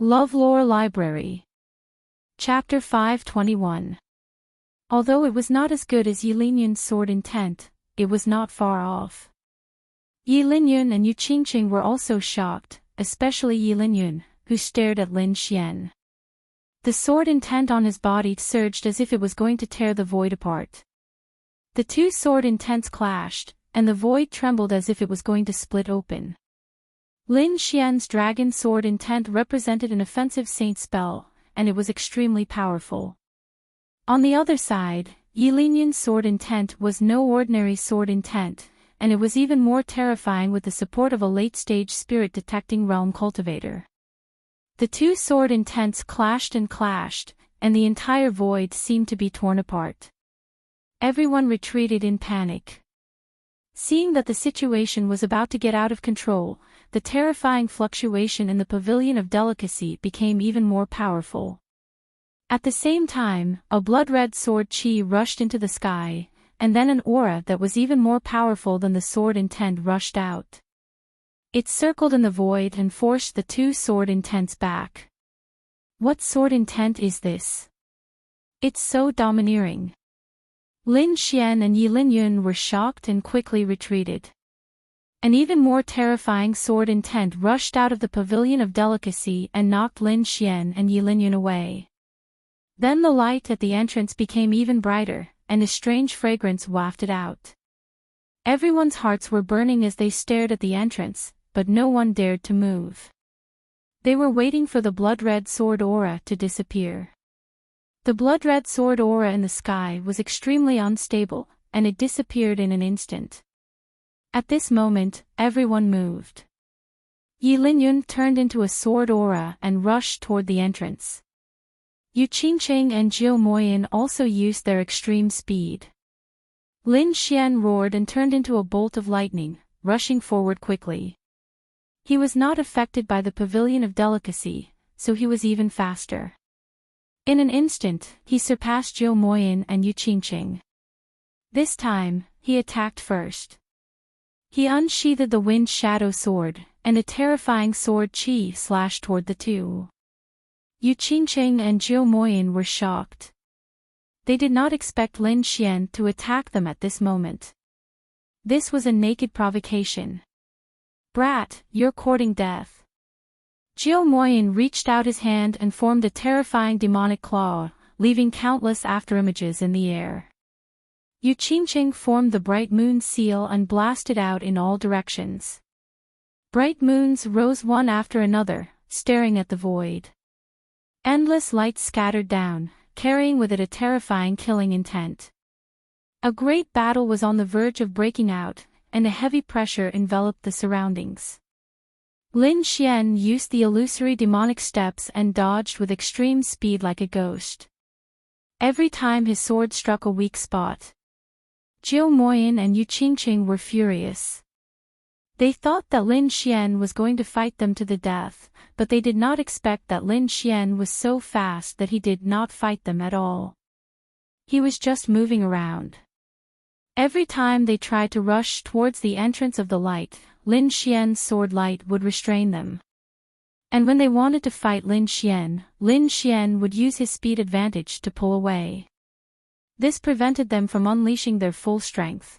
LoveLore Library. Chapter 521. Although it was not as good as Yilinyun's sword intent, it was not far off. Yilinyun and Enchanting were also shocked, especially Yilinyun, who stared at Lin Xian. The sword intent on his body surged as if it was going to tear the void apart. The two sword intents clashed, and the void trembled as if it was going to split open. Lin Xian's dragon sword intent represented an offensive saint spell, and it was extremely powerful. On the other side, Yilinyun's sword intent was no ordinary sword intent, and it was even more terrifying with the support of a late-stage spirit-detecting realm cultivator. The two sword intents clashed, and the entire void seemed to be torn apart. Everyone retreated in panic. Seeing that the situation was about to get out of control, the terrifying fluctuation in the Pavilion of Delicacy became even more powerful. At the same time, a blood-red sword chi rushed into the sky, and then an aura that was even more powerful than the sword intent rushed out. It circled in the void and forced the two sword intents back. What sword intent is this? It's so domineering. Lin Xian and Yilinyun were shocked and quickly retreated. An even more terrifying sword intent rushed out of the Pavilion of Delicacy and knocked Lin Xian and Yilinyun away. Then the light at the entrance became even brighter, and a strange fragrance wafted out. Everyone's hearts were burning as they stared at the entrance, but no one dared to move. They were waiting for the blood-red sword aura to disappear. The blood-red sword aura in the sky was extremely unstable, and it disappeared in an instant. At this moment, everyone moved. Yilinyun turned into a sword aura and rushed toward the entrance. Enchanting and Moyin also used their extreme speed. Lin Xian roared and turned into a bolt of lightning, rushing forward quickly. He was not affected by the Pavilion of Delicacy, so he was even faster. In an instant, he surpassed Moyin and Enchanting. This time, he attacked first. He unsheathed the wind shadow sword, and a terrifying sword chi slashed toward the two. Enchanting and Moyin were shocked. They did not expect Lin Xian to attack them at this moment. This was a naked provocation. "Brat, you're courting death." Moyin reached out his hand and formed a terrifying demonic claw, leaving countless afterimages in the air. Enchanting formed the bright moon seal and blasted out in all directions. Bright moons rose one after another, staring at the void. Endless light scattered down, carrying with it a terrifying killing intent. A great battle was on the verge of breaking out, and a heavy pressure enveloped the surroundings. Lin Xian used the illusory demonic steps and dodged with extreme speed like a ghost. Every time his sword struck a weak spot. Moyin and Enchanting were furious. They thought that Lin Xian was going to fight them to the death, but they did not expect that Lin Xian was so fast that he did not fight them at all. He was just moving around. Every time they tried to rush towards the entrance of the light, Lin Xian's sword light would restrain them. And when they wanted to fight Lin Xian would use his speed advantage to pull away. This prevented them from unleashing their full strength.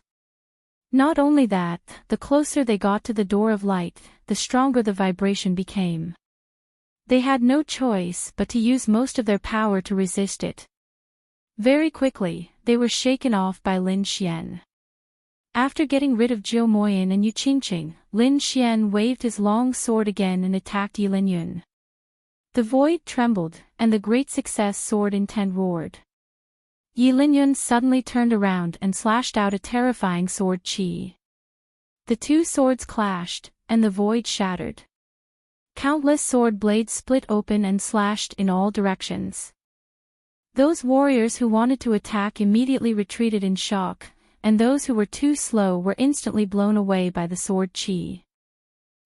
Not only that, the closer they got to the door of light, the stronger the vibration became. They had no choice but to use most of their power to resist it. Very quickly, they were shaken off by Lin Xian. After getting rid of Moyin and Enchanting, Lin Xian waved his long sword again and attacked Yilinyun. The void trembled, and the great success sword intent roared. Yilinyun suddenly turned around and slashed out a terrifying sword chi. The two swords clashed, and the void shattered. Countless sword blades split open and slashed in all directions. Those warriors who wanted to attack immediately retreated in shock, and those who were too slow were instantly blown away by the sword chi.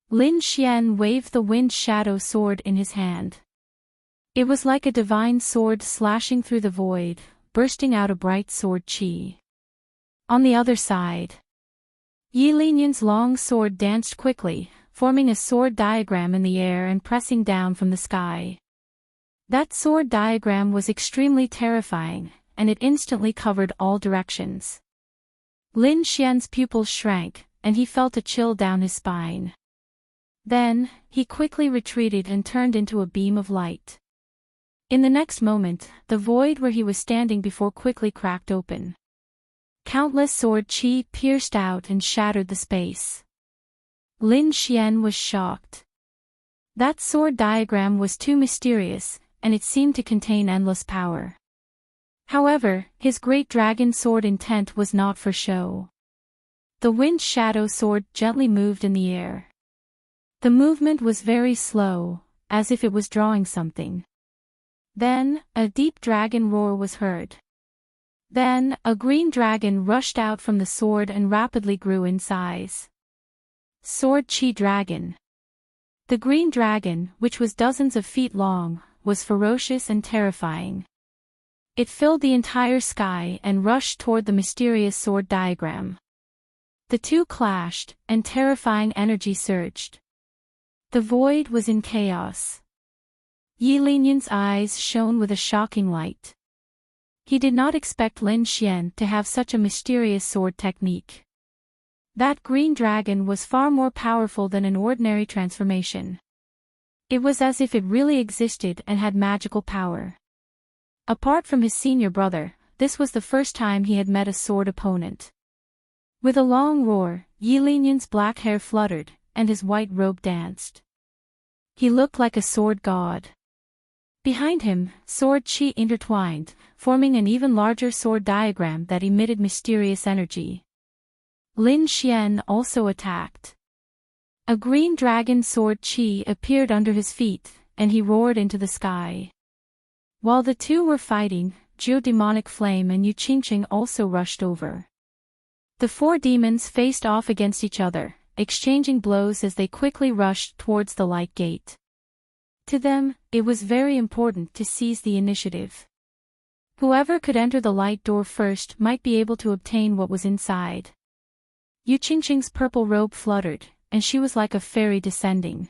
Lin Xian waved the wind shadow sword in his hand. It was like a divine sword slashing through the void, bursting out a bright sword chi. On the other side, Yilinyun's long sword danced quickly, forming a sword diagram in the air and pressing down from the sky. That sword diagram was extremely terrifying, and it instantly covered all directions. Lin Xian's pupils shrank, and he felt a chill down his spine. Then, he quickly retreated and turned into a beam of light. In the next moment, the void where he was standing before quickly cracked open. Countless sword qi pierced out and shattered the space. Lin Xian was shocked. That sword diagram was too mysterious, and it seemed to contain endless power. However, his great dragon sword intent was not for show. The wind shadow sword gently moved in the air. The movement was very slow, as if it was drawing something. Then, a deep dragon roar was heard. Then, a green dragon rushed out from the sword and rapidly grew in size. Sword Qi Dragon. The green dragon, which was dozens of feet long, was ferocious and terrifying. It filled the entire sky and rushed toward the mysterious sword diagram. The two clashed, and terrifying energy surged. The void was in chaos. Yi Linyan's eyes shone with a shocking light. He did not expect Lin Xian to have such a mysterious sword technique. That green dragon was far more powerful than an ordinary transformation. It was as if it really existed and had magical power. Apart from his senior brother, this was the first time he had met a sword opponent. With a long roar, Yi Linyan's black hair fluttered, and his white robe danced. He looked like a sword god. Behind him, sword qi intertwined, forming an even larger sword diagram that emitted mysterious energy. Lin Xian also attacked. A green dragon sword qi appeared under his feet, and he roared into the sky. While the two were fighting, Geodemonic Flame and Yu Qingqing also rushed over. The four demons faced off against each other, exchanging blows as they quickly rushed towards the light gate. To them, it was very important to seize the initiative. Whoever could enter the light door first might be able to obtain what was inside. Yu Qingqing's purple robe fluttered, and she was like a fairy descending.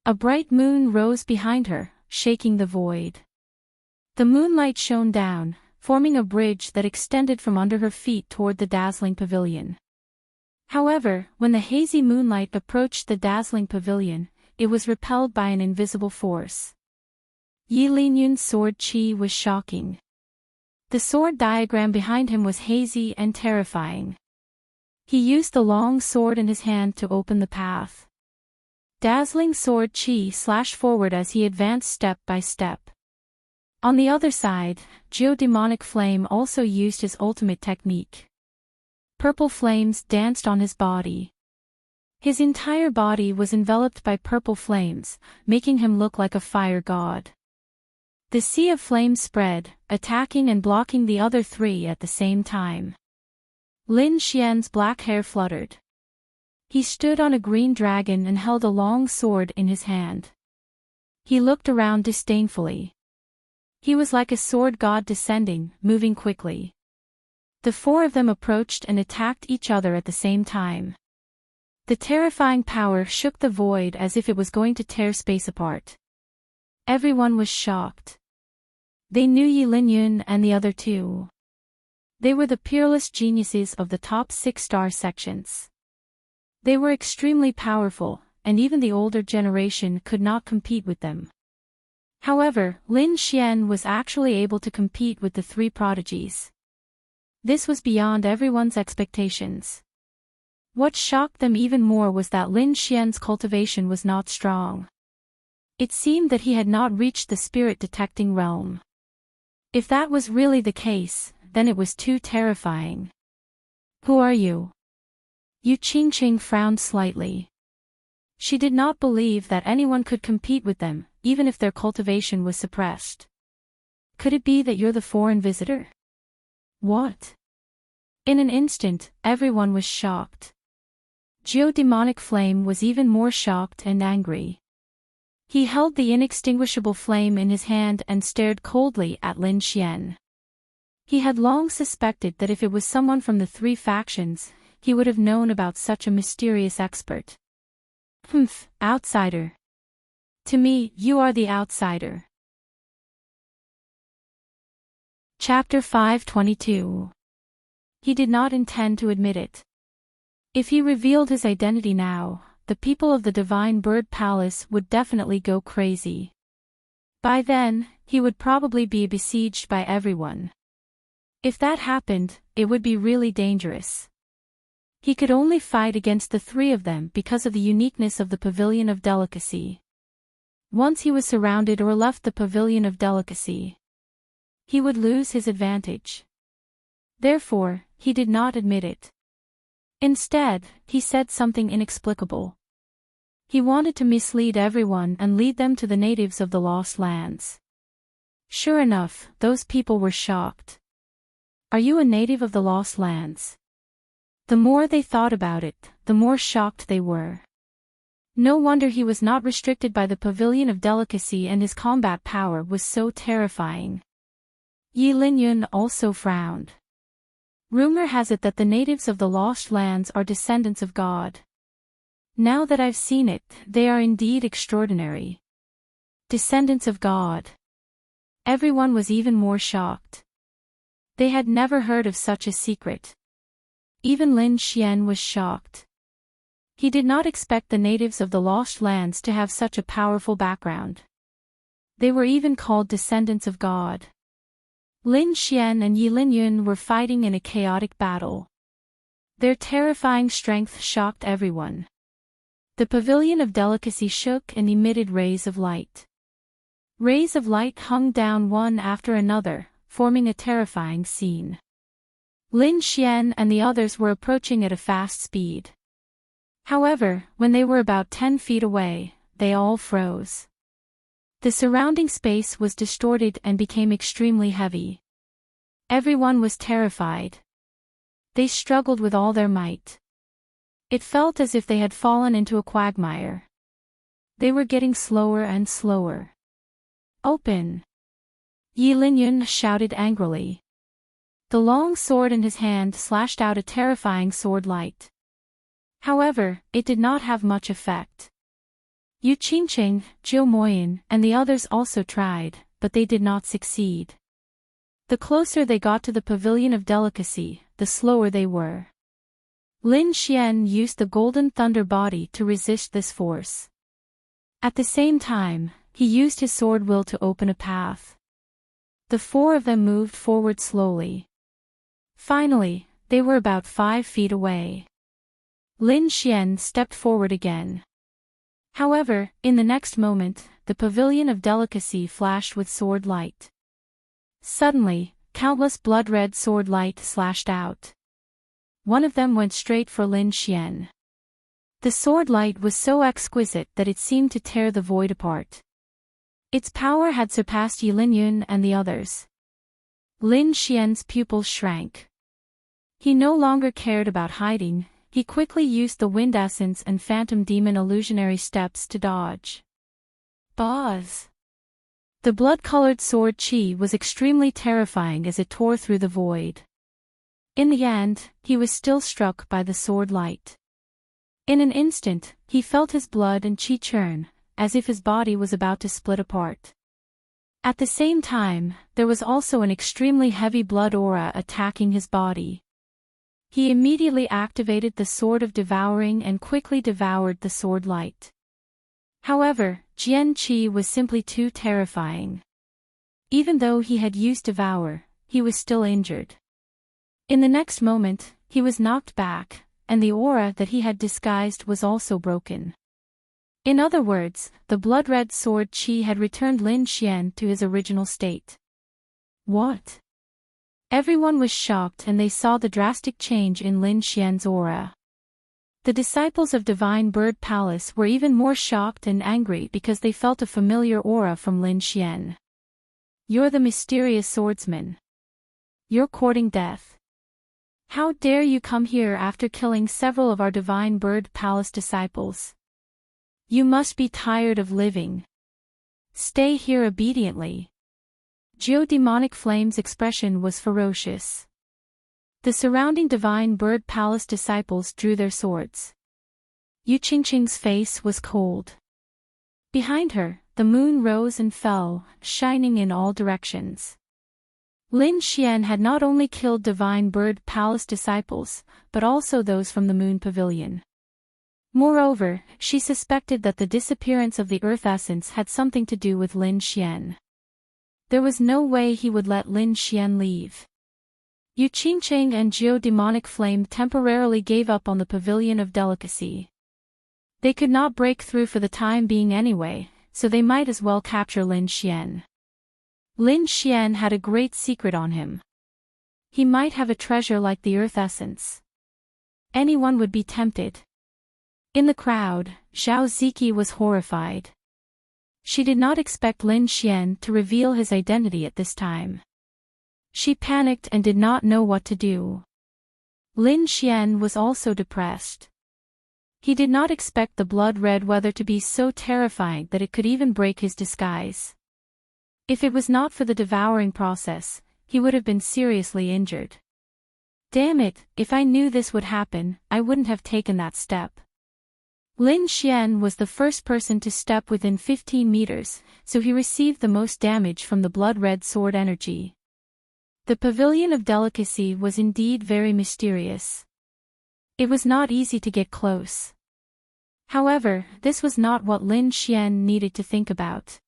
A bright moon rose behind her, shaking the void. The moonlight shone down, forming a bridge that extended from under her feet toward the dazzling pavilion. However, when the hazy moonlight approached the dazzling pavilion, it was repelled by an invisible force. Yi Linyun's sword qi was shocking. The sword diagram behind him was hazy and terrifying. He used the long sword in his hand to open the path. Dazzling sword qi slashed forward as he advanced step by step. On the other side, Geodemonic Flame also used his ultimate technique. Purple flames danced on his body. His entire body was enveloped by purple flames, making him look like a fire god. The sea of flames spread, attacking and blocking the other three at the same time. Lin Xian's black hair fluttered. He stood on a green dragon and held a long sword in his hand. He looked around disdainfully. He was like a sword god descending, moving quickly. The four of them approached and attacked each other at the same time. The terrifying power shook the void as if it was going to tear space apart. Everyone was shocked. They knew Yi Linyun and the other two. They were the peerless geniuses of the top 6-star sections. They were extremely powerful, and even the older generation could not compete with them. However, Lin Xian was actually able to compete with the three prodigies. This was beyond everyone's expectations. What shocked them even more was that Lin Xian's cultivation was not strong. It seemed that he had not reached the spirit-detecting realm. If that was really the case, then it was too terrifying. Who are you? Yu Qingqing frowned slightly. She did not believe that anyone could compete with them, even if their cultivation was suppressed. Could it be that you're the foreign visitor? What? In an instant, everyone was shocked. Geodemonic Flame was even more shocked and angry. He held the inextinguishable flame in his hand and stared coldly at Lin Xian. He had long suspected that if it was someone from the three factions, he would have known about such a mysterious expert. Humph, outsider. To me, you are the outsider. Chapter 522. He did not intend to admit it. If he revealed his identity now, the people of the Divine Bird Palace would definitely go crazy. By then, he would probably be besieged by everyone. If that happened, it would be really dangerous. He could only fight against the three of them because of the uniqueness of the Pavilion of Delicacy. Once he was surrounded or left the Pavilion of Delicacy, he would lose his advantage. Therefore, he did not admit it. Instead, he said something inexplicable. He wanted to mislead everyone and lead them to the natives of the Lost Lands. Sure enough, those people were shocked. Are you a native of the Lost Lands? The more they thought about it, the more shocked they were. No wonder he was not restricted by the Pavilion of Delicacy and his combat power was so terrifying. Yi Linyun also frowned. Rumor has it that the natives of the Lost Lands are descendants of God. Now that I've seen it, they are indeed extraordinary. Descendants of God. Everyone was even more shocked. They had never heard of such a secret. Even Lin Xian was shocked. He did not expect the natives of the Lost Lands to have such a powerful background. They were even called descendants of God. Lin Xian and Yi Linyun were fighting in a chaotic battle. Their terrifying strength shocked everyone. The Pavilion of Delicacy shook and emitted rays of light. Rays of light hung down one after another, forming a terrifying scene. Lin Xian and the others were approaching at a fast speed. However, when they were about 10 feet away, they all froze. The surrounding space was distorted and became extremely heavy. Everyone was terrified. They struggled with all their might. It felt as if they had fallen into a quagmire. They were getting slower and slower. Open! Yi Linyun shouted angrily. The long sword in his hand slashed out a terrifying sword light. However, it did not have much effect. Yu Qingqing, Zhou Moyin, and the others also tried, but they did not succeed. The closer they got to the Pavilion of Delicacy, the slower they were. Lin Xian used the Golden Thunder Body to resist this force. At the same time, he used his sword will to open a path. The four of them moved forward slowly. Finally, they were about 5 feet away. Lin Xian stepped forward again. However, in the next moment, the Pavilion of Delicacy flashed with sword light. Suddenly, countless blood-red sword light slashed out. One of them went straight for Lin Xian. The sword light was so exquisite that it seemed to tear the void apart. Its power had surpassed Yi Linyun and the others. Lin Xian's pupils shrank. He no longer cared about hiding, he quickly used the Wind Essence and Phantom Demon illusionary steps to dodge. Buzz! The blood-colored sword Qi was extremely terrifying as it tore through the void. In the end, he was still struck by the sword light. In an instant, he felt his blood and Qi churn, as if his body was about to split apart. At the same time, there was also an extremely heavy blood aura attacking his body. He immediately activated the Sword of Devouring and quickly devoured the sword light. However, Jian Qi was simply too terrifying. Even though he had used Devour, he was still injured. In the next moment, he was knocked back, and the aura that he had disguised was also broken. In other words, the blood-red sword Qi had returned Lin Xian to his original state. What? Everyone was shocked and they saw the drastic change in Lin Xian's aura. The disciples of Divine Bird Palace were even more shocked and angry because they felt a familiar aura from Lin Xian. You're the mysterious swordsman. You're courting death. How dare you come here after killing several of our Divine Bird Palace disciples? You must be tired of living. Stay here obediently. Geodemonic Flame's expression was ferocious. The surrounding Divine Bird Palace disciples drew their swords. Enchanting's face was cold. Behind her, the moon rose and fell, shining in all directions. Lin Xian had not only killed Divine Bird Palace disciples, but also those from the Moon Pavilion. Moreover, she suspected that the disappearance of the Earth Essence had something to do with Lin Xian. There was no way he would let Lin Xian leave. Enchanting and Geodemonic Flame temporarily gave up on the Pavilion of Delicacy. They could not break through for the time being anyway, so they might as well capture Lin Xian. Lin Xian had a great secret on him. He might have a treasure like the Earth Essence. Anyone would be tempted. In the crowd, Zhao Ziki was horrified. She did not expect Lin Xian to reveal his identity at this time. She panicked and did not know what to do. Lin Xian was also depressed. He did not expect the blood-red weather to be so terrifying that it could even break his disguise. If it was not for the devouring process, he would have been seriously injured. Damn it, if I knew this would happen, I wouldn't have taken that step. Lin Xian was the first person to step within 15 meters, so he received the most damage from the blood-red sword energy. The Pavilion of Delicacy was indeed very mysterious. It was not easy to get close. However, this was not what Lin Xian needed to think about.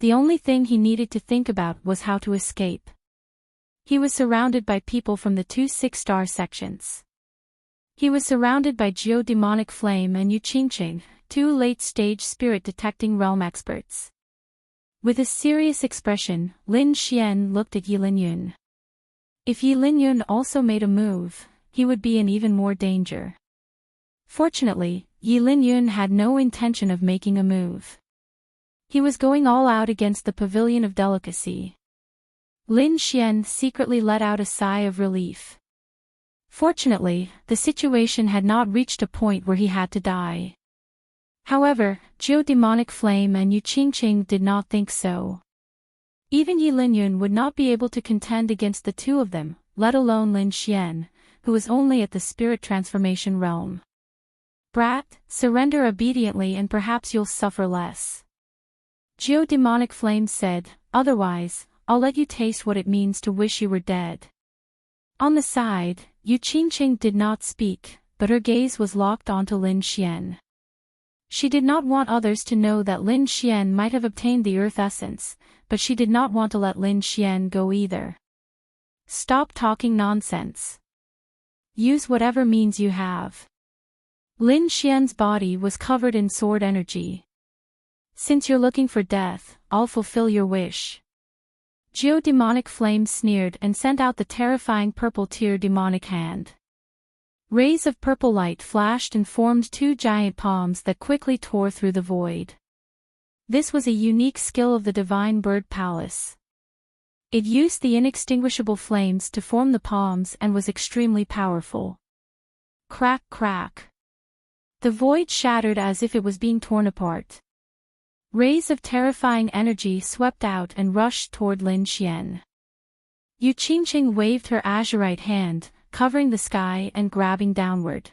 The only thing he needed to think about was how to escape. He was surrounded by people from the 2 6-star sections. He was surrounded by Geodemonic Flame and Enchanting, 2 late-stage spirit-detecting realm experts. With a serious expression, Lin Xian looked at Yilinyun. If Yilinyun also made a move, he would be in even more danger. Fortunately, Yilinyun had no intention of making a move. He was going all out against the Pavilion of Delicacy. Lin Xian secretly let out a sigh of relief. Fortunately, the situation had not reached a point where he had to die. However, Geodemonic Flame and Enchanting did not think so. Even Yilinyun would not be able to contend against the two of them, let alone Lin Xian, who was only at the spirit transformation realm. Brat, surrender obediently and perhaps you'll suffer less. Geodemonic Flame said, otherwise, I'll let you taste what it means to wish you were dead. On the side, Enchanting did not speak, but her gaze was locked onto Lin Xian. She did not want others to know that Lin Xian might have obtained the Earth Essence, but she did not want to let Lin Xian go either. Stop talking nonsense. Use whatever means you have. Lin Xian's body was covered in sword energy. Since you're looking for death, I'll fulfill your wish. Geodemonic Flame sneered and sent out the terrifying purple tear demonic hand. Rays of purple light flashed and formed 2 giant palms that quickly tore through the void. This was a unique skill of the Divine Bird Palace. It used the inextinguishable flames to form the palms and was extremely powerful. Crack crack. The void shattered as if it was being torn apart. Rays of terrifying energy swept out and rushed toward Lin Xian. Enchanting waved her azurite hand, covering the sky and grabbing downward.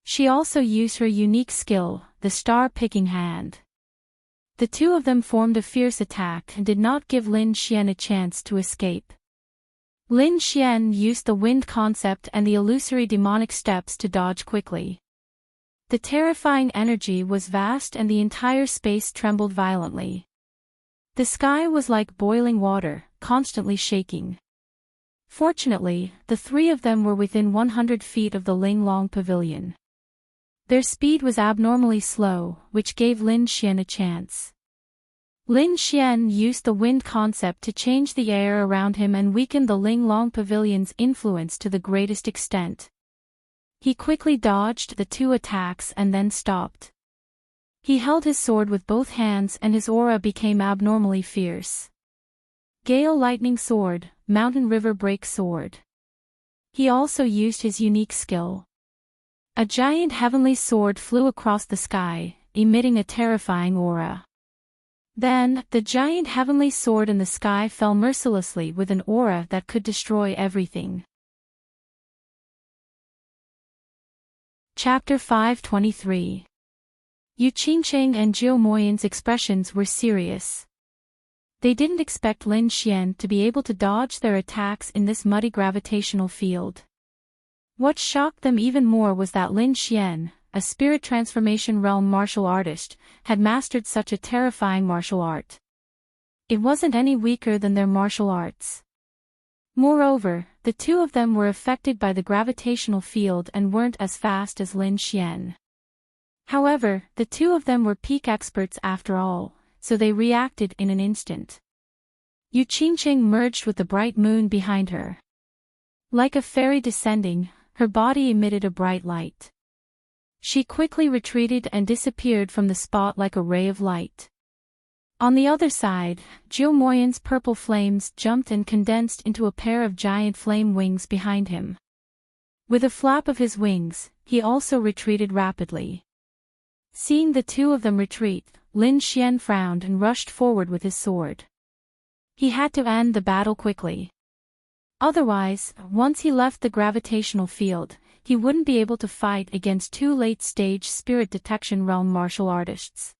She also used her unique skill, the star-picking hand. The two of them formed a fierce attack and did not give Lin Xian a chance to escape. Lin Xian used the wind concept and the illusory demonic steps to dodge quickly. The terrifying energy was vast and the entire space trembled violently. The sky was like boiling water, constantly shaking. Fortunately, the three of them were within 100 feet of the Linglong Pavilion. Their speed was abnormally slow, which gave Lin Xian a chance. Lin Xian used the wind concept to change the air around him and weaken the Linglong Pavilion's influence to the greatest extent. He quickly dodged the two attacks and then stopped. He held his sword with both hands and his aura became abnormally fierce. Gale Lightning Sword, Mountain River Break Sword. He also used his unique skill. A giant heavenly sword flew across the sky, emitting a terrifying aura. Then, the giant heavenly sword in the sky fell mercilessly with an aura that could destroy everything. Chapter 523. Enchanting and Jiu Moyin's expressions were serious. They didn't expect Lin Xian to be able to dodge their attacks in this muddy gravitational field. What shocked them even more was that Lin Xian, a spirit transformation realm martial artist, had mastered such a terrifying martial art. It wasn't any weaker than their martial arts. Moreover, the two of them were affected by the gravitational field and weren't as fast as Lin Xian. However, the two of them were peak experts after all, so they reacted in an instant. Enchanting merged with the bright moon behind her. Like a fairy descending, her body emitted a bright light. She quickly retreated and disappeared from the spot like a ray of light. On the other side, Jiu Moyin's purple flames jumped and condensed into a pair of giant flame wings behind him. With a flap of his wings, he also retreated rapidly. Seeing the two of them retreat, Lin Xian frowned and rushed forward with his sword. He had to end the battle quickly. Otherwise, once he left the gravitational field, he wouldn't be able to fight against two late-stage spirit detection realm martial artists.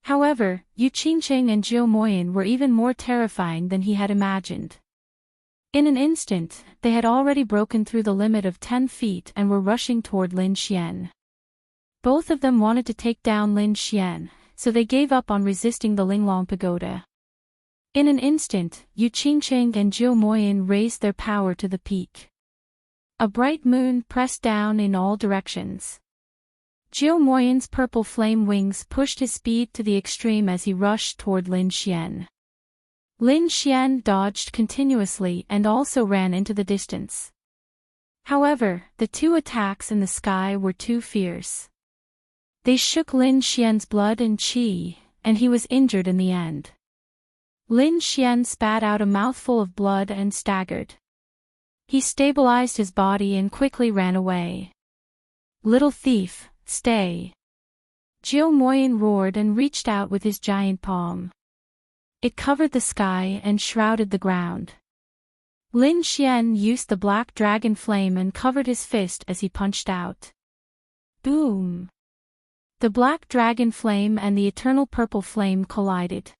However, Enchanting and Jiu Moyin were even more terrifying than he had imagined. In an instant, they had already broken through the limit of 10 feet and were rushing toward Lin Xian. Both of them wanted to take down Lin Xian, so they gave up on resisting the Linglong Pagoda. In an instant, Enchanting and Jiu Moyin raised their power to the peak. A bright moon pressed down in all directions. Jiu Moyin's purple flame wings pushed his speed to the extreme as he rushed toward Lin Xian. Lin Xian dodged continuously and also ran into the distance. However, the two attacks in the sky were too fierce. They shook Lin Xian's blood and qi, and he was injured in the end. Lin Xian spat out a mouthful of blood and staggered. He stabilized his body and quickly ran away. "Little thief, stay!" Jiu Moyin roared and reached out with his giant palm. It covered the sky and shrouded the ground. Lin Xian used the black dragon flame and covered his fist as he punched out. Boom! The black dragon flame and the eternal purple flame collided.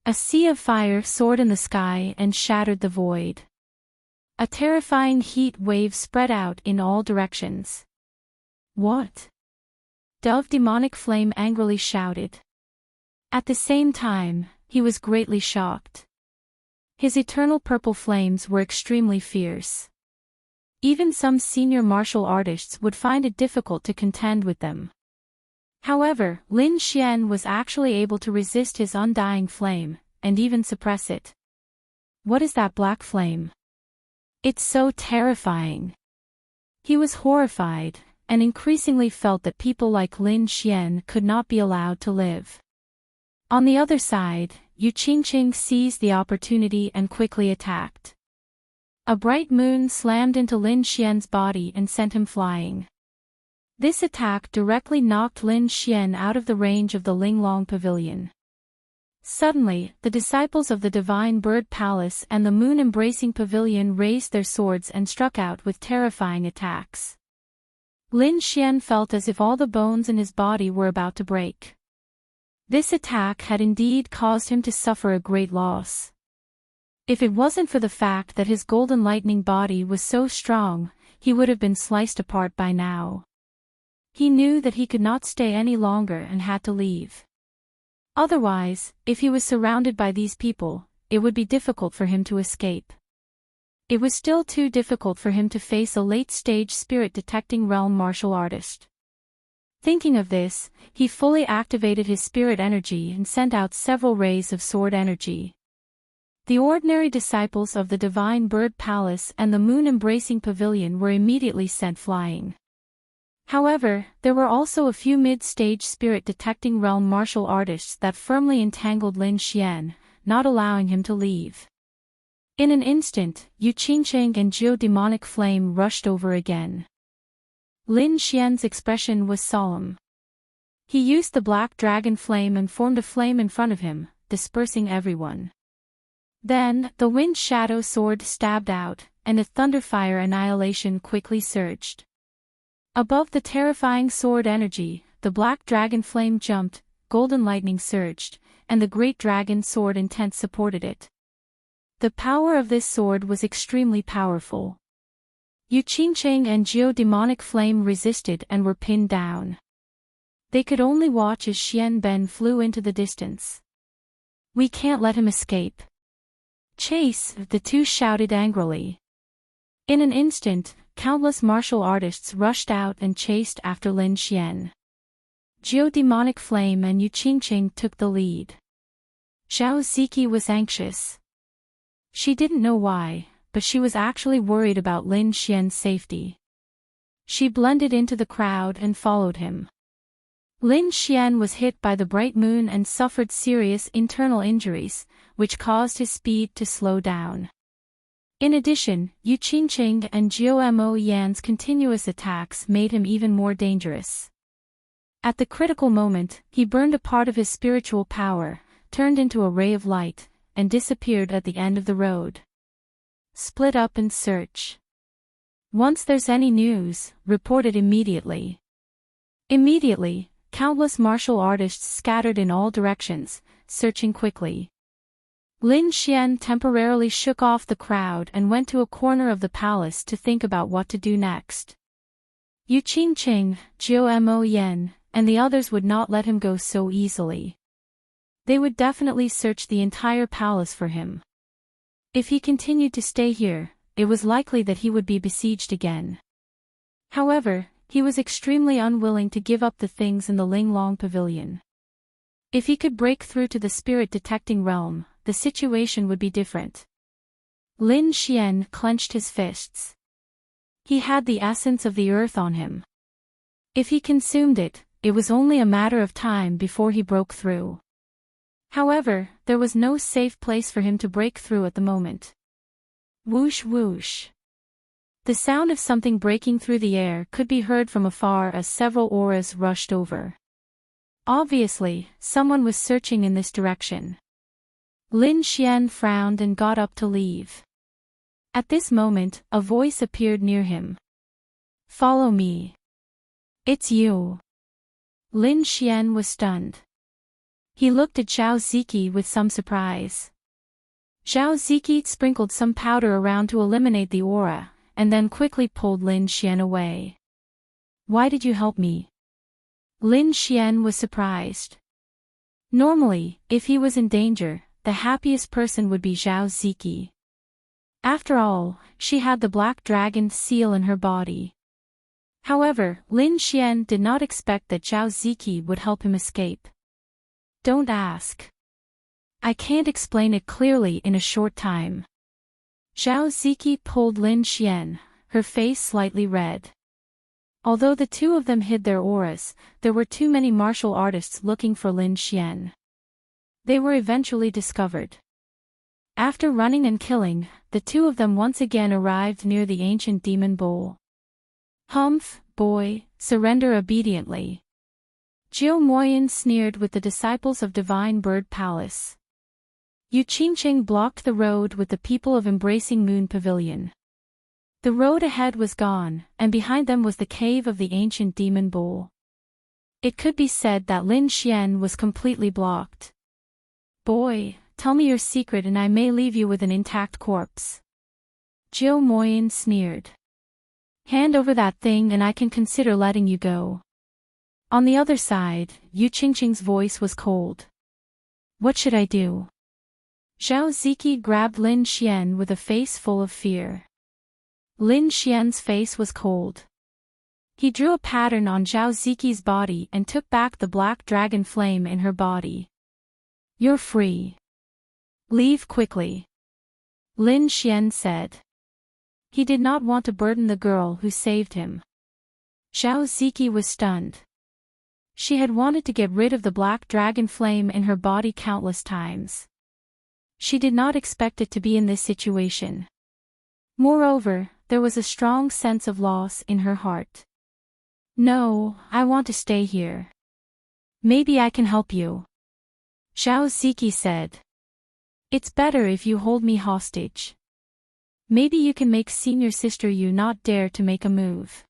A sea of fire soared in the sky and shattered the void. A terrifying heat wave spread out in all directions. "What?" Dove Demonic Flame angrily shouted. At the same time, he was greatly shocked. His eternal purple flames were extremely fierce. Even some senior martial artists would find it difficult to contend with them. However, Lin Xian was actually able to resist his undying flame, and even suppress it. "What is that black flame? It's so terrifying." He was horrified, and increasingly felt that people like Lin Xian could not be allowed to live. On the other side, Enchanting seized the opportunity and quickly attacked. A bright moon slammed into Lin Xian's body and sent him flying. This attack directly knocked Lin Xian out of the range of the Linglong Pavilion. Suddenly, the disciples of the Divine Bird Palace and the Moon Embracing Pavilion raised their swords and struck out with terrifying attacks. Lin Xian felt as if all the bones in his body were about to break. This attack had indeed caused him to suffer a great loss. If it wasn't for the fact that his golden lightning body was so strong, he would have been sliced apart by now. He knew that he could not stay any longer and had to leave. Otherwise, if he was surrounded by these people, it would be difficult for him to escape. It was still too difficult for him to face a late-stage spirit-detecting realm martial artist. Thinking of this, he fully activated his spirit energy and sent out several rays of sword energy. The ordinary disciples of the Divine Bird Palace and the Moon Embracing Pavilion were immediately sent flying. However, there were also a few mid-stage spirit-detecting realm martial artists that firmly entangled Lin Xian, not allowing him to leave. In an instant, Enchanting and Jiu Demonic Flame rushed over again. Lin Xian's expression was solemn. He used the black dragon flame and formed a flame in front of him, dispersing everyone. Then, the wind shadow sword stabbed out, and a thunderfire annihilation quickly surged. Above the terrifying sword energy, the black dragon flame jumped, golden lightning surged, and the great dragon sword intent supported it. The power of this sword was extremely powerful. Enchanting and geodemonic flame resisted and were pinned down. They could only watch as Xian Ben flew into the distance. "We can't let him escape." "Chase!" the two shouted angrily. In an instant, countless martial artists rushed out and chased after Lin Xian. Geodemonic flame and Enchanting took the lead. Zhao Ziki was anxious. She didn't know why, but she was actually worried about Lin Xian's safety. She blended into the crowd and followed him. Lin Xian was hit by the bright moon and suffered serious internal injuries, which caused his speed to slow down. In addition, Enchanting and Jiao Yan's continuous attacks made him even more dangerous. At the critical moment, he burned a part of his spiritual power, turned into a ray of light, and disappeared at the end of the road. Split up and search. Once there's any news, report it immediately. Immediately, countless martial artists scattered in all directions, searching quickly. Lin Xian temporarily shook off the crowd and went to a corner of the palace to think about what to do next. Enchanting, Jiao Yan, and the others would not let him go so easily. They would definitely search the entire palace for him. If he continued to stay here, it was likely that he would be besieged again. However, he was extremely unwilling to give up the things in the Linglong Pavilion. If he could break through to the spirit-detecting realm, the situation would be different. Lin Xian clenched his fists. He had the essence of the earth on him. If he consumed it, it was only a matter of time before he broke through. However, there was no safe place for him to break through at the moment. Whoosh whoosh. The sound of something breaking through the air could be heard from afar as several auras rushed over. Obviously, someone was searching in this direction. Lin Xian frowned and got up to leave. At this moment, a voice appeared near him. "Follow me." "It's you." Lin Xian was stunned. He looked at Zhao Ziki with some surprise. Zhao Ziki sprinkled some powder around to eliminate the aura, and then quickly pulled Lin Xian away. "Why did you help me?" Lin Xian was surprised. Normally, if he was in danger, the happiest person would be Zhao Ziki. After all, she had the black dragon seal in her body. However, Lin Xian did not expect that Zhao Ziki would help him escape. "Don't ask. I can't explain it clearly in a short time." Zhao Ziki pulled Lin Xian, her face slightly red. Although the two of them hid their auras, there were too many martial artists looking for Lin Xian. They were eventually discovered. After running and killing, the two of them once again arrived near the ancient demon bowl. "Humph, boy, surrender obediently." Jiao Moyan sneered with the disciples of Divine Bird Palace. Enchanting blocked the road with the people of Embracing Moon Pavilion. The road ahead was gone, and behind them was the cave of the ancient demon bowl. It could be said that Lin Xian was completely blocked. "Boy, tell me your secret and I may leave you with an intact corpse." Jiao Moyan sneered. "Hand over that thing and I can consider letting you go." On the other side, Enchanting's voice was cold. "What should I do?" Zhao Ziki grabbed Lin Xian with a face full of fear. Lin Xian's face was cold. He drew a pattern on Zhao Ziki's body and took back the black dragon flame in her body. "You're free. Leave quickly," Lin Xian said. He did not want to burden the girl who saved him. Zhao Ziki was stunned. She had wanted to get rid of the black dragon flame in her body countless times. She did not expect it to be in this situation. Moreover, there was a strong sense of loss in her heart. "No, I want to stay here. Maybe I can help you," Zhao Ziki said. "It's better if you hold me hostage. Maybe you can make senior sister you not dare to make a move."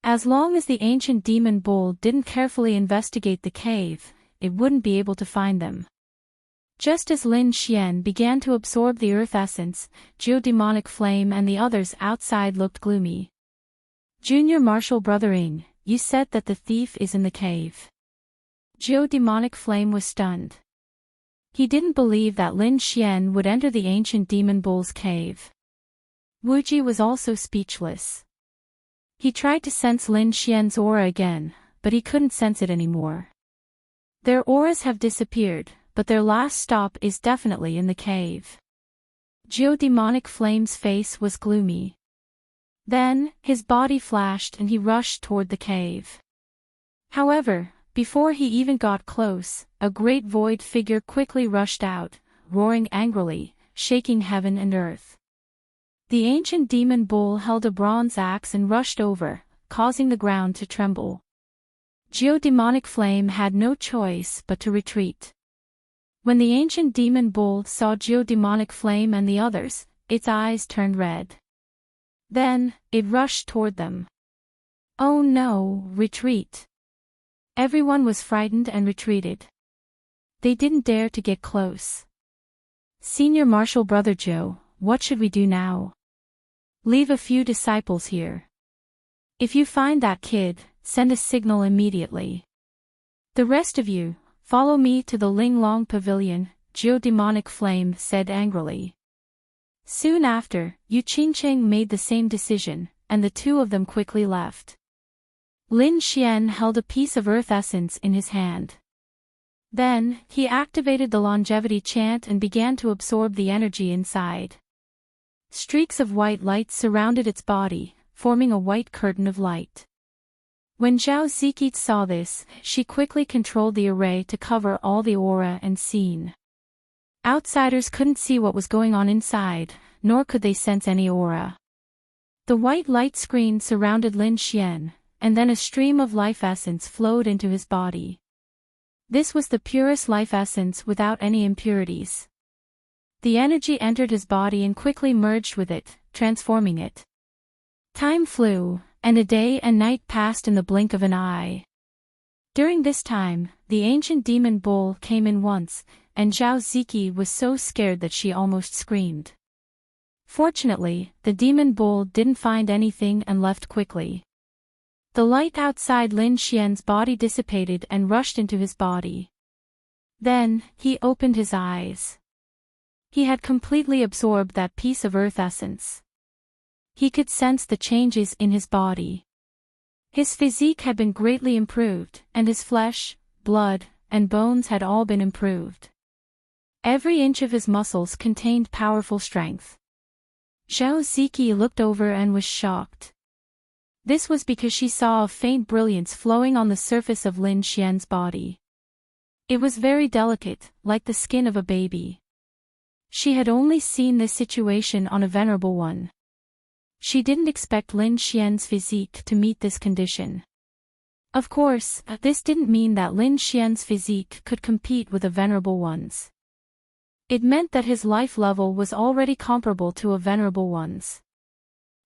As long as the ancient demon bull didn't carefully investigate the cave, it wouldn't be able to find them. Just as Lin Xian began to absorb the earth essence, Geodemonic Flame and the others outside looked gloomy. Junior Martial Brothering, you said that the thief is in the cave. Geodemonic Flame was stunned. He didn't believe that Lin Xian would enter the ancient demon bull's cave. Wuji was also speechless. He tried to sense Lin Xian's aura again, but he couldn't sense it anymore. Their auras have disappeared, but their last stop is definitely in the cave. Geodemonic Flame's face was gloomy. Then, his body flashed and he rushed toward the cave. However, before he even got close, a great void figure quickly rushed out, roaring angrily, shaking heaven and earth. The ancient demon bull held a bronze axe and rushed over, causing the ground to tremble. Geodemonic Flame had no choice but to retreat. When the ancient demon bull saw Geodemonic Flame and the others, its eyes turned red. Then, it rushed toward them. Oh no, retreat! Everyone was frightened and retreated. They didn't dare to get close. Senior Martial Brother Joe, what should we do now? Leave a few disciples here. If you find that kid, send a signal immediately. The rest of you, follow me to the Linglong Pavilion, Geodemonic Flame said angrily. Soon after, Yu Qingqing made the same decision, and the two of them quickly left. Lin Xian held a piece of earth essence in his hand. Then, he activated the longevity chant and began to absorb the energy inside. Streaks of white light surrounded its body, forming a white curtain of light. When Zhao Ziqi saw this, she quickly controlled the array to cover all the aura and scene. Outsiders couldn't see what was going on inside, nor could they sense any aura. The white light screen surrounded Lin Xian, and then a stream of life essence flowed into his body. This was the purest life essence without any impurities. The energy entered his body and quickly merged with it, transforming it. Time flew, and a day and night passed in the blink of an eye. During this time, the ancient demon bull came in once, and Zhao Ziqi was so scared that she almost screamed. Fortunately, the demon bull didn't find anything and left quickly. The light outside Lin Xian's body dissipated and rushed into his body. Then, he opened his eyes. He had completely absorbed that piece of earth essence. He could sense the changes in his body. His physique had been greatly improved, and his flesh, blood, and bones had all been improved. Every inch of his muscles contained powerful strength. Zhao Ziqi looked over and was shocked. This was because she saw a faint brilliance flowing on the surface of Lin Xian's body. It was very delicate, like the skin of a baby. She had only seen this situation on a venerable one. She didn't expect Lin Xian's physique to meet this condition. Of course, this didn't mean that Lin Xian's physique could compete with a venerable one's. It meant that his life level was already comparable to a venerable one's.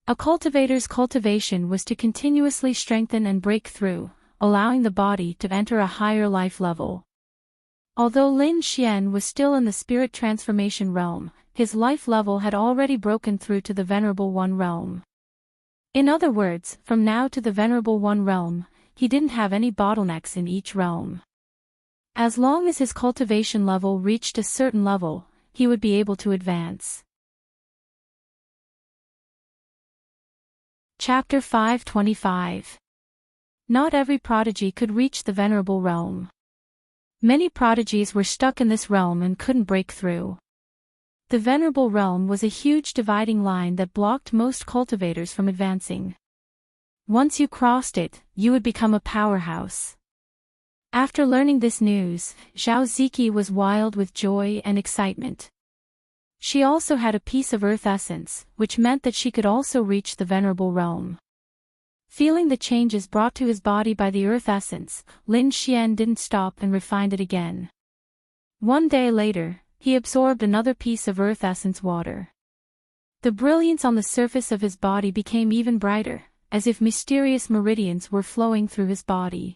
A cultivator's cultivation was to continuously strengthen and break through, allowing the body to enter a higher life level. Although Lin Xian was still in the spirit transformation realm, his life level had already broken through to the Venerable One realm. In other words, from now to the Venerable One realm, he didn't have any bottlenecks in each realm. As long as his cultivation level reached a certain level, he would be able to advance. Chapter 525. Not every prodigy could reach the Venerable Realm. Many prodigies were stuck in this realm and couldn't break through. The Venerable Realm was a huge dividing line that blocked most cultivators from advancing. Once you crossed it, you would become a powerhouse. After learning this news, Zhao Ziqi was wild with joy and excitement. She also had a piece of earth essence, which meant that she could also reach the Venerable Realm. Feeling the changes brought to his body by the earth essence, Lin Xian didn't stop and refined it again. One day later, he absorbed another piece of earth essence water. The brilliance on the surface of his body became even brighter, as if mysterious meridians were flowing through his body.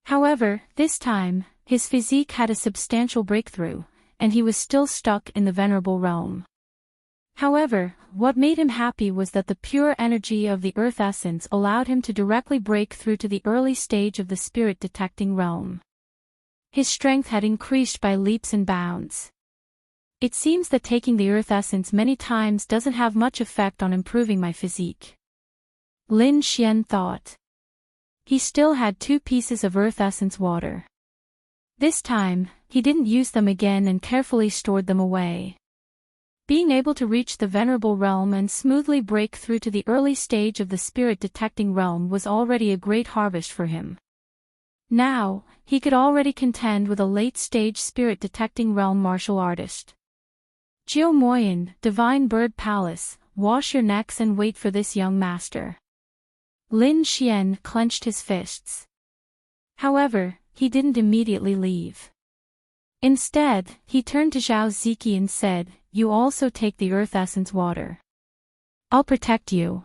However, this time, his physique had a substantial breakthrough, and he was still stuck in the venerable realm. However, what made him happy was that the pure energy of the earth essence allowed him to directly break through to the early stage of the spirit detecting realm. His strength had increased by leaps and bounds. It seems that taking the earth essence many times doesn't have much effect on improving my physique. Lin Xian thought. He still had 2 pieces of earth essence water. This time, he didn't use them again and carefully stored them away. Being able to reach the venerable realm and smoothly break through to the early stage of the spirit detecting realm was already a great harvest for him. Now, he could already contend with a late-stage spirit detecting realm martial artist. Jiu Moyan, Divine Bird Palace, wash your necks and wait for this young master. Lin Xian clenched his fists. However, he didn't immediately leave. Instead, he turned to Zhao Ziki and said, "You also take the earth essence water. I'll protect you."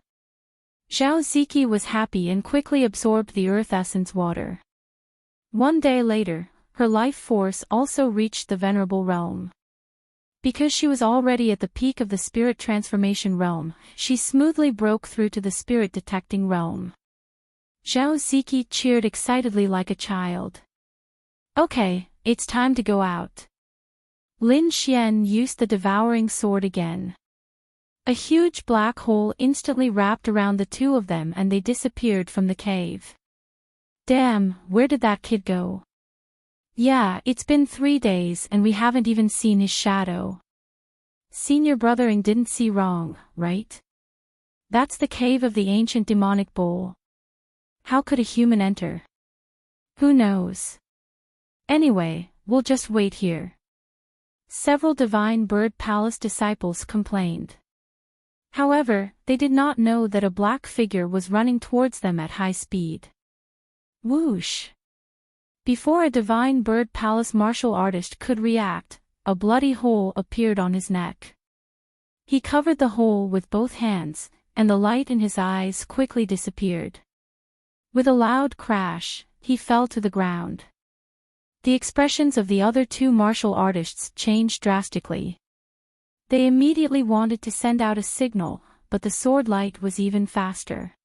Zhao Ziki was happy and quickly absorbed the earth essence water. One day later, her life force also reached the venerable realm. Because she was already at the peak of the spirit transformation realm, she smoothly broke through to the spirit detecting realm. Zhao Ziki cheered excitedly like a child. "Okay, it's time to go out." Lin Xian used the devouring sword again. A huge black hole instantly wrapped around the 2 of them and they disappeared from the cave. Damn, where did that kid go? Yeah, it's been 3 days and we haven't even seen his shadow. Senior Brothering didn't see wrong, right? That's the cave of the ancient demonic bull. How could a human enter? Who knows? Anyway, we'll just wait here. Several Divine Bird Palace disciples complained. However, they did not know that a black figure was running towards them at high speed. Whoosh! Before a Divine Bird Palace martial artist could react, a bloody hole appeared on his neck. He covered the hole with both hands, and the light in his eyes quickly disappeared. With a loud crash, he fell to the ground. The expressions of the other 2 martial artists changed drastically. They immediately wanted to send out a signal, but the sword light was even faster.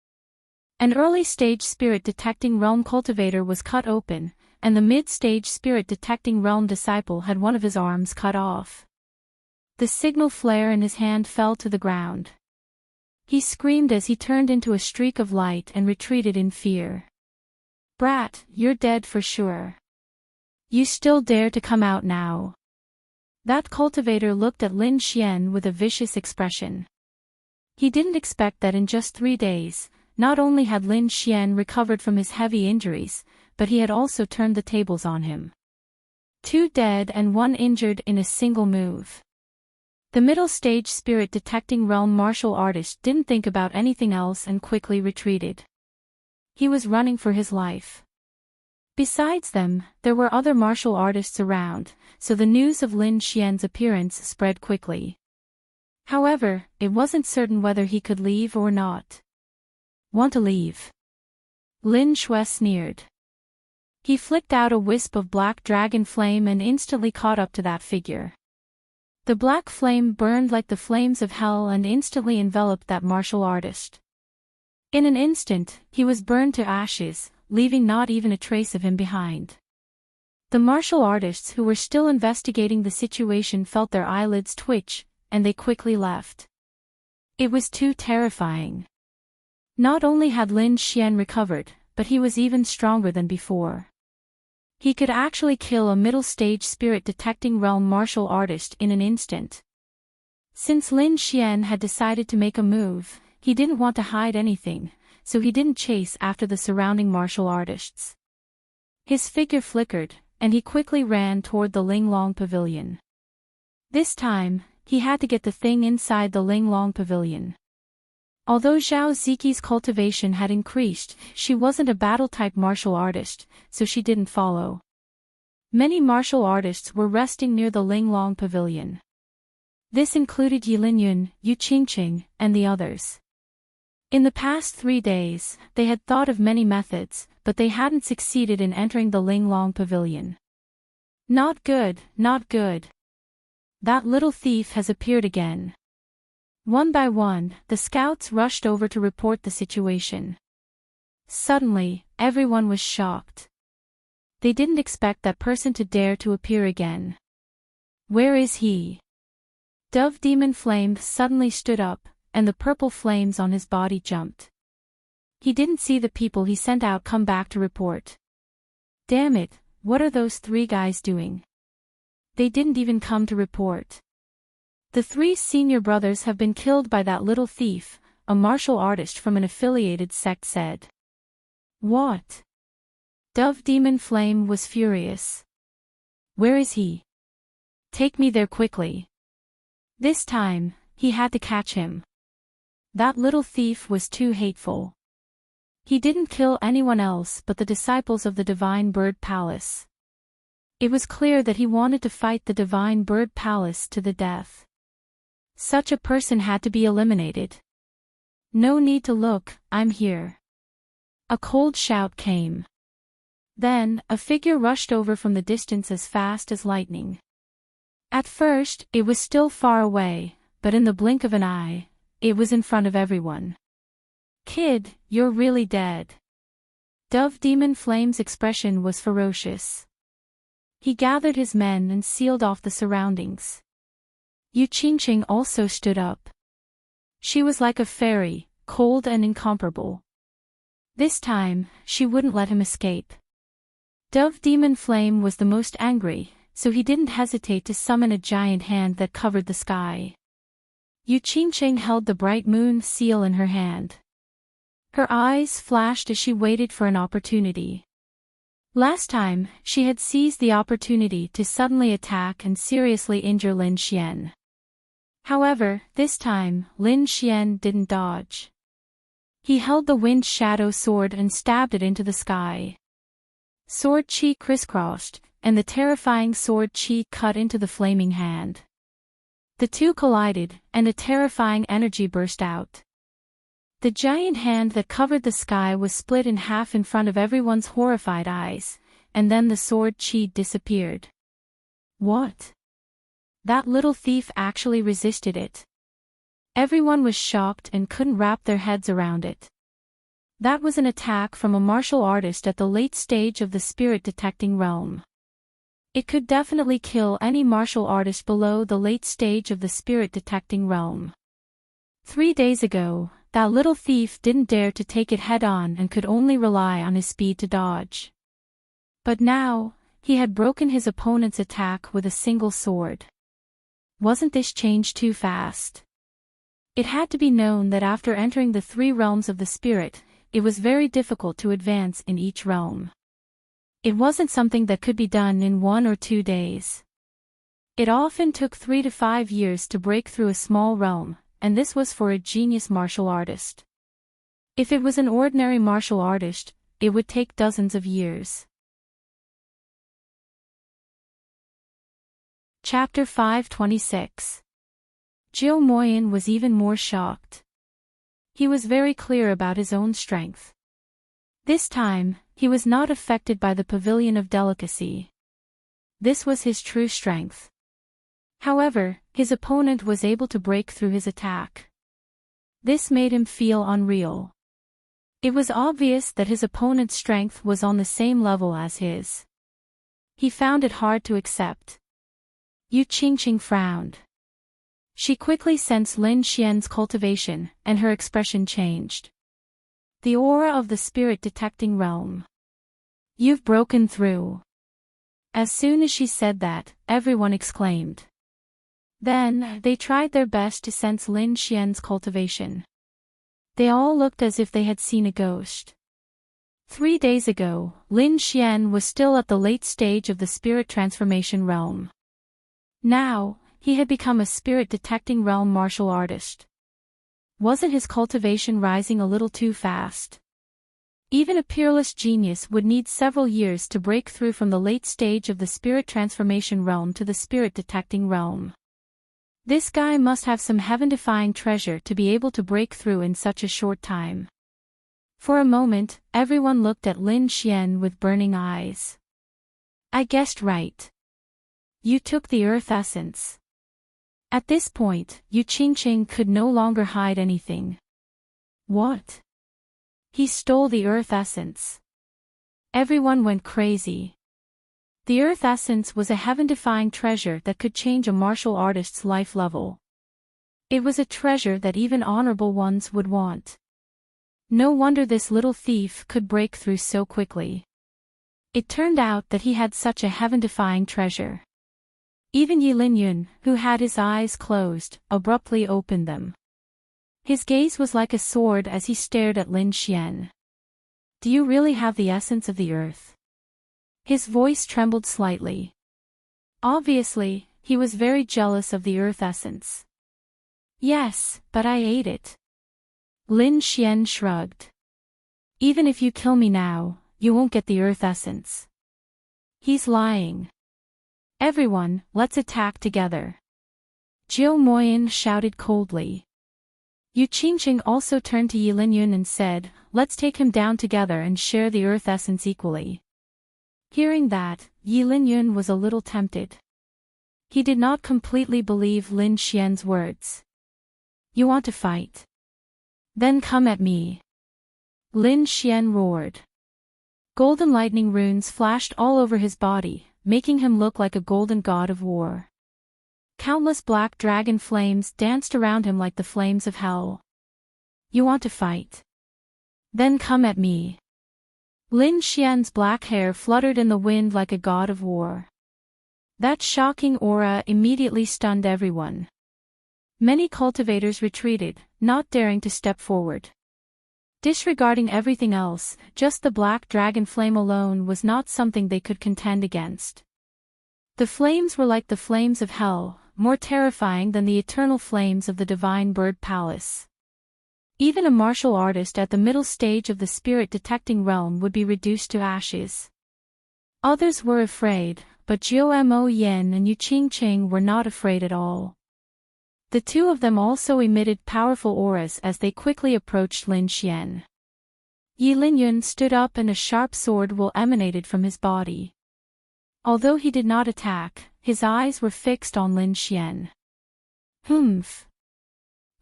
An early-stage spirit detecting realm cultivator was cut open, and the mid-stage spirit detecting realm disciple had one of his arms cut off. The signal flare in his hand fell to the ground. He screamed as he turned into a streak of light and retreated in fear. "Brat, you're dead for sure. You still dare to come out now?" That cultivator looked at Lin Xian with a vicious expression. He didn't expect that in just 3 days, not only had Lin Xian recovered from his heavy injuries, but he had also turned the tables on him. 2 dead and 1 injured in a single move. The middle-stage spirit detecting realm martial artist didn't think about anything else and quickly retreated. He was running for his life. Besides them, there were other martial artists around, so the news of Lin Xian's appearance spread quickly. However, it wasn't certain whether he could leave or not. "Want to leave?" Lin Shui sneered. He flicked out a wisp of black dragon flame and instantly caught up to that figure. The black flame burned like the flames of hell and instantly enveloped that martial artist. In an instant, he was burned to ashes, leaving not even a trace of him behind. The martial artists who were still investigating the situation felt their eyelids twitch, and they quickly left. It was too terrifying. Not only had Lin Xian recovered, but he was even stronger than before. He could actually kill a middle-stage spirit-detecting realm martial artist in an instant. Since Lin Xian had decided to make a move, he didn't want to hide anything, so he didn't chase after the surrounding martial artists. His figure flickered, and he quickly ran toward the Linglong Pavilion. This time, he had to get the thing inside the Linglong Pavilion. Although Zhao Ziqi's cultivation had increased, she wasn't a battle-type martial artist, so she didn't follow. Many martial artists were resting near the Linglong Pavilion. This included Yi Linyun, Yu Qingqing, and the others. In the past 3 days, they had thought of many methods, but they hadn't succeeded in entering the Ling Long pavilion. Not good, not good. That little thief has appeared again. One by one, the scouts rushed over to report the situation. Suddenly, everyone was shocked. They didn't expect that person to dare to appear again. Where is he? Dove Demon Flame suddenly stood up, and the purple flames on his body jumped. He didn't see the people he sent out come back to report. Damn it, what are those 3 guys doing? They didn't even come to report. The 3 senior brothers have been killed by that little thief, a martial artist from an affiliated sect said. What? Dove Demon Flame was furious. Where is he? Take me there quickly. This time, he had to catch him. That little thief was too hateful. He didn't kill anyone else but the disciples of the Divine Bird Palace. It was clear that he wanted to fight the Divine Bird Palace to the death. Such a person had to be eliminated. No need to look, I'm here. A cold shout came. Then, a figure rushed over from the distance as fast as lightning. At first, it was still far away, but in the blink of an eye, it was in front of everyone. Kid, you're really dead. Dove Demon Flame's expression was ferocious. He gathered his men and sealed off the surroundings. Enchanting also stood up. She was like a fairy, cold and incomparable. This time, she wouldn't let him escape. Dove Demon Flame was the most angry, so he didn't hesitate to summon a giant hand that covered the sky. Enchanting held the bright moon seal in her hand. Her eyes flashed as she waited for an opportunity. Last time, she had seized the opportunity to suddenly attack and seriously injure Lin Xian. However, this time, Lin Xian didn't dodge. He held the wind shadow sword and stabbed it into the sky. Sword chi crisscrossed, and the terrifying sword chi cut into the flaming hand. The two collided, and a terrifying energy burst out. The giant hand that covered the sky was split in half in front of everyone's horrified eyes, and then the sword chi disappeared. What? That little thief actually resisted it. Everyone was shocked and couldn't wrap their heads around it. That was an attack from a martial artist at the late stage of the spirit detecting realm. It could definitely kill any martial artist below the late stage of the spirit detecting realm. 3 days ago, that little thief didn't dare to take it head-on and could only rely on his speed to dodge. But now, he had broken his opponent's attack with a single sword. Wasn't this change too fast? It had to be known that after entering the 3 realms of the spirit, it was very difficult to advance in each realm. It wasn't something that could be done in 1 or 2 days. It often took 3 to 5 years to break through a small realm, and this was for a genius martial artist. If it was an ordinary martial artist, it would take dozens of years. Chapter 526. Jiu Moyin was even more shocked. He was very clear about his own strength. This time, he was not affected by the Pavilion of Delicacy. This was his true strength. However, his opponent was able to break through his attack. This made him feel unreal. It was obvious that his opponent's strength was on the same level as his. He found it hard to accept. Enchanting frowned. She quickly sensed Lin Xian's cultivation, and her expression changed. The aura of the spirit detecting realm. You've broken through. As soon as she said that, everyone exclaimed. Then, they tried their best to sense Lin Xian's cultivation. They all looked as if they had seen a ghost. 3 days ago, Lin Xian was still at the late stage of the spirit transformation realm. Now, he had become a spirit detecting realm martial artist. Wasn't his cultivation rising a little too fast? Even a peerless genius would need several years to break through from the late stage of the spirit transformation realm to the spirit detecting realm. This guy must have some heaven-defying treasure to be able to break through in such a short time. For a moment, everyone looked at Lin Xian with burning eyes. I guessed right. You took the earth essence. At this point, Yu Qingqing could no longer hide anything. What? He stole the earth essence. Everyone went crazy. The earth essence was a heaven-defying treasure that could change a martial artist's life level. It was a treasure that even honorable ones would want. No wonder this little thief could break through so quickly. It turned out that he had such a heaven-defying treasure. Even Yi Linyun, who had his eyes closed, abruptly opened them. His gaze was like a sword as he stared at Lin Xian. Do you really have the essence of the earth? His voice trembled slightly. Obviously, he was very jealous of the earth essence. Yes, but I ate it. Lin Xian shrugged. Even if you kill me now, you won't get the earth essence. He's lying. Everyone, let's attack together. Jiu Moyin shouted coldly. Yu Qingqing also turned to Yi Linyun and said, let's take him down together and share the earth essence equally. Hearing that, Yi Linyun was a little tempted. He did not completely believe Lin Xian's words. You want to fight? Then come at me. Lin Xian roared. Golden lightning runes flashed all over his body, making him look like a golden god of war. Countless black dragon flames danced around him like the flames of hell. You want to fight? Then come at me. Lin Xian's black hair fluttered in the wind like a god of war. That shocking aura immediately stunned everyone. Many cultivators retreated, not daring to step forward. Disregarding everything else, just the black dragon flame alone was not something they could contend against. The flames were like the flames of hell, more terrifying than the eternal flames of the divine bird palace. Even a martial artist at the middle stage of the spirit-detecting realm would be reduced to ashes. Others were afraid, but Jiu Mo Yin and Yu Qingqing were not afraid at all. The two of them also emitted powerful auras as they quickly approached Lin Xian. Yi Linyun stood up and a sharp sword will emanated from his body. Although he did not attack, his eyes were fixed on Lin Xian. Humph!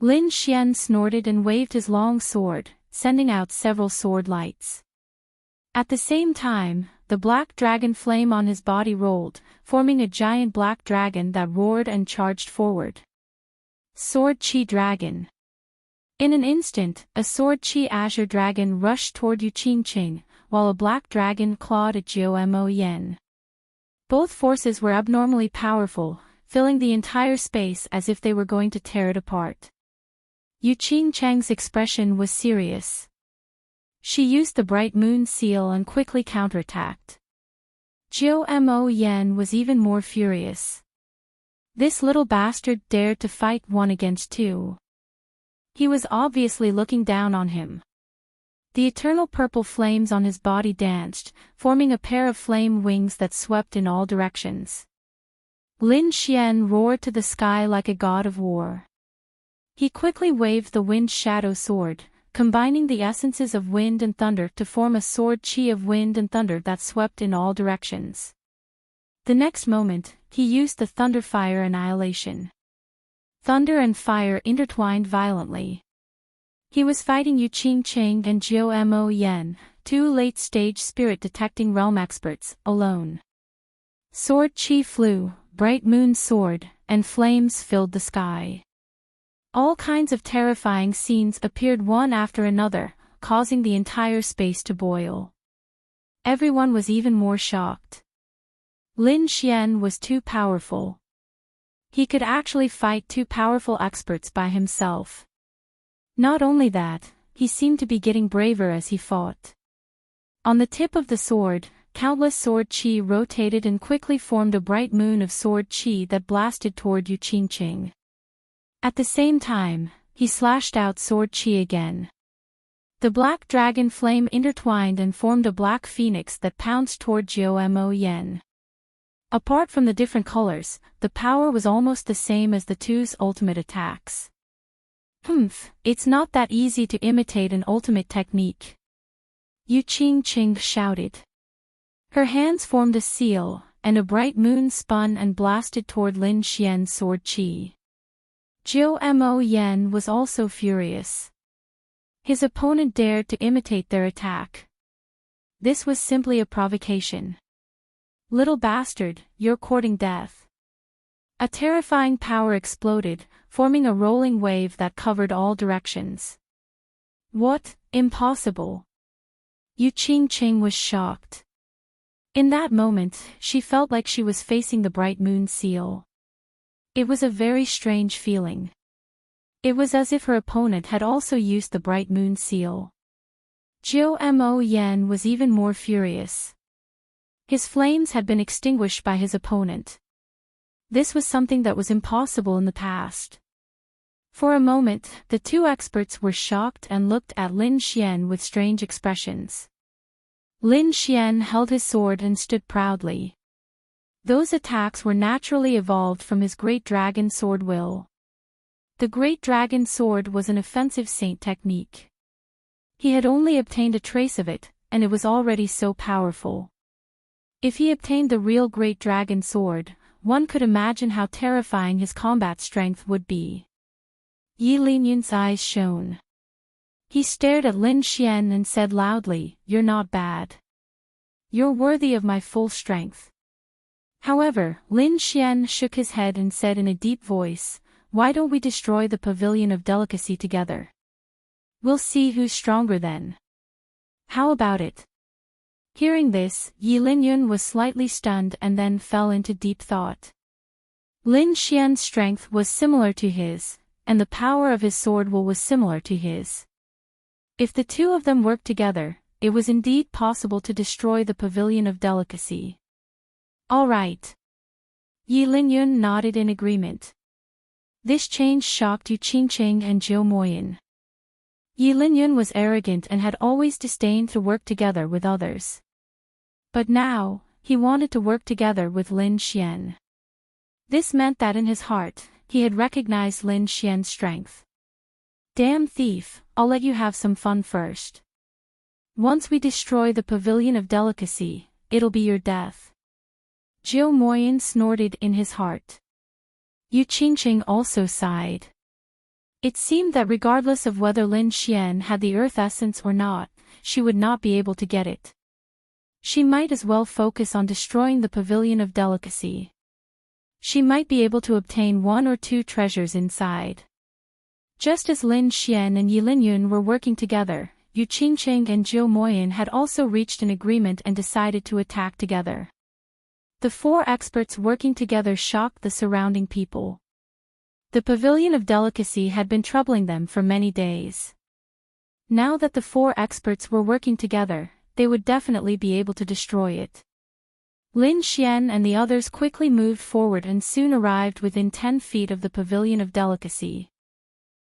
Lin Xian snorted and waved his long sword, sending out several sword lights. At the same time, the black dragon flame on his body rolled, forming a giant black dragon that roared and charged forward. Sword Chi Dragon. In an instant, a Sword Chi Azure Dragon rushed toward Yu Qingqing, while a black dragon clawed at Jiu Mo Yin. Both forces were abnormally powerful, filling the entire space as if they were going to tear it apart. Yu Qingqing's expression was serious. She used the bright moon seal and quickly counterattacked. Jiu Mo Yin was even more furious. This little bastard dared to fight 1 against 2. He was obviously looking down on him. The eternal purple flames on his body danced, forming a pair of flame wings that swept in all directions. Lin Xian roared to the sky like a god of war. He quickly waved the wind shadow sword, combining the essences of wind and thunder to form a sword chi of wind and thunder that swept in all directions. The next moment, he used the thunder fire annihilation. Thunder and fire intertwined violently. He was fighting Yu Qingqing and Jiu Mo Yin, 2 late-stage spirit-detecting realm experts, alone. Sword chi flew, bright moon soared, and flames filled the sky. All kinds of terrifying scenes appeared one after another, causing the entire space to boil. Everyone was even more shocked. Lin Xian was too powerful. He could actually fight 2 powerful experts by himself. Not only that, he seemed to be getting braver as he fought. On the tip of the sword, countless sword chi rotated and quickly formed a bright moon of sword chi that blasted toward Yu Qingqing. At the same time, he slashed out sword chi again. The black dragon flame intertwined and formed a black phoenix that pounced toward Jiu Mo Yin. Apart from the different colors, the power was almost the same as the two's ultimate attacks. It's not that easy to imitate an ultimate technique. Enchanting shouted. Her hands formed a seal, and a bright moon spun and blasted toward Lin Xian's sword chi. Zhou Mo Yan was also furious. His opponent dared to imitate their attack. This was simply a provocation. Little bastard, you're courting death. A terrifying power exploded, forming a rolling wave that covered all directions. What? Impossible. Enchanting was shocked. In that moment, she felt like she was facing the bright moon seal. It was a very strange feeling. It was as if her opponent had also used the bright moon seal. Zhou Mo Yan was even more furious. His flames had been extinguished by his opponent. This was something that was impossible in the past. For a moment, the two experts were shocked and looked at Lin Xian with strange expressions. Lin Xian held his sword and stood proudly. Those attacks were naturally evolved from his Great Dragon Sword will. The Great Dragon Sword was an offensive saint technique. He had only obtained a trace of it, and it was already so powerful. If he obtained the real Great Dragon Sword, one could imagine how terrifying his combat strength would be. Linyun's eyes shone. He stared at Lin Xian and said loudly, "You're not bad. You're worthy of my full strength." However, Lin Xian shook his head and said in a deep voice, "Why don't we destroy the Pavilion of Delicacy together? We'll see who's stronger then. How about it?" Hearing this, Linyun was slightly stunned and then fell into deep thought. Lin Xian's strength was similar to his, and the power of his sword will was similar to his. If the two of them worked together, it was indeed possible to destroy the Pavilion of Delicacy. All right. Linyun nodded in agreement. This change shocked Enchanting and Zhou Moyan. Linyun was arrogant and had always disdained to work together with others. But now, he wanted to work together with Lin Xian. This meant that in his heart, he had recognized Lin Xian's strength. Damn thief, I'll let you have some fun first. Once we destroy the Pavilion of Delicacy, it'll be your death. Zhou Moyan snorted in his heart. Enchanting also sighed. It seemed that regardless of whether Lin Xian had the earth essence or not, she would not be able to get it. She might as well focus on destroying the Pavilion of Delicacy. She might be able to obtain one or two treasures inside. Just as Lin Xian and Linyun were working together, Enchanting and Zhou Moyan had also reached an agreement and decided to attack together. The four experts working together shocked the surrounding people. The Pavilion of Delicacy had been troubling them for many days. Now that the four experts were working together, they would definitely be able to destroy it. Lin Xian and the others quickly moved forward and soon arrived within 10 feet of the Pavilion of Delicacy.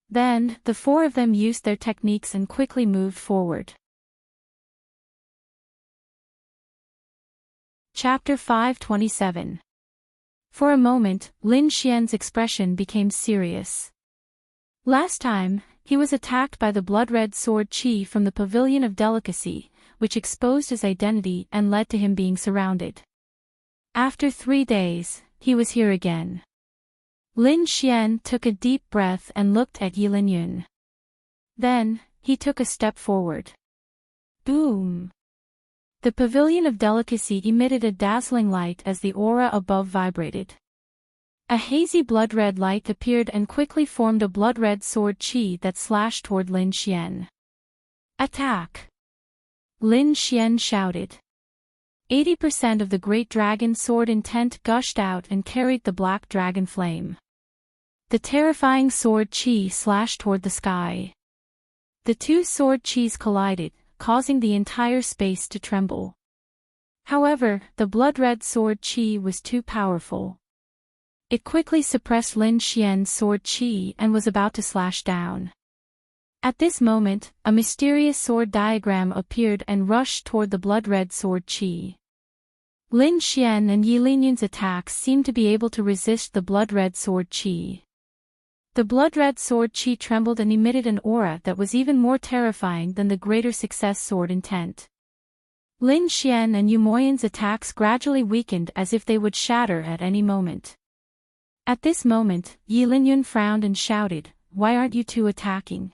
Then, the four of them used their techniques and quickly moved forward. Chapter 527. For a moment, Lin Xian's expression became serious. Last time, he was attacked by the blood-red sword chi from the Pavilion of Delicacy, which exposed his identity and led to him being surrounded. After 3 days, he was here again. Lin Xian took a deep breath and looked at Linyun. Then, he took a step forward. Boom! The Pavilion of Delicacy emitted a dazzling light as the aura above vibrated. A hazy blood-red light appeared and quickly formed a blood-red sword chi that slashed toward Lin Xian. Attack! Lin Xian shouted. 80% of the Great Dragon Sword intent gushed out and carried the black dragon flame. The terrifying sword chi slashed toward the sky. The two sword chis collided, causing the entire space to tremble. However, the blood-red sword chi was too powerful. It quickly suppressed Lin Xian's sword chi and was about to slash down. At this moment, a mysterious sword diagram appeared and rushed toward the blood-red sword chi. Lin Xian and Yi Linyun's attacks seemed to be able to resist the blood-red sword qi. The blood-red sword qi trembled and emitted an aura that was even more terrifying than the greater success sword intent. Lin Xian and Yu Moyan's attacks gradually weakened as if they would shatter at any moment. At this moment, Yi Linyun frowned and shouted, "Why aren't you two attacking?"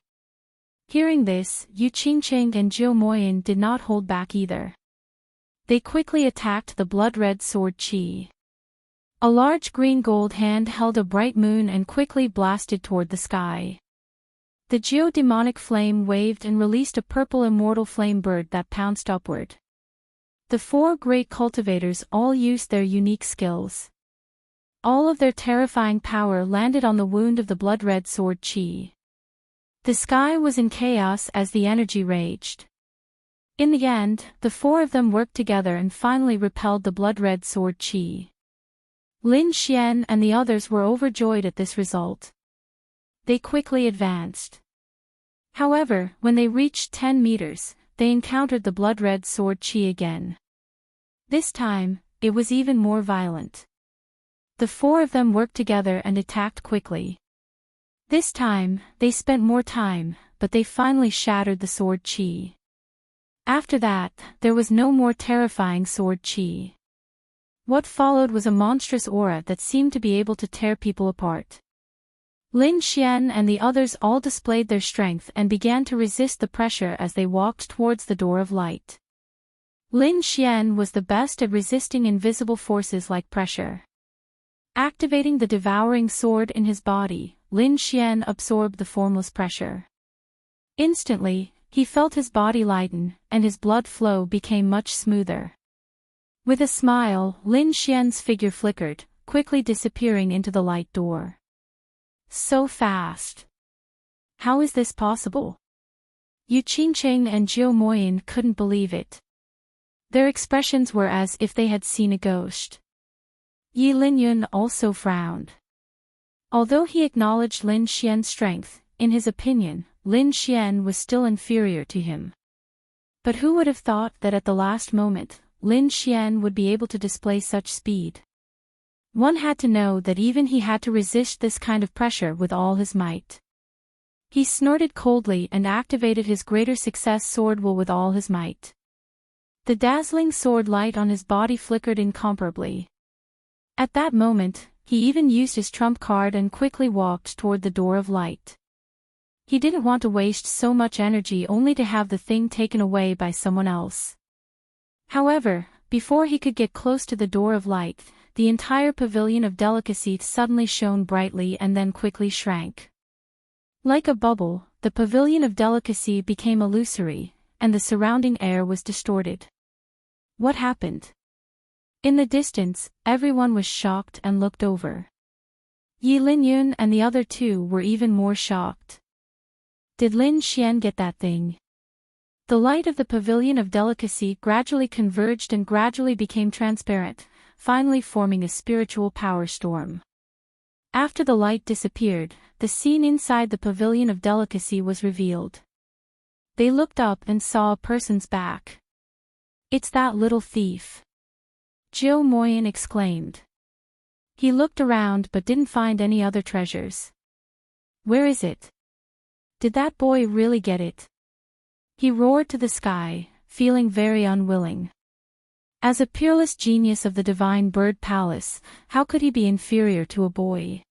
Hearing this, Yu Qingqing and Jiu Moyan did not hold back either. They quickly attacked the blood-red sword qi. A large green-gold hand held a bright moon and quickly blasted toward the sky. The geodemonic flame waved and released a purple immortal flame bird that pounced upward. The four great cultivators all used their unique skills. All of their terrifying power landed on the wound of the blood-red sword qi. The sky was in chaos as the energy raged. In the end, the four of them worked together and finally repelled the blood-red sword qi. Lin Xian and the others were overjoyed at this result. They quickly advanced. However, when they reached 10 meters, they encountered the blood-red sword qi again. This time, it was even more violent. The four of them worked together and attacked quickly. This time, they spent more time, but they finally shattered the sword qi. After that, there was no more terrifying sword qi. What followed was a monstrous aura that seemed to be able to tear people apart. Lin Xian and the others all displayed their strength and began to resist the pressure as they walked towards the door of light. Lin Xian was the best at resisting invisible forces like pressure. Activating the devouring sword in his body, Lin Xian absorbed the formless pressure. Instantly, he felt his body lighten, and his blood flow became much smoother. With a smile, Lin Xian's figure flickered, quickly disappearing into the light door. So fast! How is this possible? Yu Qingqing and Jiu Moyan couldn't believe it. Their expressions were as if they had seen a ghost. Yi Linyun also frowned. Although he acknowledged Lin Xian's strength, in his opinion, Lin Xian was still inferior to him. But who would have thought that at the last moment, Lin Xian would be able to display such speed? One had to know that even he had to resist this kind of pressure with all his might. He snorted coldly and activated his greater success sword will with all his might. The dazzling sword light on his body flickered incomparably. At that moment, he even used his trump card and quickly walked toward the door of light. He didn't want to waste so much energy only to have the thing taken away by someone else. However, before he could get close to the door of light, the entire pavilion of delicacy suddenly shone brightly and then quickly shrank. Like a bubble, the pavilion of delicacy became illusory, and the surrounding air was distorted. What happened? In the distance, everyone was shocked and looked over. Yi Linyun and the other two were even more shocked. Did Lin Xian get that thing? The light of the pavilion of delicacy gradually converged and gradually became transparent, finally forming a spiritual power storm. After the light disappeared, the scene inside the pavilion of delicacy was revealed. They looked up and saw a person's back. "It's that little thief!" Jiu Moyan exclaimed. He looked around but didn't find any other treasures. "Where is it? Did that boy really get it?" He roared to the sky, feeling very unwilling. As a peerless genius of the Divine Bird Palace, how could he be inferior to a boy?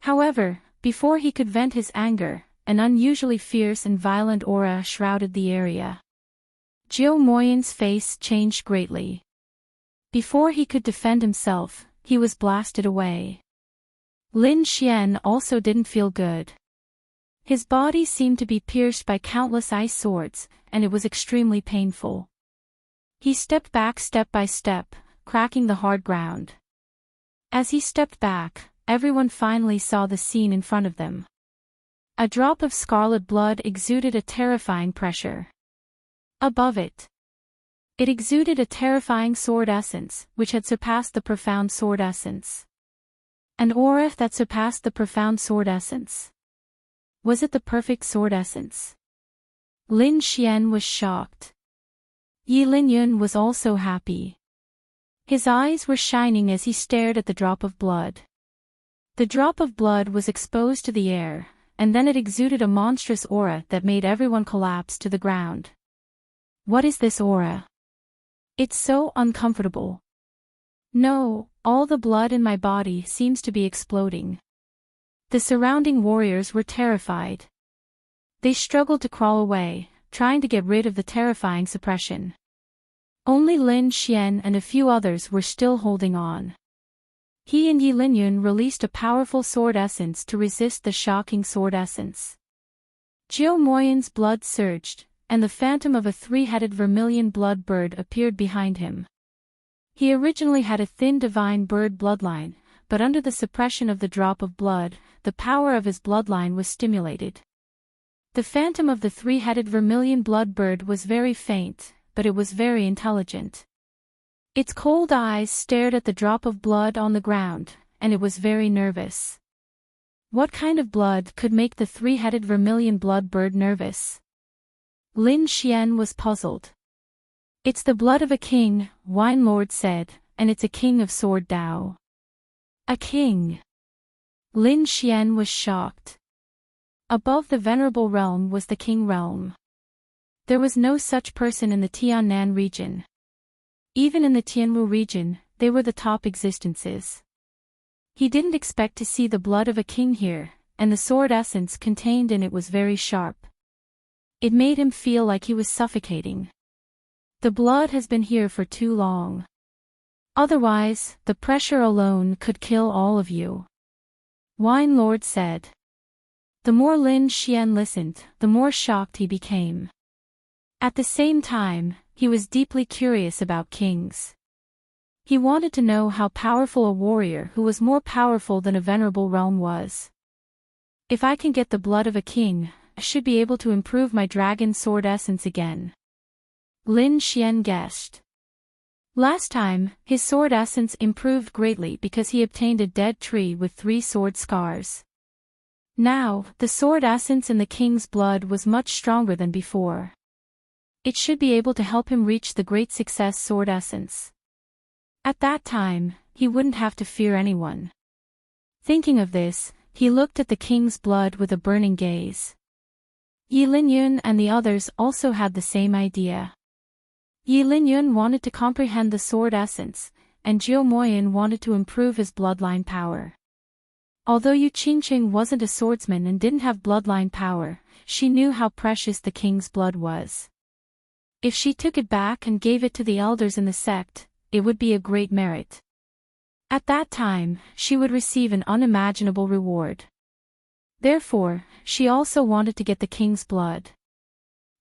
However, before he could vent his anger, an unusually fierce and violent aura shrouded the area. Jiu Moyan's face changed greatly. Before he could defend himself, he was blasted away. Lin Xian also didn't feel good. His body seemed to be pierced by countless ice swords, and it was extremely painful. He stepped back step by step, cracking the hard ground. As he stepped back, everyone finally saw the scene in front of them. A drop of scarlet blood exuded a terrifying pressure. Above it, it exuded a terrifying sword essence, which had surpassed the profound sword essence. An aura that surpassed the profound sword essence. Was it the perfect sword essence? Lin Xian was shocked. Yi Linyun was also happy. His eyes were shining as he stared at the drop of blood. The drop of blood was exposed to the air, and then it exuded a monstrous aura that made everyone collapse to the ground. What is this aura? It's so uncomfortable. No, all the blood in my body seems to be exploding. The surrounding warriors were terrified. They struggled to crawl away, trying to get rid of the terrifying suppression. Only Lin Xian and a few others were still holding on. He and Yi Linyun released a powerful sword essence to resist the shocking sword essence. Jiu Moyan's blood surged, and the phantom of a three-headed vermilion blood bird appeared behind him. He originally had a thin divine bird bloodline, but under the suppression of the drop of blood, the power of his bloodline was stimulated. The phantom of the three-headed vermilion blood bird was very faint, but it was very intelligent. Its cold eyes stared at the drop of blood on the ground, and it was very nervous. What kind of blood could make the three-headed vermilion blood bird nervous? Lin Xian was puzzled. It's the blood of a king, Wine Lord said, and it's a king of Sword Dao. A king. Lin Xian was shocked. Above the venerable realm was the king realm. There was no such person in the Tiannan region. Even in the Tianwu region, they were the top existences. He didn't expect to see the blood of a king here, and the sword essence contained in it was very sharp. It made him feel like he was suffocating. The blood has been here for too long. Otherwise, the pressure alone could kill all of you. Wine Lord said. The more Lin Xian listened, the more shocked he became. At the same time, he was deeply curious about kings. He wanted to know how powerful a warrior who was more powerful than a venerable realm was. If I can get the blood of a king, I should be able to improve my dragon sword essence again. Lin Xian guessed. Last time, his sword essence improved greatly because he obtained a dead tree with 3 sword scars. Now, the sword essence in the king's blood was much stronger than before. It should be able to help him reach the great success sword essence. At that time, he wouldn't have to fear anyone. Thinking of this, he looked at the king's blood with a burning gaze. Yi Linyun and the others also had the same idea. Yi Linyun wanted to comprehend the sword essence, and Jiu Moyan wanted to improve his bloodline power. Although Yu Qingqing wasn't a swordsman and didn't have bloodline power, she knew how precious the king's blood was. If she took it back and gave it to the elders in the sect, it would be a great merit. At that time, she would receive an unimaginable reward. Therefore, she also wanted to get the king's blood.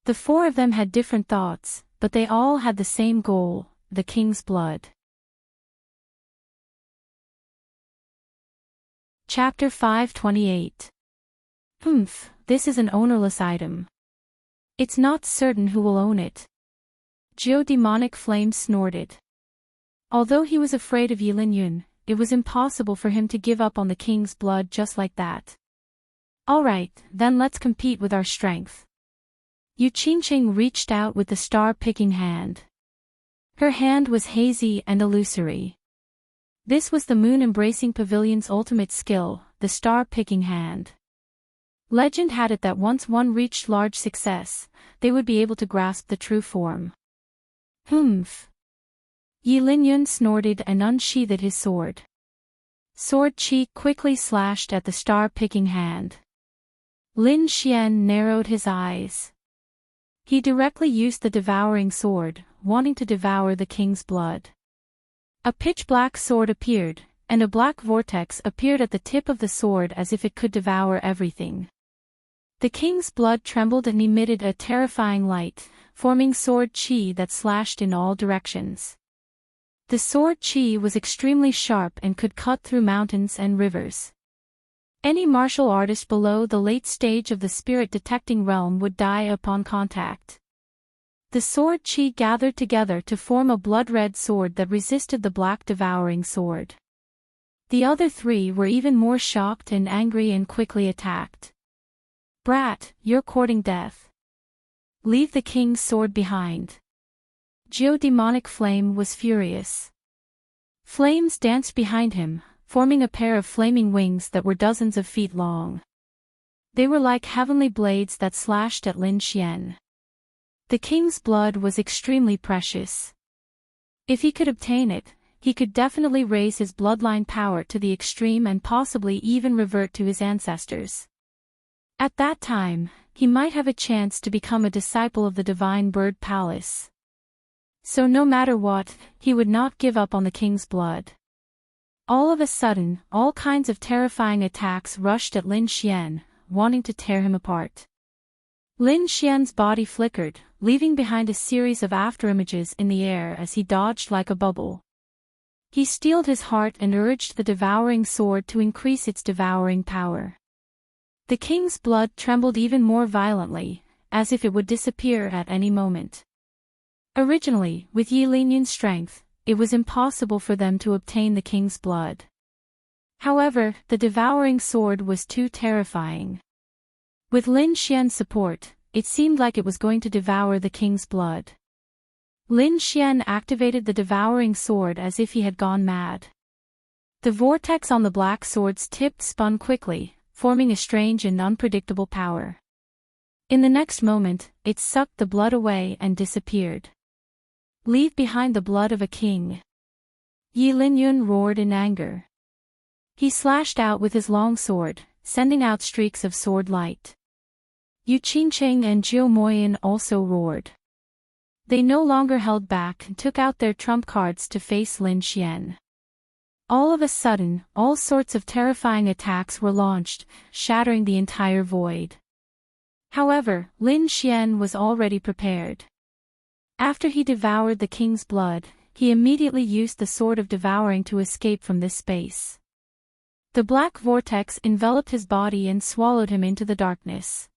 The 4 of them had different thoughts, but they all had the same goal, the king's blood. Chapter 528. This is an ownerless item. It's not certain who will own it. Jiu Demonic Flame snorted. Although he was afraid of Yi Linyun, it was impossible for him to give up on the king's blood just like that. Alright, then let's compete with our strength. Yu Qingqing reached out with the star-picking hand. Her hand was hazy and illusory. This was the moon-embracing pavilion's ultimate skill, the star-picking hand. Legend had it that once one reached large success, they would be able to grasp the true form. Yi Linyun snorted and unsheathed his sword. Sword chi quickly slashed at the star-picking hand. Lin Xian narrowed his eyes. He directly used the devouring sword, wanting to devour the king's blood. A pitch-black sword appeared, and a black vortex appeared at the tip of the sword as if it could devour everything. The king's blood trembled and emitted a terrifying light, forming sword chi that slashed in all directions. The sword chi was extremely sharp and could cut through mountains and rivers. Any martial artist below the late stage of the spirit-detecting realm would die upon contact. The sword chi gathered together to form a blood-red sword that resisted the black devouring sword. The other 3 were even more shocked and angry and quickly attacked. Brat, you're courting death. Leave the king's sword behind. Jiu Demonic Flame was furious. Flames danced behind him, forming a pair of flaming wings that were dozens of feet long. They were like heavenly blades that slashed at Lin Xian. The king's blood was extremely precious. If he could obtain it, he could definitely raise his bloodline power to the extreme and possibly even revert to his ancestors. At that time, he might have a chance to become a disciple of the Divine Bird Palace. So no matter what, he would not give up on the king's blood. All of a sudden, all kinds of terrifying attacks rushed at Lin Xian, wanting to tear him apart. Lin Xian's body flickered, leaving behind a series of afterimages in the air as he dodged like a bubble. He steeled his heart and urged the devouring sword to increase its devouring power. The king's blood trembled even more violently, as if it would disappear at any moment. Originally, with Yi Linyun's strength, it was impossible for them to obtain the king's blood. However, the devouring sword was too terrifying. With Lin Xian's support, it seemed like it was going to devour the king's blood. Lin Xian activated the devouring sword as if he had gone mad. The vortex on the black sword's tip spun quickly, forming a strange and unpredictable power. In the next moment, it sucked the blood away and disappeared. Leave behind the blood of a king. Yi Linyun roared in anger. He slashed out with his long sword, sending out streaks of sword light. Yu Qingcheng and Jiu Moyin also roared. They no longer held back and took out their trump cards to face Lin Xian. All of a sudden, all sorts of terrifying attacks were launched, shattering the entire void. However, Lin Xian was already prepared. After he devoured the king's blood, he immediately used the Sword of Devouring to escape from this space. The black vortex enveloped his body and swallowed him into the darkness.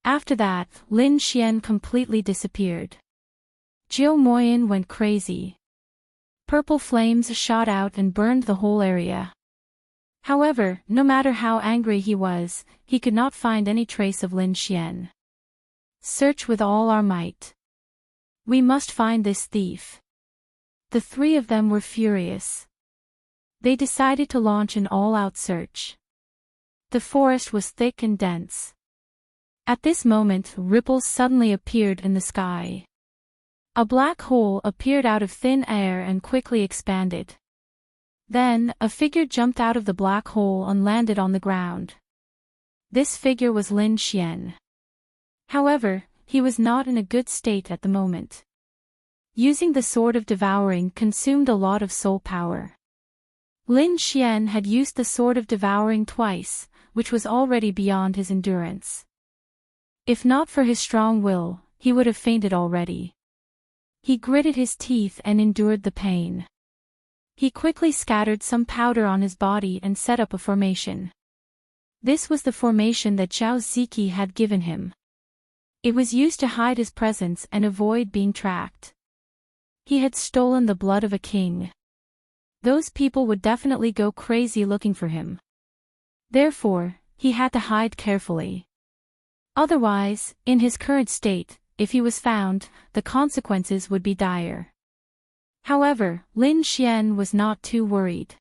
After that, Lin Xian completely disappeared. Jiu Moyin went crazy. Purple flames shot out and burned the whole area. However, no matter how angry he was, he could not find any trace of Lin Xian. Search with all our might. We must find this thief. The three of them were furious. They decided to launch an all-out search. The forest was thick and dense. At this moment, ripples suddenly appeared in the sky. A black hole appeared out of thin air and quickly expanded. Then, a figure jumped out of the black hole and landed on the ground. This figure was Lin Xian. However, he was not in a good state at the moment. Using the Sword of Devouring consumed a lot of soul power. Lin Xian had used the Sword of Devouring twice, which was already beyond his endurance. If not for his strong will, he would have fainted already. He gritted his teeth and endured the pain. He quickly scattered some powder on his body and set up a formation. This was the formation that Zhao Ziki had given him. It was used to hide his presence and avoid being tracked. He had stolen the blood of a king. Those people would definitely go crazy looking for him. Therefore, he had to hide carefully. Otherwise, in his current state, if he was found, the consequences would be dire. However, Lin Xian was not too worried.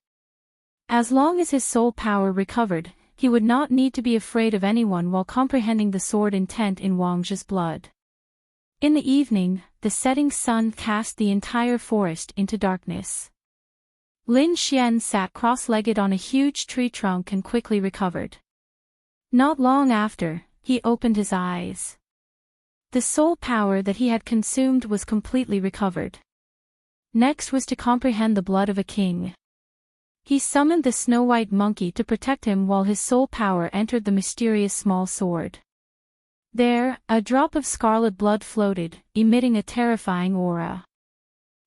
As long as his soul power recovered, he would not need to be afraid of anyone while comprehending the sword intent in Wang Zhe's blood. In the evening, the setting sun cast the entire forest into darkness. Lin Xian sat cross-legged on a huge tree trunk and quickly recovered. Not long after, he opened his eyes. The soul power that he had consumed was completely recovered. Next was to comprehend the blood of a king. He summoned the snow-white monkey to protect him while his soul power entered the mysterious small sword. There, a drop of scarlet blood floated, emitting a terrifying aura.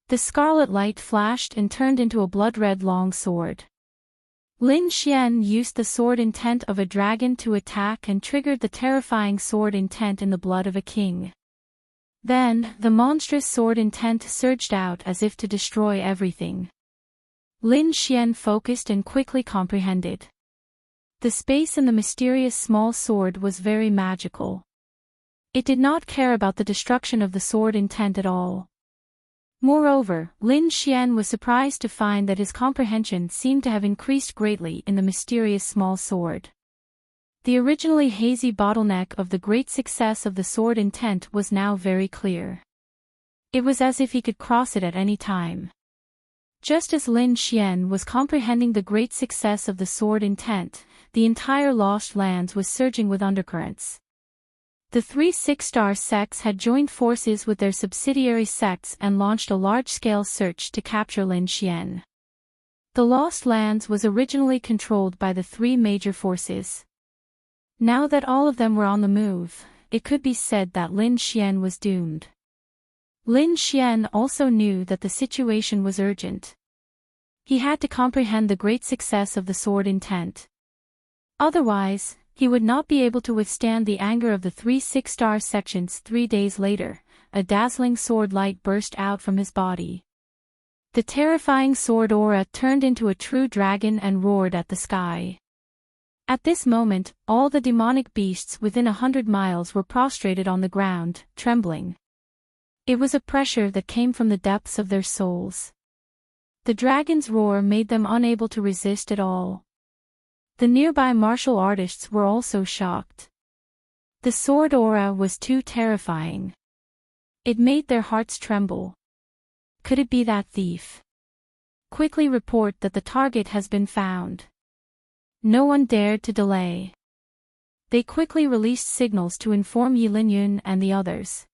The scarlet light flashed and turned into a blood-red long sword. Lin Xian used the sword intent of a dragon to attack and triggered the terrifying sword intent in the blood of a king. Then, the monstrous sword intent surged out as if to destroy everything. Lin Xian focused and quickly comprehended. The space in the mysterious small sword was very magical. It did not care about the destruction of the sword intent at all. Moreover, Lin Xian was surprised to find that his comprehension seemed to have increased greatly in the mysterious small sword. The originally hazy bottleneck of the great success of the sword intent was now very clear. It was as if he could cross it at any time. Just as Lin Xian was comprehending the great success of the sword intent, the entire Lost Lands was surging with undercurrents. The three six-star sects had joined forces with their subsidiary sects and launched a large-scale search to capture Lin Xian. The Lost Lands was originally controlled by the three major forces. Now that all of them were on the move, it could be said that Lin Xian was doomed. Lin Xian also knew that the situation was urgent. He had to comprehend the great success of the sword intent. Otherwise, he would not be able to withstand the anger of the three six-star sections. 3 days later, a dazzling sword light burst out from his body. The terrifying sword aura turned into a true dragon and roared at the sky. At this moment, all the demonic beasts within 100 miles were prostrated on the ground, trembling. It was a pressure that came from the depths of their souls. The dragon's roar made them unable to resist at all. The nearby martial artists were also shocked. The sword aura was too terrifying. It made their hearts tremble. Could it be that thief? Quickly report that the target has been found. No one dared to delay. They quickly released signals to inform Yilinyun and the others.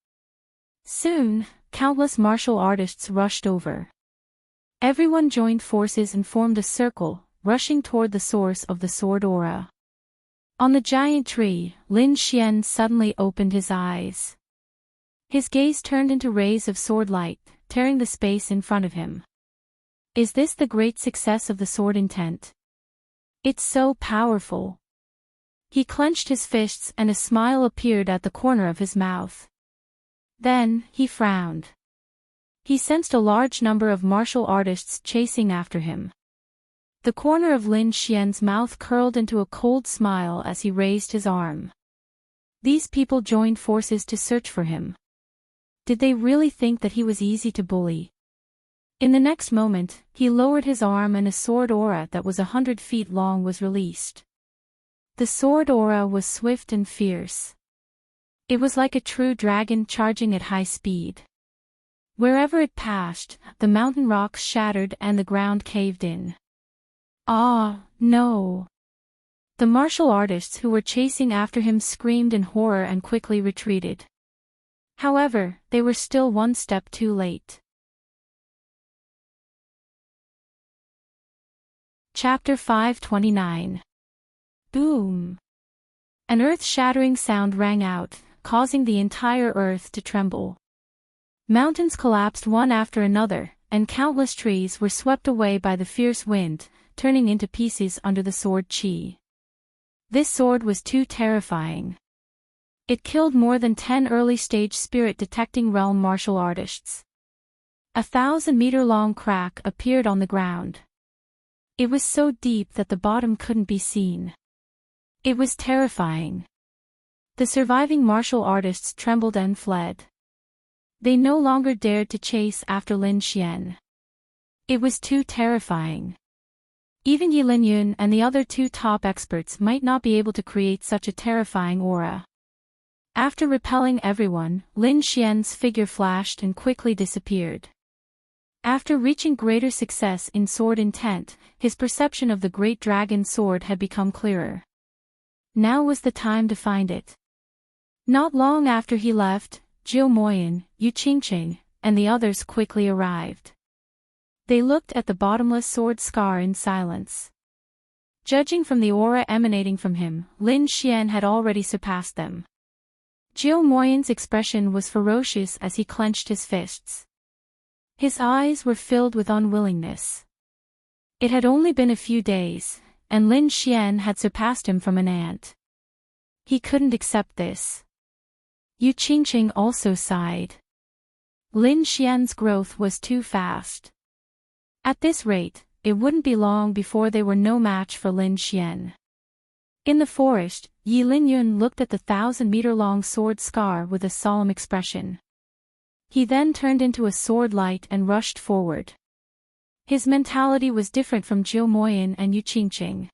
Soon, countless martial artists rushed over. Everyone joined forces and formed a circle, rushing toward the source of the sword aura. On the giant tree, Lin Xian suddenly opened his eyes. His gaze turned into rays of sword light, tearing the space in front of him. Is this the great success of the sword intent? It's so powerful. He clenched his fists and a smile appeared at the corner of his mouth. Then, he frowned. He sensed a large number of martial artists chasing after him. The corner of Lin Xian's mouth curled into a cold smile as he raised his arm. These people joined forces to search for him. Did they really think that he was easy to bully? In the next moment, he lowered his arm and a sword aura that was 100 feet long was released. The sword aura was swift and fierce. It was like a true dragon charging at high speed. Wherever it passed, the mountain rocks shattered and the ground caved in. Ah, no! The martial artists who were chasing after him screamed in horror and quickly retreated. However, they were still one step too late. Chapter 529. Boom! An earth-shattering sound rang out, causing the entire earth to tremble. Mountains collapsed one after another, and countless trees were swept away by the fierce wind, turning into pieces under the sword chi. This sword was too terrifying. It killed more than 10 early-stage spirit-detecting realm martial artists. A 1,000-meter-long crack appeared on the ground. It was so deep that the bottom couldn't be seen. It was terrifying. The surviving martial artists trembled and fled. They no longer dared to chase after Lin Xian. It was too terrifying. Even Yilinyun and the other two top experts might not be able to create such a terrifying aura. After repelling everyone, Lin Xian's figure flashed and quickly disappeared. After reaching greater success in sword intent, his perception of the great dragon sword had become clearer. Now was the time to find it. Not long after he left, Jiu Moyan, Yu Qingqing, and the others quickly arrived. They looked at the bottomless sword scar in silence. Judging from the aura emanating from him, Lin Xian had already surpassed them. Jiu Moyan's expression was ferocious as he clenched his fists. His eyes were filled with unwillingness. It had only been a few days, and Lin Xian had surpassed him from an ant. He couldn't accept this. Yu Qingqing also sighed. Lin Xian's growth was too fast. At this rate, it wouldn't be long before they were no match for Lin Xian. In the forest, Yilinyun looked at the 1,000-meter-long sword scar with a solemn expression. He then turned into a sword light and rushed forward. His mentality was different from Jiu Moyan and Yu Qingqing.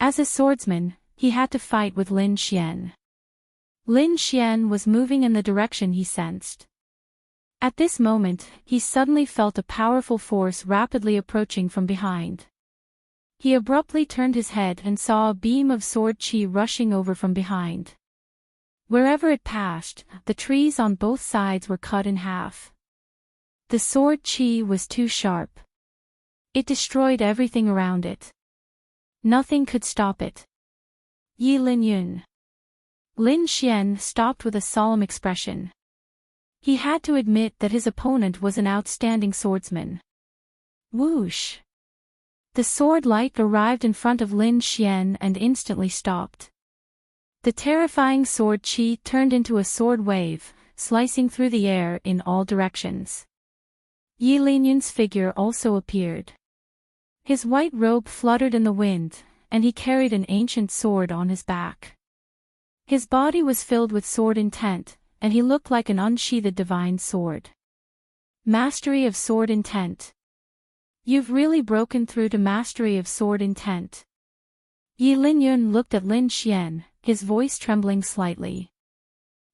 As a swordsman, he had to fight with Lin Xian. Lin Xian was moving in the direction he sensed. At this moment, he suddenly felt a powerful force rapidly approaching from behind. He abruptly turned his head and saw a beam of sword qi rushing over from behind. Wherever it passed, the trees on both sides were cut in half. The sword qi was too sharp. It destroyed everything around it. Nothing could stop it. Yi Linyun. Lin Xian stopped with a solemn expression. He had to admit that his opponent was an outstanding swordsman. Whoosh! The sword light arrived in front of Lin Xian and instantly stopped. The terrifying sword qi turned into a sword wave, slicing through the air in all directions. Yi Linyun's figure also appeared. His white robe fluttered in the wind, and he carried an ancient sword on his back. His body was filled with sword intent, and he looked like an unsheathed divine sword. Mastery of sword intent. You've really broken through to mastery of sword intent. Yi Linyun looked at Lin Xian, his voice trembling slightly.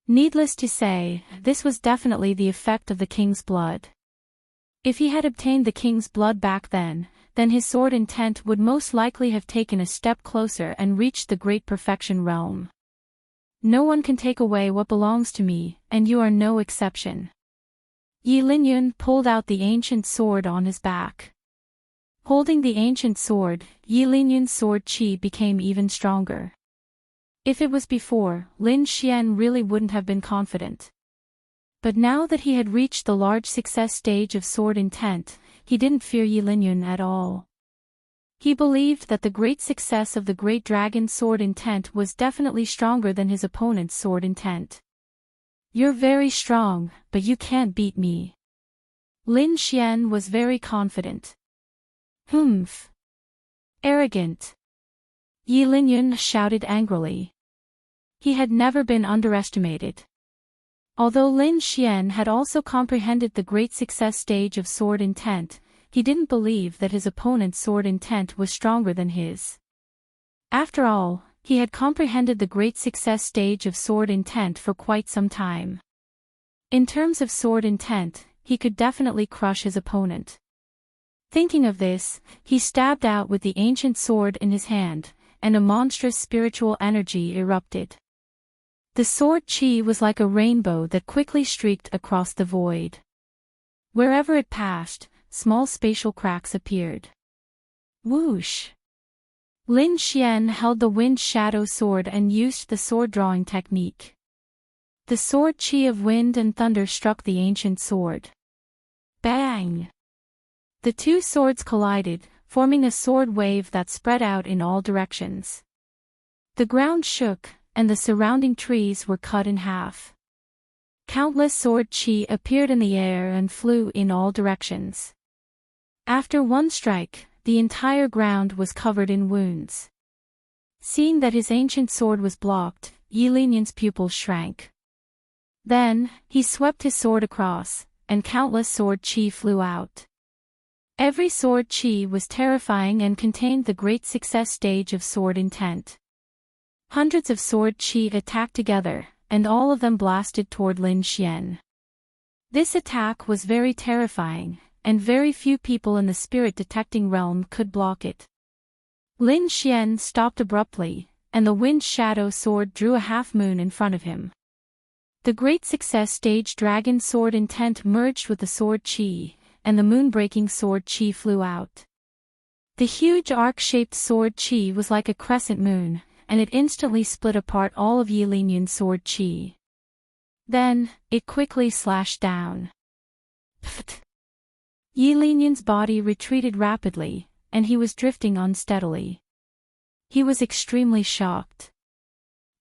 Needless to say, this was definitely the effect of the king's blood. If he had obtained the king's blood back then his sword intent would most likely have taken a step closer and reached the great perfection realm. No one can take away what belongs to me, and you are no exception. Yi Linyun pulled out the ancient sword on his back. Holding the ancient sword, Yi Linyun's sword qi became even stronger. If it was before, Lin Xian really wouldn't have been confident. But now that he had reached the large success stage of sword intent, he didn't fear Yi Linyun at all. He believed that the great success of the great dragon's sword intent was definitely stronger than his opponent's sword intent. You're very strong, but you can't beat me. Lin Xian was very confident. Humph. Arrogant. Yi Linyun shouted angrily. He had never been underestimated. Although Lin Xian had also comprehended the great success stage of sword intent, he didn't believe that his opponent's sword intent was stronger than his. After all, he had comprehended the great success stage of sword intent for quite some time. In terms of sword intent, he could definitely crush his opponent. Thinking of this, he stabbed out with the ancient sword in his hand, and a monstrous spiritual energy erupted. The sword qi was like a rainbow that quickly streaked across the void. Wherever it passed, small spatial cracks appeared. Whoosh! Lin Xian held the wind shadow sword and used the sword drawing technique. The sword qi of wind and thunder struck the ancient sword. Bang! The two swords collided, forming a sword wave that spread out in all directions. The ground shook, and the surrounding trees were cut in half. Countless sword qi appeared in the air and flew in all directions. After one strike, the entire ground was covered in wounds. Seeing that his ancient sword was blocked, Yi Linyun's pupils shrank. Then, he swept his sword across, and countless sword qi flew out. Every sword qi was terrifying and contained the great success stage of sword intent. Hundreds of sword qi attacked together, and all of them blasted toward Lin Xian. This attack was very terrifying, and very few people in the spirit detecting realm could block it. Lin Xian stopped abruptly, and the wind shadow sword drew a half moon in front of him. The great success stage dragon sword intent merged with the sword qi, and the moon-breaking sword qi flew out. The huge arc-shaped sword qi was like a crescent moon, and it instantly split apart all of Yi Linyun's sword qi. Then, it quickly slashed down. Pfft! Yi Linyun's body retreated rapidly, and he was drifting unsteadily. He was extremely shocked.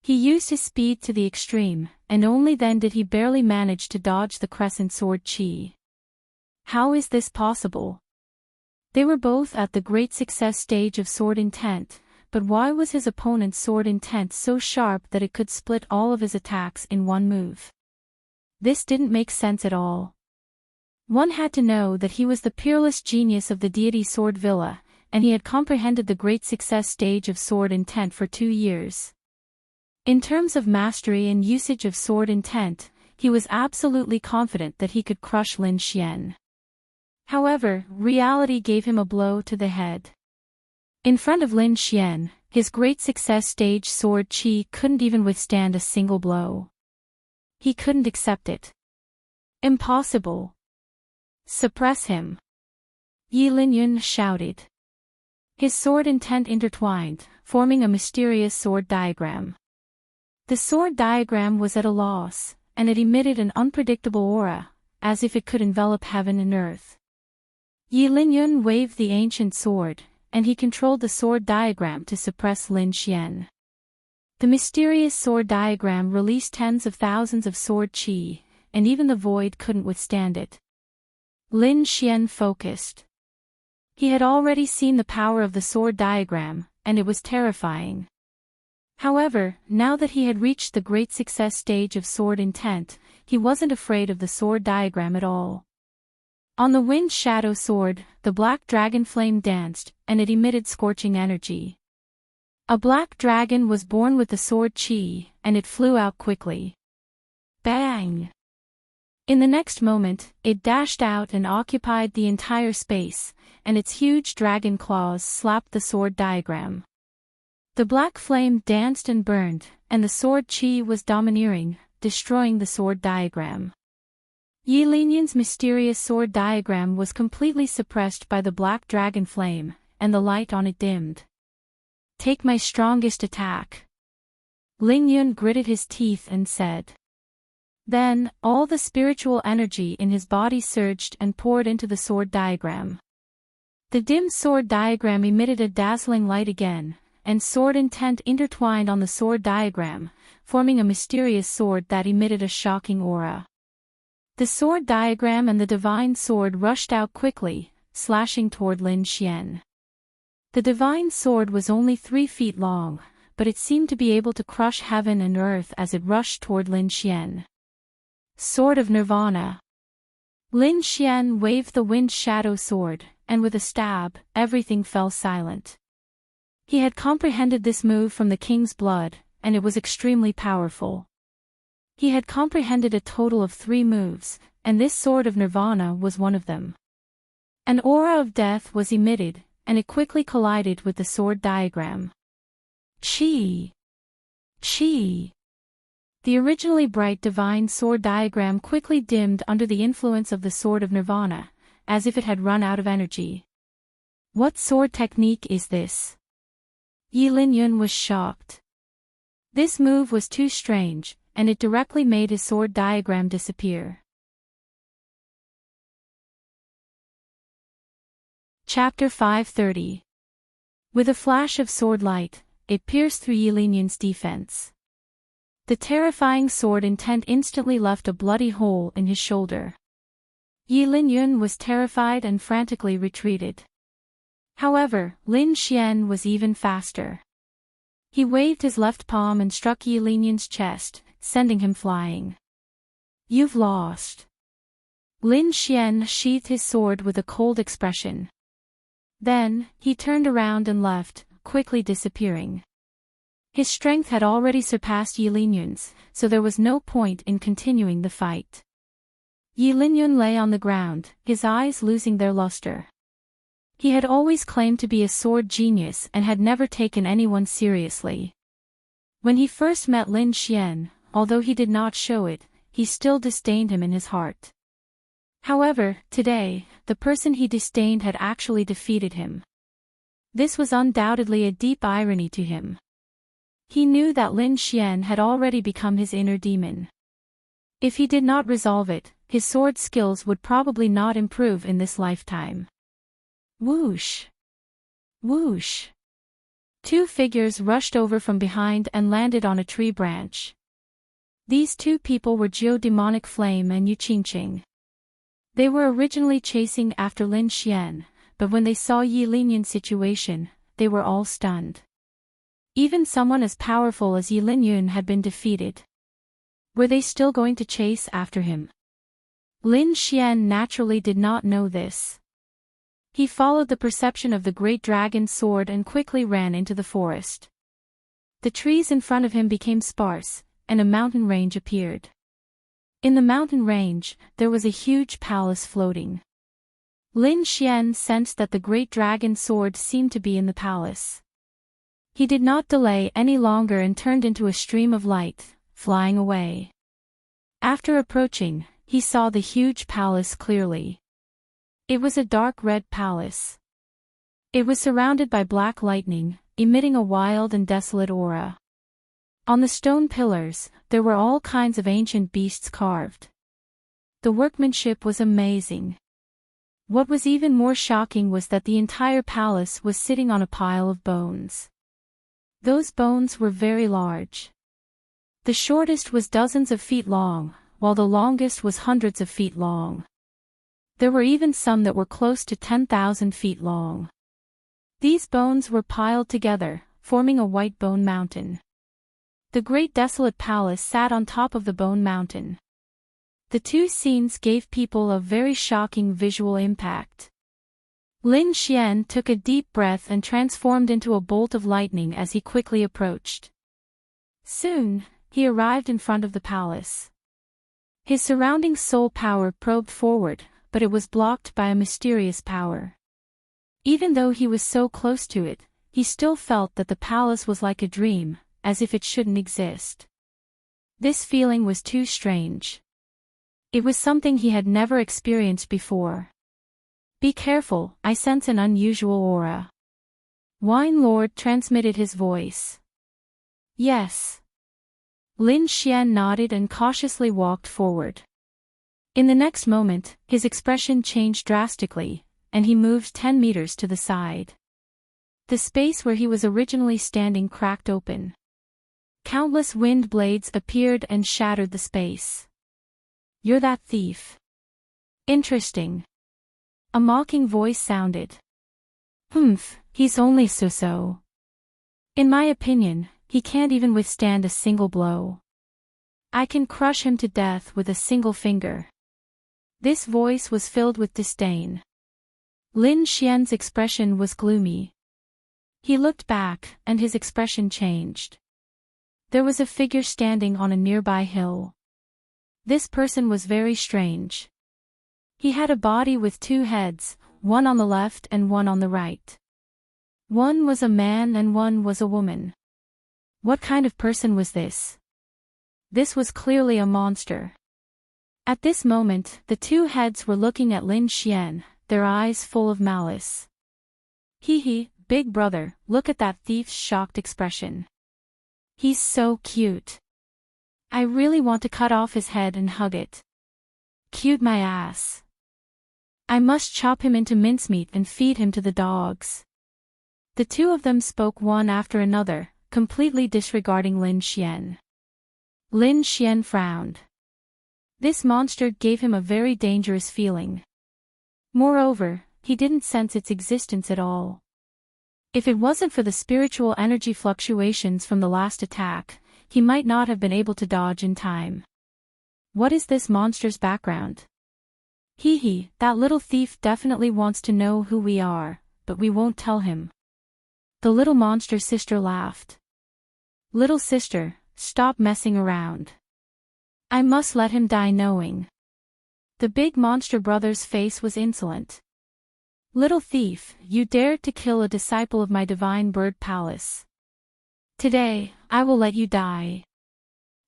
He used his speed to the extreme, and only then did he barely manage to dodge the crescent sword qi. How is this possible? They were both at the great success stage of sword intent, but why was his opponent's sword intent so sharp that it could split all of his attacks in one move? this didn't make sense at all. One had to know that he was the peerless genius of the deity Sword Villa, and he had comprehended the great success stage of sword intent for 2 years. In terms of mastery and usage of sword intent, he was absolutely confident that he could crush Lin Xian. However, reality gave him a blow to the head. In front of Lin Xian, his great success stage sword chi couldn't even withstand a single blow. He couldn't accept it. Impossible. Suppress him. Yi Linyun shouted. His sword intent intertwined, forming a mysterious sword diagram. The sword diagram was at a loss, and it emitted an unpredictable aura, as if it could envelop heaven and earth. Yi Linyun waved the ancient sword, and he controlled the sword diagram to suppress Lin Xian. The mysterious sword diagram released tens of thousands of sword chi, and even the void couldn't withstand it. Lin Xian focused. He had already seen the power of the sword diagram, and it was terrifying. However, now that he had reached the great success stage of sword intent, he wasn't afraid of the sword diagram at all. On the wind shadow sword, the black dragon flame danced, and it emitted scorching energy. A black dragon was born with the sword chi, and it flew out quickly. Bang! In the next moment, it dashed out and occupied the entire space, and its huge dragon claws slapped the sword diagram. The black flame danced and burned, and the sword chi was domineering, destroying the sword diagram. Yi Linyun's mysterious sword diagram was completely suppressed by the black dragon flame, and the light on it dimmed. Take my strongest attack. Lingyun gritted his teeth and said. Then, all the spiritual energy in his body surged and poured into the sword diagram. The dim sword diagram emitted a dazzling light again, and sword intent intertwined on the sword diagram, forming a mysterious sword that emitted a shocking aura. The sword diagram and the divine sword rushed out quickly, slashing toward Lin Xian. The divine sword was only 3 feet long, but it seemed to be able to crush heaven and earth as it rushed toward Lin Xian. Sword of Nirvana. Lin Xian waved the wind shadow sword, and with a stab, everything fell silent. He had comprehended this move from the king's blood, and it was extremely powerful. He had comprehended a total of 3 moves, and this sword of Nirvana was one of them. An aura of death was emitted, and it quickly collided with the sword diagram. Chi! Chi! The originally bright divine sword diagram quickly dimmed under the influence of the sword of Nirvana, as if it had run out of energy. What sword technique is this? Yi Linyun was shocked. This move was too strange, and it directly made his sword diagram disappear. Chapter 530. With a flash of sword light, it pierced through Yi Linyun's defense. The terrifying sword intent instantly left a bloody hole in his shoulder. Yi Linyun was terrified and frantically retreated. However, Lin Xian was even faster. He waved his left palm and struck Yi Linyun's chest, sending him flying. You've lost. Lin Xian sheathed his sword with a cold expression. Then, he turned around and left, quickly disappearing. His strength had already surpassed Yi Linyun's, so there was no point in continuing the fight. Yi Linyun lay on the ground, his eyes losing their luster. He had always claimed to be a sword genius and had never taken anyone seriously. When he first met Lin Xian, although he did not show it, he still disdained him in his heart. However, today, the person he disdained had actually defeated him. This was undoubtedly a deep irony to him. He knew that Lin Xian had already become his inner demon. If he did not resolve it, his sword skills would probably not improve in this lifetime. Whoosh! Whoosh! 2 figures rushed over from behind and landed on a tree branch. These 2 people were Geodemonic Flame and Enchanting. They were originally chasing after Lin Xian, but when they saw Yi Linyun's situation, they were all stunned. Even someone as powerful as Yi Linyun had been defeated. Were they still going to chase after him? Lin Xian naturally did not know this. He followed the perception of the great dragon's sword and quickly ran into the forest. The trees in front of him became sparse, and a mountain range appeared. In the mountain range, there was a huge palace floating. Lin Xian sensed that the great dragon's sword seemed to be in the palace. He did not delay any longer and turned into a stream of light, flying away. After approaching, he saw the huge palace clearly. It was a dark red palace. It was surrounded by black lightning, emitting a wild and desolate aura. On the stone pillars, there were all kinds of ancient beasts carved. The workmanship was amazing. What was even more shocking was that the entire palace was sitting on a pile of bones. Those bones were very large. The shortest was dozens of feet long, while the longest was hundreds of feet long. There were even some that were close to 10,000 feet long. These bones were piled together, forming a white bone mountain. The great desolate palace sat on top of the bone mountain. The two scenes gave people a very shocking visual impact. Lin Xian took a deep breath and transformed into a bolt of lightning as he quickly approached. Soon, he arrived in front of the palace. His surrounding soul power probed forward, but it was blocked by a mysterious power. Even though he was so close to it, he still felt that the palace was like a dream, as if it shouldn't exist. This feeling was too strange. It was something he had never experienced before. Be careful, I sense an unusual aura. Wine Lord transmitted his voice. Yes. Lin Xian nodded and cautiously walked forward. In the next moment, his expression changed drastically, and he moved 10 meters to the side. The space where he was originally standing cracked open. Countless wind blades appeared and shattered the space. You're that thief. Interesting. A mocking voice sounded. Humph, he's only so-so. In my opinion, he can't even withstand a single blow. I can crush him to death with a single finger. This voice was filled with disdain. Lin Xian's expression was gloomy. He looked back, and his expression changed. There was a figure standing on a nearby hill. This person was very strange. He had a body with two heads, one on the left and one on the right. One was a man and one was a woman. What kind of person was this? This was clearly a monster. At this moment, the two heads were looking at Lin Xian, their eyes full of malice. Hee, big brother, look at that thief's shocked expression. He's so cute. I really want to cut off his head and hug it. Cute my ass. I must chop him into mincemeat and feed him to the dogs. The two of them spoke one after another, completely disregarding Lin Xian. Lin Xian frowned. This monster gave him a very dangerous feeling. Moreover, he didn't sense its existence at all. If it wasn't for the spiritual energy fluctuations from the last attack, he might not have been able to dodge in time. What is this monster's background? Hee, that little thief definitely wants to know who we are, but we won't tell him. The little monster's sister laughed. Little sister, stop messing around. I must let him die knowing. The big monster brother's face was insolent. Little thief, you dared to kill a disciple of my divine bird palace. Today, I will let you die.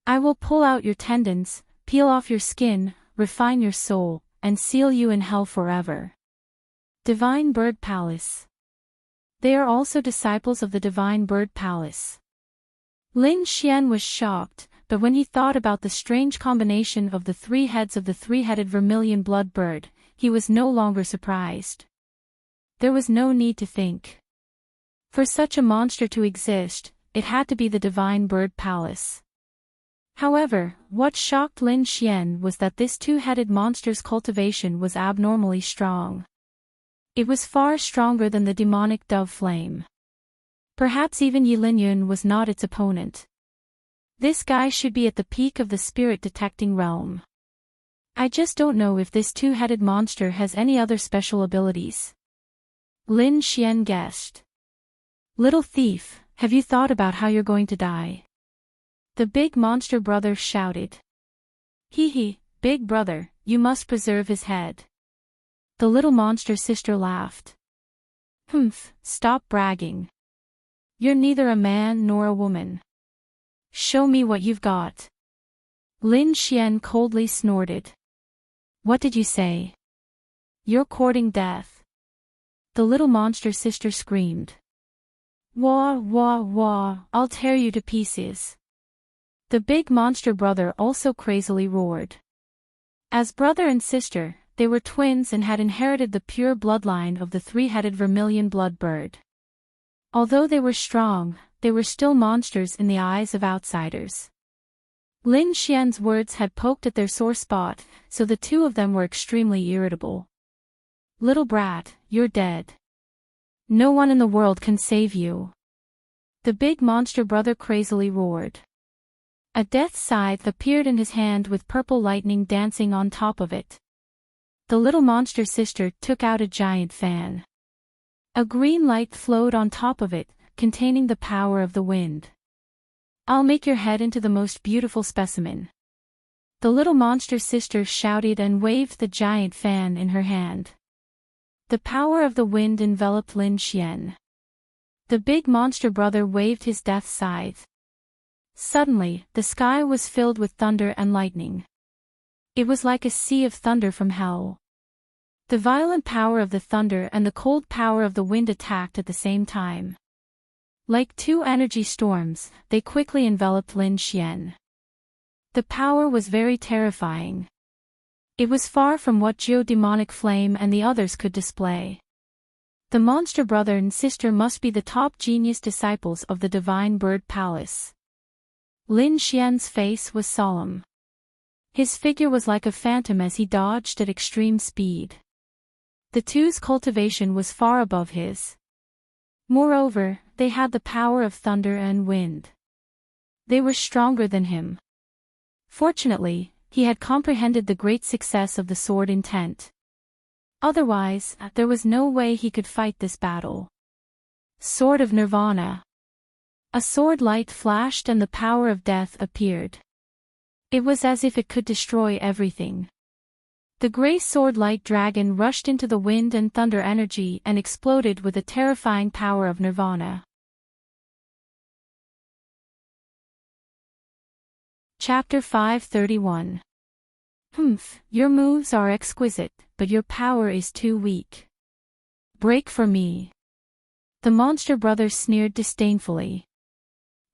I will pull out your tendons, peel off your skin, refine your soul, and seal you in hell forever. Divine Bird Palace. They are also disciples of the Divine Bird Palace. Lin Xian was shocked, but when he thought about the strange combination of the three heads of the three-headed vermilion blood bird, he was no longer surprised. There was no need to think. For such a monster to exist, it had to be the Divine Bird Palace. However, what shocked Lin Xian was that this two-headed monster's cultivation was abnormally strong. It was far stronger than the demonic dove flame. Perhaps even Yi Linyun was not its opponent. This guy should be at the peak of the spirit detecting realm. I just don't know if this two-headed monster has any other special abilities. Lin Xian guessed. Little thief, have you thought about how you're going to die? The big monster brother shouted. Hee hee, big brother, you must preserve his head. The little monster sister laughed. Humph, stop bragging. You're neither a man nor a woman. Show me what you've got. Lin Xian coldly snorted. What did you say? You're courting death. The little monster sister screamed. Wah wah wah, I'll tear you to pieces. The big monster brother also crazily roared. As brother and sister, they were twins and had inherited the pure bloodline of the three-headed vermilion blood bird. Although they were strong, they were still monsters in the eyes of outsiders. Lin Xian's words had poked at their sore spot, so the two of them were extremely irritable. Little brat, you're dead. No one in the world can save you. The big monster brother crazily roared. A death scythe appeared in his hand with purple lightning dancing on top of it. The little monster sister took out a giant fan. A green light flowed on top of it, containing the power of the wind. I'll make your head into the most beautiful specimen. The little monster sister shouted and waved the giant fan in her hand. The power of the wind enveloped Lin Xian. The big monster brother waved his death scythe. Suddenly, the sky was filled with thunder and lightning. It was like a sea of thunder from hell. The violent power of the thunder and the cold power of the wind attacked at the same time. Like two energy storms, they quickly enveloped Lin Xian. The power was very terrifying. It was far from what geodemonic flame and the others could display. The monster brother and sister must be the top genius disciples of the divine bird palace. Lin Xian's face was solemn. His figure was like a phantom as he dodged at extreme speed. The two's cultivation was far above his. Moreover, they had the power of thunder and wind. They were stronger than him. Fortunately, he had comprehended the great success of the sword intent. Otherwise, there was no way he could fight this battle. Sword of Nirvana. A sword light flashed and the power of death appeared. It was as if it could destroy everything. The grey sword-light dragon rushed into the wind and thunder energy and exploded with the terrifying power of Nirvana. Chapter 531. Humph, your moves are exquisite, but your power is too weak. Break for me. The monster brother sneered disdainfully.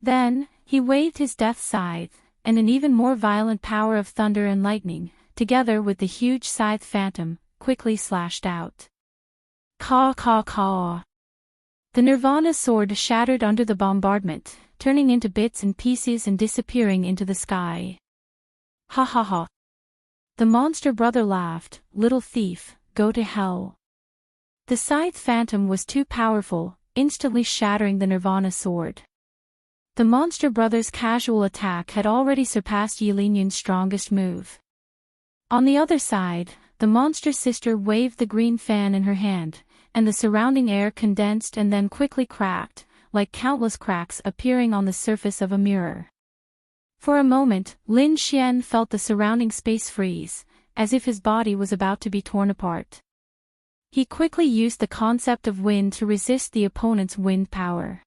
Then, he waved his death scythe, and an even more violent power of thunder and lightning, together with the huge scythe phantom, quickly slashed out. Caw caw caw. The Nirvana sword shattered under the bombardment, turning into bits and pieces and disappearing into the sky. Ha ha ha. The monster brother laughed. Little thief, go to hell. The scythe phantom was too powerful, instantly shattering the Nirvana sword. The monster brother's casual attack had already surpassed Yilinian's strongest move. On the other side, the monster sister waved the green fan in her hand, and the surrounding air condensed and then quickly cracked, like countless cracks appearing on the surface of a mirror. For a moment, Lin Xian felt the surrounding space freeze, as if his body was about to be torn apart. He quickly used the concept of wind to resist the opponent's wind power.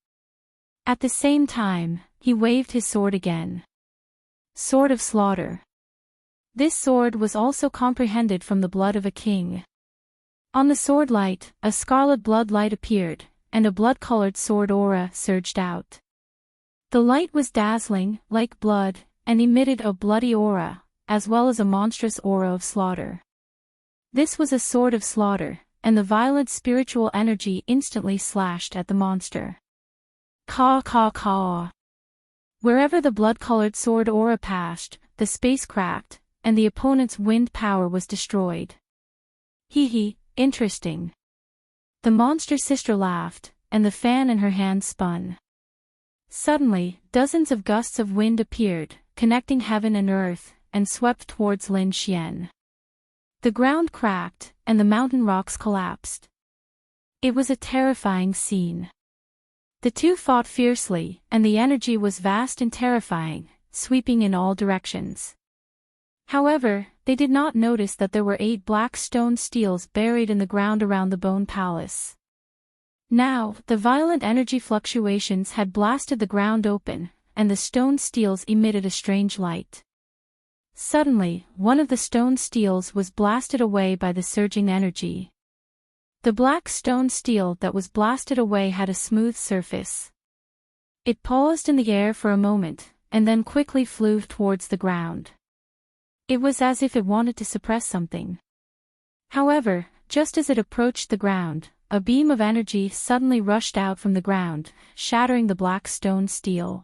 At the same time, he waved his sword again. Sword of Slaughter. This sword was also comprehended from the blood of a king. On the sword light, a scarlet blood light appeared, and a blood-colored sword aura surged out. The light was dazzling, like blood, and emitted a bloody aura, as well as a monstrous aura of slaughter. This was a sword of slaughter, and the violent spiritual energy instantly slashed at the monster. Caw caw caw. Wherever the blood-colored sword aura passed, the space cracked, and the opponent's wind power was destroyed. Hee hee, interesting. The monster sister laughed, and the fan in her hand spun. Suddenly, dozens of gusts of wind appeared, connecting heaven and earth, and swept towards Lin Xian. The ground cracked, and the mountain rocks collapsed. It was a terrifying scene. The two fought fiercely, and the energy was vast and terrifying, sweeping in all directions. However, they did not notice that there were 8 black stone steels buried in the ground around the bone palace. Now, the violent energy fluctuations had blasted the ground open, and the stone steels emitted a strange light. Suddenly, one of the stone steels was blasted away by the surging energy. The black stone steel that was blasted away had a smooth surface. It paused in the air for a moment, and then quickly flew towards the ground. It was as if it wanted to suppress something. However, just as it approached the ground, a beam of energy suddenly rushed out from the ground, shattering the black stone steel.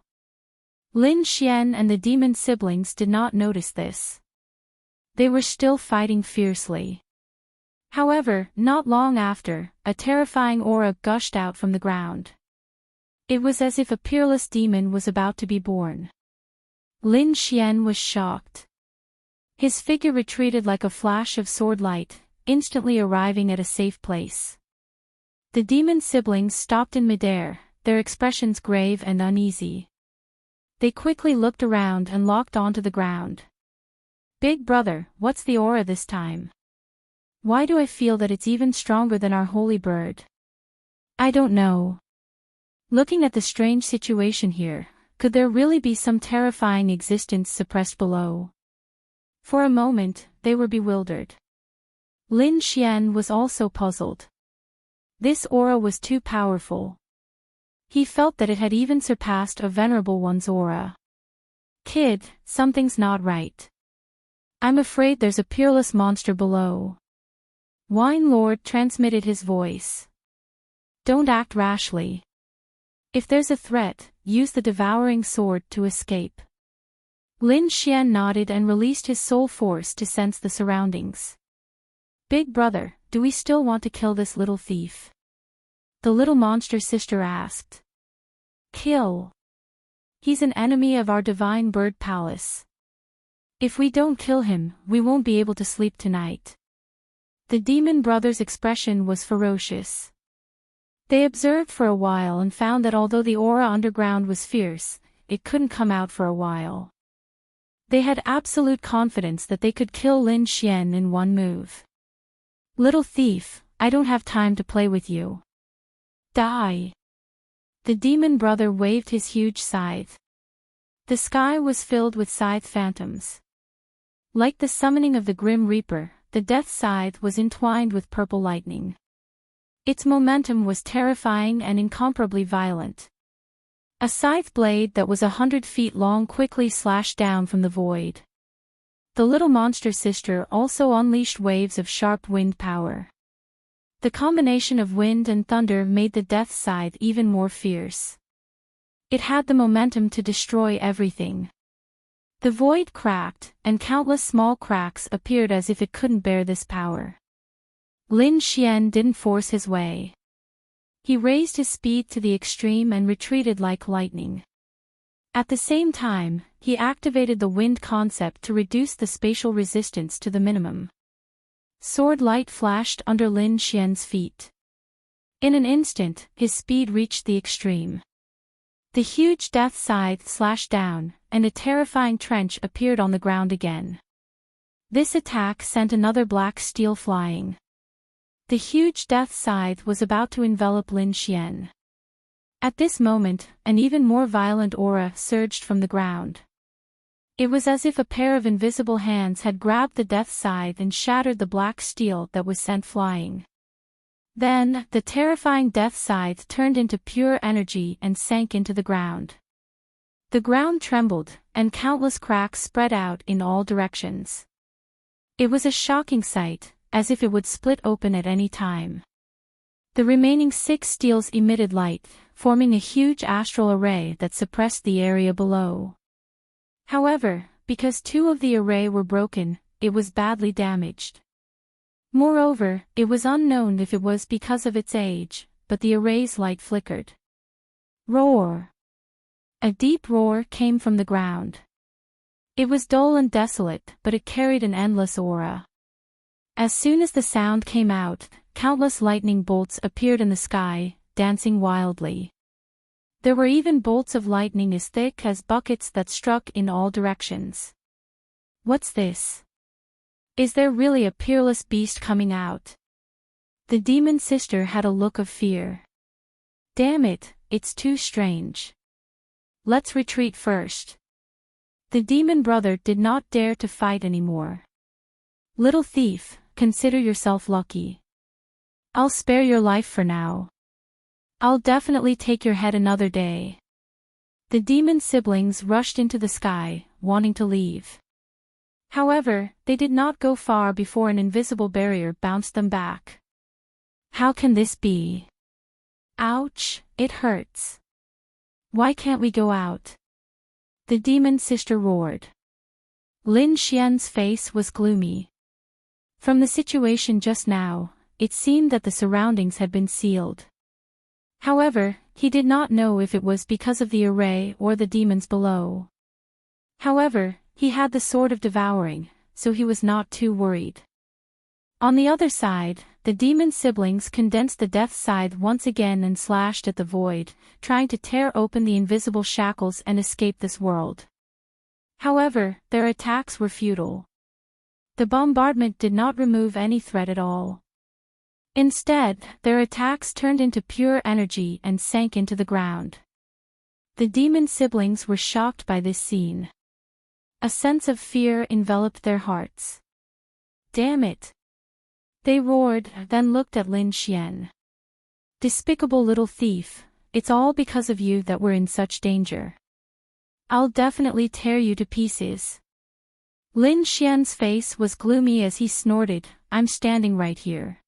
Lin Xian and the demon siblings did not notice this. They were still fighting fiercely. However, not long after, a terrifying aura gushed out from the ground. It was as if a peerless demon was about to be born. Lin Xian was shocked. His figure retreated like a flash of sword light, instantly arriving at a safe place. The demon siblings stopped in midair, their expressions grave and uneasy. They quickly looked around and locked onto the ground. "Big brother, what's the aura this time? Why do I feel that it's even stronger than our holy bird?" "I don't know. Looking at the strange situation here, could there really be some terrifying existence suppressed below?" For a moment, they were bewildered. Lin Xian was also puzzled. This aura was too powerful. He felt that it had even surpassed a venerable one's aura. "Kid, something's not right. I'm afraid there's a peerless monster below." Wine Lord transmitted his voice. "Don't act rashly. If there's a threat, use the devouring sword to escape." Lin Xian nodded and released his soul force to sense the surroundings. "Big brother, do we still want to kill this little thief?" the little monster sister asked. "Kill? He's an enemy of our divine bird palace. If we don't kill him, we won't be able to sleep tonight." The demon brother's expression was ferocious. They observed for a while and found that although the aura underground was fierce, it couldn't come out for a while. They had absolute confidence that they could kill Lin Xian in one move. "Little thief, I don't have time to play with you. Die!" The demon brother waved his huge scythe. The sky was filled with scythe phantoms. Like the summoning of the Grim Reaper, the death scythe was entwined with purple lightning. Its momentum was terrifying and incomparably violent. A scythe blade that was 100 feet long quickly slashed down from the void. The little monster sister also unleashed waves of sharp wind power. The combination of wind and thunder made the death scythe even more fierce. It had the momentum to destroy everything. The void cracked, and countless small cracks appeared as if it couldn't bear this power. Lin Xian didn't force his way. He raised his speed to the extreme and retreated like lightning. At the same time, he activated the wind concept to reduce the spatial resistance to the minimum. Sword light flashed under Lin Xian's feet. In an instant, his speed reached the extreme. The huge death scythe slashed down, and a terrifying trench appeared on the ground again. This attack sent another black steel flying. The huge death scythe was about to envelop Lin Xian. At this moment, an even more violent aura surged from the ground. It was as if a pair of invisible hands had grabbed the death scythe and shattered the black steel that was sent flying. Then, the terrifying death scythe turned into pure energy and sank into the ground. The ground trembled, and countless cracks spread out in all directions. It was a shocking sight, as if it would split open at any time. The remaining 6 steels emitted light, forming a huge astral array that suppressed the area below. However, because 2 of the array were broken, it was badly damaged. Moreover, it was unknown if it was because of its age, but the array's light flickered. Roar! A deep roar came from the ground. It was dull and desolate, but it carried an endless aura. As soon as the sound came out, countless lightning bolts appeared in the sky, dancing wildly. There were even bolts of lightning as thick as buckets that struck in all directions. What's this? Is there really a peerless beast coming out? The demon sister had a look of fear. Damn it, it's too strange. Let's retreat first. The demon brother did not dare to fight anymore. Little thief, consider yourself lucky. I'll spare your life for now. I'll definitely take your head another day. The demon siblings rushed into the sky, wanting to leave. However, they did not go far before an invisible barrier bounced them back. How can this be? Ouch, it hurts. Why can't we go out? The demon sister roared. Lin Xian's face was gloomy. From the situation just now, it seemed that the surroundings had been sealed. However, he did not know if it was because of the array or the demons below. However, he had the sword of devouring, so he was not too worried. On the other side, the demon siblings condensed the death scythe once again and slashed at the void, trying to tear open the invisible shackles and escape this world. However, their attacks were futile. The bombardment did not remove any threat at all. Instead, their attacks turned into pure energy and sank into the ground. The demon siblings were shocked by this scene. A sense of fear enveloped their hearts. Damn it! They roared, then looked at Lin Xian. Despicable little thief, it's all because of you that we're in such danger. I'll definitely tear you to pieces. Lin Xian's face was gloomy as he snorted, I'm standing right here.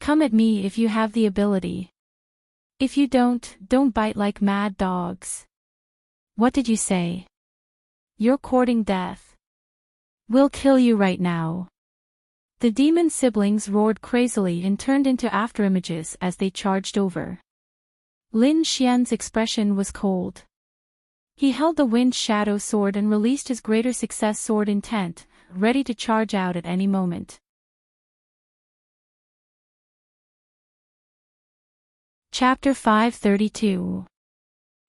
Come at me if you have the ability. If you don't bite like mad dogs. What did you say? You're courting death. We'll kill you right now. The demon siblings roared crazily and turned into afterimages as they charged over. Lin Xian's expression was cold. He held the wind shadow sword and released his greater success sword intent, ready to charge out at any moment. Chapter 532.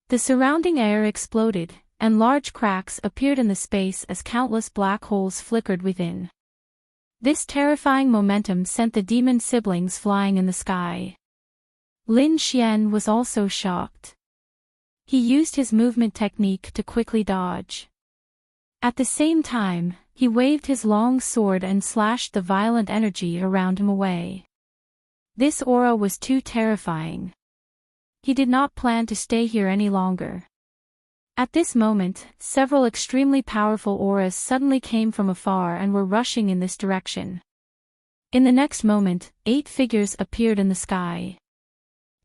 The surrounding air exploded, and large cracks appeared in the space as countless black holes flickered within. This terrifying momentum sent the demon siblings flying in the sky. Lin Xian was also shocked. He used his movement technique to quickly dodge. At the same time, he waved his long sword and slashed the violent energy around him away. This aura was too terrifying. He did not plan to stay here any longer. At this moment, several extremely powerful auras suddenly came from afar and were rushing in this direction. In the next moment, 8 figures appeared in the sky.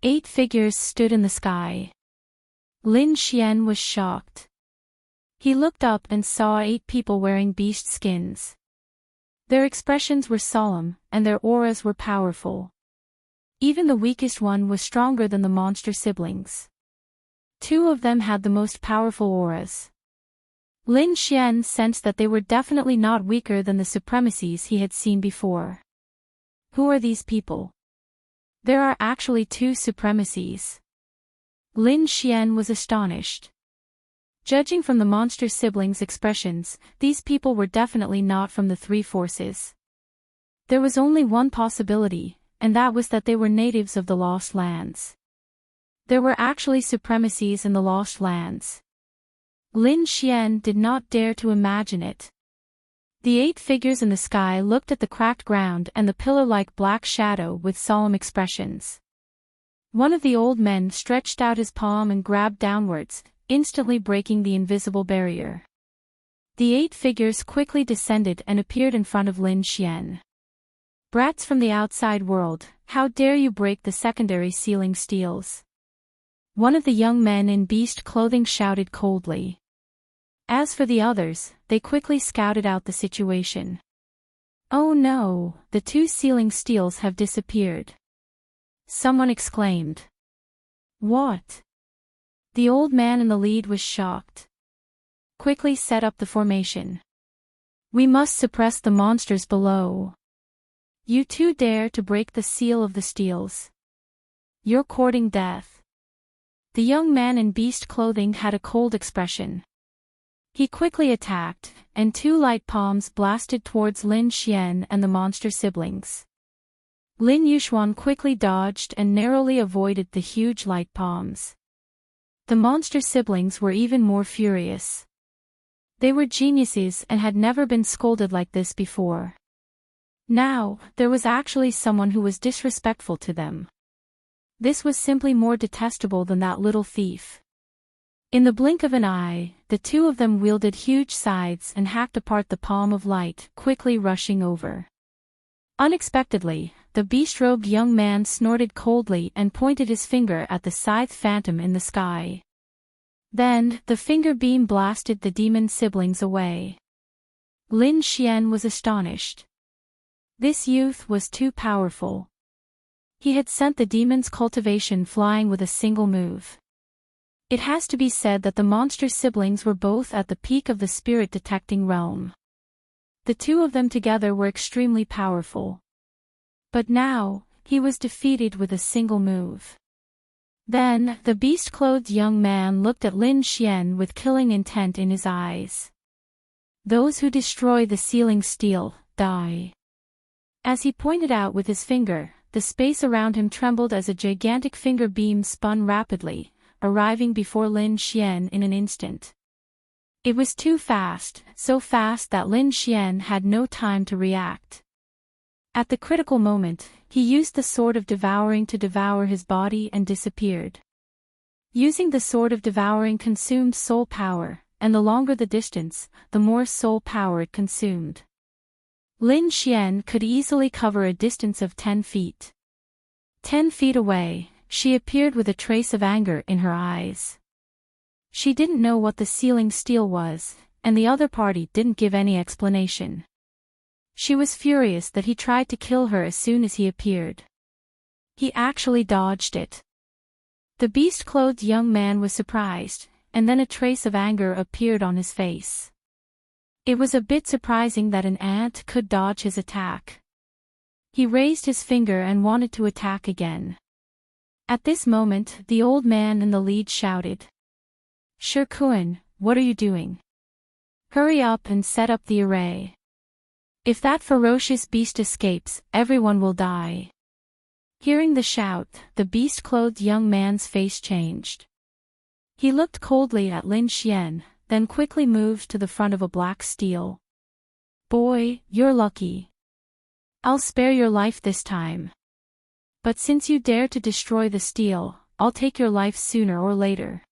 8 figures stood in the sky. Lin Xian was shocked. He looked up and saw 8 people wearing beast skins. Their expressions were solemn, and their auras were powerful. Even the weakest one was stronger than the monster siblings. 2 of them had the most powerful auras. Lin Xian sensed that they were definitely not weaker than the supremacies he had seen before. Who are these people? There are actually 2 supremacies. Lin Xian was astonished. Judging from the monster siblings' expressions, these people were definitely not from the 3 forces. There was only one possibility, and that was that they were natives of the Lost Lands. There were actually supremacies in the Lost Lands. Lin Xian did not dare to imagine it. The 8 figures in the sky looked at the cracked ground and the pillar-like black shadow with solemn expressions. One of the old men stretched out his palm and grabbed downwards, instantly breaking the invisible barrier. The 8 figures quickly descended and appeared in front of Lin Xian. Brats from the outside world, how dare you break the secondary sealing steels? One of the young men in beast clothing shouted coldly. As for the others, they quickly scouted out the situation. Oh no, the 2 sealing steels have disappeared. Someone exclaimed. What? The old man in the lead was shocked. Quickly set up the formation. We must suppress the monsters below. You two dare to break the seal of the steels. You're courting death. The young man in beast clothing had a cold expression. He quickly attacked, and two light palms blasted towards Lin Xian and the monster siblings. Lin Yuxuan quickly dodged and narrowly avoided the huge light palms. The monster siblings were even more furious. They were geniuses and had never been scolded like this before. Now, there was actually someone who was disrespectful to them. This was simply more detestable than that little thief. In the blink of an eye, the two of them wielded huge scythes and hacked apart the palm of light, quickly rushing over. Unexpectedly, the beast-robed young man snorted coldly and pointed his finger at the scythe phantom in the sky. Then, the finger beam blasted the demon siblings away. Lin Xian was astonished. This youth was too powerful. He had sent the demon's cultivation flying with a single move. It has to be said that the monster siblings were both at the peak of the spirit-detecting realm. The two of them together were extremely powerful. But now, he was defeated with a single move. Then, the beast-clothed young man looked at Lin Xian with killing intent in his eyes. Those who destroy the sealing steel, die. As he pointed out with his finger, the space around him trembled as a gigantic finger beam spun rapidly, arriving before Lin Xian in an instant. It was too fast, so fast that Lin Xian had no time to react. At the critical moment, he used the Sword of Devouring to devour his body and disappeared. Using the Sword of Devouring consumed soul power, and the longer the distance, the more soul power it consumed. Lin Xian could easily cover a distance of 10 feet. 10 feet away, she appeared with a trace of anger in her eyes. She didn't know what the sealing steel was, and the other party didn't give any explanation. She was furious that he tried to kill her as soon as he appeared. He actually dodged it. The beast-clothed young man was surprised, and then a trace of anger appeared on his face. It was a bit surprising that an ant could dodge his attack. He raised his finger and wanted to attack again. At this moment, the old man in the lead shouted. "Shikuan, what are you doing? Hurry up and set up the array. If that ferocious beast escapes, everyone will die." Hearing the shout, the beast-clothed young man's face changed. He looked coldly at Lin Xian, then quickly moved to the front of a black steel. "Boy, you're lucky. I'll spare your life this time. But since you dare to destroy the steel, I'll take your life sooner or later."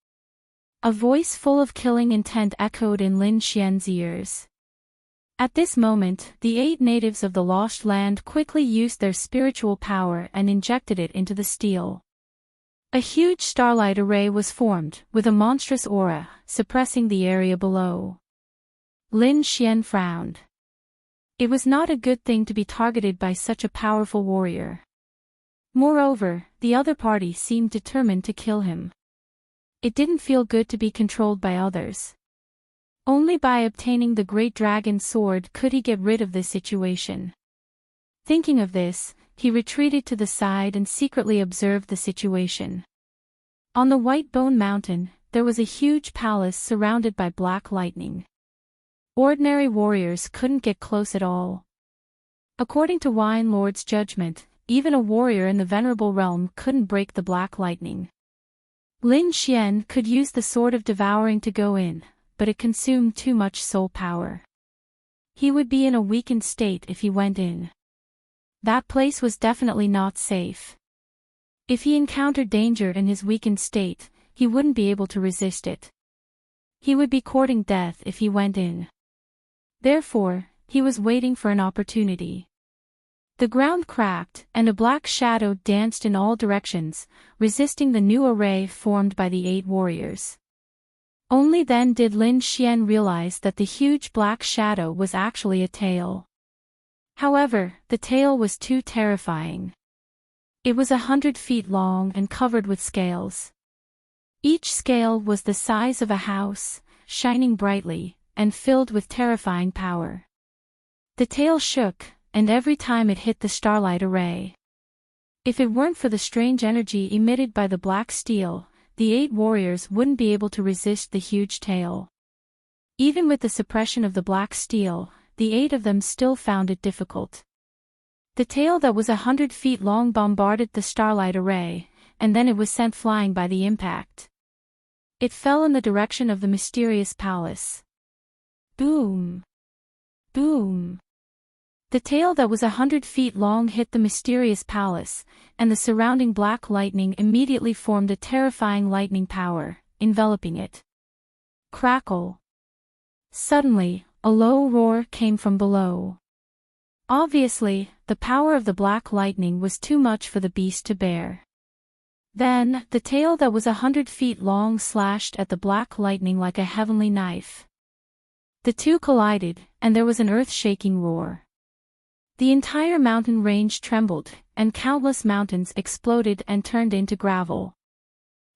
A voice full of killing intent echoed in Lin Xian's ears. At this moment, the 8 natives of the Lost Land quickly used their spiritual power and injected it into the steel. A huge starlight array was formed, with a monstrous aura, suppressing the area below. Lin Xian frowned. It was not a good thing to be targeted by such a powerful warrior. Moreover, the other party seemed determined to kill him. It didn't feel good to be controlled by others. Only by obtaining the Great Dragon Sword could he get rid of this situation. Thinking of this, he retreated to the side and secretly observed the situation. On the White Bone Mountain, there was a huge palace surrounded by black lightning. Ordinary warriors couldn't get close at all. According to Wine Lord's judgment, even a warrior in the Venerable Realm couldn't break the black lightning. Lin Xian could use the Sword of Devouring to go in, but it consumed too much soul power. He would be in a weakened state if he went in. That place was definitely not safe. If he encountered danger in his weakened state, he wouldn't be able to resist it. He would be courting death if he went in. Therefore, he was waiting for an opportunity. The ground cracked, and a black shadow danced in all directions, resisting the new array formed by the 8 warriors. Only then did Lin Xian realize that the huge black shadow was actually a tail. However, the tail was too terrifying. It was 100 feet long and covered with scales. Each scale was the size of a house, shining brightly, and filled with terrifying power. The tail shook, and every time it hit the starlight array. If it weren't for the strange energy emitted by the black steel, the 8 warriors wouldn't be able to resist the huge tail. Even with the suppression of the black steel, the 8 of them still found it difficult. The tail that was 100 feet long bombarded the starlight array, and then it was sent flying by the impact. It fell in the direction of the mysterious palace. Boom! Boom! The tail that was 100 feet long hit the mysterious palace, and the surrounding black lightning immediately formed a terrifying lightning power, enveloping it. Crackle! Suddenly, a low roar came from below. Obviously, the power of the black lightning was too much for the beast to bear. Then, the tail that was 100 feet long slashed at the black lightning like a heavenly knife. The two collided, and there was an earth-shaking roar. The entire mountain range trembled, and countless mountains exploded and turned into gravel.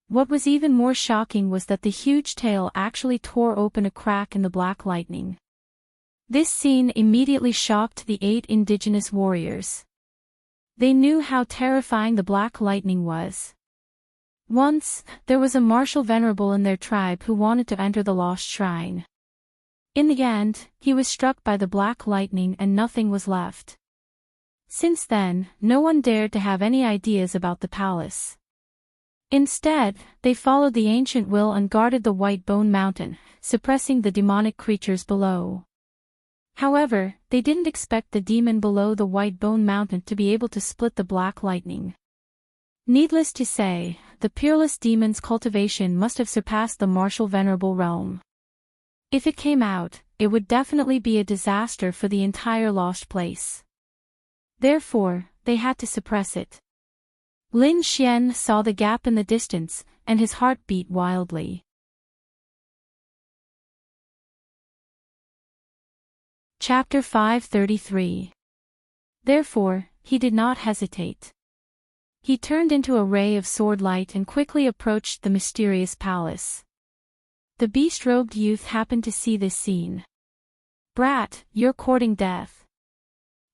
What was even more shocking was that the huge tail actually tore open a crack in the black lightning. This scene immediately shocked the 8 indigenous warriors. They knew how terrifying the black lightning was. Once, there was a martial venerable in their tribe who wanted to enter the lost shrine. In the end, he was struck by the black lightning and nothing was left. Since then, no one dared to have any ideas about the palace. Instead, they followed the ancient will and guarded the White Bone Mountain, suppressing the demonic creatures below. However, they didn't expect the demon below the White Bone Mountain to be able to split the black lightning. Needless to say, the peerless demon's cultivation must have surpassed the martial venerable realm. If it came out, it would definitely be a disaster for the entire lost place. Therefore, they had to suppress it. Lin Xian saw the gap in the distance, and his heart beat wildly. Chapter 533. Therefore, he did not hesitate. He turned into a ray of sword light and quickly approached the mysterious palace. The beast-robed youth happened to see this scene. "Brat, you're courting death."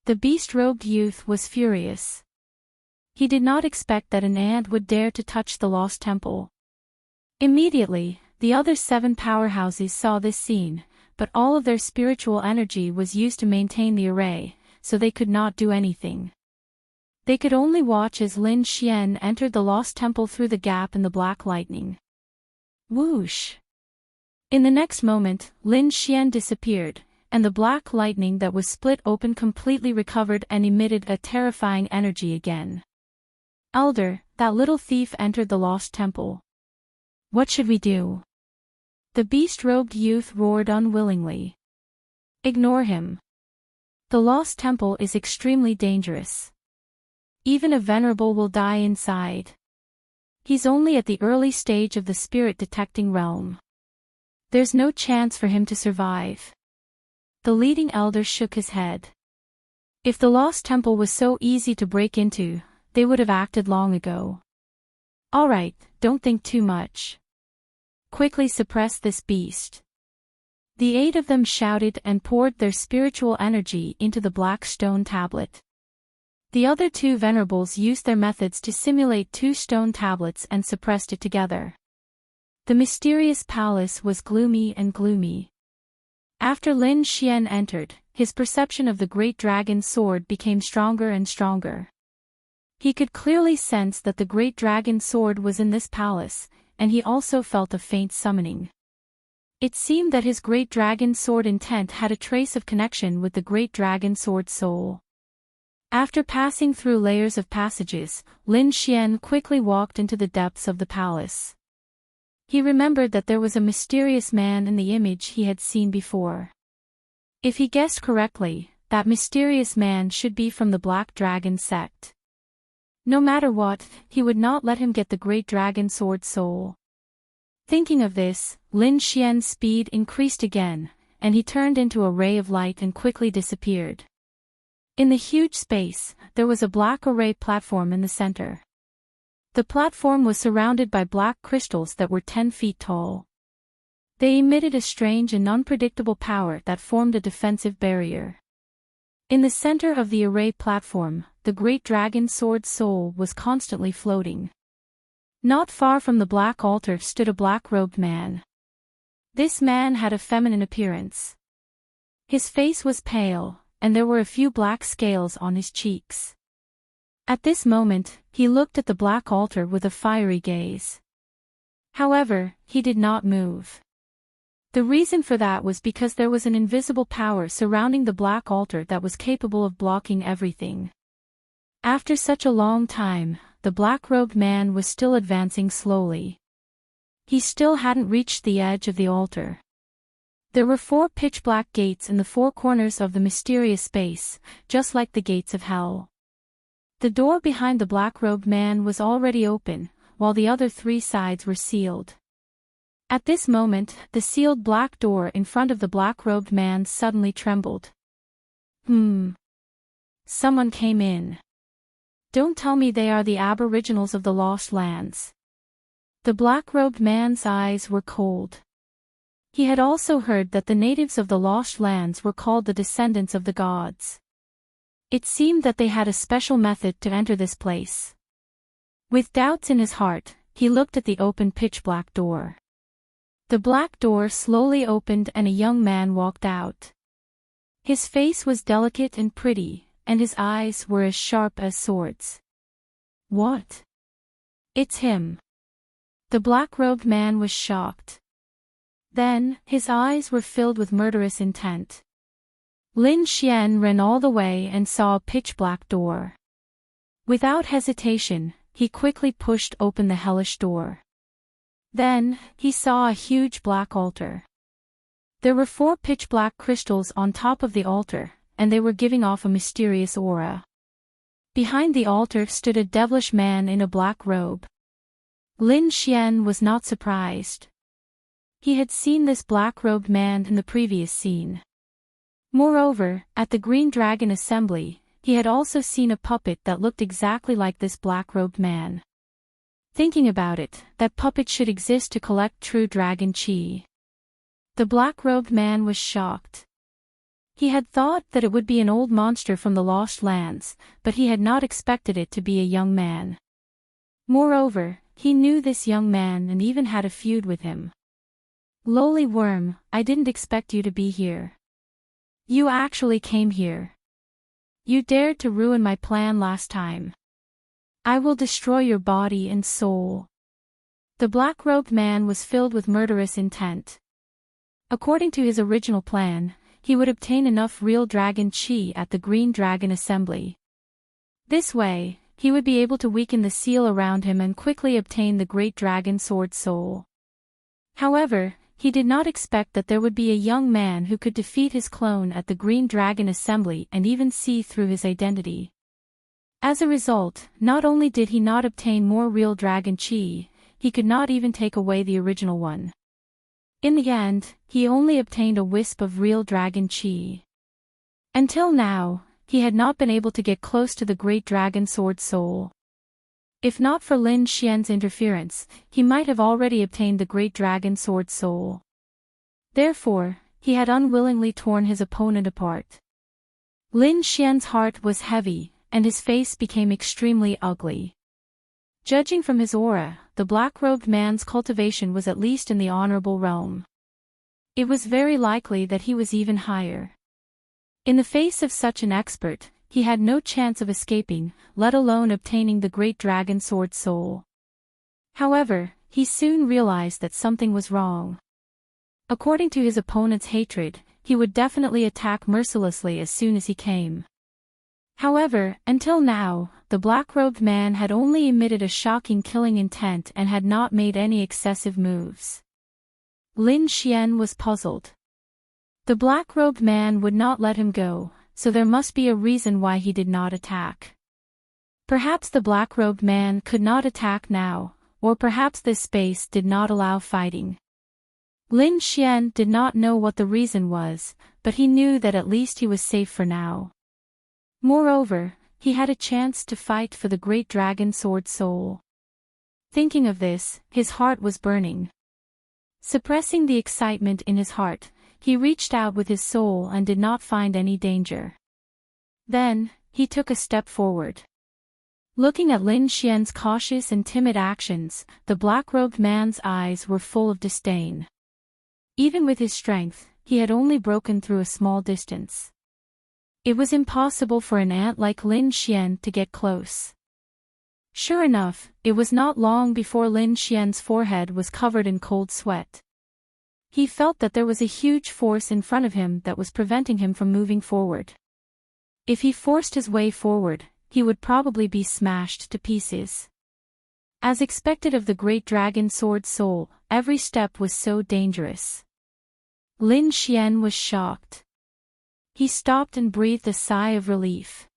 The beast-robed youth was furious. He did not expect that an ant would dare to touch the lost temple. Immediately, the other 7 powerhouses saw this scene, but all of their spiritual energy was used to maintain the array, so they could not do anything. They could only watch as Lin Xian entered the lost temple through the gap in the black lightning. Whoosh! In the next moment, Lin Xian disappeared, and the black lightning that was split open completely recovered and emitted a terrifying energy again. "Elder, that little thief entered the lost temple. What should we do?" The beast-robed youth roared unwillingly. "Ignore him. The lost temple is extremely dangerous. Even a venerable will die inside. He's only at the early stage of the spirit-detecting realm. There's no chance for him to survive." The leading elder shook his head. If the lost temple was so easy to break into, they would have acted long ago. "All right, don't think too much. Quickly suppress this beast." The 8 of them shouted and poured their spiritual energy into the black stone tablet. The other 2 venerables used their methods to simulate 2 stone tablets and suppressed it together. The mysterious palace was gloomy and gloomy. After Lin Xian entered, his perception of the great dragon's sword became stronger and stronger. He could clearly sense that the great dragon's sword was in this palace, and he also felt a faint summoning. It seemed that his great dragon's sword intent had a trace of connection with the great dragon's sword soul. After passing through layers of passages, Lin Xian quickly walked into the depths of the palace. He remembered that there was a mysterious man in the image he had seen before. If he guessed correctly, that mysterious man should be from the Black Dragon sect. No matter what, he would not let him get the great dragon sword soul. Thinking of this, Lin Xian's speed increased again, and he turned into a ray of light and quickly disappeared. In the huge space, there was a black array platform in the center. The platform was surrounded by black crystals that were 10 feet tall. They emitted a strange and unpredictable power that formed a defensive barrier. In the center of the array platform, the great dragon sword soul was constantly floating. Not far from the black altar stood a black-robed man. This man had a feminine appearance. His face was pale, and there were a few black scales on his cheeks. At this moment, he looked at the black altar with a fiery gaze. However, he did not move. The reason for that was because there was an invisible power surrounding the black altar that was capable of blocking everything. After such a long time, the black-robed man was still advancing slowly. He still hadn't reached the edge of the altar. There were 4 pitch-black gates in the 4 corners of the mysterious space, just like the gates of hell. The door behind the black-robed man was already open, while the other 3 sides were sealed. At this moment, the sealed black door in front of the black-robed man suddenly trembled. Someone came in. Don't tell me they are the aboriginals of the Lost Lands. The black-robed man's eyes were cold. He had also heard that the natives of the Lost Lands were called the descendants of the gods. It seemed that they had a special method to enter this place. With doubts in his heart, he looked at the open pitch-black door. The black door slowly opened and a young man walked out. His face was delicate and pretty, and his eyes were as sharp as swords. What? It's him. The black-robed man was shocked. Then, his eyes were filled with murderous intent. Lin Xian ran all the way and saw a pitch-black door. Without hesitation, he quickly pushed open the hellish door. Then, he saw a huge black altar. There were 4 pitch-black crystals on top of the altar, and they were giving off a mysterious aura. Behind the altar stood a devilish man in a black robe. Lin Xian was not surprised. He had seen this black-robed man in the previous scene. Moreover, at the Green Dragon Assembly, he had also seen a puppet that looked exactly like this black-robed man. Thinking about it, that puppet should exist to collect true dragon chi. The black-robed man was shocked. He had thought that it would be an old monster from the Lost Lands, but he had not expected it to be a young man. Moreover, he knew this young man and even had a feud with him. Lowly worm, I didn't expect you to be here. You actually came here. You dared to ruin my plan last time. I will destroy your body and soul. The black-robed man was filled with murderous intent. According to his original plan, he would obtain enough real dragon chi at the Green Dragon Assembly. This way, he would be able to weaken the seal around him and quickly obtain the great dragon sword soul. However, he did not expect that there would be a young man who could defeat his clone at the Green Dragon Assembly and even see through his identity. As a result, not only did he not obtain more real dragon chi, he could not even take away the original one. In the end, he only obtained a wisp of real dragon chi. Until now, he had not been able to get close to the great dragon sword soul. If not for Lin Xian's interference, he might have already obtained the great dragon sword soul. Therefore, he had unwillingly torn his opponent apart. Lin Xian's heart was heavy, and his face became extremely ugly. Judging from his aura, the black-robed man's cultivation was at least in the honorable realm. It was very likely that he was even higher. In the face of such an expert, he had no chance of escaping, let alone obtaining the great dragon sword soul. However, he soon realized that something was wrong. According to his opponent's hatred, he would definitely attack mercilessly as soon as he came. However, until now, the black-robed man had only emitted a shocking killing intent and had not made any excessive moves. Lin Xian was puzzled. The black-robed man would not let him go, so there must be a reason why he did not attack. Perhaps the black-robed man could not attack now, or perhaps this space did not allow fighting. Lin Xian did not know what the reason was, but he knew that at least he was safe for now. Moreover, he had a chance to fight for the great dragon sword soul. Thinking of this, his heart was burning. Suppressing the excitement in his heart, he reached out with his soul and did not find any danger. Then, he took a step forward. Looking at Lin Xian's cautious and timid actions, the black-robed man's eyes were full of disdain. Even with his strength, he had only broken through a small distance. It was impossible for an ant like Lin Xian to get close. Sure enough, it was not long before Lin Xian's forehead was covered in cold sweat. He felt that there was a huge force in front of him that was preventing him from moving forward. If he forced his way forward, he would probably be smashed to pieces. As expected of the great dragon sword soul, every step was so dangerous. Lin Xian was shocked. He stopped and breathed a sigh of relief.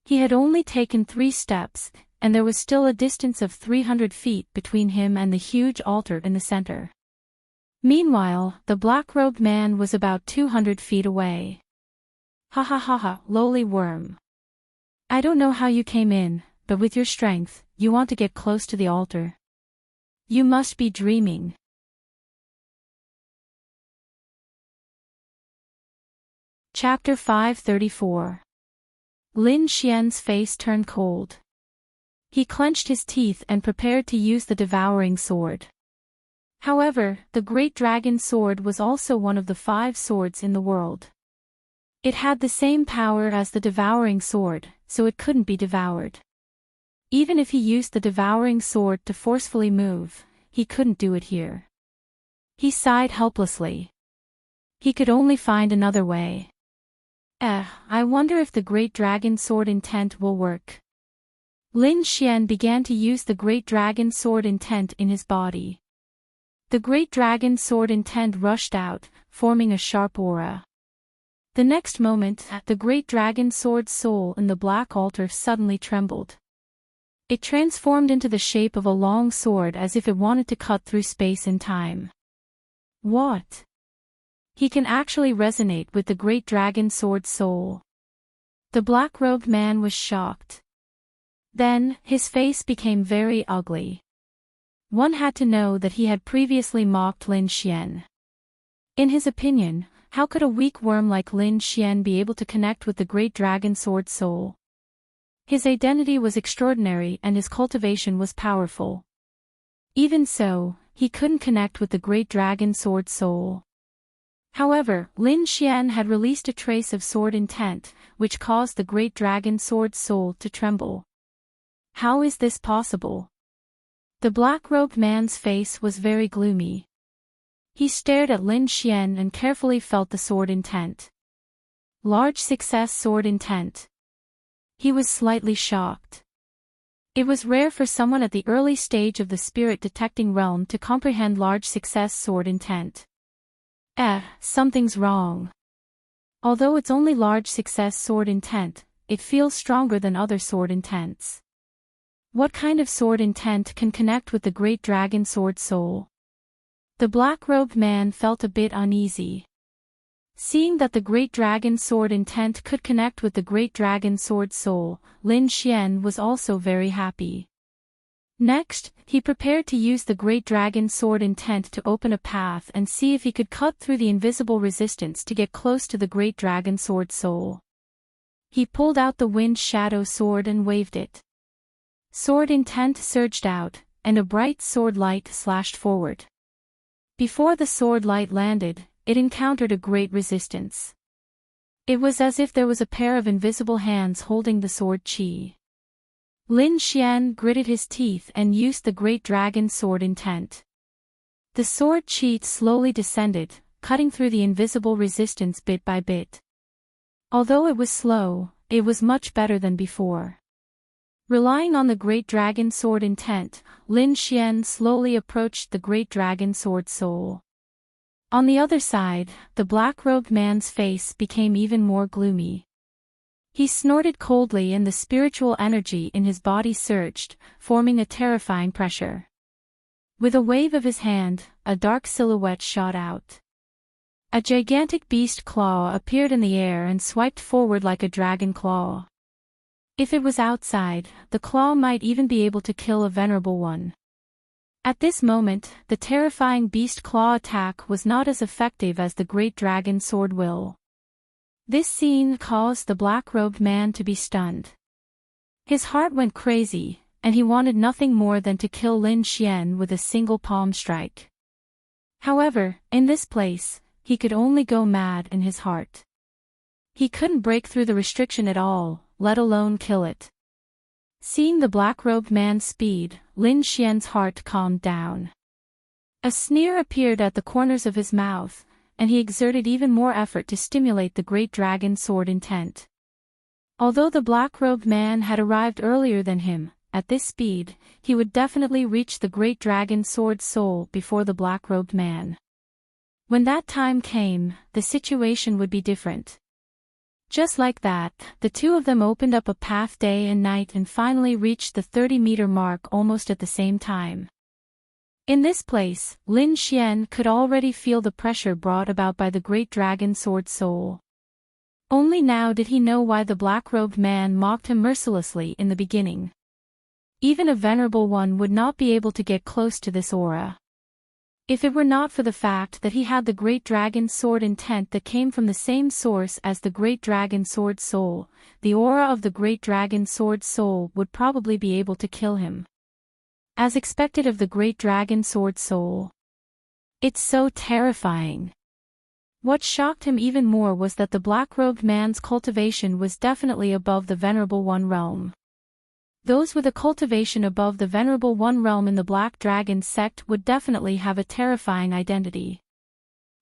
He had only taken 3 steps, and there was still a distance of 300 feet between him and the huge altar in the center. Meanwhile, the black-robed man was about 200 feet away. Ha ha ha ha, lowly worm. I don't know how you came in, but with your strength, you want to get close to the altar. You must be dreaming. Chapter 534. Lin Xian's face turned cold. He clenched his teeth and prepared to use the devouring sword. However, the great dragon sword was also one of the 5 swords in the world. It had the same power as the devouring sword, so it couldn't be devoured. Even if he used the devouring sword to forcefully move, he couldn't do it here. He sighed helplessly. He could only find another way. I wonder if the great dragon sword intent will work. Lin Xian began to use the great dragon sword intent in his body. The great dragon sword intent rushed out, forming a sharp aura. The next moment, the great dragon sword soul in the black altar suddenly trembled. It transformed into the shape of a long sword as if it wanted to cut through space and time. What? He can actually resonate with the great dragon sword soul. The black-robed man was shocked. Then, his face became very ugly. One had to know that he had previously mocked Lin Xian. In his opinion, how could a weak worm like Lin Xian be able to connect with the great dragon sword soul? His identity was extraordinary and his cultivation was powerful. Even so, he couldn't connect with the great dragon sword soul. However, Lin Xian had released a trace of sword intent, which caused the great dragon sword soul to tremble. How is this possible? The black-robed man's face was very gloomy. He stared at Lin Xian and carefully felt the sword intent. Large success sword intent. He was slightly shocked. It was rare for someone at the early stage of the spirit detecting realm to comprehend large success sword intent. Something's wrong. Although it's only large success sword intent, it feels stronger than other sword intents. What kind of sword intent can connect with the great dragon sword soul? The black-robed man felt a bit uneasy. Seeing that the great dragon sword intent could connect with the great dragon sword soul, Lin Xian was also very happy. Next, he prepared to use the great dragon sword intent to open a path and see if he could cut through the invisible resistance to get close to the great dragon sword soul. He pulled out the wind shadow sword and waved it. Sword intent surged out, and a bright sword light slashed forward. Before the sword light landed, it encountered a great resistance. It was as if there was a pair of invisible hands holding the sword chi. Lin Xian gritted his teeth and used the great dragon sword intent. The sword chi slowly descended, cutting through the invisible resistance bit by bit. Although it was slow, it was much better than before. Relying on the great dragon sword intent, Lin Xian slowly approached the great dragon sword soul. On the other side, the black-robed man's face became even more gloomy. He snorted coldly and the spiritual energy in his body surged, forming a terrifying pressure. With a wave of his hand, a dark silhouette shot out. A gigantic beast claw appeared in the air and swiped forward like a dragon claw. If it was outside, the claw might even be able to kill a venerable one. At this moment, the terrifying beast claw attack was not as effective as the great dragon sword will. This scene caused the black-robed man to be stunned. His heart went crazy, and he wanted nothing more than to kill Lin Xian with a single palm strike. However, in this place, he could only go mad in his heart. He couldn't break through the restriction at all, let alone kill it. Seeing the black-robed man's speed, Lin Xian's heart calmed down. A sneer appeared at the corners of his mouth, and he exerted even more effort to stimulate the great dragon sword intent. Although the black-robed man had arrived earlier than him, at this speed, he would definitely reach the great dragon sword's soul before the black-robed man. When that time came, the situation would be different. Just like that, the two of them opened up a path day and night and finally reached the 30-meter mark almost at the same time. In this place, Lin Xian could already feel the pressure brought about by the great dragon sword soul. Only now did he know why the black-robed man mocked him mercilessly in the beginning. Even a venerable one would not be able to get close to this aura. If it were not for the fact that he had the great dragon sword intent that came from the same source as the great dragon sword soul, the aura of the great dragon sword soul would probably be able to kill him. As expected of the great dragon sword soul. It's so terrifying. What shocked him even more was that the black-robed man's cultivation was definitely above the Venerable One realm. Those with a cultivation above the Venerable One realm in the Black Dragon sect would definitely have a terrifying identity.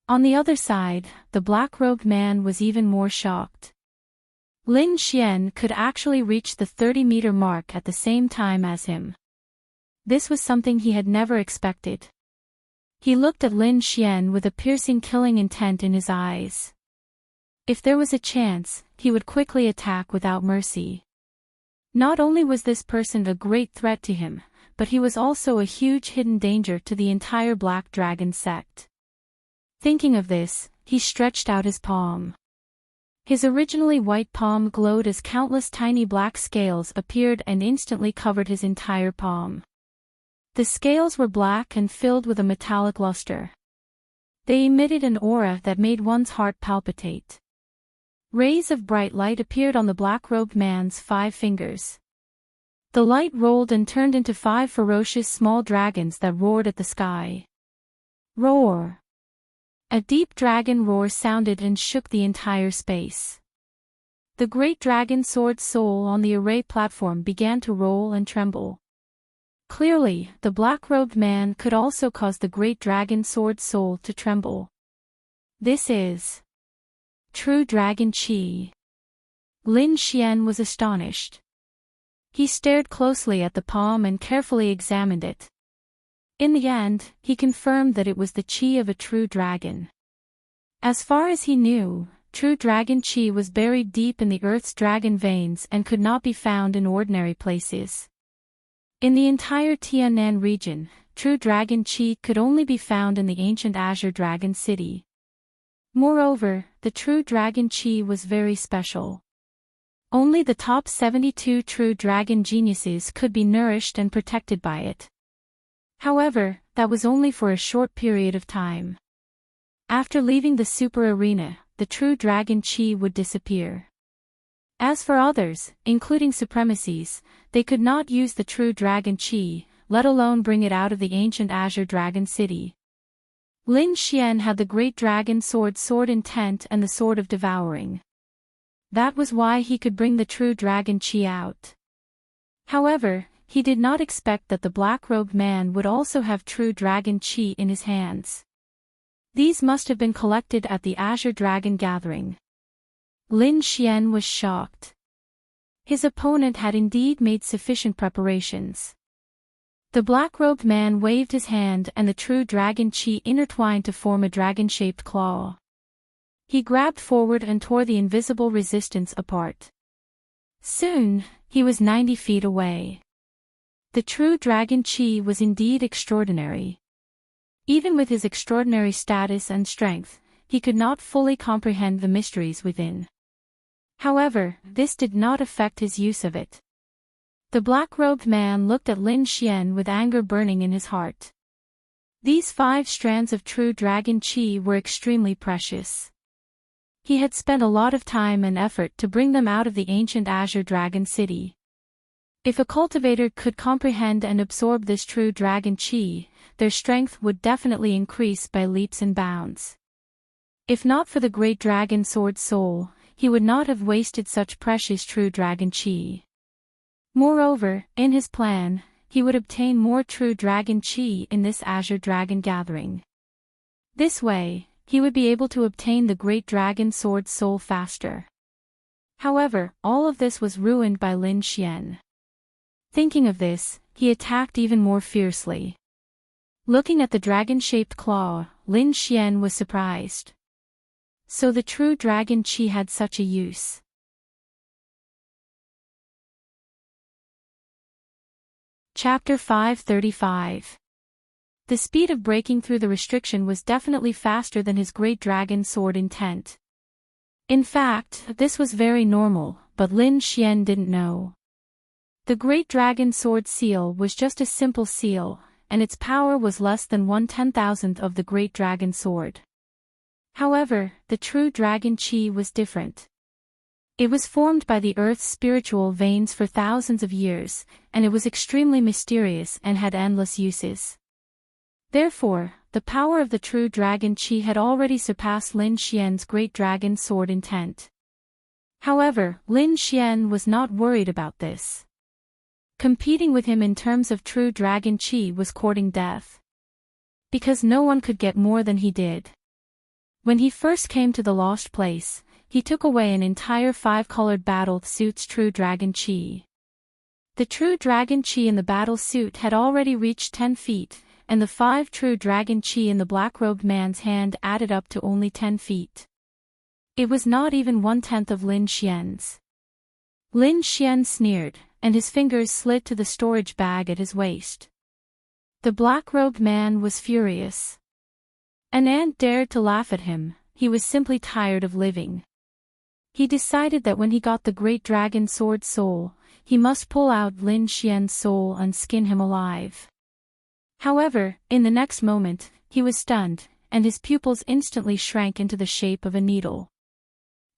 On the other side, the black-robed man was even more shocked. Lin Xian could actually reach the 30-meter mark at the same time as him. This was something he had never expected. He looked at Lin Xian with a piercing killing intent in his eyes. If there was a chance, he would quickly attack without mercy. Not only was this person a great threat to him, but he was also a huge hidden danger to the entire Black Dragon sect. Thinking of this, he stretched out his palm. His originally white palm glowed as countless tiny black scales appeared and instantly covered his entire palm. The scales were black and filled with a metallic luster. They emitted an aura that made one's heart palpitate. Rays of bright light appeared on the black-robed man's 5 fingers. The light rolled and turned into 5 ferocious small dragons that roared at the sky. Roar! A deep dragon roar sounded and shook the entire space. The great dragon sword soul on the array platform began to roll and tremble. Clearly, the black-robed man could also cause the great dragon sword soul to tremble. This is true dragon chi. Lin Xian was astonished. He stared closely at the palm and carefully examined it. In the end, he confirmed that it was the chi of a true dragon. As far as he knew, true dragon chi was buried deep in the earth's dragon veins and could not be found in ordinary places. In the entire Tianan region, true dragon chi could only be found in the ancient Azure Dragon City. Moreover, the true dragon chi was very special. Only the top 72 true dragon geniuses could be nourished and protected by it. However, that was only for a short period of time. After leaving the super arena, the true dragon chi would disappear. As for others, including supremacies, they could not use the true dragon chi, let alone bring it out of the ancient Azure Dragon City. Lin Xian had the great dragon sword intent and the sword of devouring. That was why he could bring the true dragon chi out. However, he did not expect that the black-robed man would also have true dragon chi in his hands. These must have been collected at the Azure Dragon Gathering. Lin Xian was shocked. His opponent had indeed made sufficient preparations. The black-robed man waved his hand and the true dragon chi intertwined to form a dragon-shaped claw. He grabbed forward and tore the invisible resistance apart. Soon, he was 90 feet away. The true dragon chi was indeed extraordinary. Even with his extraordinary status and strength, he could not fully comprehend the mysteries within. However, this did not affect his use of it. The black-robed man looked at Lin Xian with anger burning in his heart. These 5 strands of true dragon chi were extremely precious. He had spent a lot of time and effort to bring them out of the ancient Azure Dragon City. If a cultivator could comprehend and absorb this true dragon chi, their strength would definitely increase by leaps and bounds. If not for the great dragon sword soul, he would not have wasted such precious true dragon chi. Moreover, in his plan, he would obtain more true dragon chi in this Azure Dragon gathering. This way, he would be able to obtain the great dragon sword soul faster. However, all of this was ruined by Lin Xian. Thinking of this, he attacked even more fiercely. Looking at the dragon-shaped claw, Lin Xian was surprised. So the true dragon chi had such a use. Chapter 535. The speed of breaking through the restriction was definitely faster than his great dragon sword intent. In fact, this was very normal, but Lin Xian didn't know. The great dragon sword seal was just a simple seal, and its power was less than 1/10,000th of the great dragon sword. However, the true dragon chi was different. It was formed by the earth's spiritual veins for thousands of years, and it was extremely mysterious and had endless uses. Therefore, the power of the true dragon chi had already surpassed Lin Xian's great dragon sword intent. However, Lin Xian was not worried about this. Competing with him in terms of true dragon chi was courting death. Because no one could get more than he did. When he first came to the lost place, he took away an entire 5-colored battle suit's true dragon chi. The true dragon chi in the battle suit had already reached 10 feet, and the 5 true dragon chi in the black-robed man's hand added up to only 10 feet. It was not even 1/10 of Lin Xian's. Lin Xian sneered, and his fingers slid to the storage bag at his waist. The black-robed man was furious. An ant dared to laugh at him, he was simply tired of living. He decided that when he got the great dragon sword soul, he must pull out Lin Xian's soul and skin him alive. However, in the next moment, he was stunned, and his pupils instantly shrank into the shape of a needle.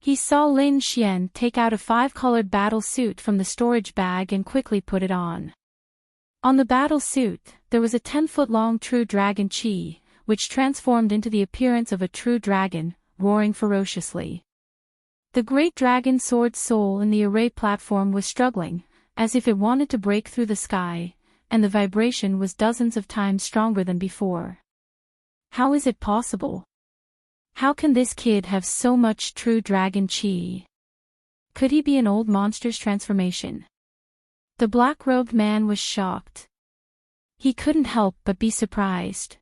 He saw Lin Xian take out a 5-colored battle suit from the storage bag and quickly put it on. On the battle suit, there was a 10-foot-long true dragon chi, which transformed into the appearance of a true dragon, roaring ferociously. The great dragon sword soul in the array platform was struggling, as if it wanted to break through the sky, and the vibration was dozens of times stronger than before. How is it possible? How can this kid have so much true dragon chi? Could he be an old monster's transformation? The black-robed man was shocked. He couldn't help but be surprised.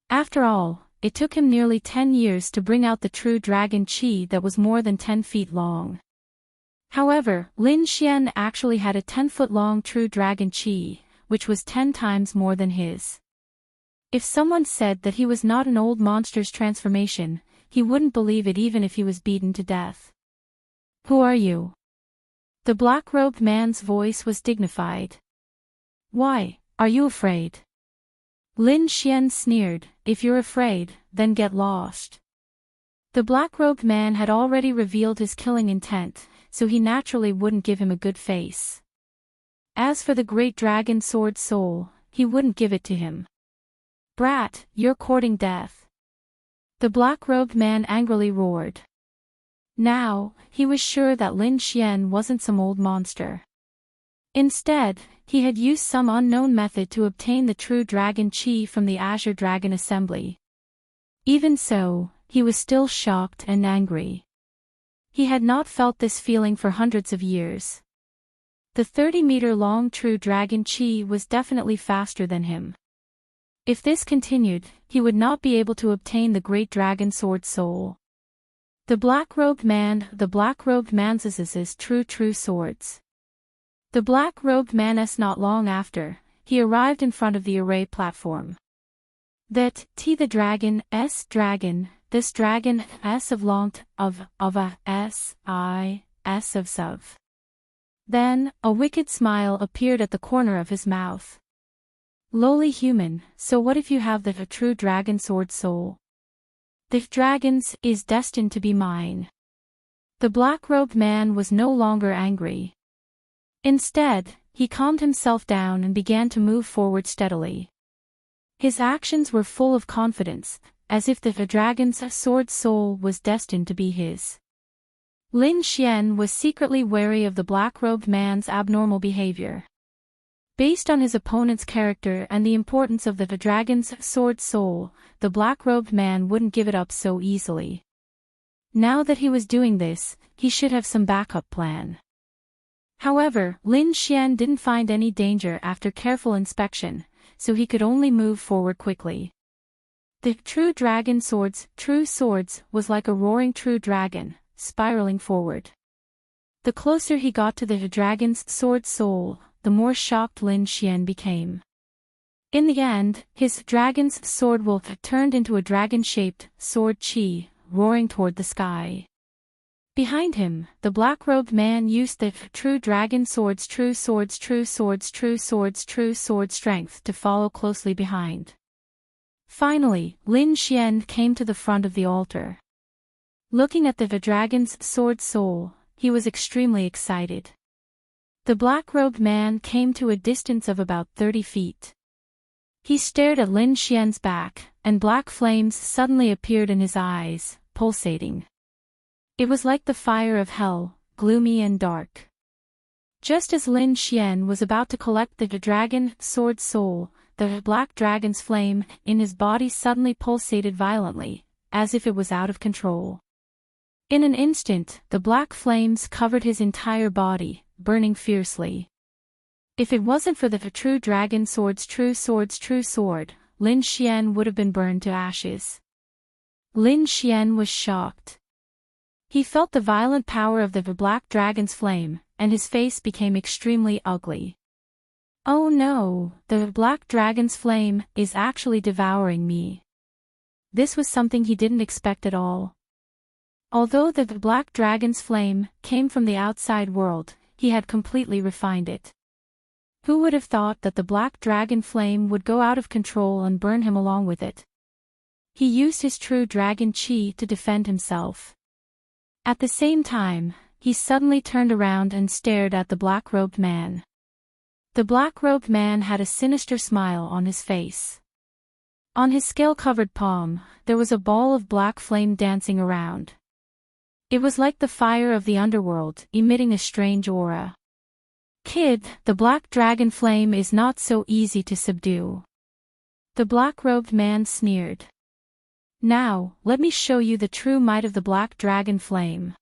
After all, it took him nearly 10 years to bring out the true dragon chi that was more than 10 feet long. However, Lin Xian actually had a 10-foot-long true dragon chi, which was 10 times more than his. If someone said that he was not an old monster's transformation, he wouldn't believe it even if he was beaten to death. Who are you? The black-robed man's voice was dignified. Why, are you afraid? Lin Xian sneered, if you're afraid, then get lost. The black-robed man had already revealed his killing intent, so he naturally wouldn't give him a good face. As for the great dragon sword soul, he wouldn't give it to him. Brat, you're courting death. The black-robed man angrily roared. Now, he was sure that Lin Xian wasn't some old monster. Instead, he had used some unknown method to obtain the true dragon chi from the Azure Dragon Assembly. Even so, he was still shocked and angry. He had not felt this feeling for hundreds of years. The 30-meter-long true dragon chi was definitely faster than him. If this continued, he would not be able to obtain the great dragon sword soul. The black-robed man's true swords. The black-robed man's not long after, he arrived in front of the array platform. That, the dragon, this dragon, s of longt, of a, s, I, s of suv. Then, a wicked smile appeared at the corner of his mouth. Lowly human, so what if you have the true dragon sword soul? The dragons is destined to be mine. The black-robed man was no longer angry. Instead, he calmed himself down and began to move forward steadily. His actions were full of confidence, as if the dragon's sword soul was destined to be his. Lin Xian was secretly wary of the black-robed man's abnormal behavior. Based on his opponent's character and the importance of the dragon's sword soul, the black-robed man wouldn't give it up so easily. Now that he was doing this, he should have some backup plan. However, Lin Xian didn't find any danger after careful inspection, so he could only move forward quickly. The true dragon sword's true swords was like a roaring true dragon, spiraling forward. The closer he got to the dragon's sword soul, the more shocked Lin Xian became. In the end, his dragon's sword wolf turned into a dragon-shaped sword chi, roaring toward the sky. Behind him, the black-robed man used the true dragon sword's true sword strength to follow closely behind. Finally, Lin Xian came to the front of the altar. Looking at the dragon's sword soul, he was extremely excited. The black-robed man came to a distance of about 30 feet. He stared at Lin Xian's back, and black flames suddenly appeared in his eyes, pulsating. It was like the fire of hell, gloomy and dark. Just as Lin Xian was about to collect the dragon sword soul, the black dragon's flame in his body suddenly pulsated violently, as if it was out of control. In an instant, the black flames covered his entire body, burning fiercely. If it wasn't for the true dragon sword's true sword, Lin Xian would have been burned to ashes. Lin Xian was shocked. He felt the violent power of the black dragon's flame, and his face became extremely ugly. Oh no, the black dragon's flame is actually devouring me. This was something he didn't expect at all. Although the black dragon's flame came from the outside world, he had completely refined it. Who would have thought that the black dragon flame would go out of control and burn him along with it? He used his true dragon chi to defend himself. At the same time, he suddenly turned around and stared at the black-robed man. The black-robed man had a sinister smile on his face. On his scale-covered palm, there was a ball of black flame dancing around. It was like the fire of the underworld, emitting a strange aura. Kid, the black dragon flame is not so easy to subdue. The black-robed man sneered. Now, let me show you the true might of the black dragon flame.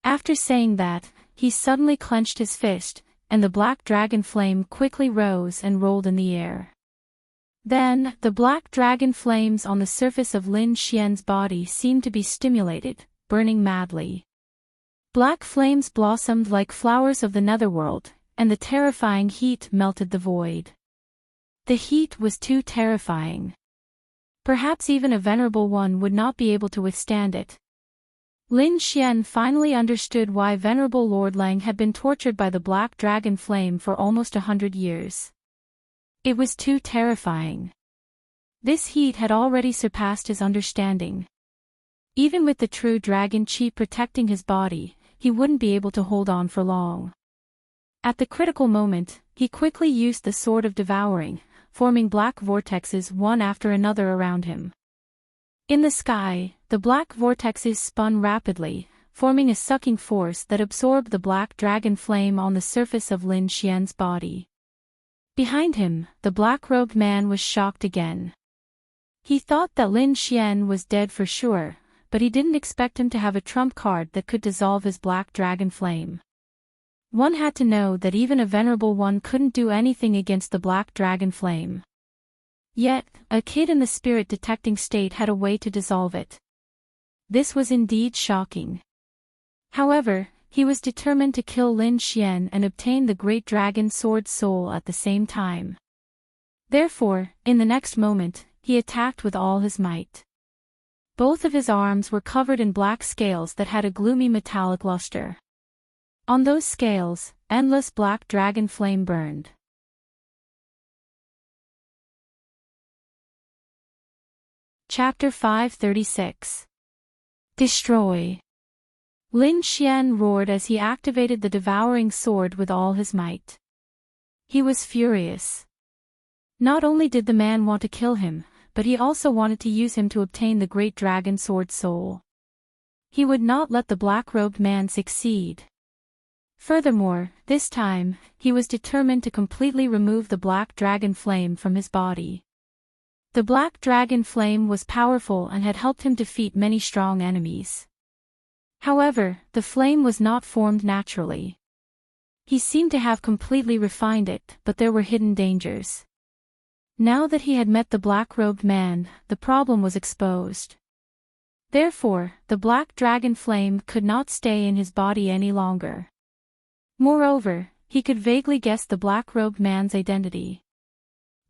After saying that, he suddenly clenched his fist, and the black dragon flame quickly rose and rolled in the air. Then, the black dragon flames on the surface of Lin Xian's body seemed to be stimulated, burning madly. Black flames blossomed like flowers of the netherworld, and the terrifying heat melted the void. The heat was too terrifying. Perhaps even a venerable one would not be able to withstand it. Lin Xian finally understood why Venerable Lord Lang had been tortured by the black dragon flame for almost 100 years. It was too terrifying. This heat had already surpassed his understanding. Even with the true dragon chi protecting his body, he wouldn't be able to hold on for long. At the critical moment, he quickly used the Sword of Devouring, forming black vortexes one after another around him. In the sky, the black vortexes spun rapidly, forming a sucking force that absorbed the black dragon flame on the surface of Lin Xian's body. Behind him, the black-robed man was shocked again. He thought that Lin Xian was dead for sure, but he didn't expect him to have a trump card that could dissolve his black dragon flame. One had to know that even a venerable one couldn't do anything against the black dragon flame. Yet, a kid in the spirit detecting state had a way to dissolve it. This was indeed shocking. However, he was determined to kill Lin Xian and obtain the great dragon sword soul at the same time. Therefore, in the next moment, he attacked with all his might. Both of his arms were covered in black scales that had a gloomy metallic luster. On those scales, endless black dragon flame burned. Chapter 536. Destroy. Lin Xian roared as he activated the devouring sword with all his might. He was furious. Not only did the man want to kill him, but he also wanted to use him to obtain the great dragon sword soul. He would not let the black-robed man succeed. Furthermore, this time, he was determined to completely remove the black dragon flame from his body. The black dragon flame was powerful and had helped him defeat many strong enemies. However, the flame was not formed naturally. He seemed to have completely refined it, but there were hidden dangers. Now that he had met the black-robed man, the problem was exposed. Therefore, the black dragon flame could not stay in his body any longer. Moreover, he could vaguely guess the black-robed man's identity.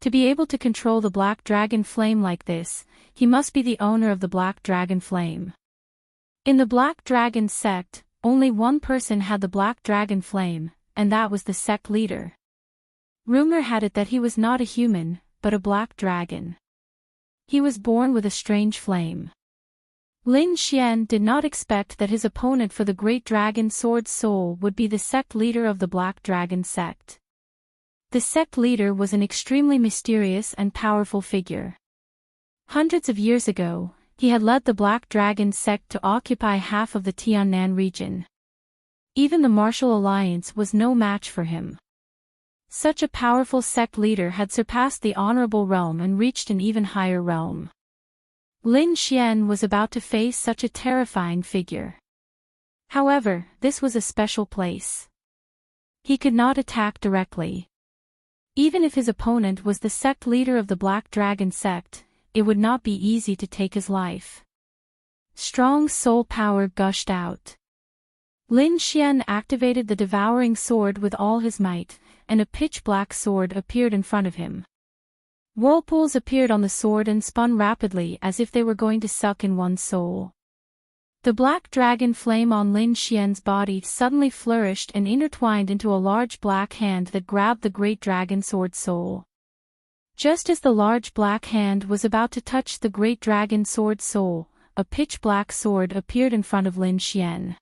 To be able to control the black dragon flame like this, he must be the owner of the black dragon flame. In the Black Dragon sect, only one person had the black dragon flame, and that was the sect leader. Rumor had it that he was not a human, but a black dragon. He was born with a strange flame. Lin Xian did not expect that his opponent for the Great Dragon Sword Soul would be the sect leader of the Black Dragon sect. The sect leader was an extremely mysterious and powerful figure. Hundreds of years ago, he had led the Black Dragon sect to occupy half of the Tiannan region. Even the Martial Alliance was no match for him. Such a powerful sect leader had surpassed the honorable realm and reached an even higher realm. Lin Xian was about to face such a terrifying figure. However, this was a special place. He could not attack directly. Even if his opponent was the sect leader of the Black Dragon sect, it would not be easy to take his life. Strong soul power gushed out. Lin Xian activated the devouring sword with all his might, and a pitch-black sword appeared in front of him. Whirlpools appeared on the sword and spun rapidly as if they were going to suck in one's soul. The black dragon flame on Lin Xian's body suddenly flourished and intertwined into a large black hand that grabbed the great dragon sword soul. Just as the large black hand was about to touch the great dragon sword soul, a pitch-black sword appeared in front of Lin Xian.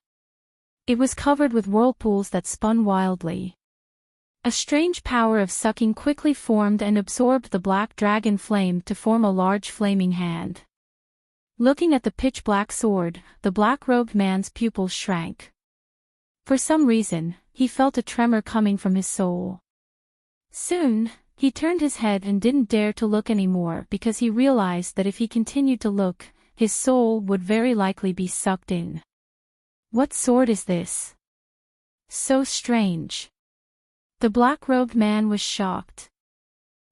It was covered with whirlpools that spun wildly. A strange power of sucking quickly formed and absorbed the black dragon flame to form a large flaming hand. Looking at the pitch-black sword, the black-robed man's pupils shrank. For some reason, he felt a tremor coming from his soul. Soon, he turned his head and didn't dare to look anymore because he realized that if he continued to look, his soul would very likely be sucked in. What sword is this? So strange. The black-robed man was shocked.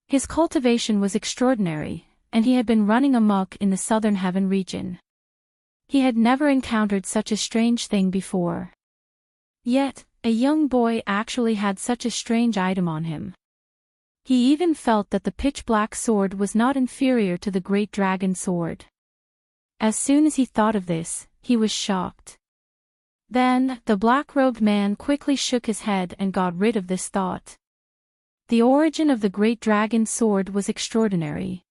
His cultivation was extraordinary, and he had been running amok in the southern heaven region. He had never encountered such a strange thing before. Yet, a young boy actually had such a strange item on him. He even felt that the pitch-black sword was not inferior to the great dragon sword. As soon as he thought of this, he was shocked. Then, the black-robed man quickly shook his head and got rid of this thought. The origin of the great dragon sword was extraordinary.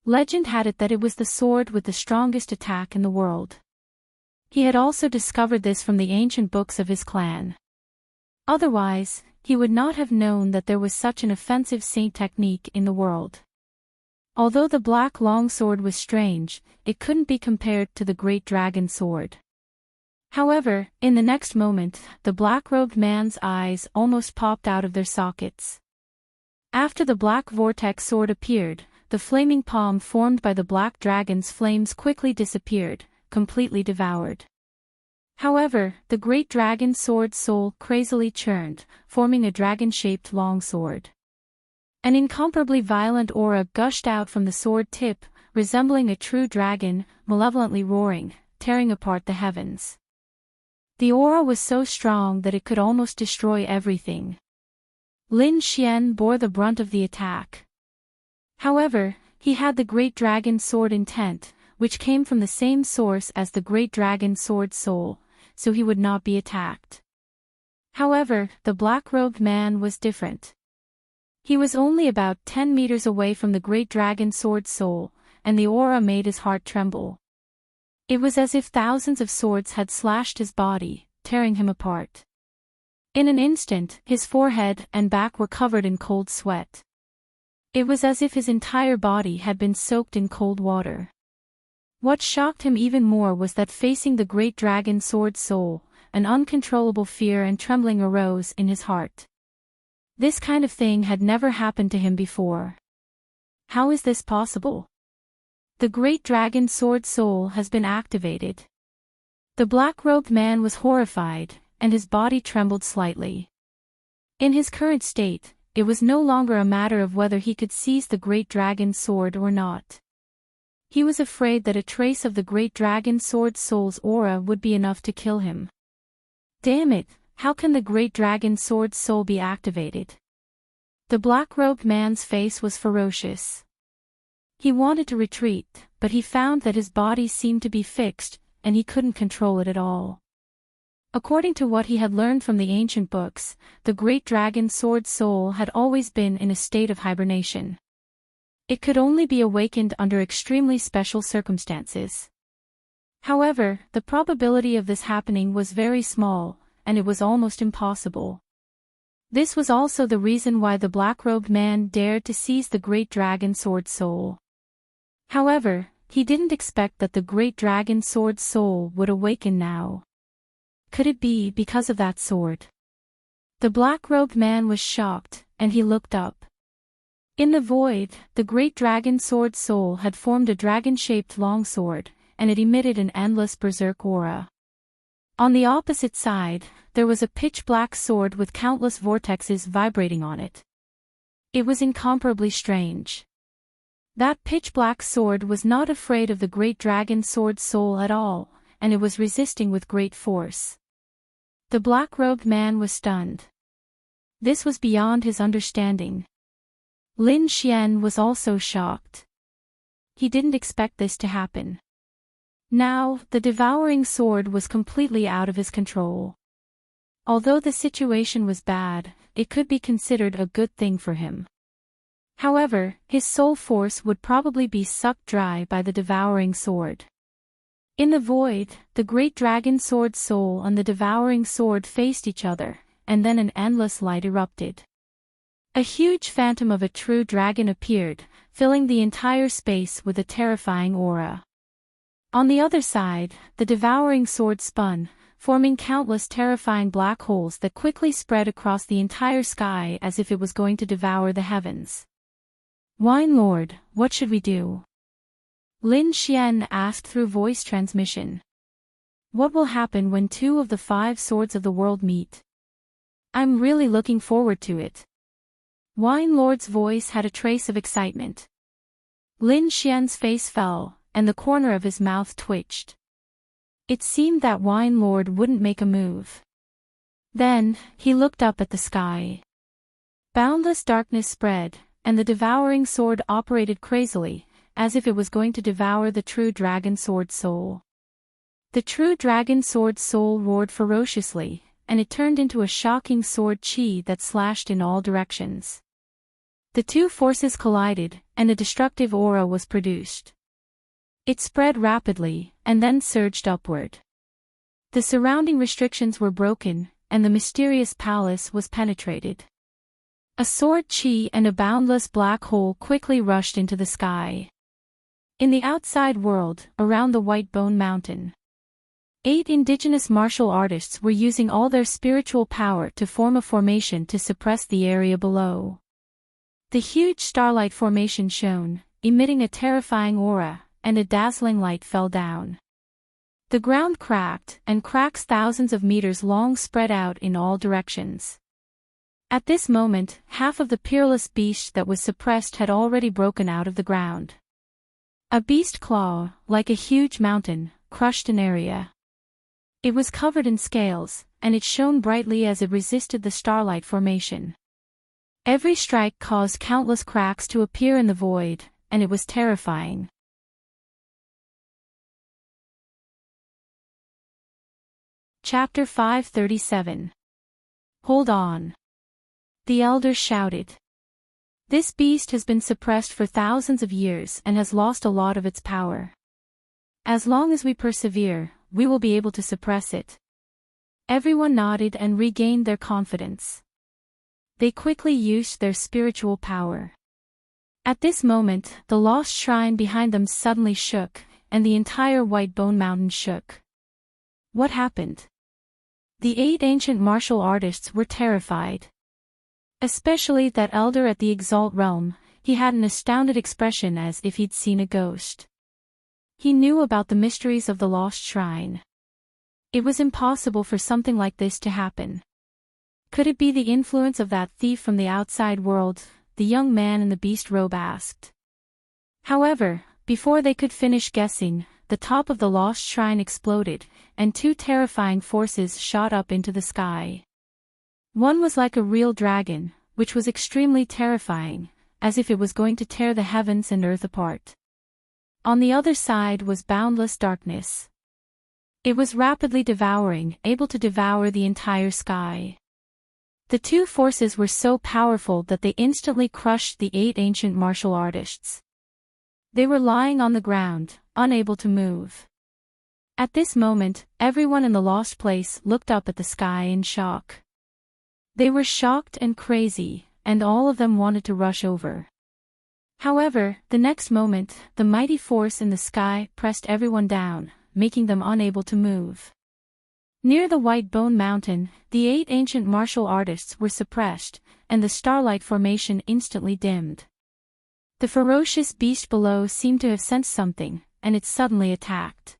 Legend had it that it was the sword with the strongest attack in the world. He had also discovered this from the ancient books of his clan. Otherwise, he would not have known that there was such an offensive saint technique in the world. Although the black longsword was strange, it couldn't be compared to the great dragon sword. However, in the next moment, the black-robed man's eyes almost popped out of their sockets. After the black vortex sword appeared, the flaming palm formed by the black dragon's flames quickly disappeared, completely devoured. However, the great dragon sword soul crazily churned, forming a dragon-shaped longsword. An incomparably violent aura gushed out from the sword tip, resembling a true dragon, malevolently roaring, tearing apart the heavens. The aura was so strong that it could almost destroy everything. Lin Xian bore the brunt of the attack. However, he had the great dragon sword intent, which came from the same source as the great dragon sword soul, so he would not be attacked. However, the black-robed man was different. He was only about 10 meters away from the great dragon sword soul, and the aura made his heart tremble. It was as if thousands of swords had slashed his body, tearing him apart. In an instant, his forehead and back were covered in cold sweat. It was as if his entire body had been soaked in cold water. What shocked him even more was that facing the great dragon sword soul, an uncontrollable fear and trembling arose in his heart. This kind of thing had never happened to him before. How is this possible? The great dragon sword soul has been activated. The black-robed man was horrified, and his body trembled slightly. In his current state, it was no longer a matter of whether he could seize the great dragon's sword or not. He was afraid that a trace of the great dragon sword soul's aura would be enough to kill him. Damn it, how can the great dragon sword soul be activated? The black-robed man's face was ferocious. He wanted to retreat, but he found that his body seemed to be fixed, and he couldn't control it at all. According to what he had learned from the ancient books, the great dragon sword soul had always been in a state of hibernation. It could only be awakened under extremely special circumstances. However, the probability of this happening was very small, and it was almost impossible. This was also the reason why the black-robed man dared to seize the great dragon sword soul. However, he didn't expect that the great dragon sword soul would awaken now. Could it be because of that sword? The black-robed man was shocked, and he looked up. In the void, the great dragon sword soul had formed a dragon-shaped longsword, and it emitted an endless berserk aura. On the opposite side, there was a pitch-black sword with countless vortexes vibrating on it. It was incomparably strange. That pitch-black sword was not afraid of the great dragon sword soul at all, and it was resisting with great force. The black-robed man was stunned. This was beyond his understanding. Lin Xian was also shocked. He didn't expect this to happen. Now, the devouring sword was completely out of his control. Although the situation was bad, it could be considered a good thing for him. However, his soul force would probably be sucked dry by the devouring sword. In the void, the great dragon sword soul and the devouring sword faced each other, and then an endless light erupted. A huge phantom of a true dragon appeared, filling the entire space with a terrifying aura. On the other side, the devouring sword spun, forming countless terrifying black holes that quickly spread across the entire sky as if it was going to devour the heavens. Wine Lord, what should we do? Lin Xian asked through voice transmission. What will happen when two of the 5 swords of the world meet? I'm really looking forward to it. Wine Lord's voice had a trace of excitement. Lin Xian's face fell, and the corner of his mouth twitched. It seemed that Wine Lord wouldn't make a move. Then, he looked up at the sky. Boundless darkness spread, and the devouring sword operated crazily, as if it was going to devour the true dragon sword soul. The true dragon sword soul roared ferociously, and it turned into a shocking sword chi that slashed in all directions. The two forces collided, and a destructive aura was produced. It spread rapidly, and then surged upward. The surrounding restrictions were broken, and the mysterious palace was penetrated. A sword chi and a boundless black hole quickly rushed into the sky. In the outside world, around the White Bone Mountain, 8 indigenous martial artists were using all their spiritual power to form a formation to suppress the area below. The huge starlight formation shone, emitting a terrifying aura, and a dazzling light fell down. The ground cracked, and cracks thousands of meters long spread out in all directions. At this moment, half of the peerless beast that was suppressed had already broken out of the ground. A beast claw, like a huge mountain, crushed an area. It was covered in scales, and it shone brightly as it resisted the starlight formation. Every strike caused countless cracks to appear in the void, and it was terrifying. Chapter 537. Hold on. The elder shouted. This beast has been suppressed for thousands of years and has lost a lot of its power. As long as we persevere, we will be able to suppress it. Everyone nodded and regained their confidence. They quickly used their spiritual power. At this moment, the lost shrine behind them suddenly shook, and the entire White Bone Mountain shook. What happened? The 8 ancient martial artists were terrified. Especially that elder at the Exalt realm, he had an astounded expression as if he'd seen a ghost. He knew about the mysteries of the lost shrine. It was impossible for something like this to happen. Could it be the influence of that thief from the outside world? The young man in the beast robe asked. However, before they could finish guessing, the top of the lost shrine exploded, and 2 terrifying forces shot up into the sky. One was like a real dragon, which was extremely terrifying, as if it was going to tear the heavens and earth apart. On the other side was boundless darkness. It was rapidly devouring, able to devour the entire sky. The 2 forces were so powerful that they instantly crushed the 8 ancient martial artists. They were lying on the ground, unable to move. At this moment, everyone in the lost place looked up at the sky in shock. They were shocked and crazy, and all of them wanted to rush over. However, the next moment, the mighty force in the sky pressed everyone down, making them unable to move. Near the White Bone Mountain, the 8 ancient martial artists were suppressed, and the starlight formation instantly dimmed. The ferocious beast below seemed to have sensed something, and it suddenly attacked.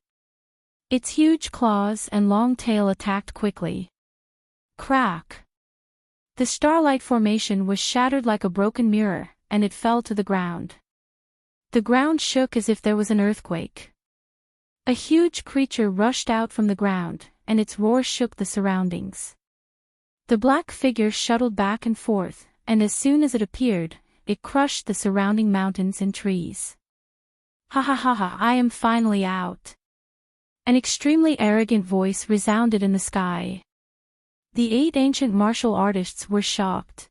Its huge claws and long tail attacked quickly. Crack! The starlight formation was shattered like a broken mirror, and it fell to the ground. The ground shook as if there was an earthquake. A huge creature rushed out from the ground, and its roar shook the surroundings. The black figure shuttled back and forth, and as soon as it appeared, it crushed the surrounding mountains and trees. Ha ha ha ha, I am finally out. An extremely arrogant voice resounded in the sky. The 8 ancient martial artists were shocked.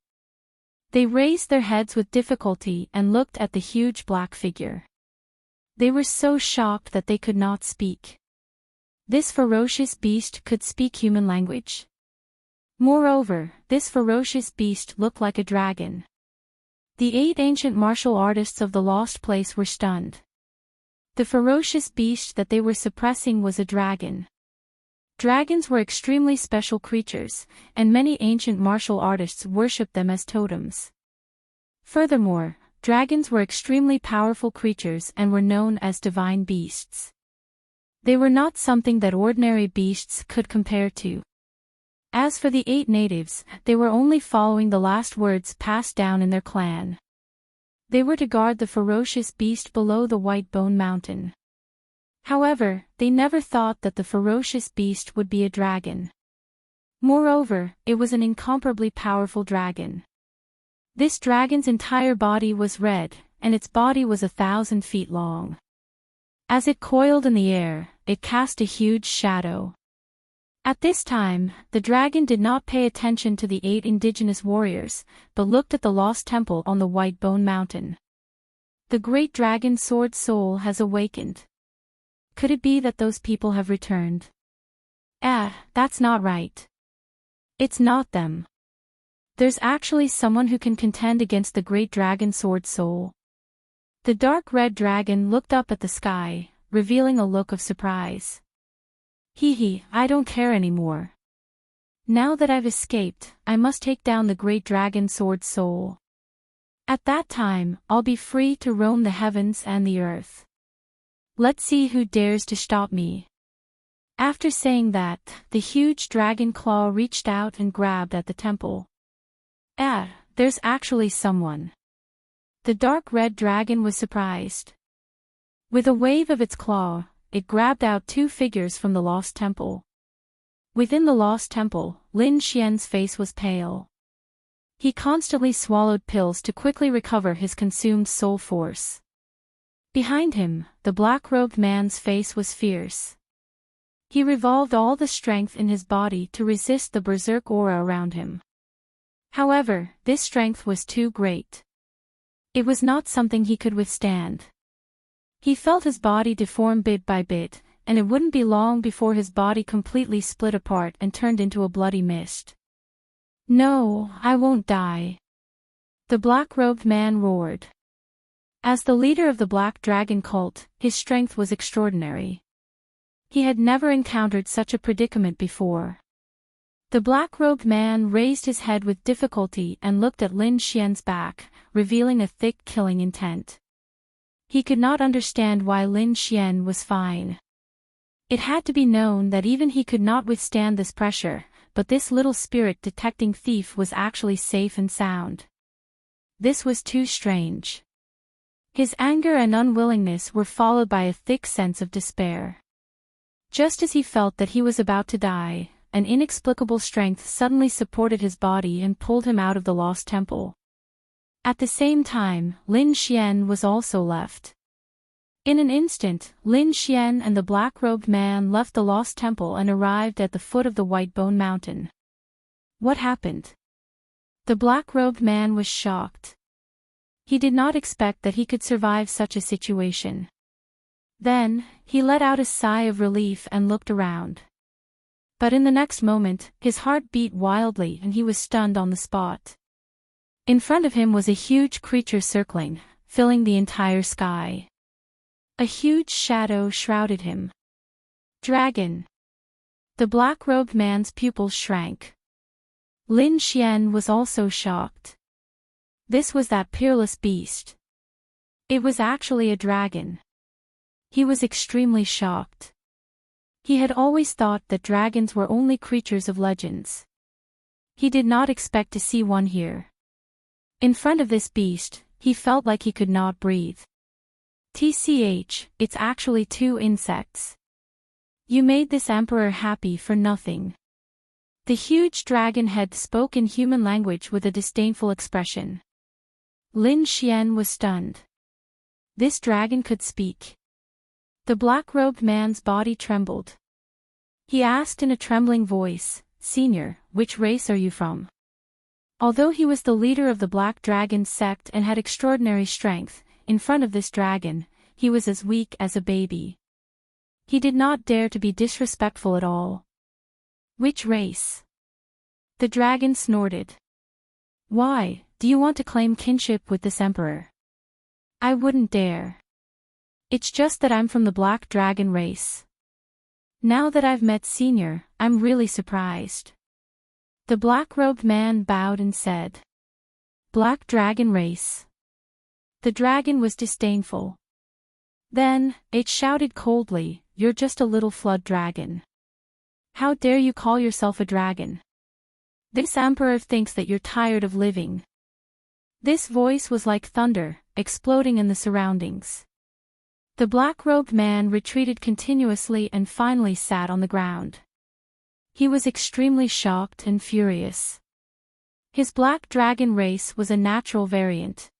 They raised their heads with difficulty and looked at the huge black figure. They were so shocked that they could not speak. This ferocious beast could speak human language. Moreover, this ferocious beast looked like a dragon. The 8 ancient martial artists of the lost place were stunned. The ferocious beast that they were suppressing was a dragon. Dragons were extremely special creatures, and many ancient martial artists worshipped them as totems. Furthermore, dragons were extremely powerful creatures and were known as divine beasts. They were not something that ordinary beasts could compare to. As for the 8 natives, they were only following the last words passed down in their clan. They were to guard the ferocious beast below the White Bone Mountain. However, they never thought that the ferocious beast would be a dragon. Moreover, it was an incomparably powerful dragon. This dragon's entire body was red, and its body was 1,000 feet long. As it coiled in the air, it cast a huge shadow. At this time, the dragon did not pay attention to the 8 indigenous warriors, but looked at the lost temple on the White Bone Mountain. The great dragon sword soul has awakened. Could it be that those people have returned? That's not right. It's not them. There's actually someone who can contend against the great dragon sword soul. The dark red dragon looked up at the sky, revealing a look of surprise. I don't care anymore. Now that I've escaped, I must take down the great dragon sword soul. At that time, I'll be free to roam the heavens and the earth. Let's see who dares to stop me. After saying that, the huge dragon claw reached out and grabbed at the temple. There's actually someone. The dark red dragon was surprised. With a wave of its claw, it grabbed out 2 figures from the lost temple. Within the lost temple, Lin Xian's face was pale. He constantly swallowed pills to quickly recover his consumed soul force. Behind him, the black-robed man's face was fierce. He revolved all the strength in his body to resist the berserk aura around him. However, this strength was too great. It was not something he could withstand. He felt his body deform bit by bit, and it wouldn't be long before his body completely split apart and turned into a bloody mist. "No, I won't die," the black-robed man roared. As the leader of the Black Dragon cult, his strength was extraordinary. He had never encountered such a predicament before. The black-robed man raised his head with difficulty and looked at Lin Xian's back, revealing a thick killing intent. He could not understand why Lin Xian was fine. It had to be known that even he could not withstand this pressure, but this little spirit-detecting thief was actually safe and sound. This was too strange. His anger and unwillingness were followed by a thick sense of despair. Just as he felt that he was about to die, an inexplicable strength suddenly supported his body and pulled him out of the lost temple. At the same time, Lin Xian was also left. In an instant, Lin Xian and the black-robed man left the lost temple and arrived at the foot of the White Bone Mountain. What happened? The black-robed man was shocked. He did not expect that he could survive such a situation. Then, he let out a sigh of relief and looked around. But in the next moment, his heart beat wildly and he was stunned on the spot. In front of him was a huge creature circling, filling the entire sky. A huge shadow shrouded him. Dragon. The black-robed man's pupils shrank. Lin Xian was also shocked. This was that peerless beast. It was actually a dragon. He was extremely shocked. He had always thought that dragons were only creatures of legends. He did not expect to see one here. In front of this beast, he felt like he could not breathe. TCH, it's actually two insects. You made this emperor happy for nothing. The huge dragon head spoke in human language with a disdainful expression. Lin Xian was stunned. This dragon could speak. The black-robed man's body trembled. He asked in a trembling voice, "Senior, which race are you from?" Although he was the leader of the Black Dragon sect and had extraordinary strength, in front of this dragon, he was as weak as a baby. He did not dare to be disrespectful at all. "Which race?" The dragon snorted. "Why, do you want to claim kinship with this emperor?" "I wouldn't dare. It's just that I'm from the Black Dragon race. Now that I've met Senior, I'm really surprised." The black-robed man bowed and said, "Black Dragon race." The dragon was disdainful. Then, it shouted coldly, "You're just a little flood dragon. How dare you call yourself a dragon? This emperor thinks that you're tired of living." This voice was like thunder, exploding in the surroundings. The black-robed man retreated continuously and finally sat on the ground. He was extremely shocked and furious. His black dragon race was a natural variant.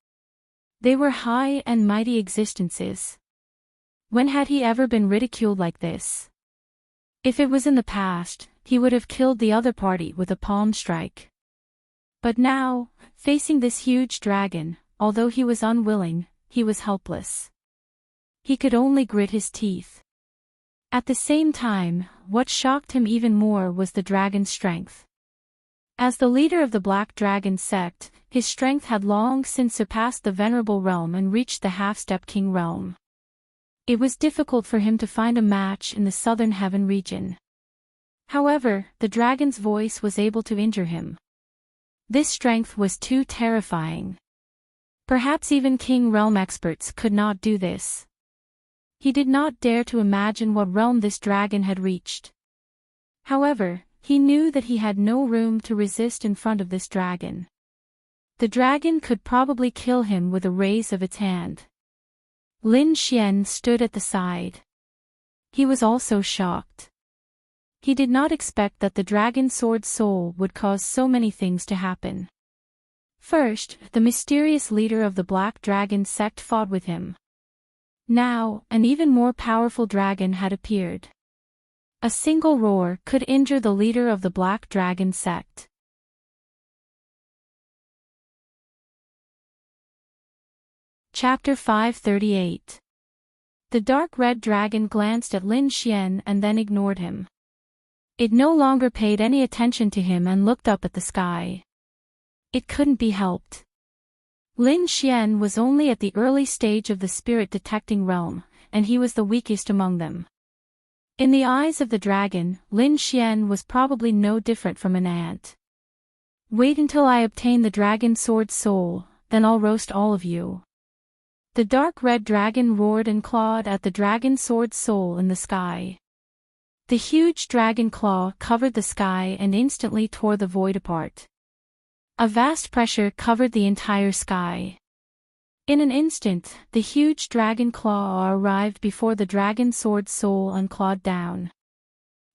They were high and mighty existences. When had he ever been ridiculed like this? If it was in the past, he would have killed the other party with a palm strike. But now, facing this huge dragon, although he was unwilling, he was helpless. He could only grit his teeth. At the same time, what shocked him even more was the dragon's strength. As the leader of the Black Dragon sect, his strength had long since surpassed the Venerable Realm and reached the Half-Step King realm. It was difficult for him to find a match in the Southern Heaven region. However, the dragon's voice was able to injure him. This strength was too terrifying. Perhaps even King Realm experts could not do this. He did not dare to imagine what realm this dragon had reached. However, he knew that he had no room to resist in front of this dragon. The dragon could probably kill him with a raise of its hand. Lin Xian stood at the side. He was also shocked. He did not expect that the dragon sword soul would cause so many things to happen. First, the mysterious leader of the Black Dragon sect fought with him. Now, an even more powerful dragon had appeared. A single roar could injure the leader of the Black Dragon sect. Chapter 538. The dark red dragon glanced at Lin Xian and then ignored him. It no longer paid any attention to him and looked up at the sky. It couldn't be helped. Lin Xian was only at the early stage of the spirit detecting realm, and he was the weakest among them. In the eyes of the dragon, Lin Xian was probably no different from an ant. Wait until I obtain the dragon sword soul, then I'll roast all of you. The dark red dragon roared and clawed at the dragon sword soul in the sky. The huge dragon claw covered the sky and instantly tore the void apart. A vast pressure covered the entire sky. In an instant, the huge dragon claw arrived before the dragon sword soul and clawed down.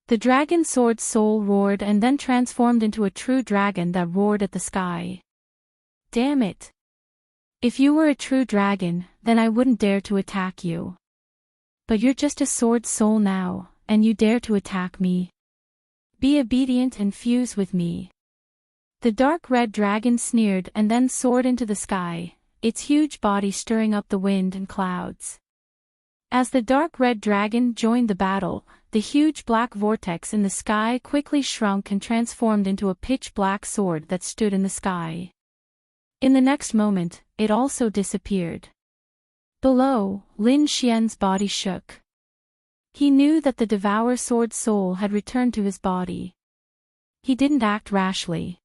The dragon sword soul roared and then transformed into a true dragon that roared at the sky. Damn it! If you were a true dragon, then I wouldn't dare to attack you. But you're just a sword soul now, and you dare to attack me. Be obedient and fuse with me. The dark red dragon sneered and then soared into the sky, its huge body stirring up the wind and clouds. As the dark red dragon joined the battle, the huge black vortex in the sky quickly shrunk and transformed into a pitch-black sword that stood in the sky. In the next moment, it also disappeared. Below, Lin Xian's body shook. He knew that the Devour Sword soul had returned to his body. He didn't act rashly.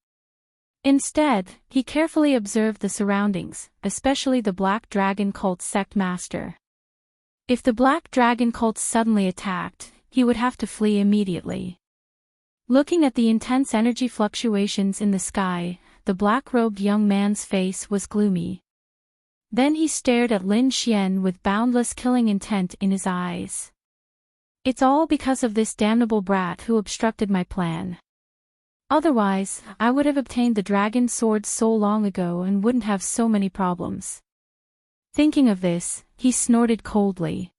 Instead, he carefully observed the surroundings, especially the Black Dragon Cult's sect master. If the Black Dragon Cult suddenly attacked, he would have to flee immediately. Looking at the intense energy fluctuations in the sky, the black-robed young man's face was gloomy. Then he stared at Lin Xian with boundless killing intent in his eyes. It's all because of this damnable brat who obstructed my plan. Otherwise, I would have obtained the dragon sword so long ago and wouldn't have so many problems. Thinking of this, he snorted coldly.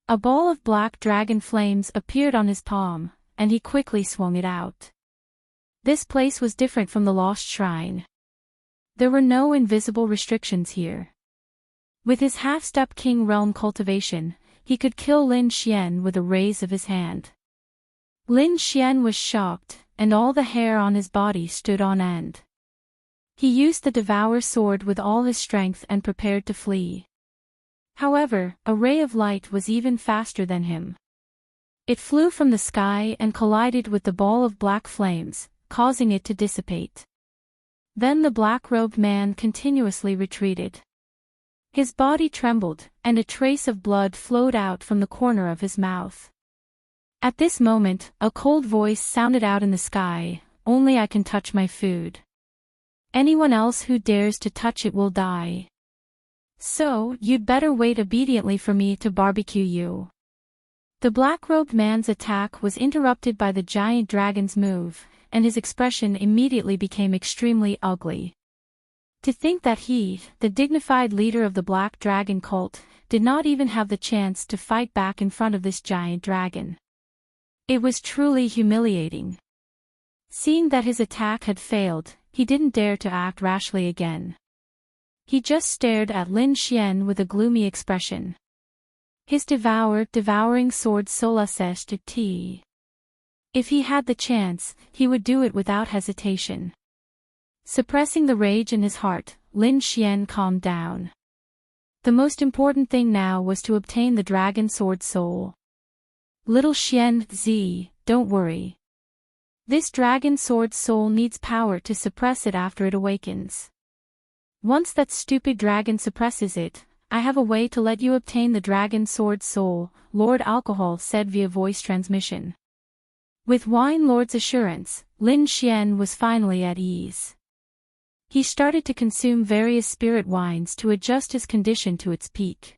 A ball of black dragon flames appeared on his palm, and he quickly swung it out. This place was different from the Lost Shrine. There were no invisible restrictions here. With his half-step king realm cultivation, he could kill Lin Xian with a raise of his hand. Lin Xian was shocked, and all the hair on his body stood on end. He used the Devour Sword with all his strength and prepared to flee. However, a ray of light was even faster than him. It flew from the sky and collided with the ball of black flames, causing it to dissipate. Then the black-robed man continuously retreated. His body trembled, and a trace of blood flowed out from the corner of his mouth. At this moment, a cold voice sounded out in the sky, "Only I can touch my food. Anyone else who dares to touch it will die. So, you'd better wait obediently for me to barbecue you." The black-robed man's attack was interrupted by the giant dragon's move, and his expression immediately became extremely ugly. To think that he, the dignified leader of the Black Dragon cult, did not even have the chance to fight back in front of this giant dragon. It was truly humiliating. Seeing that his attack had failed, he didn't dare to act rashly again. He just stared at Lin Xian with a gloomy expression. His devouring sword sola sest t. If he had the chance, he would do it without hesitation. Suppressing the rage in his heart, Lin Xian calmed down. The most important thing now was to obtain the dragon sword soul. Little Xian Zi, don't worry. This dragon sword soul needs power to suppress it after it awakens. Once that stupid dragon suppresses it, I have a way to let you obtain the dragon sword soul, Lord Alcohol said via voice transmission. With Wine Lord's assurance, Lin Xian was finally at ease. He started to consume various spirit wines to adjust his condition to its peak.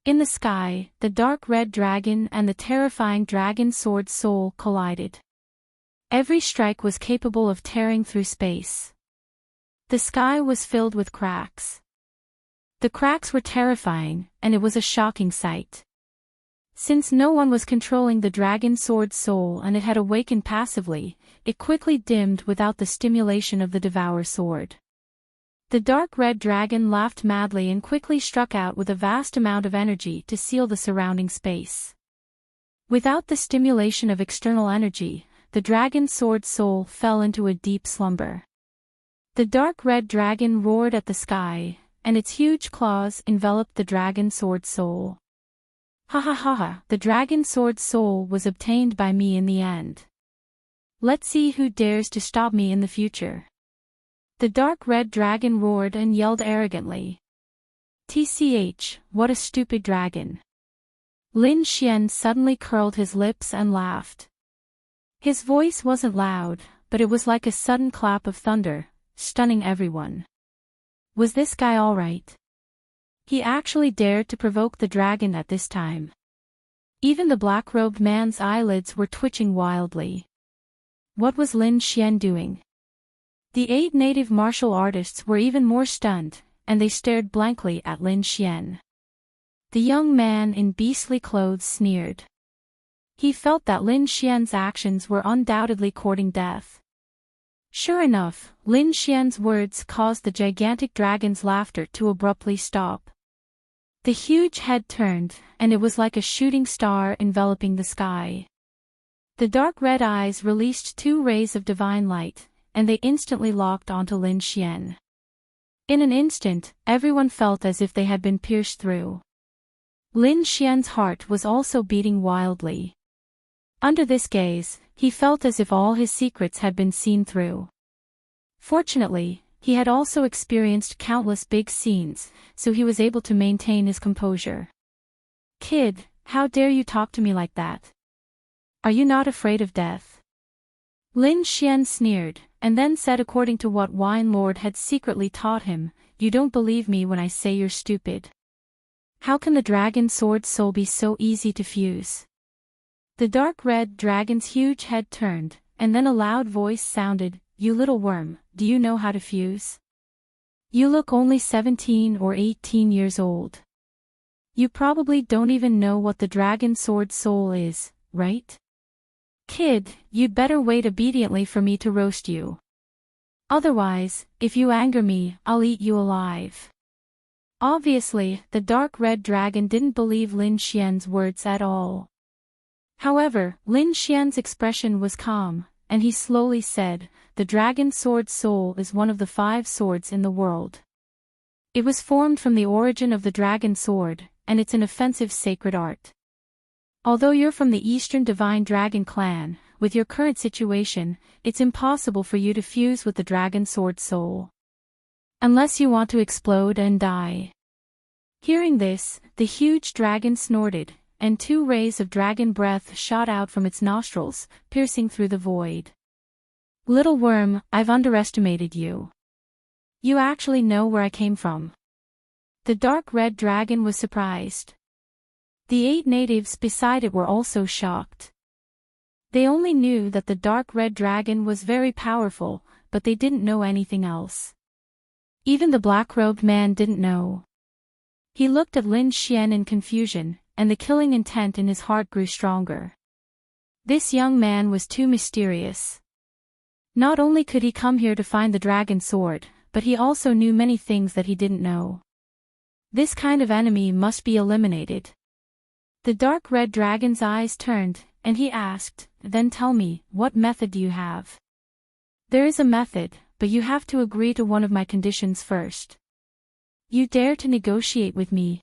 In the sky, the dark red dragon and the terrifying dragon sword soul collided. Every strike was capable of tearing through space. The sky was filled with cracks. The cracks were terrifying, and it was a shocking sight. Since no one was controlling the dragon sword soul and it had awakened passively, it quickly dimmed without the stimulation of the Devour Sword. The dark red dragon laughed madly and quickly struck out with a vast amount of energy to seal the surrounding space. Without the stimulation of external energy, the dragon's sword soul fell into a deep slumber. The dark red dragon roared at the sky, and its huge claws enveloped the dragon's sword soul. Ha ha ha ha, the dragon's sword soul was obtained by me in the end. Let's see who dares to stop me in the future. The dark red dragon roared and yelled arrogantly. TCH, what a stupid dragon. Lin Xian suddenly curled his lips and laughed. His voice wasn't loud, but it was like a sudden clap of thunder, stunning everyone. Was this guy all right? He actually dared to provoke the dragon at this time. Even the black-robed man's eyelids were twitching wildly. What was Lin Xian doing? The 8 native martial artists were even more stunned, and they stared blankly at Lin Xian. The young man in beastly clothes sneered. He felt that Lin Xian's actions were undoubtedly courting death. Sure enough, Lin Xian's words caused the gigantic dragon's laughter to abruptly stop. The huge head turned, and it was like a shooting star enveloping the sky. The dark red eyes released 2 rays of divine light, and they instantly locked onto Lin Xian. In an instant, everyone felt as if they had been pierced through. Lin Xian's heart was also beating wildly. Under this gaze, he felt as if all his secrets had been seen through. Fortunately, he had also experienced countless big scenes, so he was able to maintain his composure. Kid, how dare you talk to me like that? Are you not afraid of death? Lin Xian sneered, and then said according to what Wine Lord had secretly taught him, you don't believe me when I say you're stupid. How can the dragon sword soul be so easy to fuse? The dark red dragon's huge head turned, and then a loud voice sounded, you little worm, do you know how to fuse? You look only 17 or 18 years old. You probably don't even know what the dragon sword soul is, right? Kid, you'd better wait obediently for me to roast you. Otherwise, if you anger me, I'll eat you alive. Obviously, the dark red dragon didn't believe Lin Xian's words at all. However, Lin Xian's expression was calm, and he slowly said, the dragon sword soul is one of the 5 swords in the world. It was formed from the origin of the dragon sword, and it's an offensive sacred art. Although you're from the Eastern Divine Dragon clan, with your current situation, it's impossible for you to fuse with the dragon sword soul. Unless you want to explode and die. Hearing this, the huge dragon snorted, and 2 rays of dragon breath shot out from its nostrils, piercing through the void. Little worm, I've underestimated you. You actually know where I came from. The dark red dragon was surprised. The 8 natives beside it were also shocked. They only knew that the dark red dragon was very powerful, but they didn't know anything else. Even the black-robed man didn't know. He looked at Lin Xian in confusion, and the killing intent in his heart grew stronger. This young man was too mysterious. Not only could he come here to find the dragon sword, but he also knew many things that he didn't know. This kind of enemy must be eliminated. The dark red dragon's eyes turned, and he asked, then tell me, what method do you have? There is a method, but you have to agree to one of my conditions first. You dare to negotiate with me?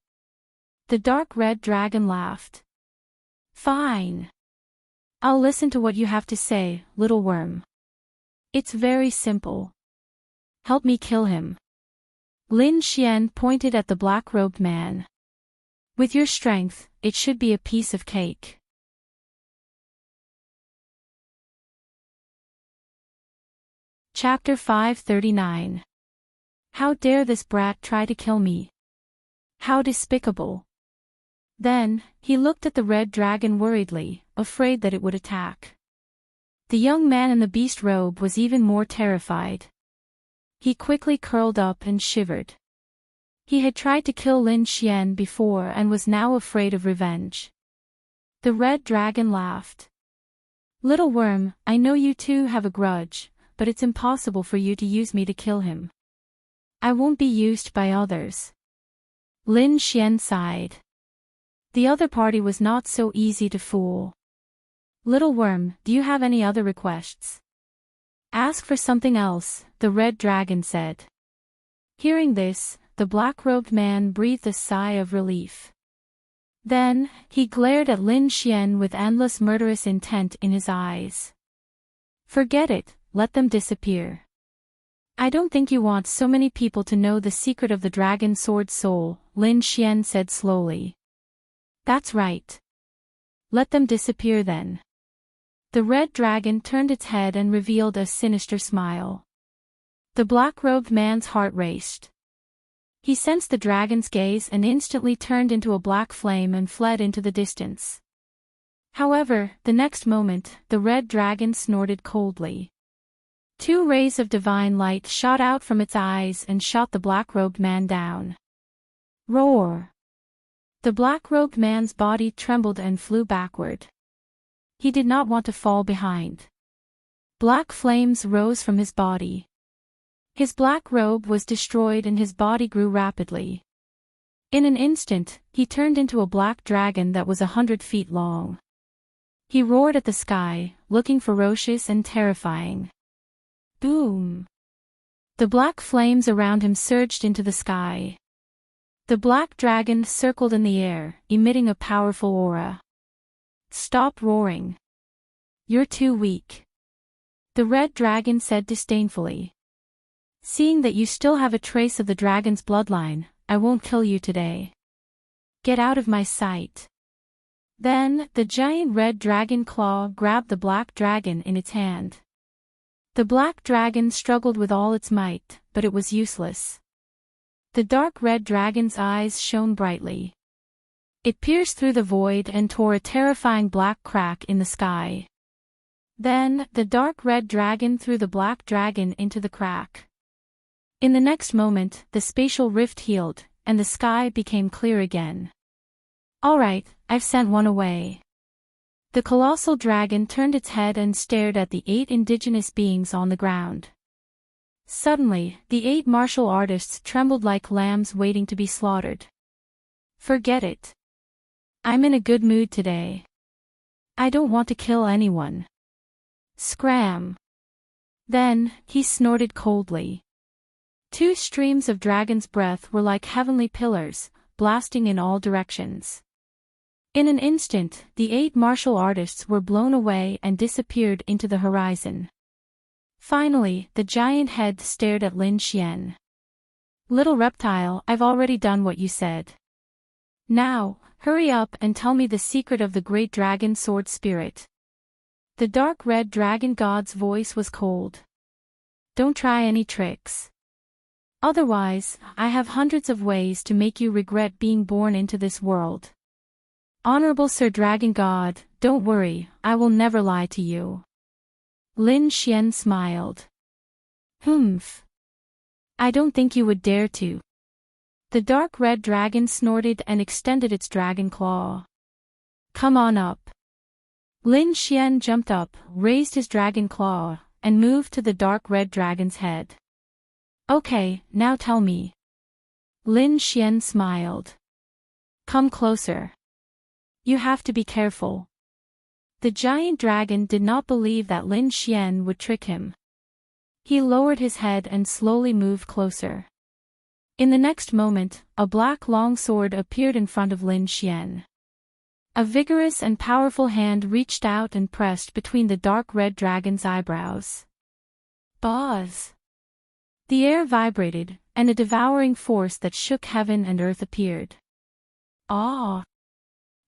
The dark red dragon laughed. Fine. I'll listen to what you have to say, little worm. It's very simple. Help me kill him. Lin Xian pointed at the black-robed man. With your strength, it should be a piece of cake. Chapter 539. How dare this brat try to kill me? How despicable. Then, he looked at the red dragon worriedly, afraid that it would attack. The young man in the beast robe was even more terrified. He quickly curled up and shivered. He had tried to kill Lin Xian before and was now afraid of revenge. The red dragon laughed. Little worm, I know you two have a grudge, but it's impossible for you to use me to kill him. I won't be used by others. Lin Xian sighed. The other party was not so easy to fool. Little worm, do you have any other requests? Ask for something else, the red dragon said. Hearing this, the black-robed man breathed a sigh of relief. Then, he glared at Lin Xian with endless murderous intent in his eyes. Forget it, let them disappear. I don't think you want so many people to know the secret of the dragon sword soul, Lin Xian said slowly. That's right. Let them disappear then. The red dragon turned its head and revealed a sinister smile. The black-robed man's heart raced. He sensed the dragon's gaze and instantly turned into a black flame and fled into the distance. However, the next moment, the red dragon snorted coldly. 2 rays of divine light shot out from its eyes and shot the black-robed man down. Roar! The black-robed man's body trembled and flew backward. He did not want to fall behind. Black flames rose from his body. His black robe was destroyed and his body grew rapidly. In an instant, he turned into a black dragon that was 100 feet long. He roared at the sky, looking ferocious and terrifying. Boom! The black flames around him surged into the sky. The black dragon circled in the air, emitting a powerful aura. Stop roaring. You're too weak. The red dragon said disdainfully. Seeing that you still have a trace of the dragon's bloodline, I won't kill you today. Get out of my sight. Then, the giant red dragon claw grabbed the black dragon in its hand. The black dragon struggled with all its might, but it was useless. The dark red dragon's eyes shone brightly. It pierced through the void and tore a terrifying black crack in the sky. Then, the dark red dragon threw the black dragon into the crack. In the next moment, the spatial rift healed, and the sky became clear again. All right, I've sent one away. The colossal dragon turned its head and stared at the 8 indigenous beings on the ground. Suddenly, the 8 martial artists trembled like lambs waiting to be slaughtered. Forget it. I'm in a good mood today. I don't want to kill anyone. Scram. Then, he snorted coldly. 2 streams of dragon's breath were like heavenly pillars, blasting in all directions. In an instant, the 8 martial artists were blown away and disappeared into the horizon. Finally, the giant head stared at Lin Xian. Little reptile, I've already done what you said. Now, hurry up and tell me the secret of the great dragon sword spirit. The dark red dragon god's voice was cold. Don't try any tricks. Otherwise, I have hundreds of ways to make you regret being born into this world. Honorable Sir Dragon God, don't worry, I will never lie to you. Lin Xian smiled. Humph. I don't think you would dare to. The dark red dragon snorted and extended its dragon claw. Come on up. Lin Xian jumped up, raised his dragon claw, and moved to the dark red dragon's head. Okay, now tell me. Lin Xian smiled. Come closer. You have to be careful. The giant dragon did not believe that Lin Xian would trick him. He lowered his head and slowly moved closer. In the next moment, a black long sword appeared in front of Lin Xian. A vigorous and powerful hand reached out and pressed between the dark red dragon's eyebrows. Buzz! The air vibrated, and a devouring force that shook heaven and earth appeared. Ah!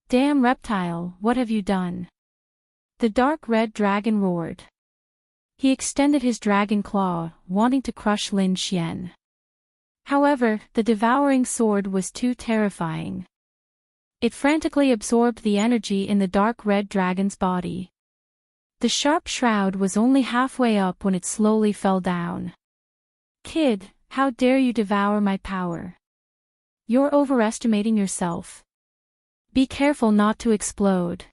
Damn reptile, what have you done? The dark red dragon roared. He extended his dragon claw, wanting to crush Lin Xian. However, the devouring sword was too terrifying. It frantically absorbed the energy in the dark red dragon's body. The sharp shroud was only halfway up when it slowly fell down. Kid, how dare you devour my power? You're overestimating yourself. Be careful not to explode.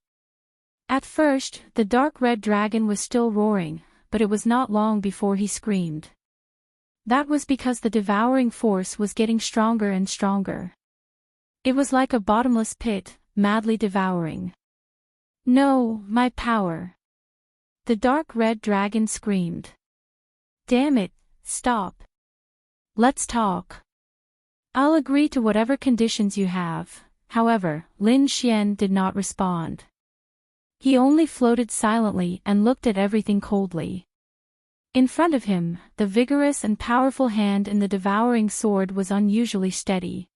At first, the dark red dragon was still roaring, but it was not long before he screamed. That was because the devouring force was getting stronger and stronger. It was like a bottomless pit, madly devouring. No, my power! The dark red dragon screamed. Damn it, stop. Let's talk. I'll agree to whatever conditions you have. However, Lin Xian did not respond. He only floated silently and looked at everything coldly. In front of him, the vigorous and powerful hand in the devouring sword was unusually steady.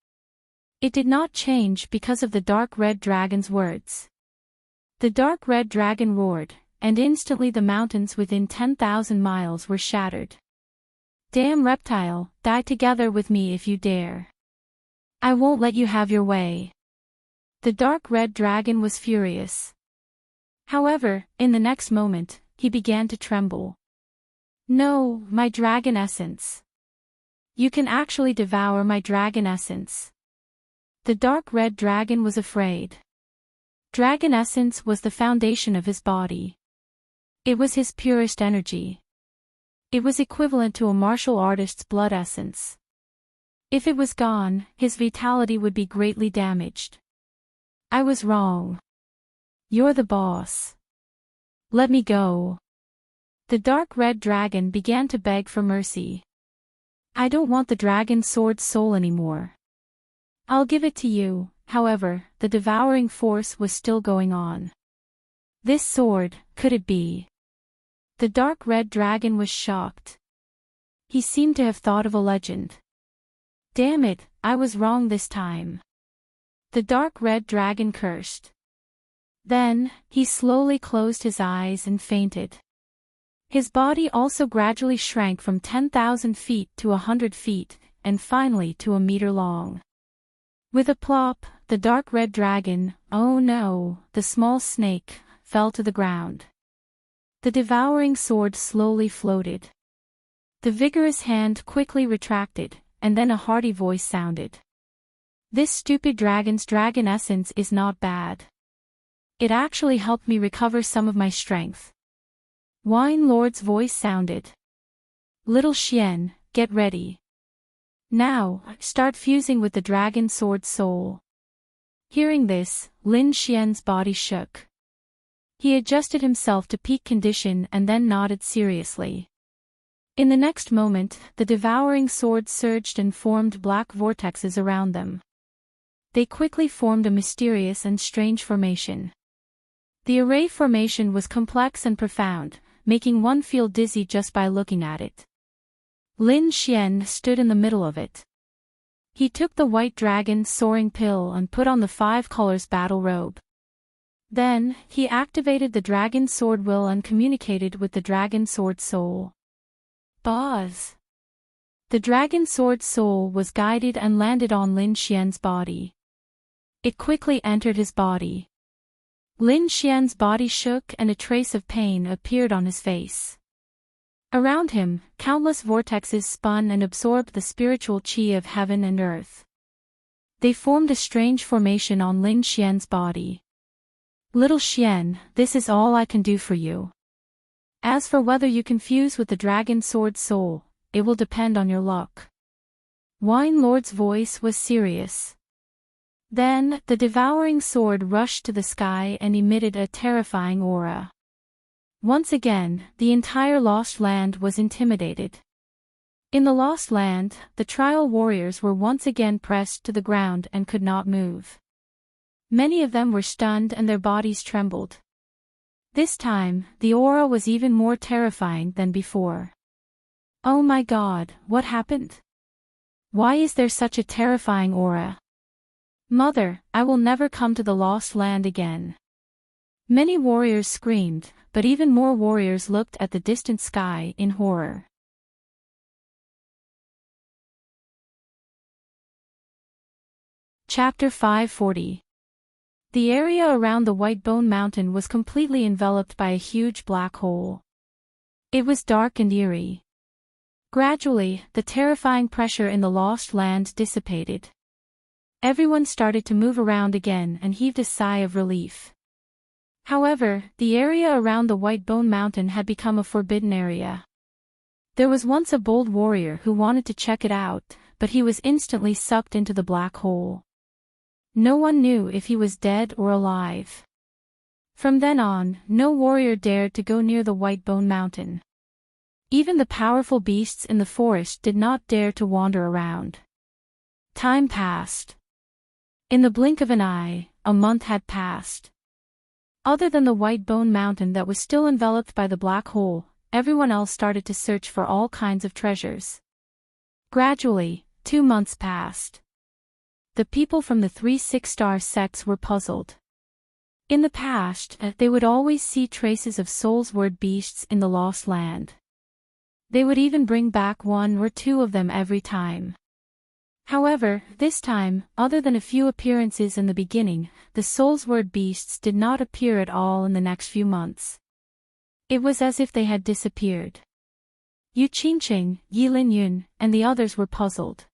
It did not change because of the dark red dragon's words. The dark red dragon roared, and instantly the mountains within 10,000 miles were shattered. Damn reptile, die together with me if you dare. I won't let you have your way. The dark red dragon was furious. However, in the next moment, he began to tremble. No, my dragon essence. You can actually devour my dragon essence. The dark red dragon was afraid. Dragon essence was the foundation of his body. It was his purest energy. It was equivalent to a martial artist's blood essence. If it was gone, his vitality would be greatly damaged. I was wrong. You're the boss. Let me go. The dark red dragon began to beg for mercy. I don't want the dragon sword's soul anymore. I'll give it to you. However, the devouring force was still going on. This sword, could it be? The dark red dragon was shocked. He seemed to have thought of a legend. Damn it, I was wrong this time. The dark red dragon cursed. Then, he slowly closed his eyes and fainted. His body also gradually shrank from 10,000 feet to 100 feet, and finally to a meter long. With a plop, the dark red dragon, oh no, the small snake, fell to the ground. The devouring sword slowly floated. The vigorous hand quickly retracted, and then a hearty voice sounded. This stupid dragon's dragon essence is not bad. It actually helped me recover some of my strength. Wine Lord's voice sounded. Little Xian, get ready. Now, start fusing with the dragon sword's soul. Hearing this, Lin Xian's body shook. He adjusted himself to peak condition and then nodded seriously. In the next moment, the devouring sword surged and formed black vortexes around them. They quickly formed a mysterious and strange formation. The array formation was complex and profound, making one feel dizzy just by looking at it. Lin Xian stood in the middle of it. He took the white dragon soaring pill and put on the 5 colors battle robe. Then, he activated the dragon sword will and communicated with the dragon sword soul. Buzz! The dragon sword soul was guided and landed on Lin Xian's body. It quickly entered his body. Lin Xian's body shook and a trace of pain appeared on his face. Around him, countless vortexes spun and absorbed the spiritual qi of heaven and earth. They formed a strange formation on Lin Xian's body. Little Xian, this is all I can do for you. As for whether you can fuse with the dragon sword soul, it will depend on your luck. Wine Lord's voice was serious. Then, the devouring sword rushed to the sky and emitted a terrifying aura. Once again, the entire Lost Land was intimidated. In the Lost Land, the trial warriors were once again pressed to the ground and could not move. Many of them were stunned and their bodies trembled. This time, the aura was even more terrifying than before. Oh my God, what happened? Why is there such a terrifying aura? Mother, I will never come to the Lost Land again. Many warriors screamed, but even more warriors looked at the distant sky in horror. Chapter 540. The area around the White Bone Mountain was completely enveloped by a huge black hole. It was dark and eerie. Gradually, the terrifying pressure in the Lost Land dissipated. Everyone started to move around again and heaved a sigh of relief. However, the area around the White Bone Mountain had become a forbidden area. There was once a bold warrior who wanted to check it out, but he was instantly sucked into the black hole. No one knew if he was dead or alive. From then on, no warrior dared to go near the White Bone Mountain. Even the powerful beasts in the forest did not dare to wander around. Time passed. In the blink of an eye, a month had passed. Other than the White Bone Mountain that was still enveloped by the black hole, everyone else started to search for all kinds of treasures. Gradually, 2 months passed. The people from the 3 six-star sects were puzzled. In the past, they would always see traces of soulsword beasts in the lost land. They would even bring back 1 or 2 of them every time. However, this time, other than a few appearances in the beginning, the soulsword beasts did not appear at all in the next few months. It was as if they had disappeared. Enchanting, Yilinyun, and the others were puzzled.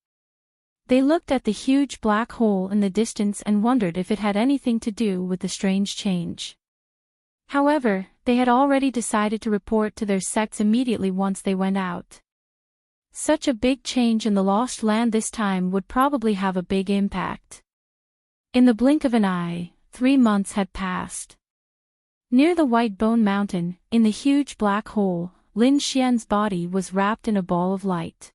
They looked at the huge black hole in the distance and wondered if it had anything to do with the strange change. However, they had already decided to report to their sects immediately once they went out. Such a big change in the lost land this time would probably have a big impact. In the blink of an eye, 3 months had passed. Near the White Bone Mountain, in the huge black hole, Lin Xian's body was wrapped in a ball of light.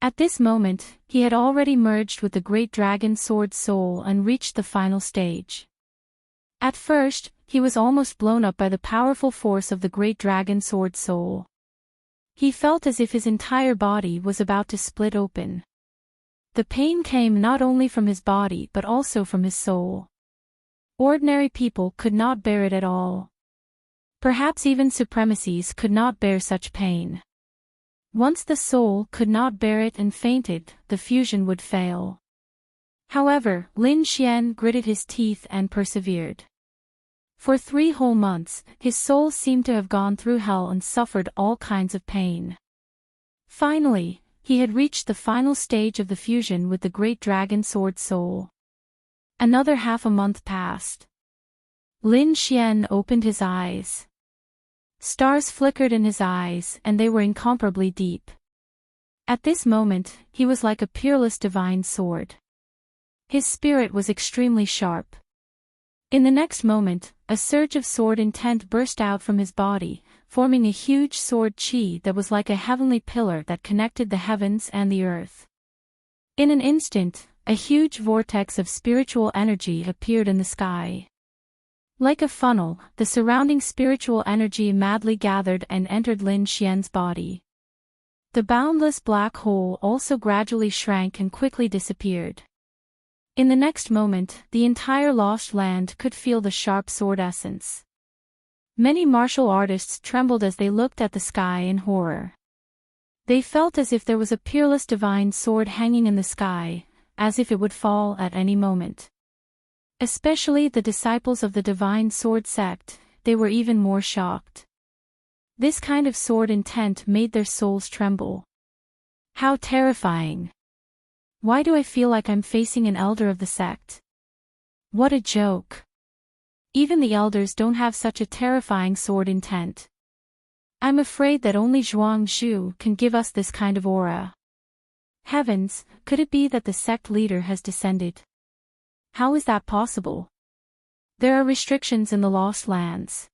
At this moment, he had already merged with the Great Dragon Sword soul and reached the final stage. At first, he was almost blown up by the powerful force of the Great Dragon Sword soul. He felt as if his entire body was about to split open. The pain came not only from his body but also from his soul. Ordinary people could not bear it at all. Perhaps even supremacies could not bear such pain. Once the soul could not bear it and fainted, the fusion would fail. However, Lin Xian gritted his teeth and persevered. For 3 whole months, his soul seemed to have gone through hell and suffered all kinds of pain. Finally, he had reached the final stage of the fusion with the Great Dragon Sword soul. Another half a month passed. Lin Xian opened his eyes. Stars flickered in his eyes and they were incomparably deep. At this moment, he was like a peerless divine sword. His spirit was extremely sharp. In the next moment, a surge of sword intent burst out from his body, forming a huge sword chi that was like a heavenly pillar that connected the heavens and the earth. In an instant, a huge vortex of spiritual energy appeared in the sky. Like a funnel, the surrounding spiritual energy madly gathered and entered Lin Xian's body. The boundless black hole also gradually shrank and quickly disappeared. In the next moment, the entire lost land could feel the sharp sword essence. Many martial artists trembled as they looked at the sky in horror. They felt as if there was a peerless divine sword hanging in the sky, as if it would fall at any moment. Especially the disciples of the Divine Sword sect, they were even more shocked. This kind of sword intent made their souls tremble. How terrifying! Why do I feel like I'm facing an elder of the sect? What a joke! Even the elders don't have such a terrifying sword intent. I'm afraid that only Zhuang Zhu can give us this kind of aura. Heavens, could it be that the sect leader has descended? How is that possible? There are restrictions in the Lost Lands.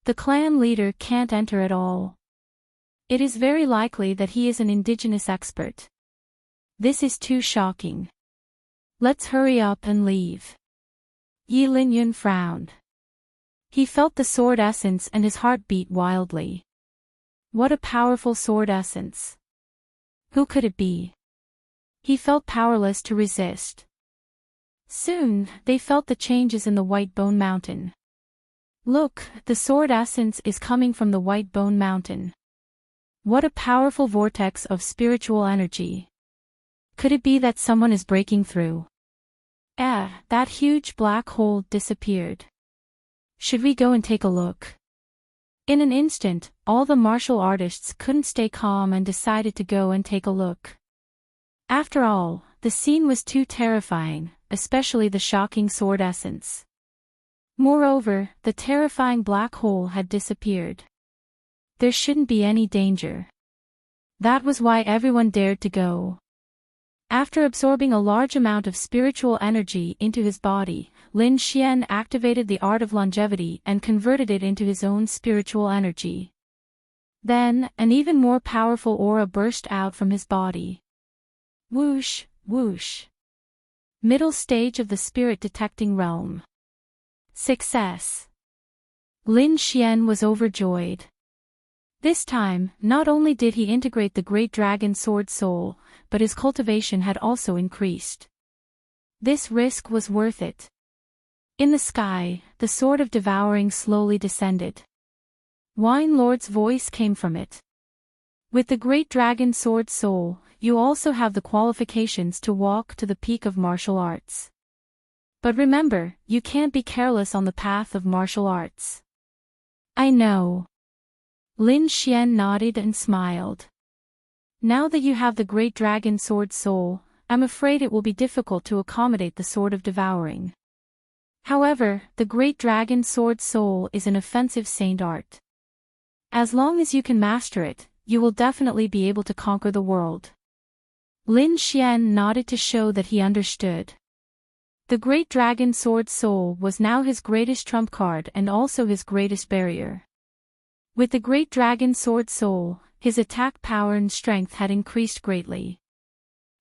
The clan leader can't enter at all. It is very likely that he is an indigenous expert. This is too shocking. Let's hurry up and leave. Yi Linyun frowned. He felt the sword essence and his heart beat wildly. What a powerful sword essence. Who could it be? He felt powerless to resist. Soon, they felt the changes in the White Bone Mountain. Look, the sword essence is coming from the White Bone Mountain. What a powerful vortex of spiritual energy. Could it be that someone is breaking through? That huge black hole disappeared. Should we go and take a look? In an instant, all the martial artists couldn't stay calm and decided to go and take a look. After all, the scene was too terrifying, especially the shocking sword essence. Moreover, the terrifying black hole had disappeared. There shouldn't be any danger. That was why everyone dared to go. After absorbing a large amount of spiritual energy into his body, Lin Xian activated the art of longevity and converted it into his own spiritual energy. Then, an even more powerful aura burst out from his body. Whoosh, whoosh. Middle stage of the spirit detecting realm. Success. Lin Xian was overjoyed. This time, not only did he integrate the Great Dragon Sword Soul, but his cultivation had also increased. This risk was worth it. In the sky, the Sword of Devouring slowly descended. Wine Lord's voice came from it. With the Great Dragon Sword Soul, you also have the qualifications to walk to the peak of martial arts. But remember, you can't be careless on the path of martial arts. I know. Lin Xian nodded and smiled. Now that you have the Great Dragon Sword Soul, I'm afraid it will be difficult to accommodate the Sword of Devouring. However, the Great Dragon Sword Soul is an offensive saint art. As long as you can master it, you will definitely be able to conquer the world. Lin Xian nodded to show that he understood. The Great Dragon Sword Soul was now his greatest trump card and also his greatest barrier. With the Great Dragon Sword Soul, his attack power and strength had increased greatly.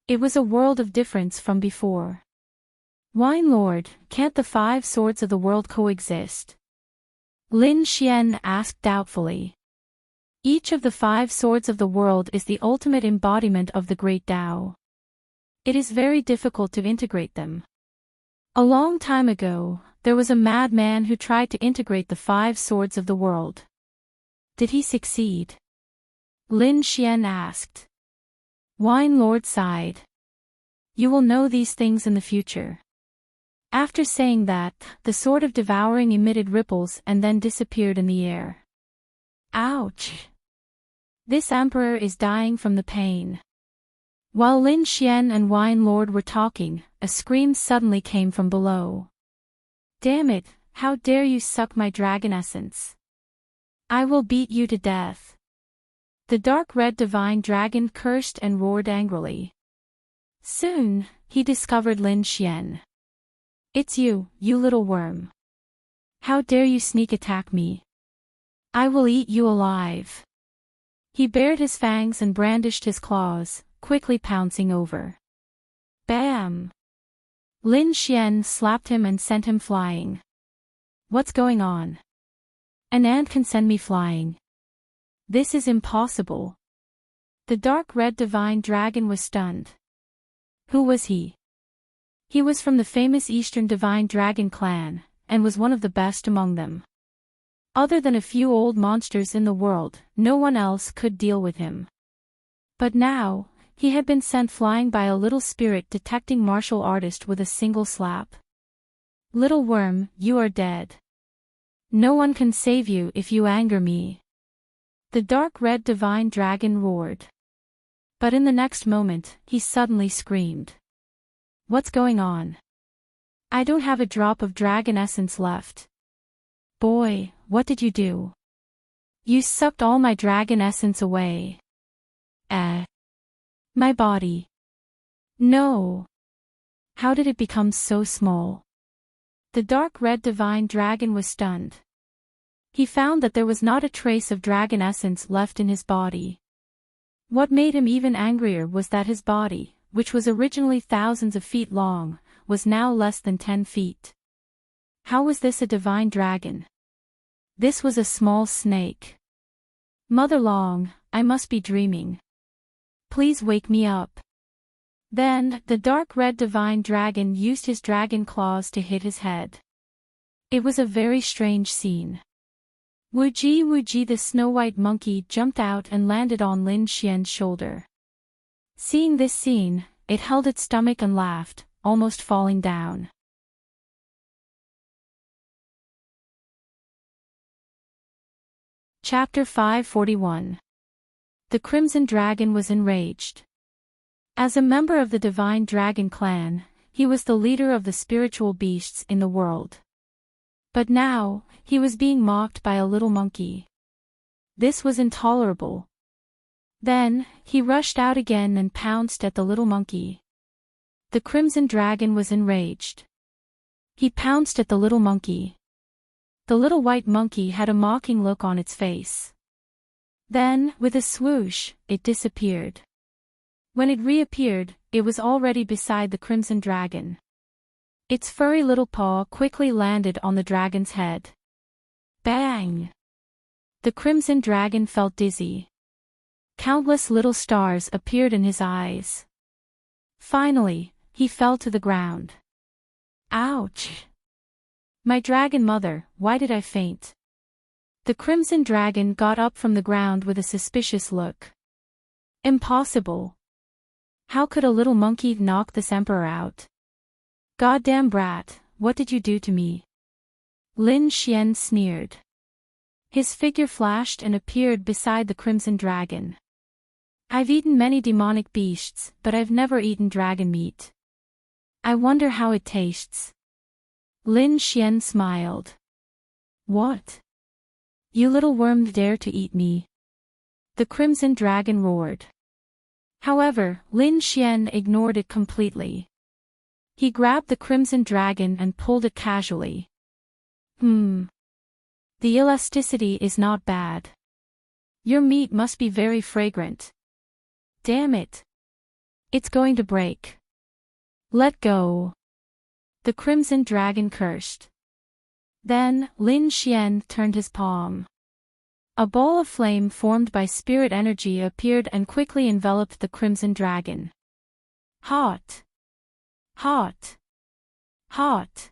It was a world of difference from before. Wine Lord, can't the 5 swords of the world coexist? Lin Xian asked doubtfully. Each of the 5 swords of the world is the ultimate embodiment of the Great Tao. It is very difficult to integrate them. A long time ago, there was a madman who tried to integrate the 5 swords of the world. Did he succeed? Lin Xian asked. Wine Lord sighed. You will know these things in the future. After saying that, the Sword of Devouring emitted ripples and then disappeared in the air. Ouch! This emperor is dying from the pain. While Lin Xian and Wine Lord were talking, a scream suddenly came from below. Damn it, how dare you suck my dragon essence! I will beat you to death. The dark red divine dragon cursed and roared angrily. Soon, he discovered Lin Xian. It's you, you little worm. How dare you sneak attack me? I will eat you alive. He bared his fangs and brandished his claws, quickly pouncing over. Bam! Lin Xian slapped him and sent him flying. What's going on? An ant can send me flying. This is impossible. The dark red divine dragon was stunned. Who was he? He was from the famous Eastern Divine Dragon clan, and was one of the best among them. Other than a few old monsters in the world, no one else could deal with him. But now, he had been sent flying by a little spirit detecting martial artist with a single slap. Little worm, you are dead. No one can save you if you anger me. The dark red divine dragon roared. But in the next moment, he suddenly screamed. What's going on? I don't have a drop of dragon essence left. Boy, what did you do? You sucked all my dragon essence away. My body. No. How did it become so small? The dark red divine dragon was stunned. He found that there was not a trace of dragon essence left in his body. What made him even angrier was that his body, which was originally thousands of feet long, was now less than 10 feet. How was this a divine dragon? This was a small snake. Mother long, I must be dreaming. Please wake me up. Then, the dark red divine dragon used his dragon claws to hit his head. It was a very strange scene. Wuji Wuji the snow-white monkey jumped out and landed on Lin Xian's shoulder. Seeing this scene, it held its stomach and laughed, almost falling down. Chapter 541. The Crimson Dragon was enraged. As a member of the Divine Dragon clan, he was the leader of the spiritual beasts in the world. But now, he was being mocked by a little monkey. This was intolerable. Then, he rushed out again and pounced at the little monkey. The crimson dragon was enraged. He pounced at the little monkey. The little white monkey had a mocking look on its face. Then, with a swoosh, it disappeared. When it reappeared, it was already beside the crimson dragon. Its furry little paw quickly landed on the dragon's head. Bang! The crimson dragon felt dizzy. Countless little stars appeared in his eyes. Finally, he fell to the ground. Ouch! My dragon mother, why did I faint? The crimson dragon got up from the ground with a suspicious look. Impossible. How could a little monkey knock this emperor out? Goddamn brat, what did you do to me? Lin Xian sneered. His figure flashed and appeared beside the crimson dragon. I've eaten many demonic beasts, but I've never eaten dragon meat. I wonder how it tastes. Lin Xian smiled. What? You little worm dare to eat me? The crimson dragon roared. However, Lin Xian ignored it completely. He grabbed the crimson dragon and pulled it casually. The elasticity is not bad. Your meat must be very fragrant. Damn it. It's going to break. Let go. The crimson dragon cursed. Then, Lin Xian turned his palm. A ball of flame formed by spirit energy appeared and quickly enveloped the crimson dragon. Hot! Hot! Hot!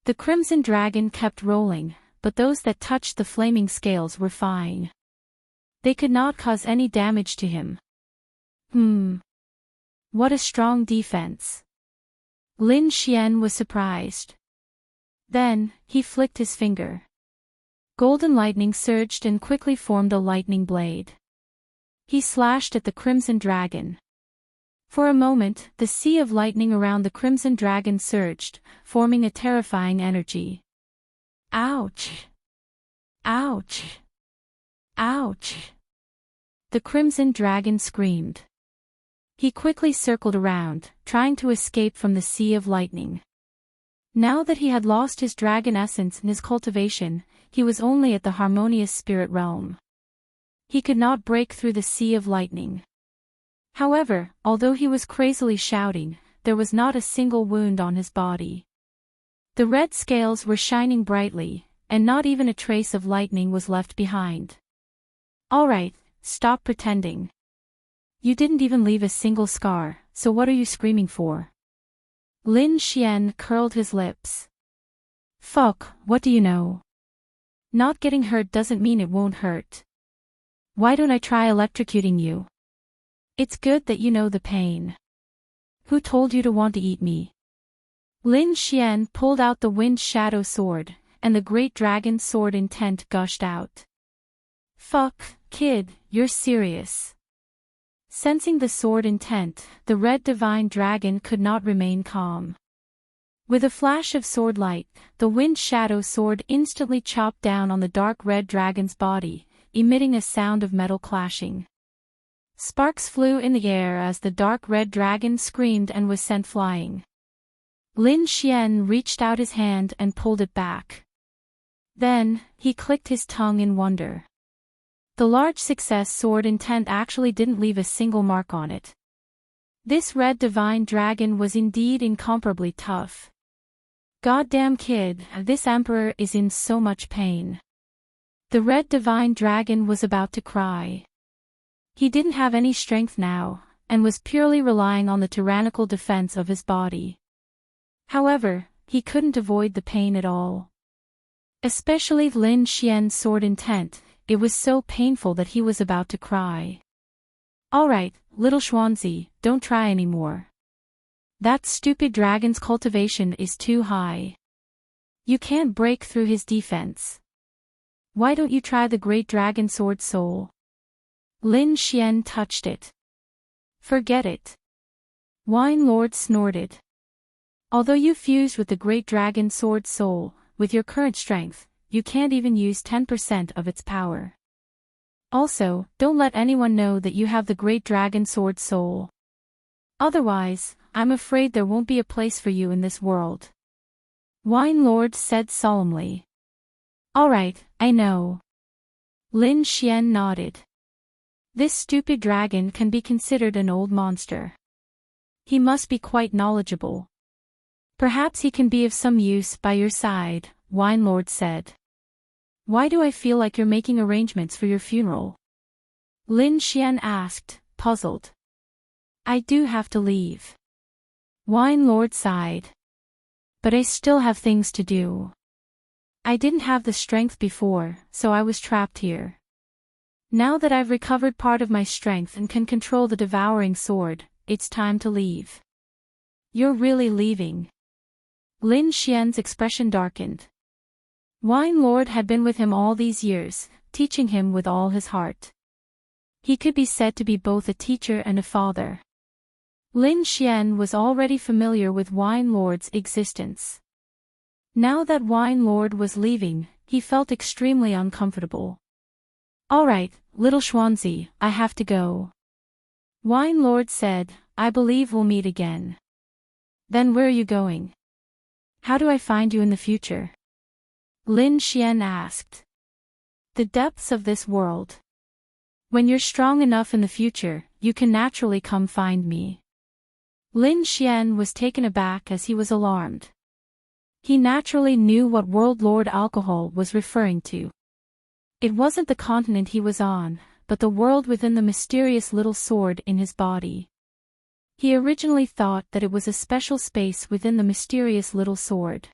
The crimson dragon kept rolling, but those that touched the flaming scales were fine. They could not cause any damage to him. What a strong defense. Lin Xian was surprised. Then, he flicked his finger. Golden lightning surged and quickly formed a lightning blade. He slashed at the crimson dragon. For a moment, the sea of lightning around the crimson dragon surged, forming a terrifying energy. Ouch! Ouch! Ouch! The crimson dragon screamed. He quickly circled around, trying to escape from the sea of lightning. Now that he had lost his dragon essence and his cultivation, he was only at the harmonious spirit realm. He could not break through the sea of lightning. However, although he was crazily shouting, there was not a single wound on his body. The red scales were shining brightly, and not even a trace of lightning was left behind. All right, stop pretending. You didn't even leave a single scar, so what are you screaming for? Lin Xian curled his lips. Fuck, what do you know? Not getting hurt doesn't mean it won't hurt. Why don't I try electrocuting you? It's good that you know the pain. Who told you to want to eat me? Lin Xian pulled out the wind shadow sword, and the great dragon sword intent gushed out. Fuck, kid, you're serious. Sensing the sword intent, the red divine dragon could not remain calm. With a flash of sword light, the wind shadow sword instantly chopped down on the dark red dragon's body, emitting a sound of metal clashing. Sparks flew in the air as the dark red dragon screamed and was sent flying. Lin Xian reached out his hand and pulled it back. Then, he clicked his tongue in wonder. The large success sword intent actually didn't leave a single mark on it. This red divine dragon was indeed incomparably tough. Goddamn kid, this emperor is in so much pain. The red divine dragon was about to cry. He didn't have any strength now, and was purely relying on the tyrannical defense of his body. However, he couldn't avoid the pain at all. Especially Lin Xian's sword intent. It was so painful that he was about to cry. Alright, little Schwanzi, don't try anymore. That stupid dragon's cultivation is too high. You can't break through his defense. Why don't you try the great dragon sword soul? Lin Xian touched it. Forget it. Wine Lord snorted. Although you fused with the great dragon sword soul, with your current strength, you can't even use 10% of its power. Also, don't let anyone know that you have the great dragon sword soul. Otherwise, I'm afraid there won't be a place for you in this world. Wine Lord said solemnly. All right, I know. Lin Xian nodded. This stupid dragon can be considered an old monster. He must be quite knowledgeable. Perhaps he can be of some use by your side, Wine Lord said. Why do I feel like you're making arrangements for your funeral? Lin Xian asked, puzzled. I do have to leave. Wine Lord sighed. But I still have things to do. I didn't have the strength before, so I was trapped here. Now that I've recovered part of my strength and can control the devouring sword, it's time to leave. You're really leaving? Lin Xian's expression darkened. Wine Lord had been with him all these years, teaching him with all his heart. He could be said to be both a teacher and a father. Lin Xian was already familiar with Wine Lord's existence. Now that Wine Lord was leaving, he felt extremely uncomfortable. All right, little Xuanzi, I have to go. Wine Lord said, I believe we'll meet again. Then where are you going? How do I find you in the future? Lin Xian asked. The depths of this world. When you're strong enough in the future, you can naturally come find me. Lin Xian was taken aback as he was alarmed. He naturally knew what World Lord Alcohol was referring to. It wasn't the continent he was on, but the world within the mysterious little sword in his body. He originally thought that it was a special space within the mysterious little sword.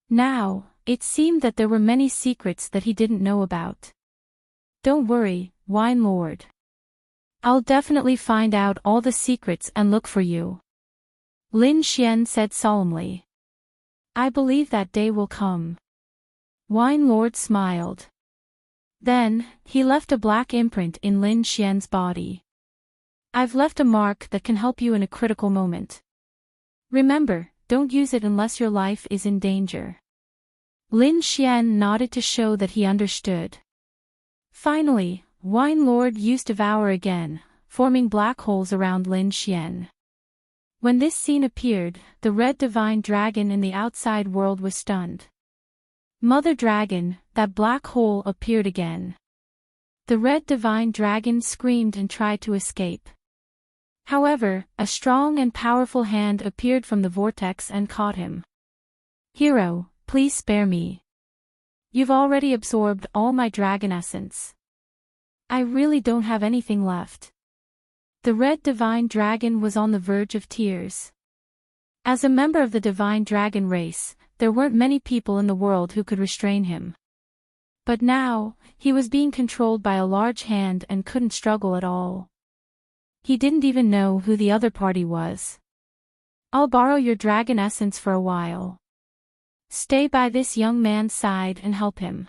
Now, it seemed that there were many secrets that he didn't know about. Don't worry, Wine Lord. I'll definitely find out all the secrets and look for you. Lin Xian said solemnly. I believe that day will come. Wine Lord smiled. Then, he left a black imprint in Lin Xian's body. I've left a mark that can help you in a critical moment. Remember, don't use it unless your life is in danger. Lin Xian nodded to show that he understood. Finally, Wine Lord used Devour again, forming black holes around Lin Xian. When this scene appeared, the red divine dragon in the outside world was stunned. Mother Dragon, that black hole appeared again. The red divine dragon screamed and tried to escape. However, a strong and powerful hand appeared from the vortex and caught him. Hero, please spare me. You've already absorbed all my dragon essence. I really don't have anything left. The red divine dragon was on the verge of tears. As a member of the divine dragon race, there weren't many people in the world who could restrain him. But now, he was being controlled by a large hand and couldn't struggle at all. He didn't even know who the other party was. I'll borrow your dragon essence for a while. Stay by this young man's side and help him.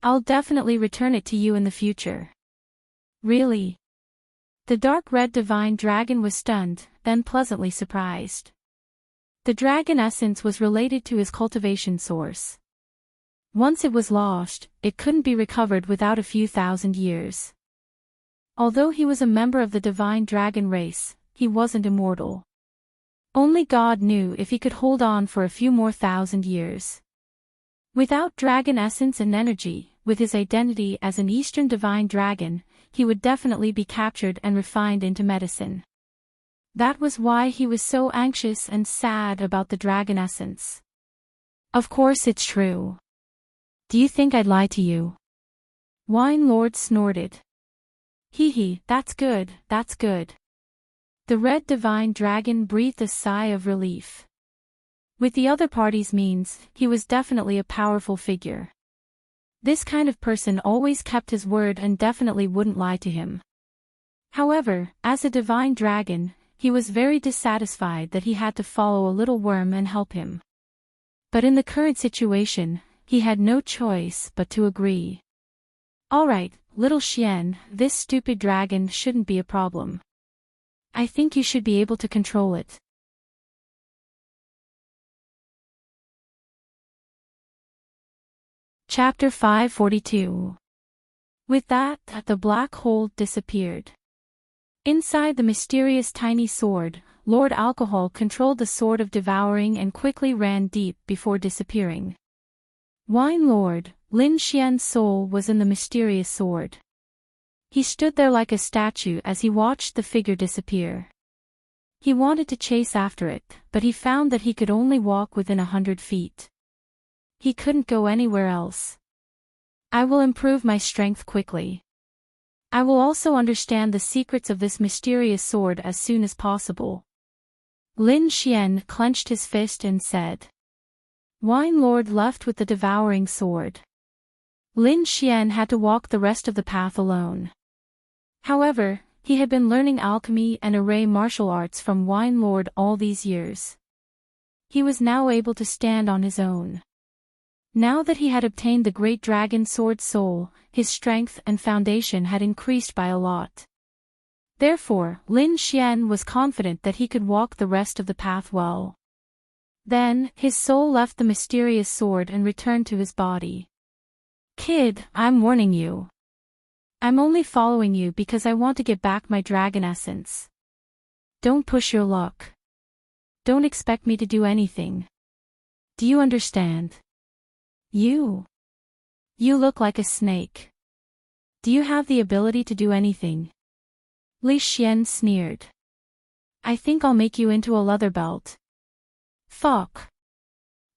I'll definitely return it to you in the future. Really? The dark red divine dragon was stunned, then pleasantly surprised. The dragon essence was related to his cultivation source. Once it was lost, it couldn't be recovered without a few thousand years. Although he was a member of the divine dragon race, he wasn't immortal. Only God knew if he could hold on for a few more thousand years. Without dragon essence and energy, with his identity as an Eastern divine dragon, he would definitely be captured and refined into medicine. That was why he was so anxious and sad about the dragon essence. Of course it's true. Do you think I'd lie to you? Wine Lord snorted. Hee, that's good, that's good. The red divine dragon breathed a sigh of relief. With the other party's means, he was definitely a powerful figure. This kind of person always kept his word and definitely wouldn't lie to him. However, as a divine dragon, he was very dissatisfied that he had to follow a little worm and help him. But in the current situation, he had no choice but to agree. Alright, little Xian, this stupid dragon shouldn't be a problem. I think you should be able to control it. Chapter 542. With that, the black hole disappeared. Inside the mysterious tiny sword, Lord Alcohol controlled the sword of devouring and quickly ran deep before disappearing. Wine Lord, Lin Xian's soul was in the mysterious sword. He stood there like a statue as he watched the figure disappear. He wanted to chase after it, but he found that he could only walk within 100 feet. He couldn't go anywhere else. I will improve my strength quickly. I will also understand the secrets of this mysterious sword as soon as possible. Lin Xian clenched his fist and said. Wine Lord left with the devouring sword. Lin Xian had to walk the rest of the path alone. However, he had been learning alchemy and array martial arts from Wine Lord all these years. He was now able to stand on his own. Now that he had obtained the Great Dragon Sword Soul, his strength and foundation had increased by a lot. Therefore, Lin Xian was confident that he could walk the rest of the path well. Then, his soul left the mysterious sword and returned to his body. Kid, I'm warning you. I'm only following you because I want to get back my dragon essence. Don't push your luck. Don't expect me to do anything. Do you understand? You look like a snake. Do you have the ability to do anything? Li Xian sneered. I think I'll make you into a leather belt. Fuck.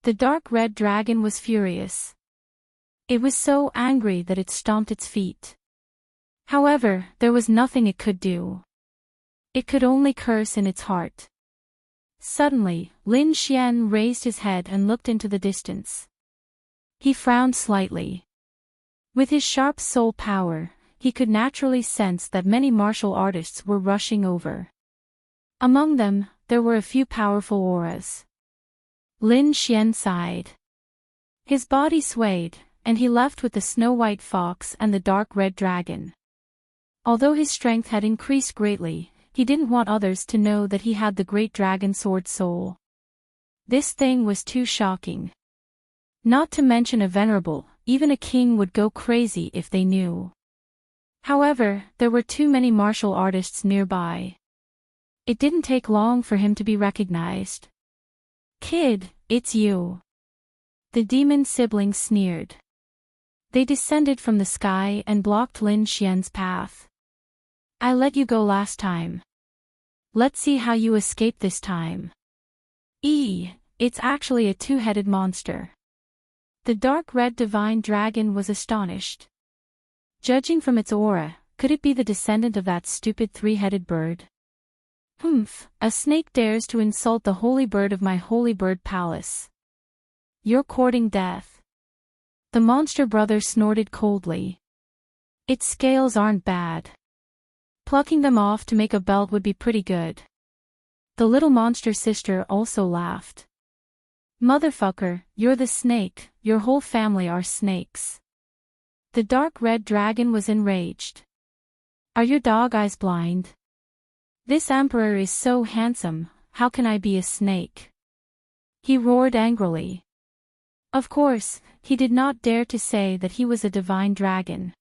The dark red dragon was furious. It was so angry that it stomped its feet. However, there was nothing it could do. It could only curse in its heart. Suddenly, Lin Xian raised his head and looked into the distance. He frowned slightly. With his sharp soul power, he could naturally sense that many martial artists were rushing over. Among them, there were a few powerful auras. Lin Xian sighed. His body swayed, and he left with the snow-white fox and the dark red dragon. Although his strength had increased greatly, he didn't want others to know that he had the Great Dragon Sword Soul. This thing was too shocking. Not to mention a venerable, even a king would go crazy if they knew. However, there were too many martial artists nearby. It didn't take long for him to be recognized. Kid, it's you. The demon siblings sneered. They descended from the sky and blocked Lin Xian's path. I let you go last time. Let's see how you escape this time. It's actually a two-headed monster. The dark red divine dragon was astonished. Judging from its aura, could it be the descendant of that stupid three-headed bird? Humph, a snake dares to insult the holy bird of my holy bird palace. You're courting death. The monster brother snorted coldly. Its scales aren't bad. Plucking them off to make a belt would be pretty good. The little monster sister also laughed. Motherfucker, you're the snake, your whole family are snakes. The dark red dragon was enraged. Are your dog eyes blind? This emperor is so handsome, how can I be a snake? He roared angrily. Of course, he did not dare to say that he was a divine dragon.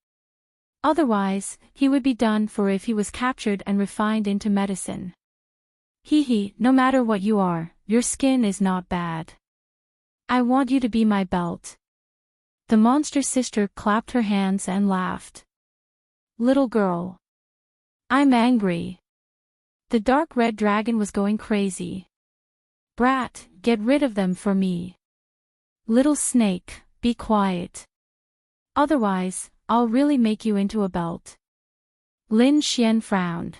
Otherwise, he would be done for if he was captured and refined into medicine. No matter what you are, your skin is not bad. I want you to be my belt. The monster sister clapped her hands and laughed. Little girl. I'm angry. The dark red dragon was going crazy. Brat, get rid of them for me. Little snake, be quiet. Otherwise, I'll really make you into a belt. Lin Xian frowned.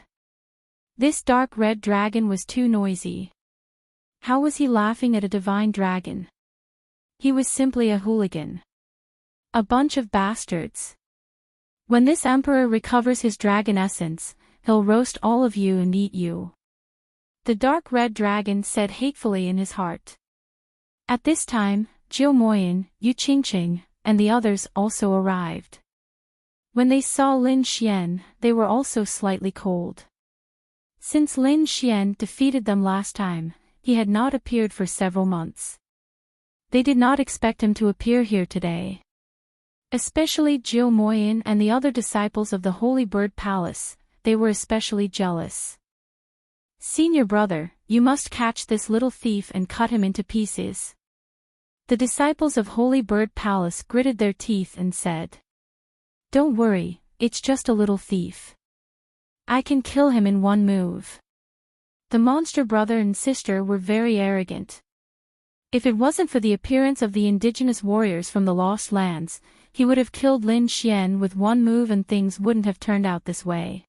This dark red dragon was too noisy. How was he laughing at a divine dragon? He was simply a hooligan. A bunch of bastards. When this emperor recovers his dragon essence, he'll roast all of you and eat you. The dark red dragon said hatefully in his heart. At this time, Jiu Moyan, Yu Qingqing, and the others also arrived. When they saw Lin Xian, they were also slightly cold. Since Lin Xian defeated them last time, he had not appeared for several months. They did not expect him to appear here today. Especially Jiu Moyin and the other disciples of the Holy Bird Palace, they were especially jealous. "Senior brother, you must catch this little thief and cut him into pieces." The disciples of Holy Bird Palace gritted their teeth and said, "Don't worry, it's just a little thief. I can kill him in one move." The monster brother and sister were very arrogant. If it wasn't for the appearance of the indigenous warriors from the Lost Lands, he would have killed Lin Xian with one move and things wouldn't have turned out this way.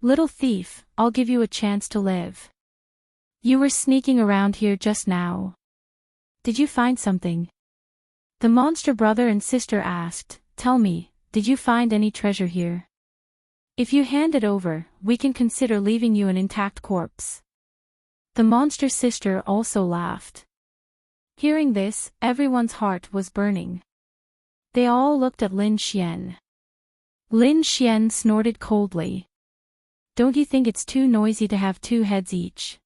"Little thief, I'll give you a chance to live. You were sneaking around here just now. Did you find something?" The monster brother and sister asked, "Tell me, did you find any treasure here? If you hand it over, we can consider leaving you an intact corpse." The monster sister also laughed. Hearing this, everyone's heart was burning. They all looked at Lin Xian. Lin Xian snorted coldly. "Don't you think it's too noisy to have two heads each?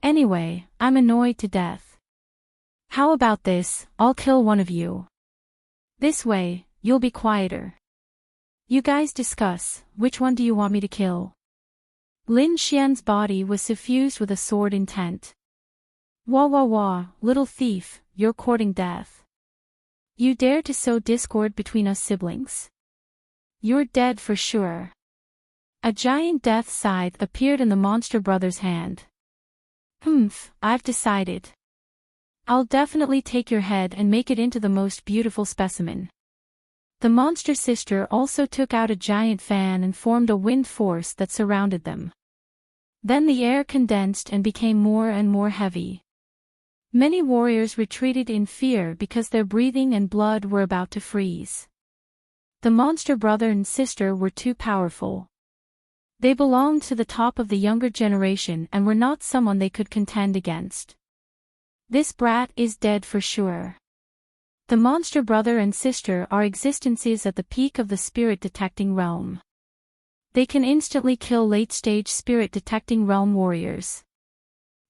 Anyway, I'm annoyed to death. How about this, I'll kill one of you. This way, you'll be quieter. You guys discuss, which one do you want me to kill?" Lin Xian's body was suffused with a sword intent. "Wah wah wah, little thief, you're courting death. You dare to sow discord between us siblings? You're dead for sure." A giant death scythe appeared in the monster brother's hand. "Humph, I've decided. I'll definitely take your head and make it into the most beautiful specimen." The monster sister also took out a giant fan and formed a wind force that surrounded them. Then the air condensed and became more and more heavy. Many warriors retreated in fear because their breathing and blood were about to freeze. The monster brother and sister were too powerful. They belonged to the top of the younger generation and were not someone they could contend against. "This brat is dead for sure." The monster brother and sister are existences at the peak of the spirit detecting realm. They can instantly kill late-stage spirit detecting realm warriors.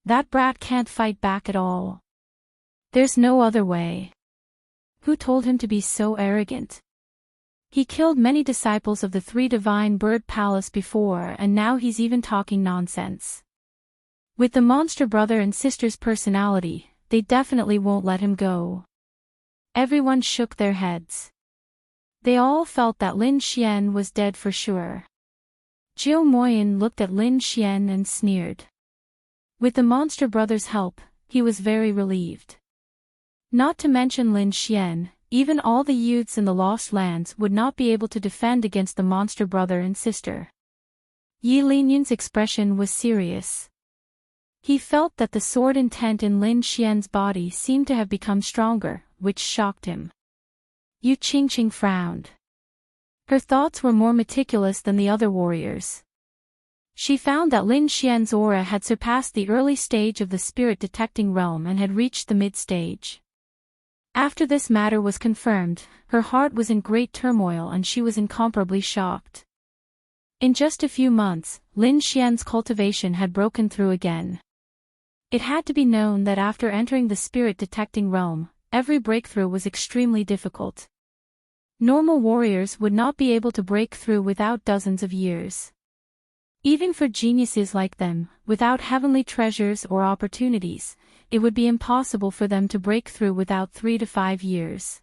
That brat can't fight back at all. There's no other way. Who told him to be so arrogant? He killed many disciples of the three divine bird palace before and now he's even talking nonsense. With the monster brother and sister's personality, they definitely won't let him go. Everyone shook their heads. They all felt that Lin Xian was dead for sure. Jiu Moyin looked at Lin Xian and sneered. With the monster brother's help, he was very relieved. Not to mention Lin Xian, even all the youths in the Lost Lands would not be able to defend against the monster brother and sister. Yi Linyun's expression was serious. He felt that the sword intent in Lin Xian's body seemed to have become stronger, which shocked him. Yu Qingqing frowned. Her thoughts were more meticulous than the other warriors. She found that Lin Xian's aura had surpassed the early stage of the spirit detecting realm and had reached the mid-stage. After this matter was confirmed, her heart was in great turmoil and she was incomparably shocked. In just a few months, Lin Xian's cultivation had broken through again. It had to be known that after entering the spirit detecting realm, every breakthrough was extremely difficult. Normal warriors would not be able to break through without dozens of years. Even for geniuses like them, without heavenly treasures or opportunities, it would be impossible for them to break through without 3 to 5 years.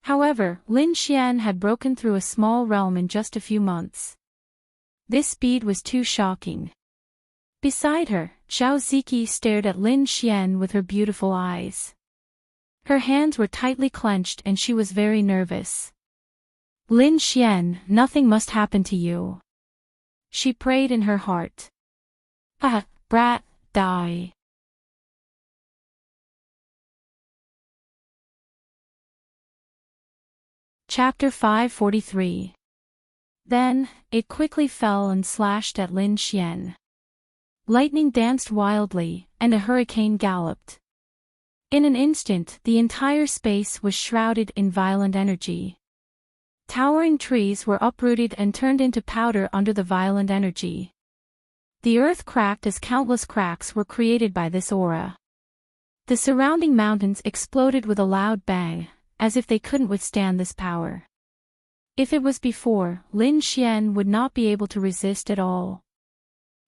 However, Lin Xian had broken through a small realm in just a few months. This speed was too shocking. Beside her, Xiao Ziki stared at Lin Xian with her beautiful eyes. Her hands were tightly clenched and she was very nervous. "Lin Xian, nothing must happen to you," she prayed in her heart. "Ah, brat, die." Chapter 543. Then, it quickly fell and slashed at Lin Xian. Lightning danced wildly, and a hurricane galloped. In an instant, the entire space was shrouded in violent energy. Towering trees were uprooted and turned into powder under the violent energy. The earth cracked as countless cracks were created by this aura. The surrounding mountains exploded with a loud bang, as if they couldn't withstand this power. If it was before, Lin Xian would not be able to resist at all.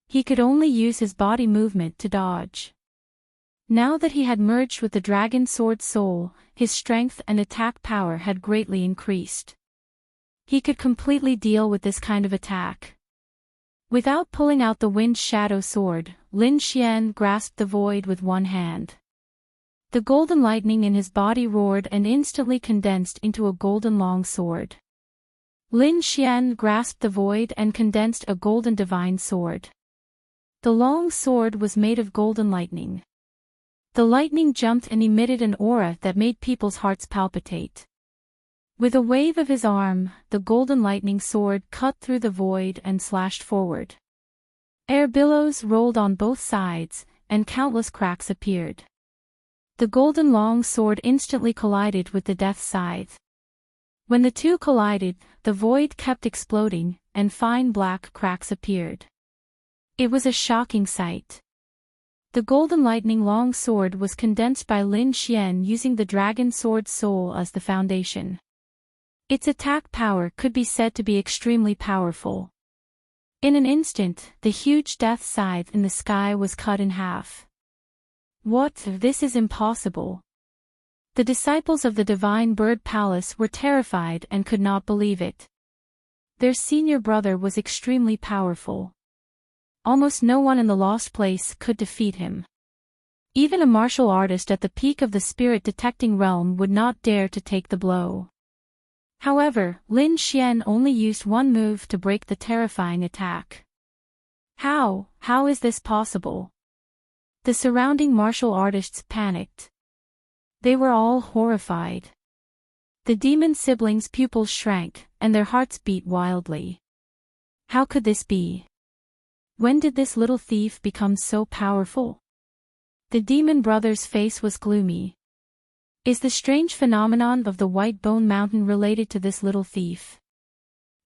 He could only use his body movement to dodge. Now that he had merged with the dragon sword soul, his strength and attack power had greatly increased. He could completely deal with this kind of attack. Without pulling out the wind shadow sword, Lin Xian grasped the void with one hand. The golden lightning in his body roared and instantly condensed into a golden long sword. Lin Xian grasped the void and condensed a golden divine sword. The long sword was made of golden lightning. The lightning jumped and emitted an aura that made people's hearts palpitate. With a wave of his arm, the golden lightning sword cut through the void and slashed forward. Air billows rolled on both sides, and countless cracks appeared. The golden long sword instantly collided with the death scythe. When the two collided, the void kept exploding, and fine black cracks appeared. It was a shocking sight. The golden lightning long sword was condensed by Lin Xian using the dragon sword soul as the foundation. Its attack power could be said to be extremely powerful. In an instant, the huge death scythe in the sky was cut in half. What? This is impossible. The disciples of the Divine Bird Palace were terrified and could not believe it. Their senior brother was extremely powerful. Almost no one in the Lost Place could defeat him. Even a martial artist at the peak of the spirit detecting realm would not dare to take the blow. However, Lin Xian only used one move to break the terrifying attack. How is this possible? The surrounding martial artists panicked. They were all horrified. The demon siblings' pupils shrank, and their hearts beat wildly. How could this be? When did this little thief become so powerful? The demon brother's face was gloomy. Is the strange phenomenon of the White Bone Mountain related to this little thief?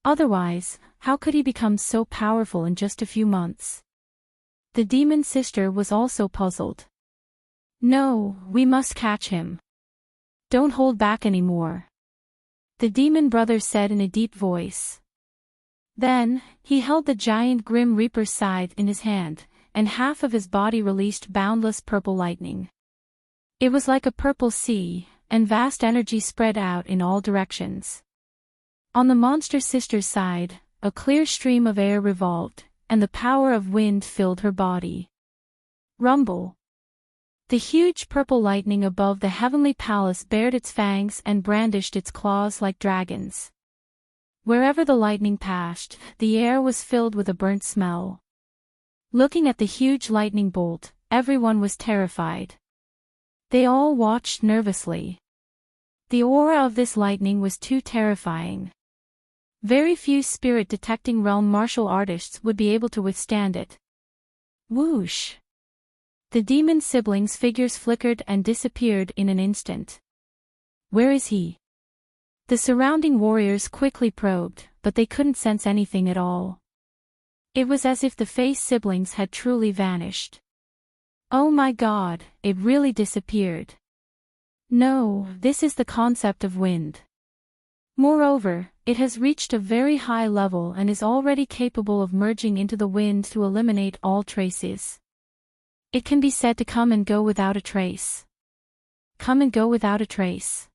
Otherwise, how could he become so powerful in just a few months? The demon sister was also puzzled. No, we must catch him. Don't hold back anymore. The demon brother said in a deep voice. Then, he held the giant Grim Reaper's scythe in his hand, and half of his body released boundless purple lightning. It was like a purple sea, and vast energy spread out in all directions. On the monster sister's side, a clear stream of air revolved, and the power of wind filled her body. Rumble. The huge purple lightning above the heavenly palace bared its fangs and brandished its claws like dragons. Wherever the lightning passed, the air was filled with a burnt smell. Looking at the huge lightning bolt, everyone was terrified. They all watched nervously. The aura of this lightning was too terrifying. Very few spirit-detecting realm martial artists would be able to withstand it. Whoosh! The demon siblings' figures flickered and disappeared in an instant. Where is he? The surrounding warriors quickly probed, but they couldn't sense anything at all. It was as if the face siblings had truly vanished. Oh my God, it really disappeared. No, this is the concept of wind. Moreover, it has reached a very high level and is already capable of merging into the wind to eliminate all traces. It can be said to come and go without a trace. Come and go without a trace.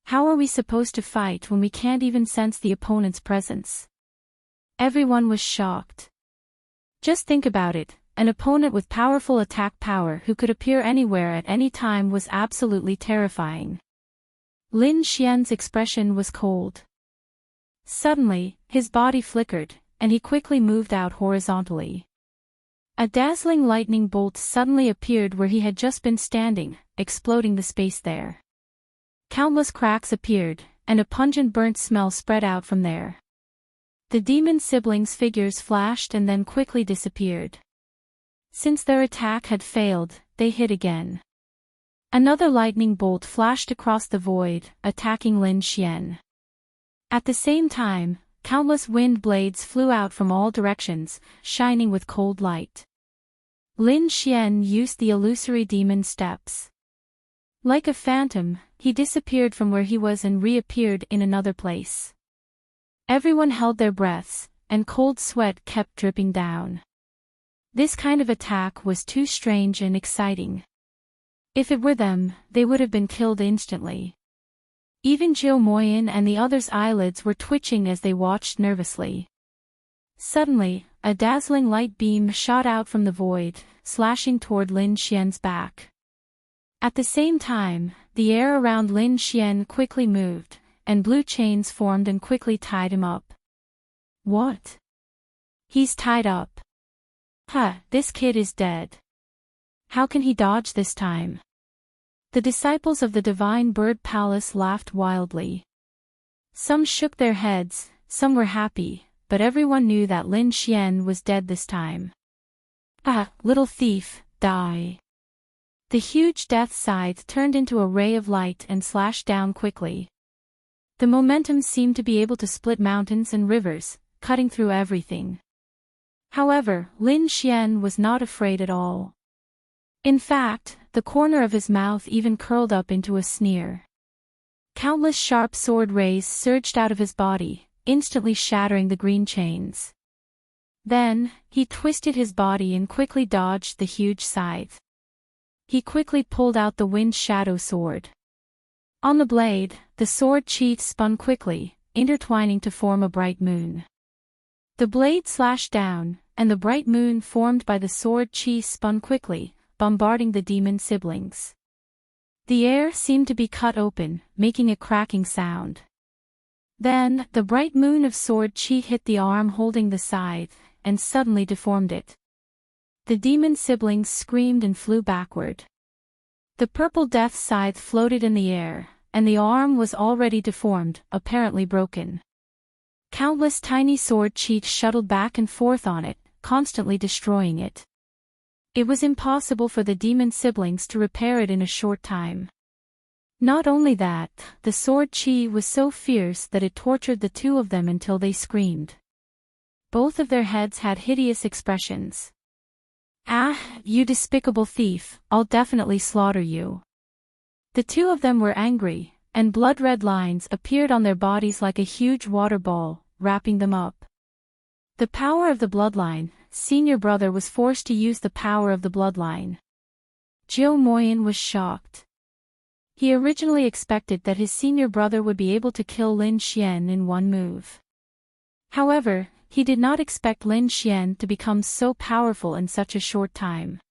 How are we supposed to fight when we can't even sense the opponent's presence? Everyone was shocked. Just think about it. An opponent with powerful attack power who could appear anywhere at any time was absolutely terrifying. Lin Xian's expression was cold. Suddenly, his body flickered, and he quickly moved out horizontally. A dazzling lightning bolt suddenly appeared where he had just been standing, exploding the space there. Countless cracks appeared, and a pungent burnt smell spread out from there. The demon siblings' figures flashed and then quickly disappeared. Since their attack had failed, they hit again. Another lightning bolt flashed across the void, attacking Lin Xian. At the same time, countless wind blades flew out from all directions, shining with cold light. Lin Xian used the illusory demon steps. Like a phantom, he disappeared from where he was and reappeared in another place. Everyone held their breaths, and cold sweat kept dripping down. This kind of attack was too strange and exciting. If it were them, they would have been killed instantly. Even Jill Moyen and the others' eyelids were twitching as they watched nervously. Suddenly, a dazzling light beam shot out from the void, slashing toward Lin Xian's back. At the same time, the air around Lin Xian quickly moved, and blue chains formed and quickly tied him up. What? He's tied up. This kid is dead. How can he dodge this time? The disciples of the Divine Bird Palace laughed wildly. Some shook their heads, some were happy, but everyone knew that Lin Xian was dead this time. Little thief, die. The huge death scythe turned into a ray of light and slashed down quickly. The momentum seemed to be able to split mountains and rivers, cutting through everything. However, Lin Xian was not afraid at all. In fact, the corner of his mouth even curled up into a sneer. Countless sharp sword rays surged out of his body, instantly shattering the green chains. Then, he twisted his body and quickly dodged the huge scythe. He quickly pulled out the wind shadow sword. On the blade, the sword sheath spun quickly, intertwining to form a bright moon. The blade slashed down, and the bright moon formed by the sword sheath spun quickly, bombarding the demon siblings. The air seemed to be cut open, making a cracking sound. Then, the bright moon of sword chi hit the arm holding the scythe, and suddenly deformed it. The demon siblings screamed and flew backward. The purple death scythe floated in the air, and the arm was already deformed, apparently broken. Countless tiny sword chi shuttled back and forth on it, constantly destroying it. It was impossible for the demon siblings to repair it in a short time. Not only that, the sword chi was so fierce that it tortured the two of them until they screamed. Both of their heads had hideous expressions. You despicable thief, I'll definitely slaughter you. The two of them were angry, and blood-red lines appeared on their bodies like a huge water ball, wrapping them up. The power of the bloodline, senior brother was forced to use the power of the bloodline. Jill Moyen was shocked. He originally expected that his senior brother would be able to kill Lin Xian in one move. However, he did not expect Lin Xian to become so powerful in such a short time.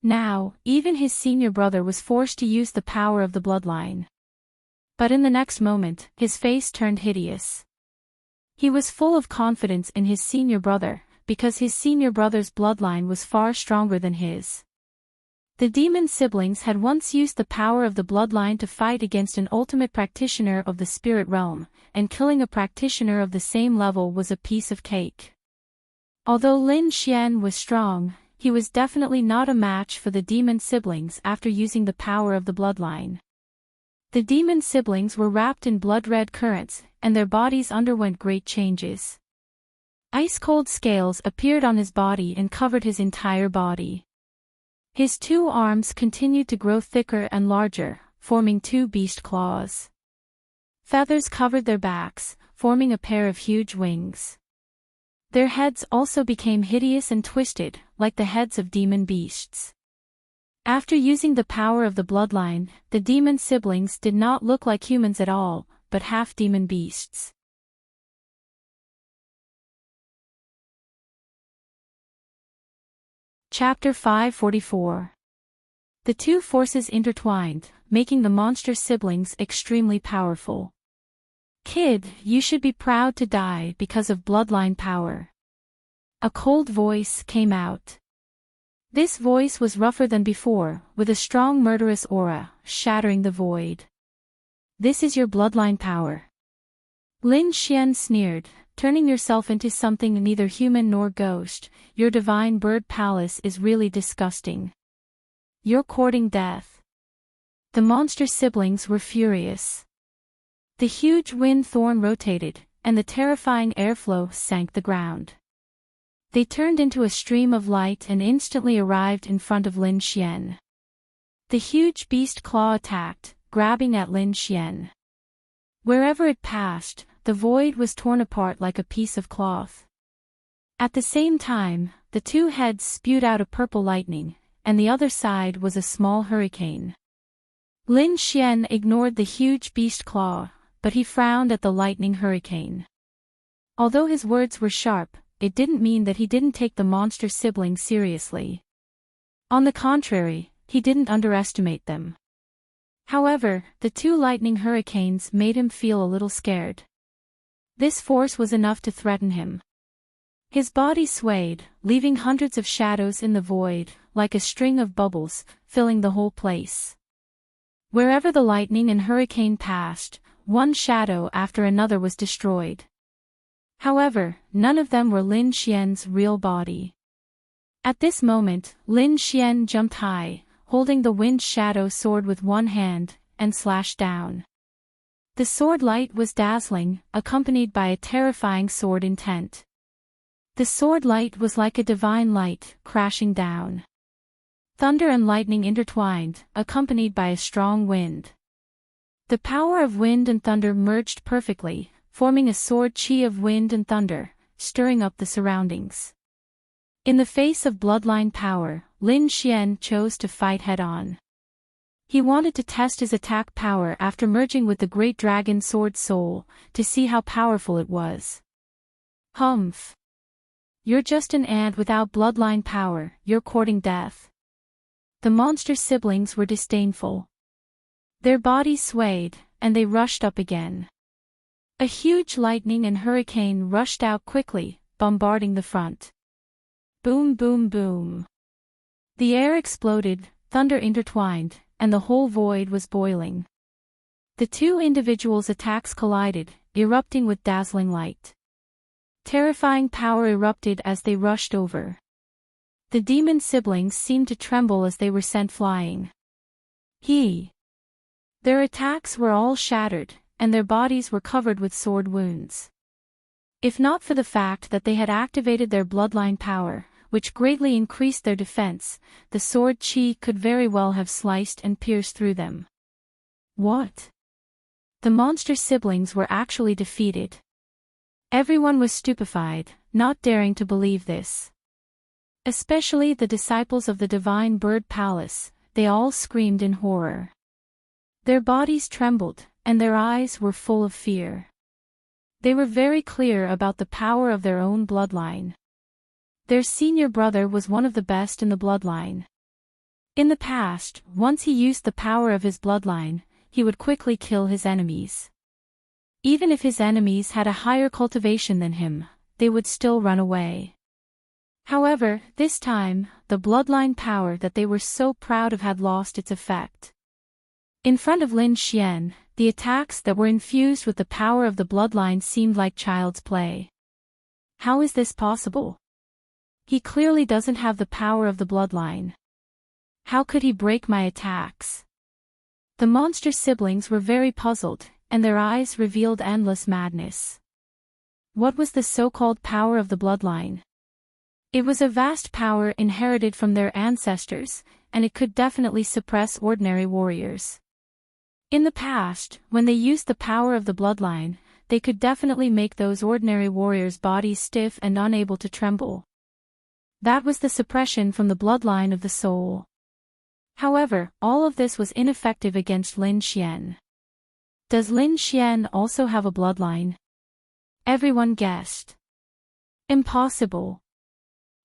Now, even his senior brother was forced to use the power of the bloodline. But in the next moment, his face turned hideous. He was full of confidence in his senior brother, because his senior brother's bloodline was far stronger than his. The demon siblings had once used the power of the bloodline to fight against an ultimate practitioner of the spirit realm, and killing a practitioner of the same level was a piece of cake. Although Lin Xian was strong, he was definitely not a match for the demon siblings after using the power of the bloodline. The demon siblings were wrapped in blood-red currents, and their bodies underwent great changes. Ice-cold scales appeared on his body and covered his entire body. His two arms continued to grow thicker and larger, forming two beast claws. Feathers covered their backs, forming a pair of huge wings. Their heads also became hideous and twisted, like the heads of demon beasts. After using the power of the bloodline, the demon siblings did not look like humans at all, but half-demon beasts. Chapter 544. The two forces intertwined, making the monster siblings extremely powerful. Kid, you should be proud to die because of bloodline power. A cold voice came out. This voice was rougher than before, with a strong murderous aura, shattering the void. This is your bloodline power. Lin Xian sneered, turning yourself into something neither human nor ghost. Your divine bird palace is really disgusting. You're courting death. The monster siblings were furious. The huge wind thorn rotated, and the terrifying airflow sank the ground. They turned into a stream of light and instantly arrived in front of Lin Xian. The huge beast claw attacked, grabbing at Lin Xian. Wherever it passed, the void was torn apart like a piece of cloth. At the same time, the two heads spewed out a purple lightning, and the other side was a small hurricane. Lin Xian ignored the huge beast claw, but he frowned at the lightning hurricane. Although his words were sharp, it didn't mean that he didn't take the monster siblings seriously. On the contrary, he didn't underestimate them. However, the two lightning hurricanes made him feel a little scared. This force was enough to threaten him. His body swayed, leaving hundreds of shadows in the void, like a string of bubbles, filling the whole place. Wherever the lightning and hurricane passed, one shadow after another was destroyed. However, none of them were Lin Xian's real body. At this moment, Lin Xian jumped high, holding the wind shadow sword with one hand, and slashed down. The sword light was dazzling, accompanied by a terrifying sword intent. The sword light was like a divine light, crashing down. Thunder and lightning intertwined, accompanied by a strong wind. The power of wind and thunder merged perfectly, forming a sword chi of wind and thunder, stirring up the surroundings. In the face of bloodline power, Lin Xian chose to fight head-on. He wanted to test his attack power after merging with the Great Dragon Sword Soul, to see how powerful it was. Humph! You're just an ant without bloodline power, you're courting death. The monster siblings were disdainful. Their bodies swayed, and they rushed up again. A huge lightning and hurricane rushed out quickly, bombarding the front. Boom boom boom. The air exploded, thunder intertwined, and the whole void was boiling. The two individuals' attacks collided, erupting with dazzling light. Terrifying power erupted as they rushed over. The demon siblings seemed to tremble as they were sent flying. Their attacks were all shattered, and their bodies were covered with sword wounds. If not for the fact that they had activated their bloodline power, which greatly increased their defense, the sword chi could very well have sliced and pierced through them. What? The monster siblings were actually defeated. Everyone was stupefied, not daring to believe this. Especially the disciples of the Divine Bird Palace, they all screamed in horror. Their bodies trembled, and their eyes were full of fear. They were very clear about the power of their own bloodline. Their senior brother was one of the best in the bloodline. In the past, once he used the power of his bloodline, he would quickly kill his enemies. Even if his enemies had a higher cultivation than him, they would still run away. However, this time, the bloodline power that they were so proud of had lost its effect. In front of Lin Xian, the attacks that were infused with the power of the bloodline seemed like child's play. How is this possible? He clearly doesn't have the power of the bloodline. How could he break my attacks? The monster siblings were very puzzled, and their eyes revealed endless madness. What was the so-called power of the bloodline? It was a vast power inherited from their ancestors, and it could definitely suppress ordinary warriors. In the past, when they used the power of the bloodline, they could definitely make those ordinary warriors' bodies stiff and unable to tremble. That was the suppression from the bloodline of the soul. However, all of this was ineffective against Lin Xian. Does Lin Xian also have a bloodline? Everyone guessed. Impossible.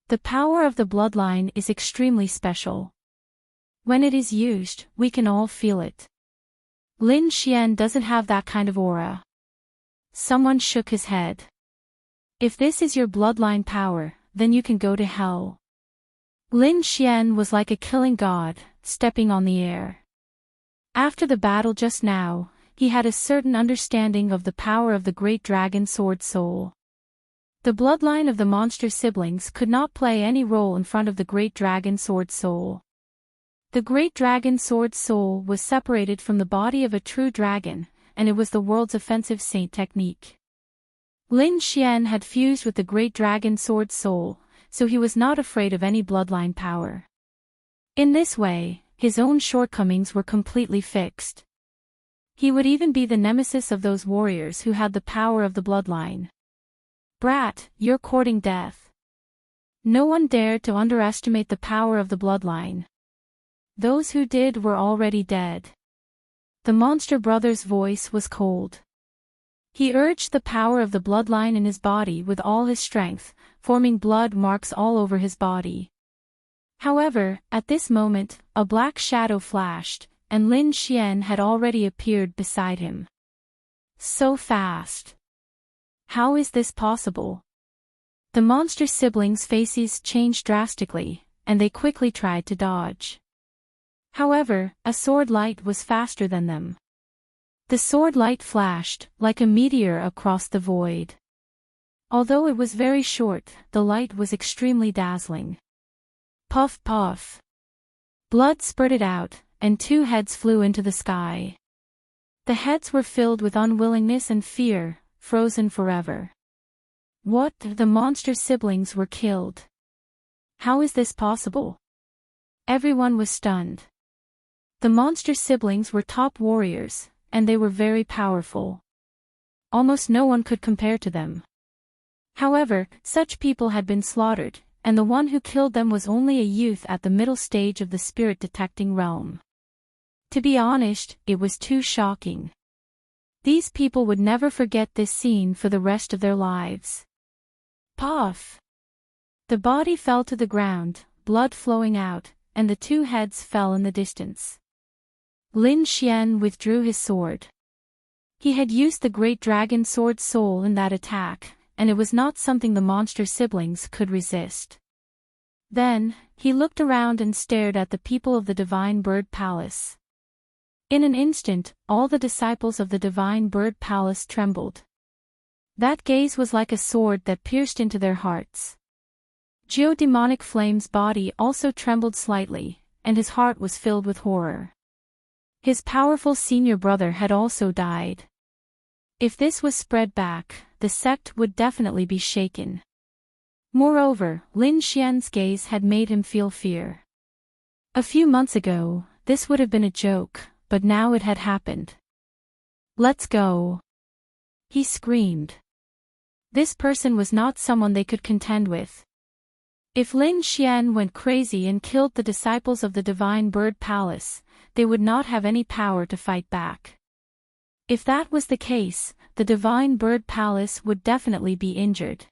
The power of the bloodline is extremely special. When it is used, we can all feel it. Lin Xian doesn't have that kind of aura. Someone shook his head. If this is your bloodline power, then you can go to hell. Lin Xian was like a killing god, stepping on the air. After the battle just now, he had a certain understanding of the power of the Great Dragon Sword Soul. The bloodline of the monster siblings could not play any role in front of the Great Dragon Sword Soul. The Great Dragon Sword Soul was separated from the body of a true dragon, and it was the world's offensive saint technique. Lin Xian had fused with the Great Dragon Sword Soul, so he was not afraid of any bloodline power. In this way, his own shortcomings were completely fixed. He would even be the nemesis of those warriors who had the power of the bloodline. Brat, you're courting death. No one dared to underestimate the power of the bloodline. Those who did were already dead. The monster brother's voice was cold. He urged the power of the bloodline in his body with all his strength, forming blood marks all over his body. However, at this moment, a black shadow flashed, and Lin Xian had already appeared beside him. So fast. How is this possible? The monster siblings' faces changed drastically, and they quickly tried to dodge. However, a sword light was faster than them. The sword light flashed, like a meteor across the void. Although it was very short, the light was extremely dazzling. Puff puff. Blood spurted out, and two heads flew into the sky. The heads were filled with unwillingness and fear, frozen forever. What? The monster siblings were killed. How is this possible? Everyone was stunned. The monster siblings were top warriors, and they were very powerful. Almost no one could compare to them. However, such people had been slaughtered, and the one who killed them was only a youth at the middle stage of the spirit-detecting realm. To be honest, it was too shocking. These people would never forget this scene for the rest of their lives. Puff! The body fell to the ground, blood flowing out, and the two heads fell in the distance. Lin Xian withdrew his sword. He had used the great dragon sword soul in that attack, and it was not something the monster siblings could resist. Then, he looked around and stared at the people of the Divine Bird Palace. In an instant, all the disciples of the Divine Bird Palace trembled. That gaze was like a sword that pierced into their hearts. Geodemonic Flame's body also trembled slightly, and his heart was filled with horror. His powerful senior brother had also died. If this was spread back, the sect would definitely be shaken. Moreover, Lin Xian's gaze had made him feel fear. A few months ago, this would have been a joke, but now it had happened. Let's go! He screamed. This person was not someone they could contend with. If Lin Xian went crazy and killed the disciples of the Divine Bird Palace, they would not have any power to fight back. If that was the case, the Divine Bird Palace would definitely be injured.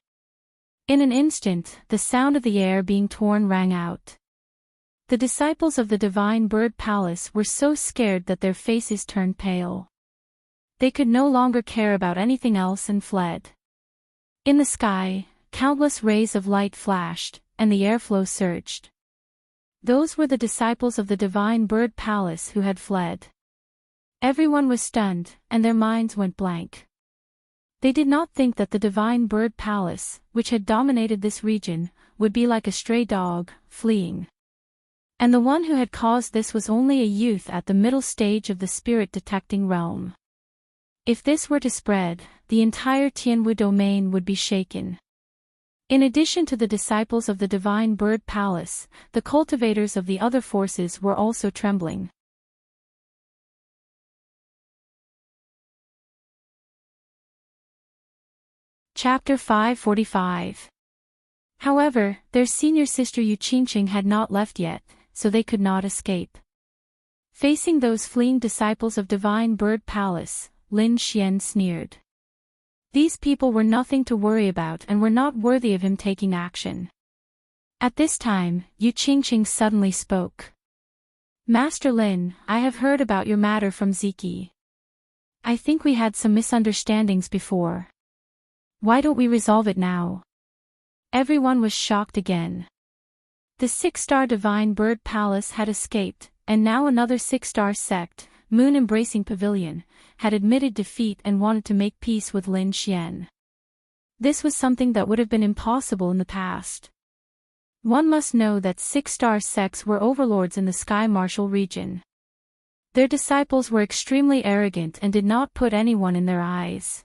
In an instant, the sound of the air being torn rang out. The disciples of the Divine Bird Palace were so scared that their faces turned pale. They could no longer care about anything else and fled. In the sky, countless rays of light flashed, and the airflow surged. Those were the disciples of the Divine Bird Palace who had fled. Everyone was stunned, and their minds went blank. They did not think that the Divine Bird Palace, which had dominated this region, would be like a stray dog, fleeing. And the one who had caused this was only a youth at the middle stage of the spirit-detecting realm. If this were to spread, the entire Tianwu domain would be shaken. In addition to the disciples of the Divine Bird Palace, the cultivators of the other forces were also trembling. Chapter 545. However, their senior sister Enchanting had not left yet, so they could not escape. Facing those fleeing disciples of Divine Bird Palace, Lin Xian sneered. These people were nothing to worry about and were not worthy of him taking action. At this time, Enchanting suddenly spoke. Master Lin, I have heard about your matter from Ziki. I think we had some misunderstandings before. Why don't we resolve it now? Everyone was shocked again. The 6-star Divine Bird Palace had escaped, and now another 6-star sect, Moon Embracing Pavilion, had admitted defeat and wanted to make peace with Lin Xian. This was something that would have been impossible in the past. One must know that 6-star sects were overlords in the Sky Martial region. Their disciples were extremely arrogant and did not put anyone in their eyes.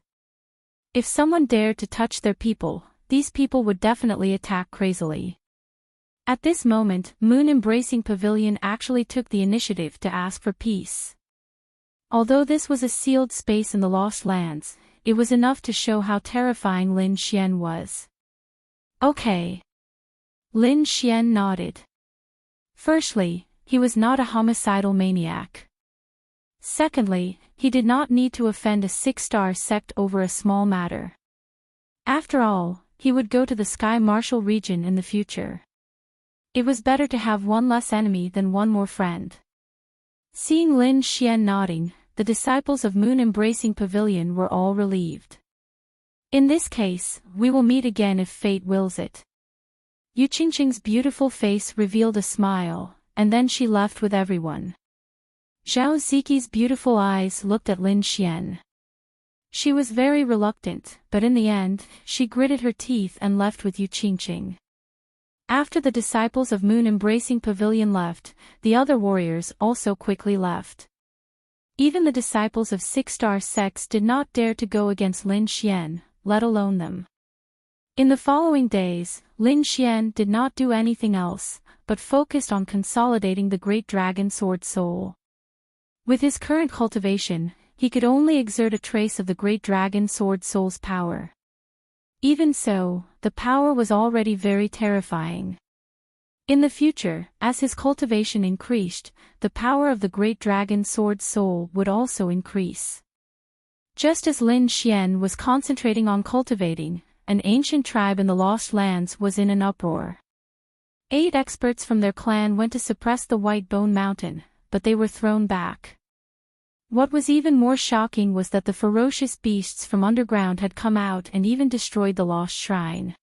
If someone dared to touch their people, these people would definitely attack crazily. At this moment, Moon-Embracing Pavilion actually took the initiative to ask for peace. Although this was a sealed space in the Lost Lands, it was enough to show how terrifying Lin Xian was. Okay. Lin Xian nodded. Firstly, he was not a homicidal maniac. Secondly, he did not need to offend a 6-star sect over a small matter. After all, he would go to the Sky Martial region in the future. It was better to have one less enemy than one more friend. Seeing Lin Xian nodding, the disciples of Moon-Embracing Pavilion were all relieved. In this case, we will meet again if fate wills it. Yu Qingqing's beautiful face revealed a smile, and then she left with everyone. Zhao Ziqi's beautiful eyes looked at Lin Xian. She was very reluctant, but in the end, she gritted her teeth and left with Yu Qingqing. After the disciples of Moon-Embracing Pavilion left, the other warriors also quickly left. Even the disciples of 6-star sects did not dare to go against Lin Xian, let alone them. In the following days, Lin Xian did not do anything else, but focused on consolidating the Great Dragon Sword Soul. With his current cultivation, he could only exert a trace of the Great Dragon Sword Soul's power. Even so, the power was already very terrifying. In the future, as his cultivation increased, the power of the Great Dragon Sword Soul would also increase. Just as Lin Xian was concentrating on cultivating, an ancient tribe in the Lost Lands was in an uproar. 8 experts from their clan went to suppress the White Bone Mountain, but they were thrown back. What was even more shocking was that the ferocious beasts from underground had come out and even destroyed the lost shrine.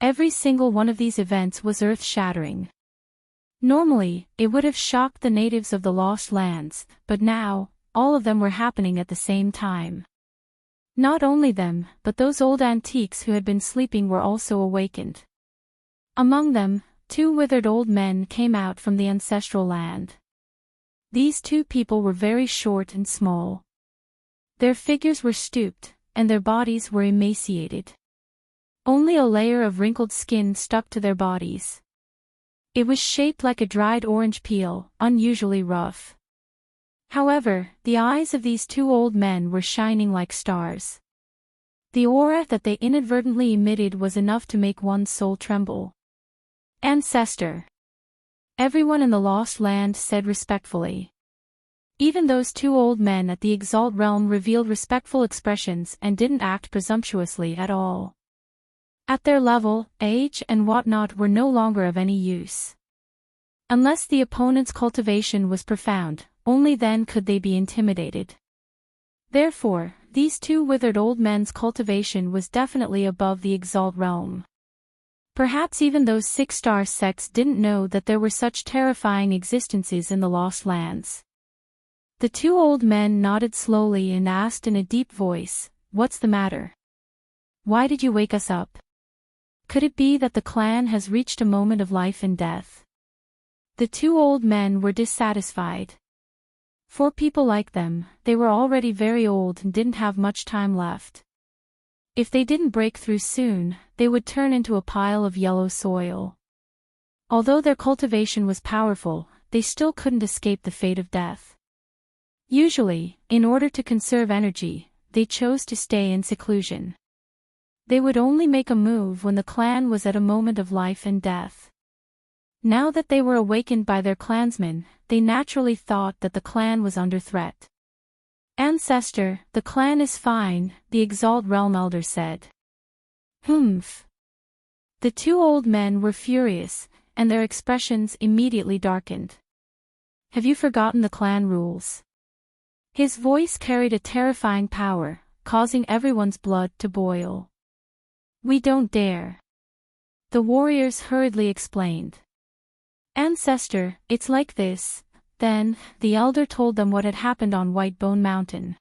Every single one of these events was earth-shattering. Normally, it would have shocked the natives of the Lost Lands, but now, all of them were happening at the same time. Not only them, but those old antiques who had been sleeping were also awakened. Among them, 2 withered old men came out from the ancestral land. These 2 people were very short and small. Their figures were stooped, and their bodies were emaciated. Only a layer of wrinkled skin stuck to their bodies. It was shaped like a dried orange peel, unusually rough. However, the eyes of these 2 old men were shining like stars. The aura that they inadvertently emitted was enough to make one's soul tremble. Ancestor. Everyone in the Lost Land said respectfully. Even those 2 old men at the Exalt realm revealed respectful expressions and didn't act presumptuously at all. At their level, age and whatnot were no longer of any use. Unless the opponent's cultivation was profound, only then could they be intimidated. Therefore, these 2 withered old men's cultivation was definitely above the Exalt realm. Perhaps even those 6-star sects didn't know that there were such terrifying existences in the Lost Lands. The 2 old men nodded slowly and asked in a deep voice, "What's the matter? Why did you wake us up? Could it be that the clan has reached a moment of life and death?" The 2 old men were dissatisfied. For people like them, they were already very old and didn't have much time left. If they didn't break through soon, they would turn into a pile of yellow soil. Although their cultivation was powerful, they still couldn't escape the fate of death. Usually, in order to conserve energy, they chose to stay in seclusion. They would only make a move when the clan was at a moment of life and death. Now that they were awakened by their clansmen, they naturally thought that the clan was under threat. "Ancestor, the clan is fine," the Exalt Realm Elder said. Humph. The 2 old men were furious, and their expressions immediately darkened. "Have you forgotten the clan rules?" His voice carried a terrifying power, causing everyone's blood to boil. "We don't dare." The warriors hurriedly explained. "Ancestor, it's like this." Then, the elder told them what had happened on White Bone Mountain.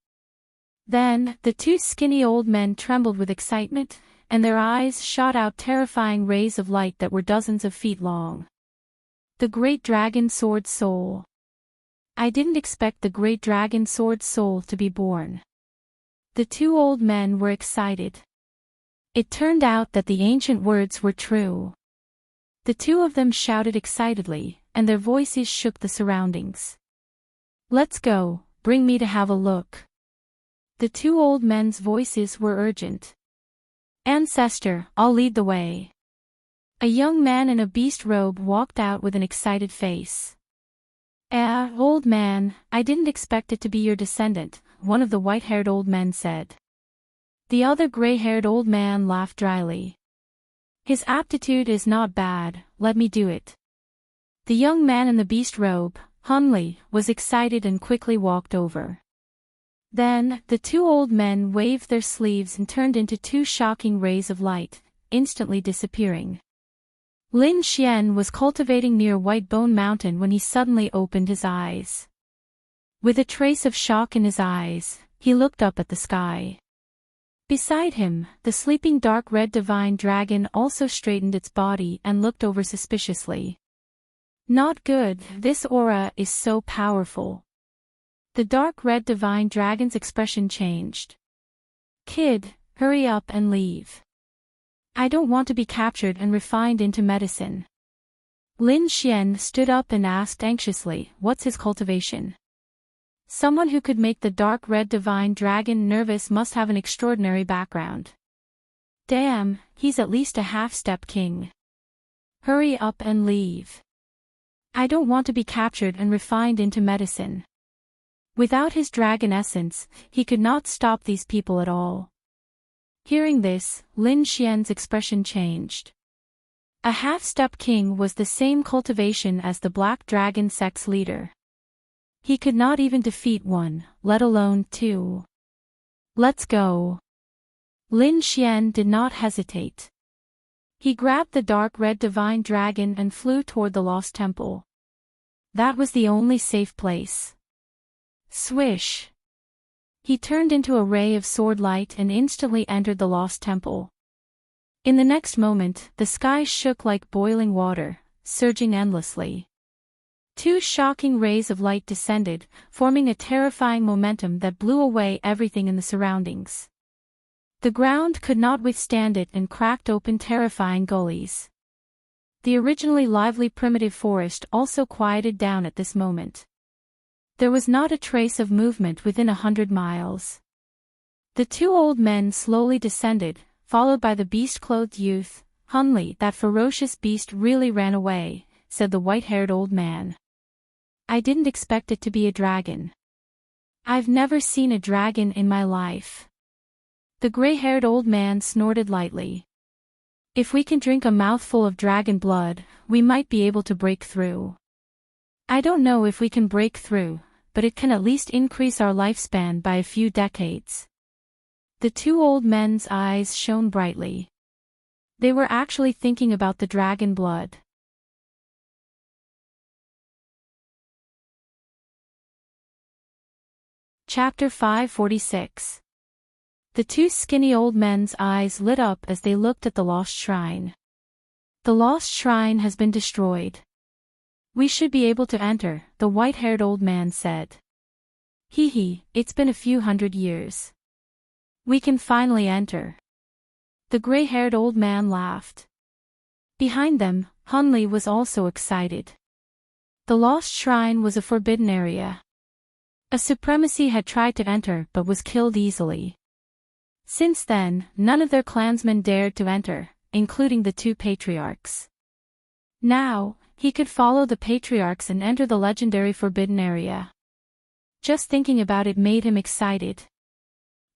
Then, the 2 skinny old men trembled with excitement, and their eyes shot out terrifying rays of light that were dozens of feet long. The Great Dragon Sword Soul. I didn't expect the Great Dragon Sword Soul to be born. The 2 old men were excited. It turned out that the ancient words were true. The two of them shouted excitedly, and their voices shook the surroundings. "Let's go, bring me to have a look." The two old men's voices were urgent. "Ancestor, I'll lead the way." A young man in a beast robe walked out with an excited face. Old man, I didn't expect it to be your descendant," one of the white-haired old men said. The other gray-haired old man laughed dryly. "His aptitude is not bad, let me do it." The young man in the beast robe, Hunley, was excited and quickly walked over. Then, the two old men waved their sleeves and turned into two shocking rays of light, instantly disappearing. Lin Xian was cultivating near White Bone Mountain when he suddenly opened his eyes. With a trace of shock in his eyes, he looked up at the sky. Beside him, the sleeping dark red divine dragon also straightened its body and looked over suspiciously. "Not good, this aura is so powerful." The dark red divine dragon's expression changed. "Kid, hurry up and leave. I don't want to be captured and refined into medicine." Lin Xian stood up and asked anxiously, "What's his cultivation?" Someone who could make the dark red divine dragon nervous must have an extraordinary background. "Damn, he's at least a half-step king. Hurry up and leave. I don't want to be captured and refined into medicine." Without his dragon essence, he could not stop these people at all. Hearing this, Lin Xian's expression changed. A half-step king was the same cultivation as the black dragon sex leader. He could not even defeat one, let alone two. "Let's go." Lin Xian did not hesitate. He grabbed the dark red divine dragon and flew toward the lost temple. That was the only safe place. Swish! He turned into a ray of sword light and instantly entered the lost temple. In the next moment, the sky shook like boiling water, surging endlessly. Two shocking rays of light descended, forming a terrifying momentum that blew away everything in the surroundings. The ground could not withstand it and cracked open terrifying gullies. The originally lively primitive forest also quieted down at this moment. There was not a trace of movement within 100 miles. The two old men slowly descended, followed by the beast-clothed youth. "Hunley, that ferocious beast really ran away," said the white-haired old man. "I didn't expect it to be a dragon. I've never seen a dragon in my life." The gray-haired old man snorted lightly. "If we can drink a mouthful of dragon blood, we might be able to break through. I don't know if we can break through, but it can at least increase our lifespan by a few decades." The two old men's eyes shone brightly. They were actually thinking about the dragon blood. Chapter 546. The two skinny old men's eyes lit up as they looked at the lost shrine. "The lost shrine has been destroyed. We should be able to enter," the white-haired old man said. "Hee, it's been a few hundred years. We can finally enter." The gray-haired old man laughed. Behind them, Hunley was also excited. The lost shrine was a forbidden area. A supremacy had tried to enter but was killed easily. Since then, none of their clansmen dared to enter, including the two patriarchs. Now, he could follow the patriarchs and enter the legendary forbidden area. Just thinking about it made him excited.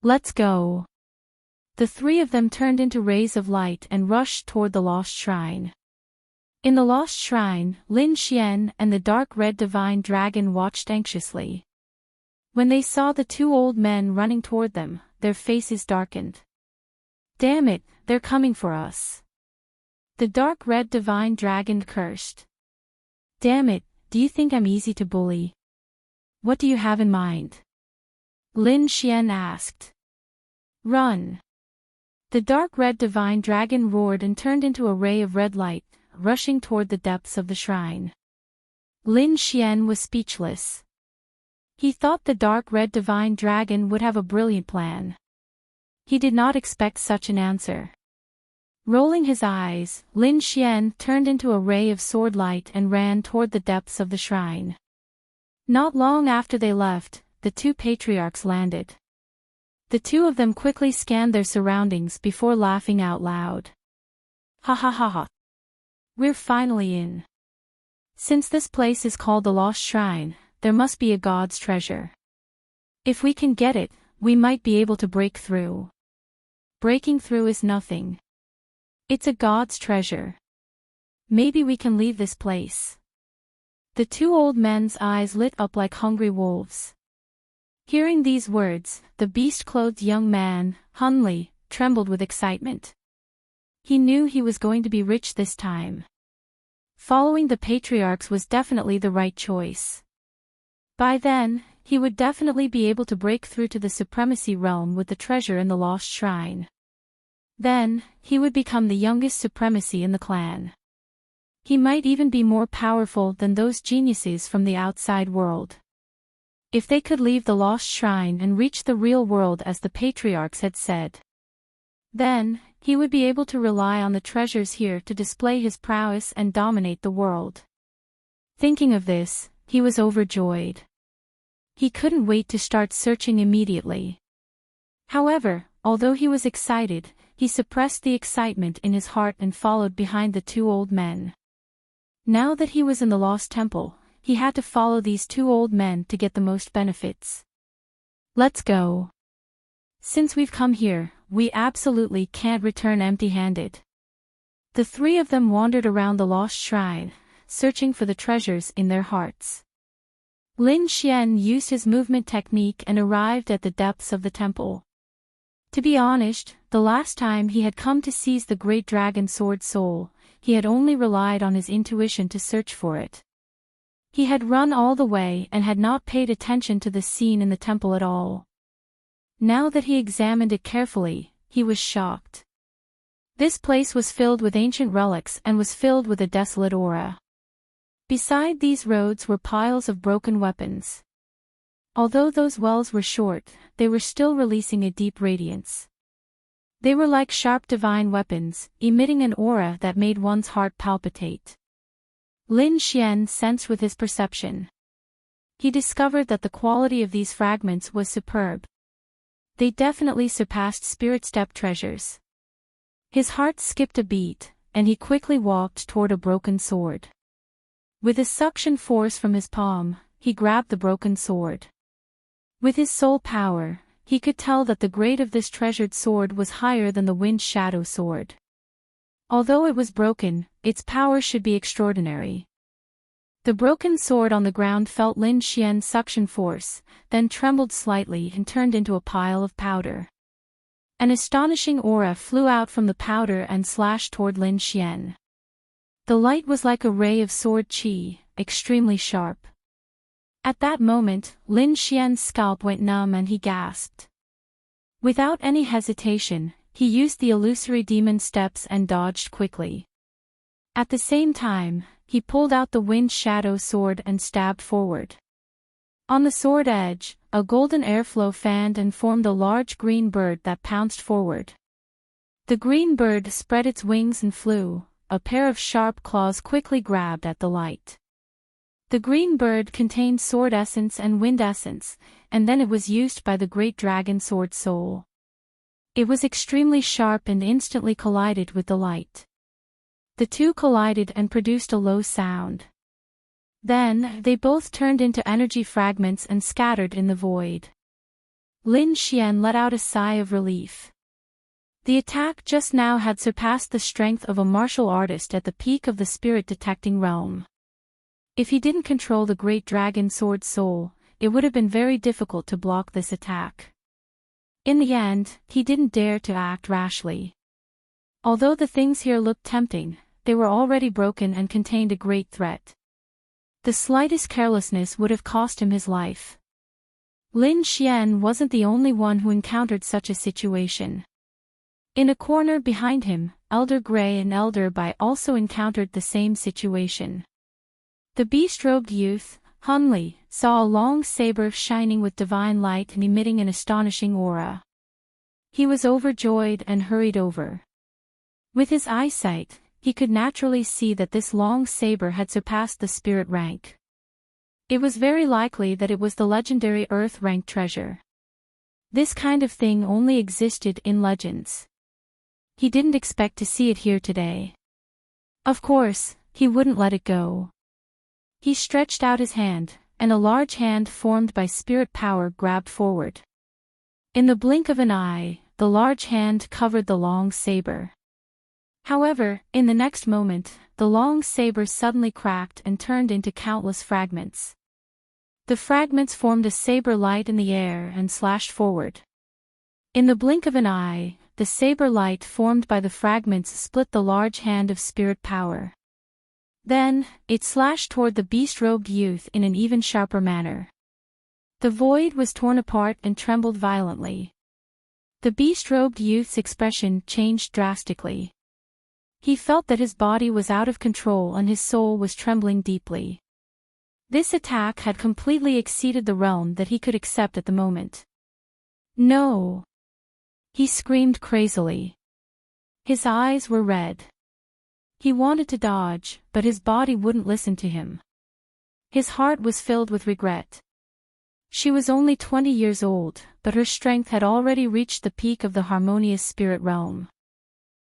"Let's go." The three of them turned into rays of light and rushed toward the lost shrine. In the lost shrine, Lin Xian and the dark red divine dragon watched anxiously. When they saw the two old men running toward them, their faces darkened. "Damn it, they're coming for us." The dark red divine dragon cursed. "Damn it, do you think I'm easy to bully? What do you have in mind?" Lin Xian asked. "Run." The dark red divine dragon roared and turned into a ray of red light, rushing toward the depths of the shrine. Lin Xian was speechless. He thought the dark red divine dragon would have a brilliant plan. He did not expect such an answer. Rolling his eyes, Lin Xian turned into a ray of sword light and ran toward the depths of the shrine. Not long after they left, the two patriarchs landed. The two of them quickly scanned their surroundings before laughing out loud. Ha ha ha ha. We're finally in. Since this place is called the Lost Shrine, there must be a god's treasure. If we can get it, we might be able to break through. Breaking through is nothing. It's a god's treasure. Maybe we can leave this place. The two old men's eyes lit up like hungry wolves. Hearing these words, the beast-clothed young man, Hunley, trembled with excitement. He knew he was going to be rich this time. Following the patriarchs was definitely the right choice. By then, he would definitely be able to break through to the supremacy realm with the treasure in the Lost Shrine. Then, he would become the youngest supremacy in the clan. He might even be more powerful than those geniuses from the outside world. If they could leave the Lost Shrine and reach the real world as the patriarchs had said, then, he would be able to rely on the treasures here to display his prowess and dominate the world. Thinking of this, he was overjoyed. He couldn't wait to start searching immediately. However, although he was excited, he suppressed the excitement in his heart and followed behind the two old men. Now that he was in the Lost Temple, he had to follow these two old men to get the most benefits. Let's go. Since we've come here, we absolutely can't return empty-handed. The three of them wandered around the Lost Shrine, searching for the treasures in their hearts. Lin Xian used his movement technique and arrived at the depths of the temple. To be honest, the last time he had come to seize the great dragon sword soul, he had only relied on his intuition to search for it. He had run all the way and had not paid attention to the scene in the temple at all. Now that he examined it carefully, he was shocked. This place was filled with ancient relics and was filled with a desolate aura. Beside these roads were piles of broken weapons. Although those wells were short, they were still releasing a deep radiance. They were like sharp divine weapons, emitting an aura that made one's heart palpitate. Lin Xian sensed with his perception. He discovered that the quality of these fragments was superb. They definitely surpassed spirit step treasures. His heart skipped a beat, and he quickly walked toward a broken sword. With a suction force from his palm, he grabbed the broken sword. With his soul power, he could tell that the grade of this treasured sword was higher than the Wind Shadow sword. Although it was broken, its power should be extraordinary. The broken sword on the ground felt Lin Xian's suction force, then trembled slightly and turned into a pile of powder. An astonishing aura flew out from the powder and slashed toward Lin Xian. The light was like a ray of sword chi, extremely sharp. At that moment, Lin Xian's scalp went numb and he gasped. Without any hesitation, he used the illusory demon steps and dodged quickly. At the same time, he pulled out the Wind Shadow sword and stabbed forward. On the sword edge, a golden airflow fanned and formed a large green bird that pounced forward. The green bird spread its wings and flew, a pair of sharp claws quickly grabbed at the light. The green bird contained sword essence and wind essence, and then it was used by the great dragon sword soul. It was extremely sharp and instantly collided with the light. The two collided and produced a low sound. Then, they both turned into energy fragments and scattered in the void. Lin Xian let out a sigh of relief. The attack just now had surpassed the strength of a martial artist at the peak of the spirit-detecting realm. If he didn't control the great dragon sword soul, it would have been very difficult to block this attack. In the end, he didn't dare to act rashly. Although the things here looked tempting, they were already broken and contained a great threat. The slightest carelessness would have cost him his life. Lin Xian wasn't the only one who encountered such a situation. In a corner behind him, Elder Grey and Elder Bai also encountered the same situation. The beast-robed youth, Hunley, saw a long saber shining with divine light and emitting an astonishing aura. He was overjoyed and hurried over. With his eyesight, he could naturally see that this long saber had surpassed the spirit rank. It was very likely that it was the legendary Earth rank treasure. This kind of thing only existed in legends. He didn't expect to see it here today. Of course, he wouldn't let it go. He stretched out his hand, and a large hand formed by spirit power grabbed forward. In the blink of an eye, the large hand covered the long saber. However, in the next moment, the long saber suddenly cracked and turned into countless fragments. The fragments formed a saber light in the air and slashed forward. In the blink of an eye, the saber light formed by the fragments split the large hand of spirit power. Then, it slashed toward the beast-robed youth in an even sharper manner. The void was torn apart and trembled violently. The beast-robed youth's expression changed drastically. He felt that his body was out of control and his soul was trembling deeply. This attack had completely exceeded the realm that he could accept at the moment. No! He screamed crazily. His eyes were red. He wanted to dodge, but his body wouldn't listen to him. His heart was filled with regret. She was only 20 years old, but her strength had already reached the peak of the harmonious spirit realm.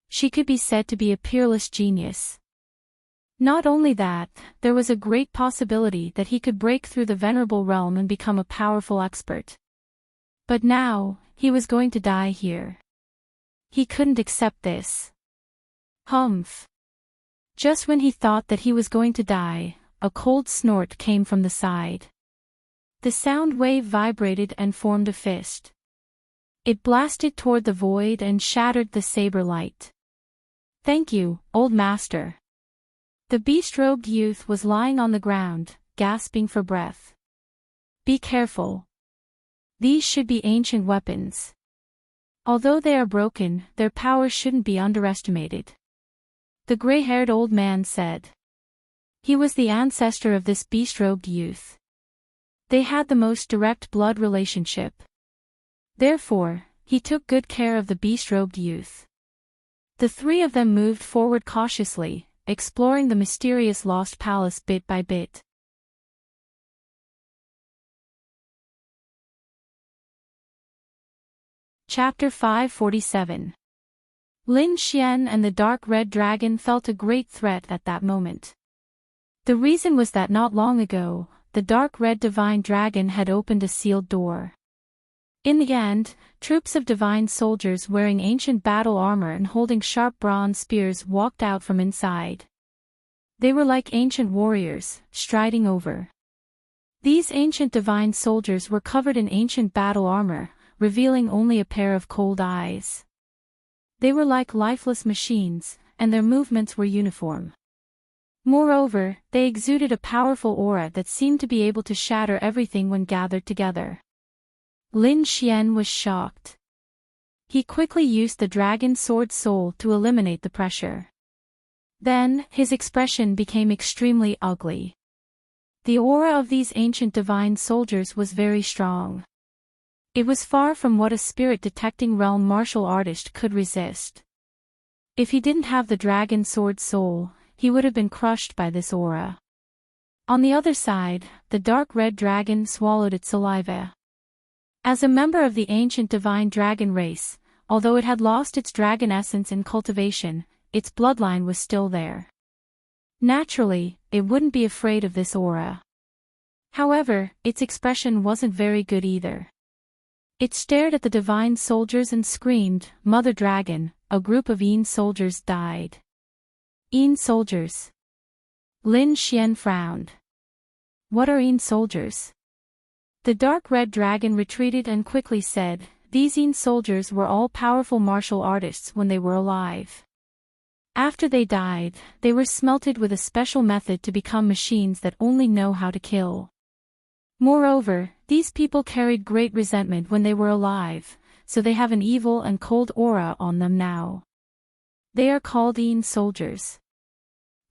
She could be said to be a peerless genius. Not only that, there was a great possibility that he could break through the venerable realm and become a powerful expert. But now, he was going to die here. He couldn't accept this. Humph. Just when he thought that he was going to die, a cold snort came from the side. The sound wave vibrated and formed a fist. It blasted toward the void and shattered the saber light. Thank you, old master. The beast-robed youth was lying on the ground, gasping for breath. Be careful. These should be ancient weapons. Although they are broken, their power shouldn't be underestimated. The gray-haired old man said. He was the ancestor of this beast-robed youth. They had the most direct blood relationship. Therefore, he took good care of the beast-robed youth. The three of them moved forward cautiously, exploring the mysterious lost palace bit by bit. Chapter 547. Lin Xian and the dark red dragon felt a great threat at that moment. The reason was that not long ago, the dark red divine dragon had opened a sealed door. In the end, troops of divine soldiers wearing ancient battle armor and holding sharp bronze spears walked out from inside. They were like ancient warriors, striding over. These ancient divine soldiers were covered in ancient battle armor, revealing only a pair of cold eyes. They were like lifeless machines, and their movements were uniform. Moreover, they exuded a powerful aura that seemed to be able to shatter everything when gathered together. Lin Xian was shocked. He quickly used the dragon sword soul to eliminate the pressure. Then, his expression became extremely ugly. The aura of these ancient divine soldiers was very strong. It was far from what a spirit-detecting realm martial artist could resist. If he didn't have the dragon sword soul, he would have been crushed by this aura. On the other side, the dark red dragon swallowed its saliva. As a member of the ancient divine dragon race, although it had lost its dragon essence in cultivation, its bloodline was still there. Naturally, it wouldn't be afraid of this aura. However, its expression wasn't very good either. It stared at the divine soldiers and screamed, "Mother Dragon!" A group of Yin soldiers died. Yin soldiers. Lin Xian frowned. What are Yin soldiers? The dark red dragon retreated and quickly said, these Yin soldiers were all powerful martial artists when they were alive. After they died, they were smelted with a special method to become machines that only know how to kill. Moreover, these people carried great resentment when they were alive, so they have an evil and cold aura on them now. They are called Yin soldiers.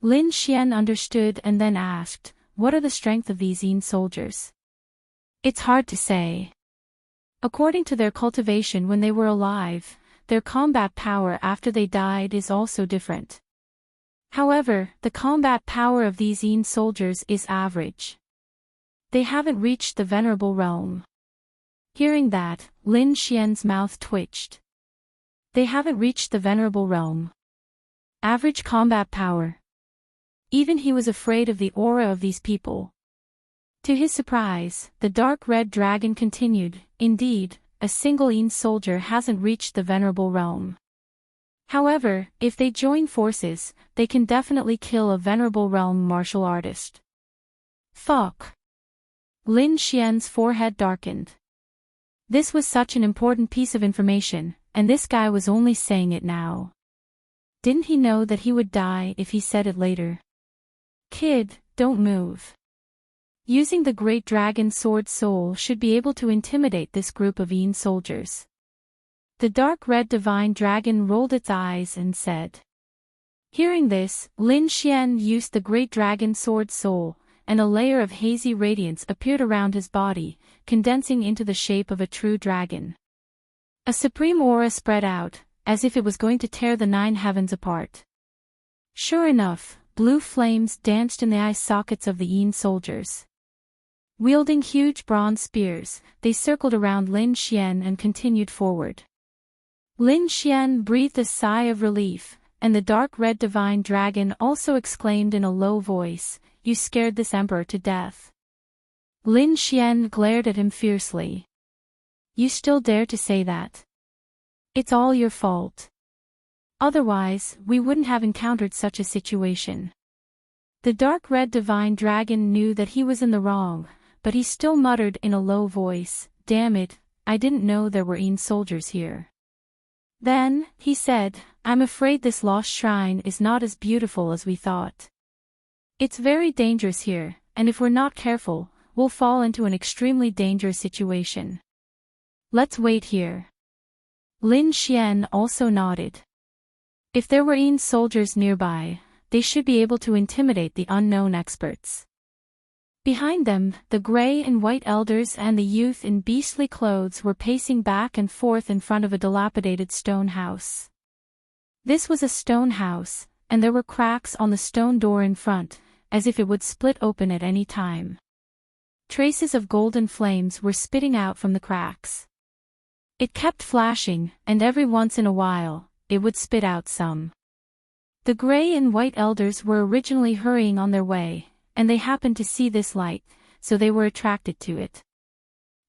Lin Xian understood and then asked, what are the strength of these Yin soldiers? It's hard to say. According to their cultivation when they were alive, their combat power after they died is also different. However, the combat power of these Yin soldiers is average. They haven't reached the venerable realm. Hearing that, Lin Xian's mouth twitched. They haven't reached the venerable realm. Average combat power. Even he was afraid of the aura of these people. To his surprise, the dark red dragon continued, indeed, a single Yin soldier hasn't reached the venerable realm. However, if they join forces, they can definitely kill a venerable realm martial artist. Fuck. Lin Xian's forehead darkened. This was such an important piece of information, and this guy was only saying it now. Didn't he know that he would die if he said it later? Kid, don't move. Using the Great Dragon Sword Soul should be able to intimidate this group of Yin soldiers. The dark red divine dragon rolled its eyes and said. Hearing this, Lin Xian used the Great Dragon Sword Soul, and a layer of hazy radiance appeared around his body, condensing into the shape of a true dragon. A supreme aura spread out, as if it was going to tear the 9 heavens apart. Sure enough, blue flames danced in the eye sockets of the Yin soldiers. Wielding huge bronze spears, they circled around Lin Xian and continued forward. Lin Xian breathed a sigh of relief, and the dark red divine dragon also exclaimed in a low voice, "You scared this emperor to death." Lin Xian glared at him fiercely. "You still dare to say that? It's all your fault. Otherwise, we wouldn't have encountered such a situation." The dark red divine dragon knew that he was in the wrong, but he still muttered in a low voice, "Damn it, I didn't know there were Yin soldiers here." Then, he said, "I'm afraid this lost shrine is not as beautiful as we thought. It's very dangerous here, and if we're not careful, we'll fall into an extremely dangerous situation. Let's wait here." Lin Xian also nodded. If there were Yin soldiers nearby, they should be able to intimidate the unknown experts. Behind them, the gray and white elders and the youth in beastly clothes were pacing back and forth in front of a dilapidated stone house. This was a stone house, and there were cracks on the stone door in front, as if it would split open at any time. Traces of golden flames were spitting out from the cracks. It kept flashing, and every once in a while, it would spit out some. The gray and white elders were originally hurrying on their way, and they happened to see this light, so they were attracted to it.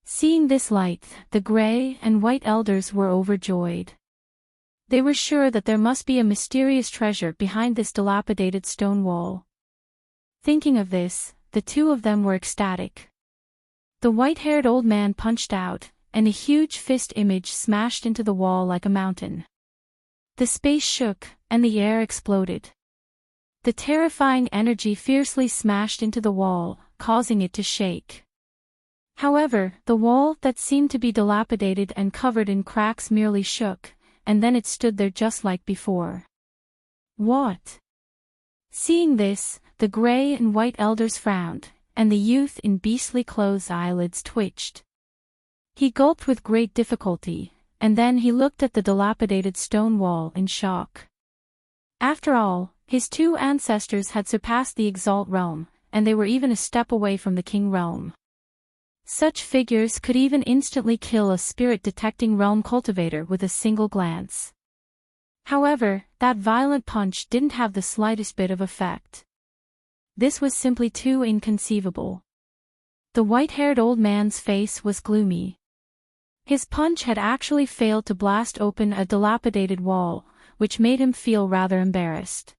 Seeing this light, the gray and white elders were overjoyed. They were sure that there must be a mysterious treasure behind this dilapidated stone wall. Thinking of this, the two of them were ecstatic. The white-haired old man punched out, and a huge fist image smashed into the wall like a mountain. The space shook, and the air exploded. The terrifying energy fiercely smashed into the wall, causing it to shake. However, the wall that seemed to be dilapidated and covered in cracks merely shook, and then it stood there just like before. What? Seeing this, the gray and white elders frowned, and the youth in beastly clothes' eyelids twitched. He gulped with great difficulty, and then he looked at the dilapidated stone wall in shock. After all, his two ancestors had surpassed the Exalt realm, and they were even a step away from the King realm. Such figures could even instantly kill a spirit-detecting realm cultivator with a single glance. However, that violent punch didn't have the slightest bit of effect. This was simply too inconceivable. The white-haired old man's face was gloomy. His punch had actually failed to blast open a dilapidated wall, which made him feel rather embarrassed.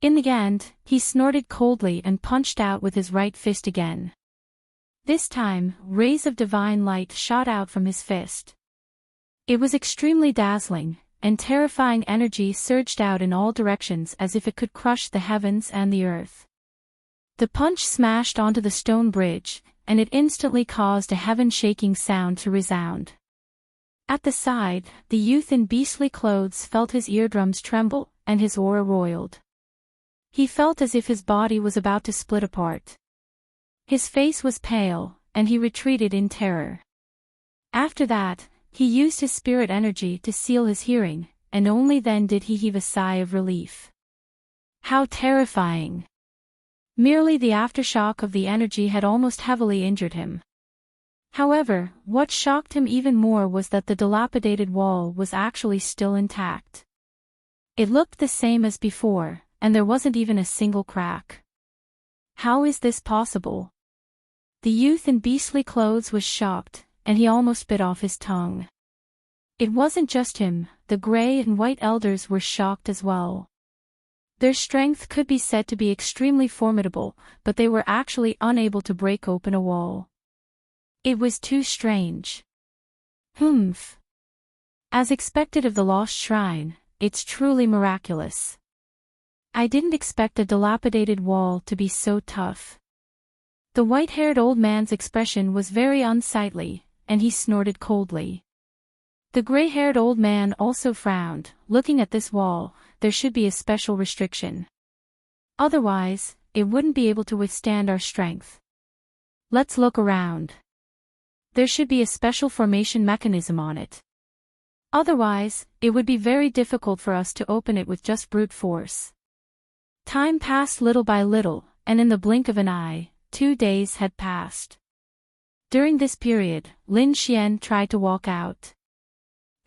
In the end, he snorted coldly and punched out with his right fist again. This time, rays of divine light shot out from his fist. It was extremely dazzling, and terrifying energy surged out in all directions as if it could crush the heavens and the earth. The punch smashed onto the stone bridge, and it instantly caused a heaven-shaking sound to resound. At the side, the youth in beastly clothes felt his eardrums tremble, and his aura roiled. He felt as if his body was about to split apart. His face was pale, and he retreated in terror. After that, He used his spirit energy to seal his hearing, and only then did he heave a sigh of relief. How terrifying! Merely the aftershock of the energy had almost heavily injured him. However, what shocked him even more was that the dilapidated wall was actually still intact. It looked the same as before, and there wasn't even a single crack. How is this possible? The youth in beastly clothes was shocked, and he almost bit off his tongue. It wasn't just him, the gray and white elders were shocked as well. Their strength could be said to be extremely formidable, but they were actually unable to break open a wall. It was too strange. Humph. As expected of the lost shrine, it's truly miraculous. I didn't expect a dilapidated wall to be so tough. The white-haired old man's expression was very unsightly, and he snorted coldly. The gray-haired old man also frowned. Looking at this wall, there should be a special restriction. Otherwise, it wouldn't be able to withstand our strength. Let's look around. There should be a special formation mechanism on it. Otherwise, it would be very difficult for us to open it with just brute force. Time passed little by little, and in the blink of an eye, 2 days had passed. During this period, Lin Xian tried to walk out.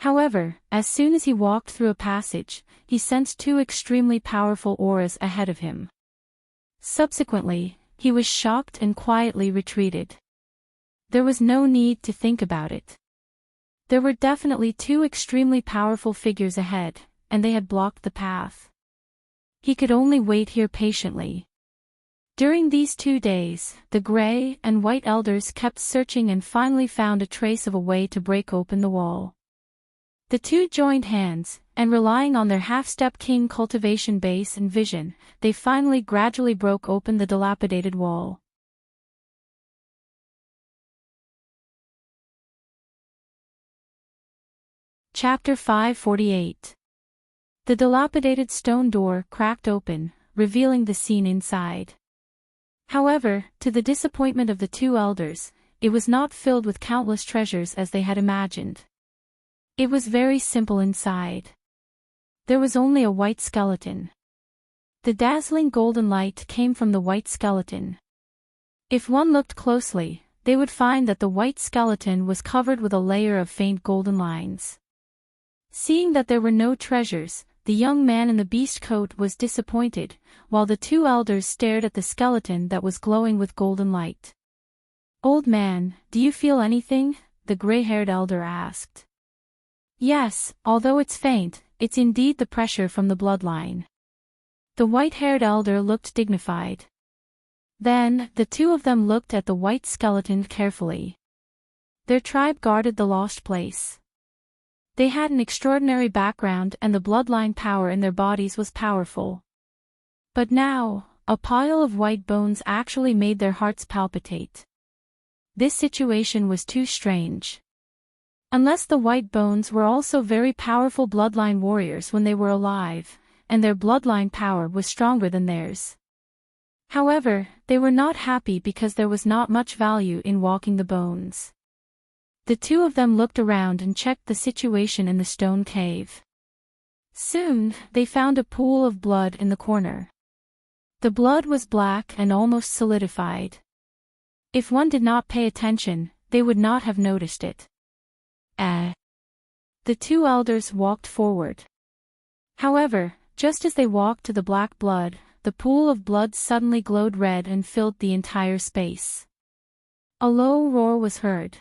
However, as soon as he walked through a passage, he sensed 2 extremely powerful auras ahead of him. Subsequently, he was shocked and quietly retreated. There was no need to think about it. There were definitely 2 extremely powerful figures ahead, and they had blocked the path. He could only wait here patiently. During these 2 days, the gray and white elders kept searching and finally found a trace of a way to break open the wall. The 2 joined hands, and relying on their half-step king cultivation base and vision, they finally gradually broke open the dilapidated wall. Chapter 548. The dilapidated stone door cracked open, revealing the scene inside. However, to the disappointment of the 2 elders, it was not filled with countless treasures as they had imagined. It was very simple inside. There was only a white skeleton. The dazzling golden light came from the white skeleton. If one looked closely, they would find that the white skeleton was covered with a layer of faint golden lines. Seeing that there were no treasures, the young man in the beast coat was disappointed, while the 2 elders stared at the skeleton that was glowing with golden light. "Old man, do you feel anything?" the gray-haired elder asked. "Yes, although it's faint, it's indeed the pressure from the bloodline." The white-haired elder looked dignified. Then, the 2 of them looked at the white skeleton carefully. Their tribe guarded the lost place. They had an extraordinary background and the bloodline power in their bodies was powerful. But now, a pile of white bones actually made their hearts palpitate. This situation was too strange. Unless the white bones were also very powerful bloodline warriors when they were alive, and their bloodline power was stronger than theirs. However, they were not happy because there was not much value in walking the bones. The 2 of them looked around and checked the situation in the stone cave. Soon, they found a pool of blood in the corner. The blood was black and almost solidified. If one did not pay attention, they would not have noticed it. The 2 elders walked forward. However, just as they walked to the black blood, the pool of blood suddenly glowed red and filled the entire space. A low roar was heard.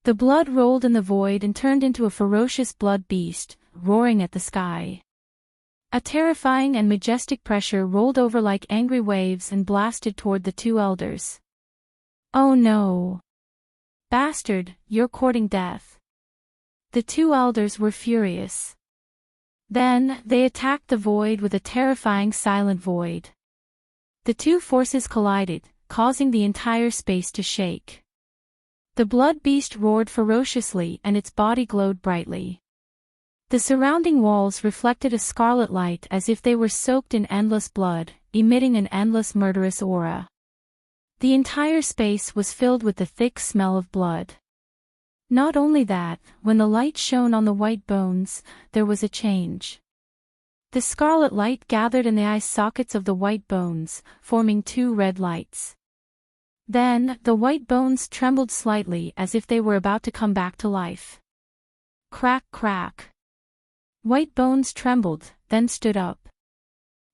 The blood rolled in the void and turned into a ferocious blood beast, roaring at the sky. A terrifying and majestic pressure rolled over like angry waves and blasted toward the 2 elders. "Oh no! Bastard, you're courting death." The 2 elders were furious. Then, they attacked the void with a terrifying silent void. The 2 forces collided, causing the entire space to shake. The blood beast roared ferociously and its body glowed brightly. The surrounding walls reflected a scarlet light as if they were soaked in endless blood, emitting an endless murderous aura. The entire space was filled with the thick smell of blood. Not only that, when the light shone on the white bones, there was a change. The scarlet light gathered in the eye sockets of the white bones, forming two red lights. Then, the white bones trembled slightly as if they were about to come back to life. Crack, crack. White bones trembled, then stood up.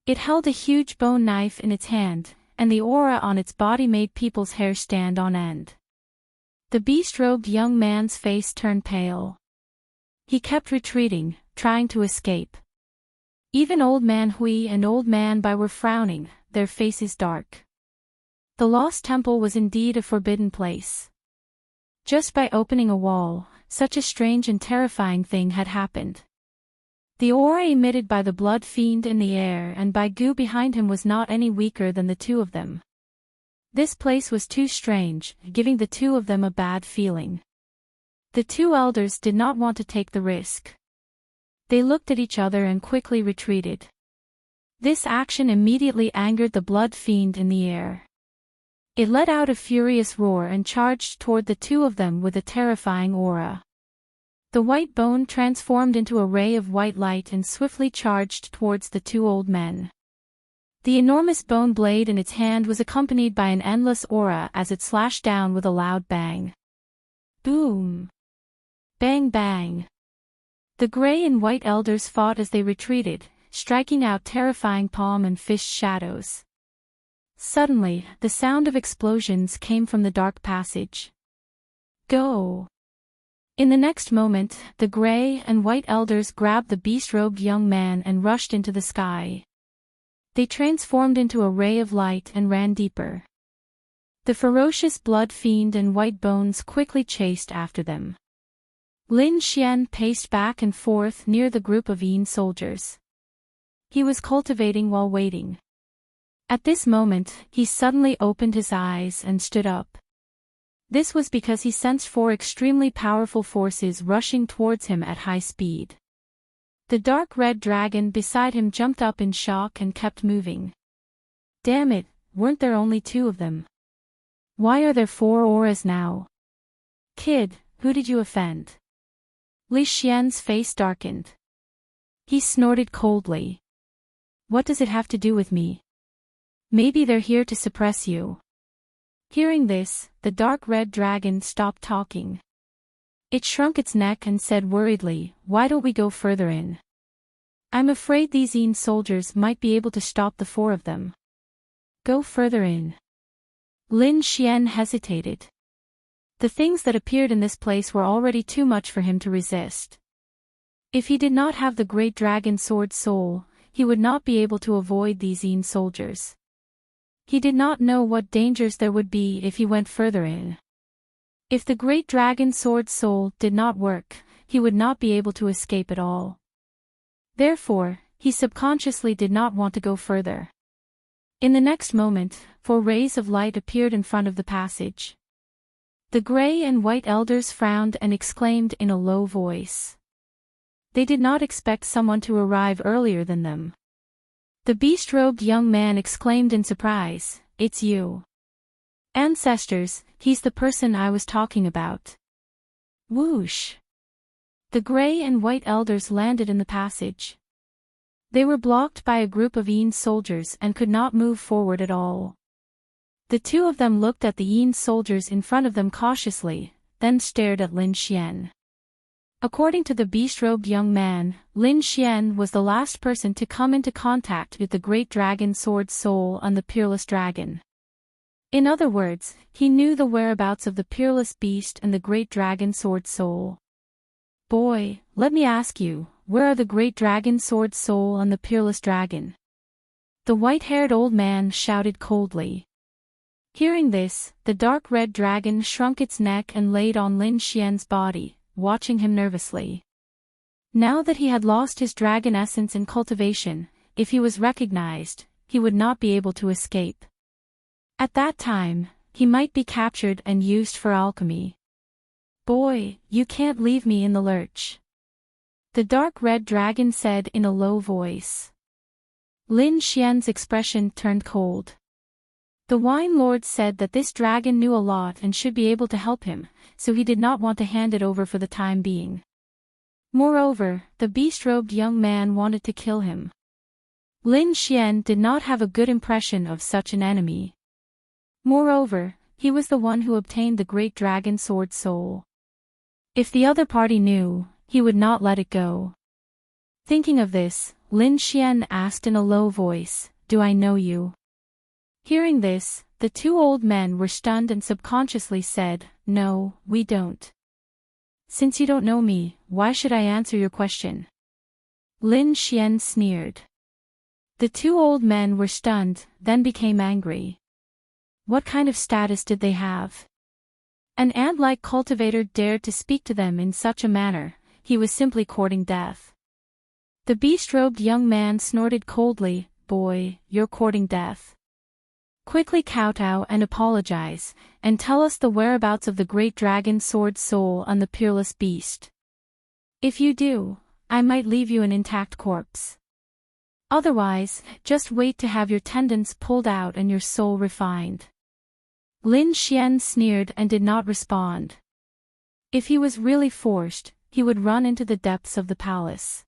It held a huge bone knife in its hand, and the aura on its body made people's hair stand on end. The beast-robed young man's face turned pale. He kept retreating, trying to escape. Even Old Man Hui and Old Man Bai were frowning, their faces dark. The lost temple was indeed a forbidden place. Just by opening a wall, such a strange and terrifying thing had happened. The aura emitted by the blood fiend in the air and by Gu behind him was not any weaker than the two of them. This place was too strange, giving the two of them a bad feeling. The two elders did not want to take the risk. They looked at each other and quickly retreated. This action immediately angered the blood fiend in the air. It let out a furious roar and charged toward the two of them with a terrifying aura. The white bone transformed into a ray of white light and swiftly charged towards the two old men. The enormous bone blade in its hand was accompanied by an endless aura as it slashed down with a loud bang. Boom! Bang bang! The gray and white elders fought as they retreated, striking out terrifying palm and fist shadows. Suddenly, the sound of explosions came from the dark passage. Go! In the next moment, the gray and white elders grabbed the beast-robed young man and rushed into the sky. They transformed into a ray of light and ran deeper. The ferocious blood fiend and white bones quickly chased after them. Lin Xian paced back and forth near the group of Yin soldiers. He was cultivating while waiting. At this moment, he suddenly opened his eyes and stood up. This was because he sensed four extremely powerful forces rushing towards him at high speed. The dark red dragon beside him jumped up in shock and kept moving. Damn it, weren't there only two of them? Why are there four auras now? Kid, who did you offend? Li Xian's face darkened. He snorted coldly. What does it have to do with me? Maybe they're here to suppress you. Hearing this, the dark red dragon stopped talking. It shrunk its neck and said worriedly, "Why don't we go further in? I'm afraid these Yin soldiers might be able to stop the four of them." Go further in. Lin Xian hesitated. The things that appeared in this place were already too much for him to resist. If he did not have the great dragon sword soul, he would not be able to avoid these Yin soldiers. He did not know what dangers there would be if he went further in. If the great dragon sword soul did not work, he would not be able to escape at all. Therefore, he subconsciously did not want to go further. In the next moment, four rays of light appeared in front of the passage. The gray and white elders frowned and exclaimed in a low voice. They did not expect someone to arrive earlier than them. The beast-robed young man exclaimed in surprise, "It's you. Ancestors, he's the person I was talking about." Whoosh! The gray and white elders landed in the passage. They were blocked by a group of Yin soldiers and could not move forward at all. The two of them looked at the Yin soldiers in front of them cautiously, then stared at Lin Xian. According to the beast-robed young man, Lin Xian was the last person to come into contact with the great dragon sword soul and the peerless dragon. In other words, he knew the whereabouts of the peerless beast and the great dragon sword soul. Boy, let me ask you, where are the great dragon sword soul and the peerless dragon? The white-haired old man shouted coldly. Hearing this, the dark red dragon shrunk its neck and laid on Lin Xian's body, watching him nervously. Now that he had lost his dragon essence in cultivation, if he was recognized, he would not be able to escape. At that time, he might be captured and used for alchemy. Boy, you can't leave me in the lurch. The dark red dragon said in a low voice. Lin Xian's expression turned cold. The Wine Lord said that this dragon knew a lot and should be able to help him, so he did not want to hand it over for the time being. Moreover, the beast-robed young man wanted to kill him. Lin Xian did not have a good impression of such an enemy. Moreover, he was the one who obtained the great dragon sword soul. If the other party knew, he would not let it go. Thinking of this, Lin Xian asked in a low voice, "Do I know you?" Hearing this, the two old men were stunned and subconsciously said, "No, we don't." "Since you don't know me, why should I answer your question?" Lin Xian sneered. The two old men were stunned, then became angry. What kind of status did they have? An ant-like cultivator dared to speak to them in such a manner. He was simply courting death. The beast-robed young man snorted coldly, "Boy, you're courting death. Quickly kowtow and apologize, and tell us the whereabouts of the great dragon sword soul and the peerless beast. If you do, I might leave you an intact corpse. Otherwise, just wait to have your tendons pulled out and your soul refined." Lin Xian sneered and did not respond. If he was really forced, he would run into the depths of the palace.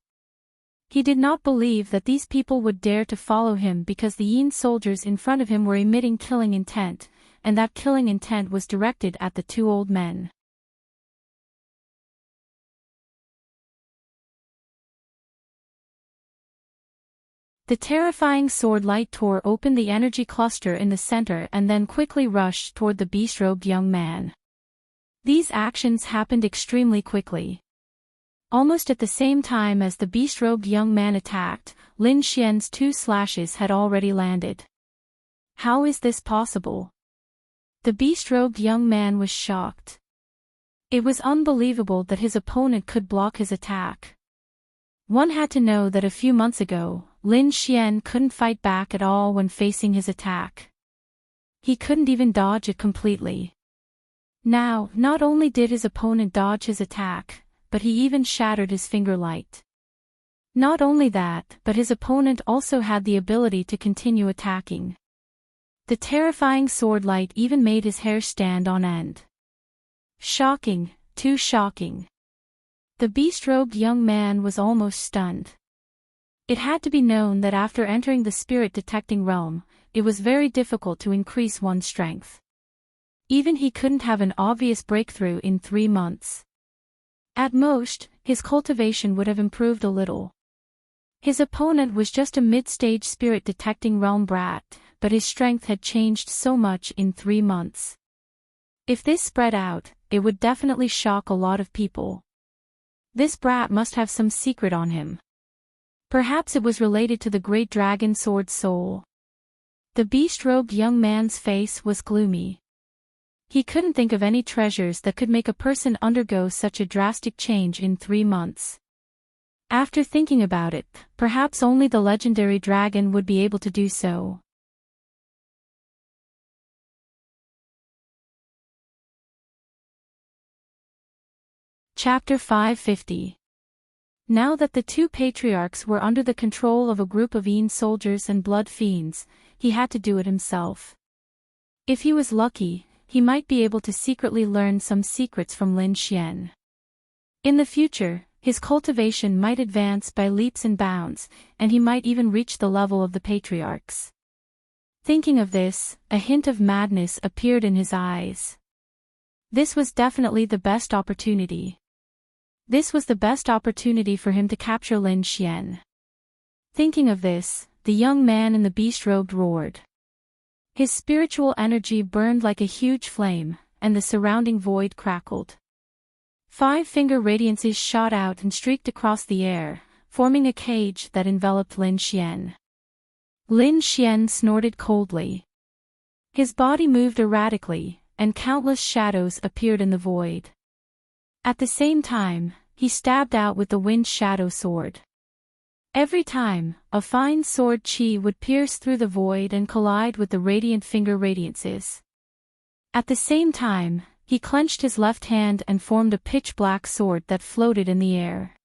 He did not believe that these people would dare to follow him because the Yin soldiers in front of him were emitting killing intent, and that killing intent was directed at the two old men. The terrifying sword light tore open the energy cluster in the center and then quickly rushed toward the beast-robed young man. These actions happened extremely quickly. Almost at the same time as the beast-robed young man attacked, Lin Xian's two slashes had already landed. How is this possible? The beast-robed young man was shocked. It was unbelievable that his opponent could block his attack. One had to know that a few months ago, Lin Xian couldn't fight back at all when facing his attack. He couldn't even dodge it completely. Now, not only did his opponent dodge his attack, but he even shattered his finger light. Not only that, but his opponent also had the ability to continue attacking. The terrifying sword light even made his hair stand on end. Shocking, too shocking. The beast-robed young man was almost stunned. It had to be known that after entering the spirit-detecting realm, it was very difficult to increase one's strength. Even he couldn't have an obvious breakthrough in 3 months. At most, his cultivation would have improved a little. His opponent was just a mid-stage spirit-detecting realm brat, but his strength had changed so much in 3 months. If this spread out, it would definitely shock a lot of people. This brat must have some secret on him. Perhaps it was related to the great dragon sword soul. The beast-robed young man's face was gloomy. He couldn't think of any treasures that could make a person undergo such a drastic change in 3 months. After thinking about it, perhaps only the legendary dragon would be able to do so. Chapter 550. Now that the two patriarchs were under the control of a group of Yin soldiers and blood fiends, he had to do it himself. If he was lucky, he might be able to secretly learn some secrets from Lin Xian. In the future, his cultivation might advance by leaps and bounds, and he might even reach the level of the patriarchs. Thinking of this, a hint of madness appeared in his eyes. This was definitely the best opportunity. This was the best opportunity for him to capture Lin Xian. Thinking of this, the young man in the beast-robed roared. His spiritual energy burned like a huge flame, and the surrounding void crackled. 5-finger radiances shot out and streaked across the air, forming a cage that enveloped Lin Xian. Lin Xian snorted coldly. His body moved erratically, and countless shadows appeared in the void. At the same time, he stabbed out with the wind shadow sword. Every time, a fine sword chi would pierce through the void and collide with the radiant finger radiances. At the same time, he clenched his left hand and formed a pitch-black sword that floated in the air.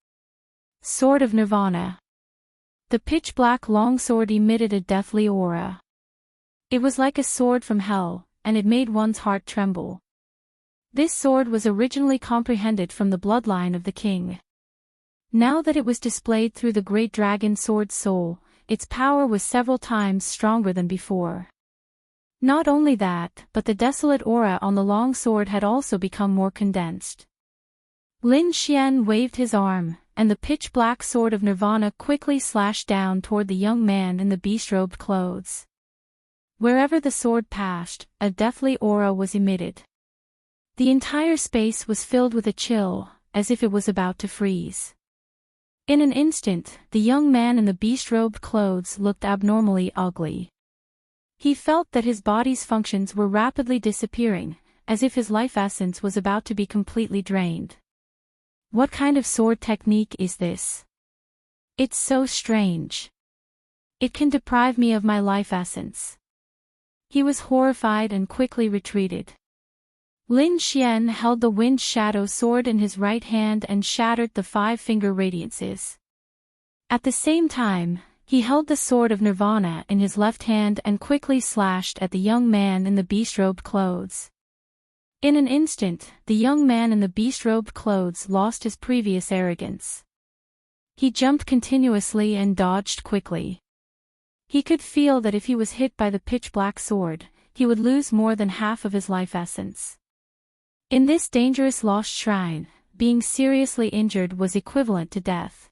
Sword of Nirvana. The pitch-black longsword emitted a deathly aura. It was like a sword from hell, and it made one's heart tremble. This sword was originally comprehended from the bloodline of the king. Now that it was displayed through the great dragon sword's soul, its power was several times stronger than before. Not only that, but the desolate aura on the long sword had also become more condensed. Lin Xian waved his arm, and the pitch-black sword of Nirvana quickly slashed down toward the young man in the beast-robed clothes. Wherever the sword passed, a deathly aura was emitted. The entire space was filled with a chill, as if it was about to freeze. In an instant, the young man in the beast-robed clothes looked abnormally ugly. He felt that his body's functions were rapidly disappearing, as if his life essence was about to be completely drained. What kind of sword technique is this? It's so strange. It can deprive me of my life essence. He was horrified and quickly retreated. Lin Xian held the wind shadow sword in his right hand and shattered the 5-finger radiances. At the same time, he held the sword of Nirvana in his left hand and quickly slashed at the young man in the beast-robed clothes. In an instant, the young man in the beast-robed clothes lost his previous arrogance. He jumped continuously and dodged quickly. He could feel that if he was hit by the pitch-black sword, he would lose more than half of his life essence. In this dangerous lost shrine, being seriously injured was equivalent to death.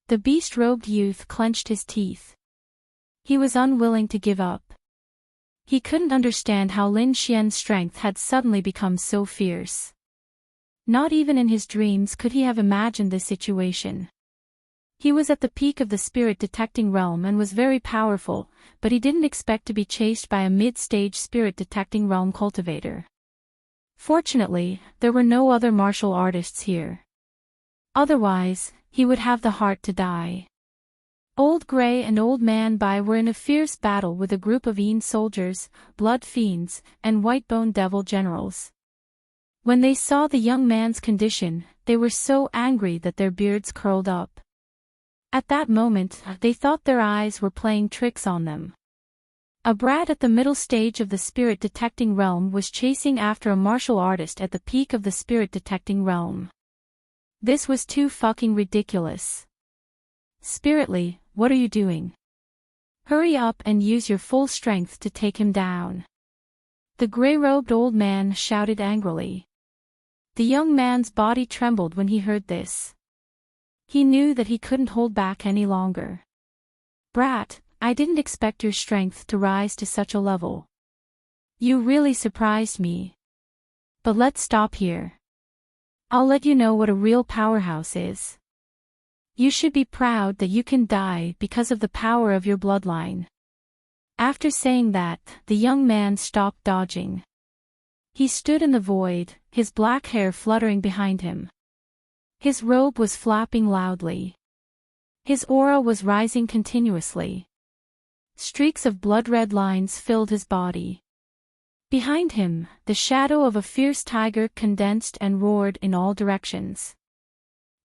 The beast-robed youth clenched his teeth. He was unwilling to give up. He couldn't understand how Lin Xian's strength had suddenly become so fierce. Not even in his dreams could he have imagined this situation. He was at the peak of the spirit-detecting realm and was very powerful, but he didn't expect to be chased by a mid-stage spirit-detecting realm cultivator. Fortunately, there were no other martial artists here. Otherwise, he would have the heart to die. Old Grey and Old Man Bai were in a fierce battle with a group of Yin soldiers, blood fiends, and white-bone devil generals. When they saw the young man's condition, they were so angry that their beards curled up. At that moment, they thought their eyes were playing tricks on them. A brat at the middle stage of the spirit-detecting realm was chasing after a martial artist at the peak of the spirit-detecting realm. This was too fucking ridiculous. Spiritly, what are you doing? Hurry up and use your full strength to take him down. The gray-robed old man shouted angrily. The young man's body trembled when he heard this. He knew that he couldn't hold back any longer. Brat, I didn't expect your strength to rise to such a level. You really surprised me. But let's stop here. I'll let you know what a real powerhouse is. You should be proud that you can die because of the power of your bloodline. After saying that, the young man stopped dodging. He stood in the void, his black hair fluttering behind him. His robe was flapping loudly. His aura was rising continuously. Streaks of blood-red lines filled his body. Behind him, the shadow of a fierce tiger condensed and roared in all directions.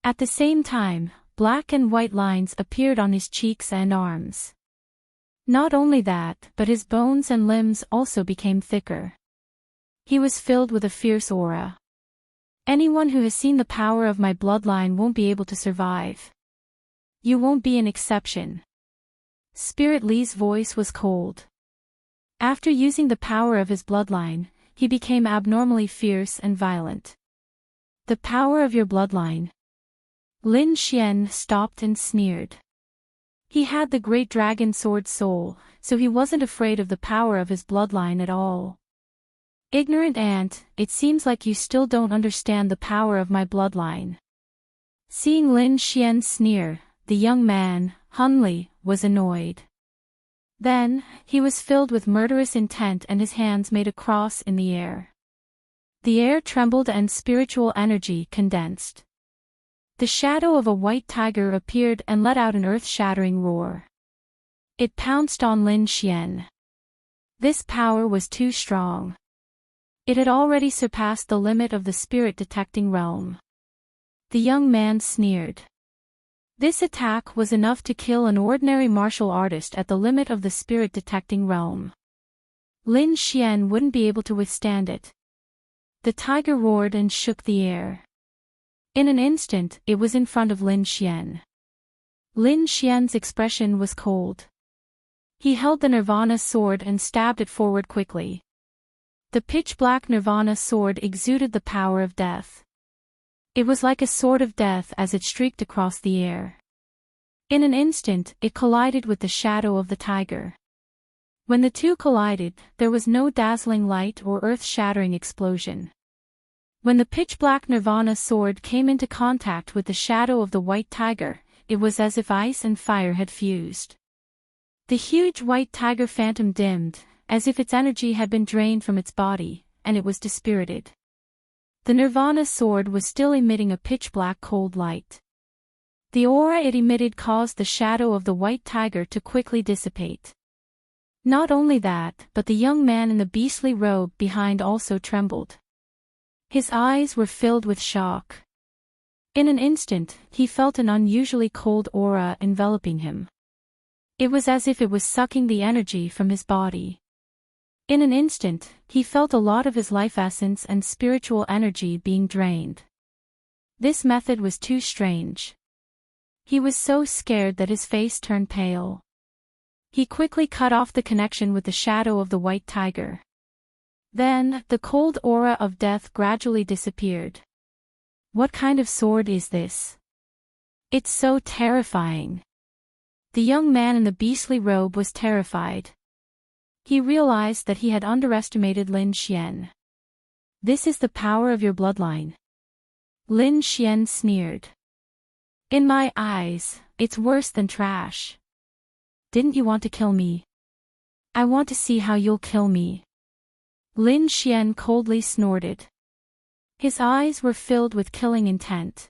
At the same time, black and white lines appeared on his cheeks and arms. Not only that, but his bones and limbs also became thicker. He was filled with a fierce aura. Anyone who has seen the power of my bloodline won't be able to survive. You won't be an exception. Spirit Li's voice was cold. After using the power of his bloodline, he became abnormally fierce and violent. The power of your bloodline. Lin Xian stopped and sneered. He had the great dragon sword soul, so he wasn't afraid of the power of his bloodline at all. Ignorant ant, it seems like you still don't understand the power of my bloodline. Seeing Lin Xian sneer, the young man, Hunli, was annoyed. Then, he was filled with murderous intent and his hands made a cross in the air. The air trembled and spiritual energy condensed. The shadow of a white tiger appeared and let out an earth-shattering roar. It pounced on Lin Xian. This power was too strong. It had already surpassed the limit of the spirit-detecting realm. The young man sneered. This attack was enough to kill an ordinary martial artist at the limit of the spirit-detecting realm. Lin Xian wouldn't be able to withstand it. The tiger roared and shook the air. In an instant, it was in front of Lin Xian. Lin Xian's expression was cold. He held the Nirvana sword and stabbed it forward quickly. The pitch-black Nirvana sword exuded the power of death. It was like a sword of death as it streaked across the air. In an instant, it collided with the shadow of the tiger. When the two collided, there was no dazzling light or earth-shattering explosion. When the pitch-black Nirvana sword came into contact with the shadow of the white tiger, it was as if ice and fire had fused. The huge white tiger phantom dimmed, as if its energy had been drained from its body, and it was dispirited. The Nirvana sword was still emitting a pitch-black cold light. The aura it emitted caused the shadow of the white tiger to quickly dissipate. Not only that, but the young man in the beastly robe behind also trembled. His eyes were filled with shock. In an instant, he felt an unusually cold aura enveloping him. It was as if it was sucking the energy from his body. In an instant, he felt a lot of his life essence and spiritual energy being drained. This method was too strange. He was so scared that his face turned pale. He quickly cut off the connection with the shadow of the white tiger. Then, the cold aura of death gradually disappeared. What kind of sword is this? It's so terrifying. The young man in the beastly robe was terrified. He realized that he had underestimated Lin Xian. This is the power of your bloodline. Lin Xian sneered. In my eyes, it's worse than trash. Didn't you want to kill me? I want to see how you'll kill me. Lin Xian coldly snorted. His eyes were filled with killing intent.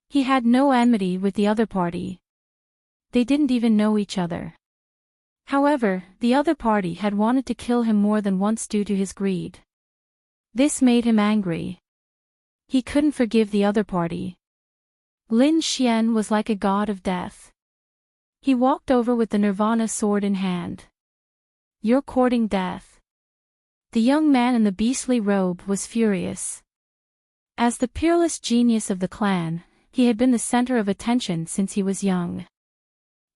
He had no enmity with the other party. They didn't even know each other. However, the other party had wanted to kill him more than once due to his greed. This made him angry. He couldn't forgive the other party. Lin Xian was like a god of death. He walked over with the Nirvana sword in hand. You're courting death. The young man in the beastly robe was furious. As the peerless genius of the clan, he had been the center of attention since he was young.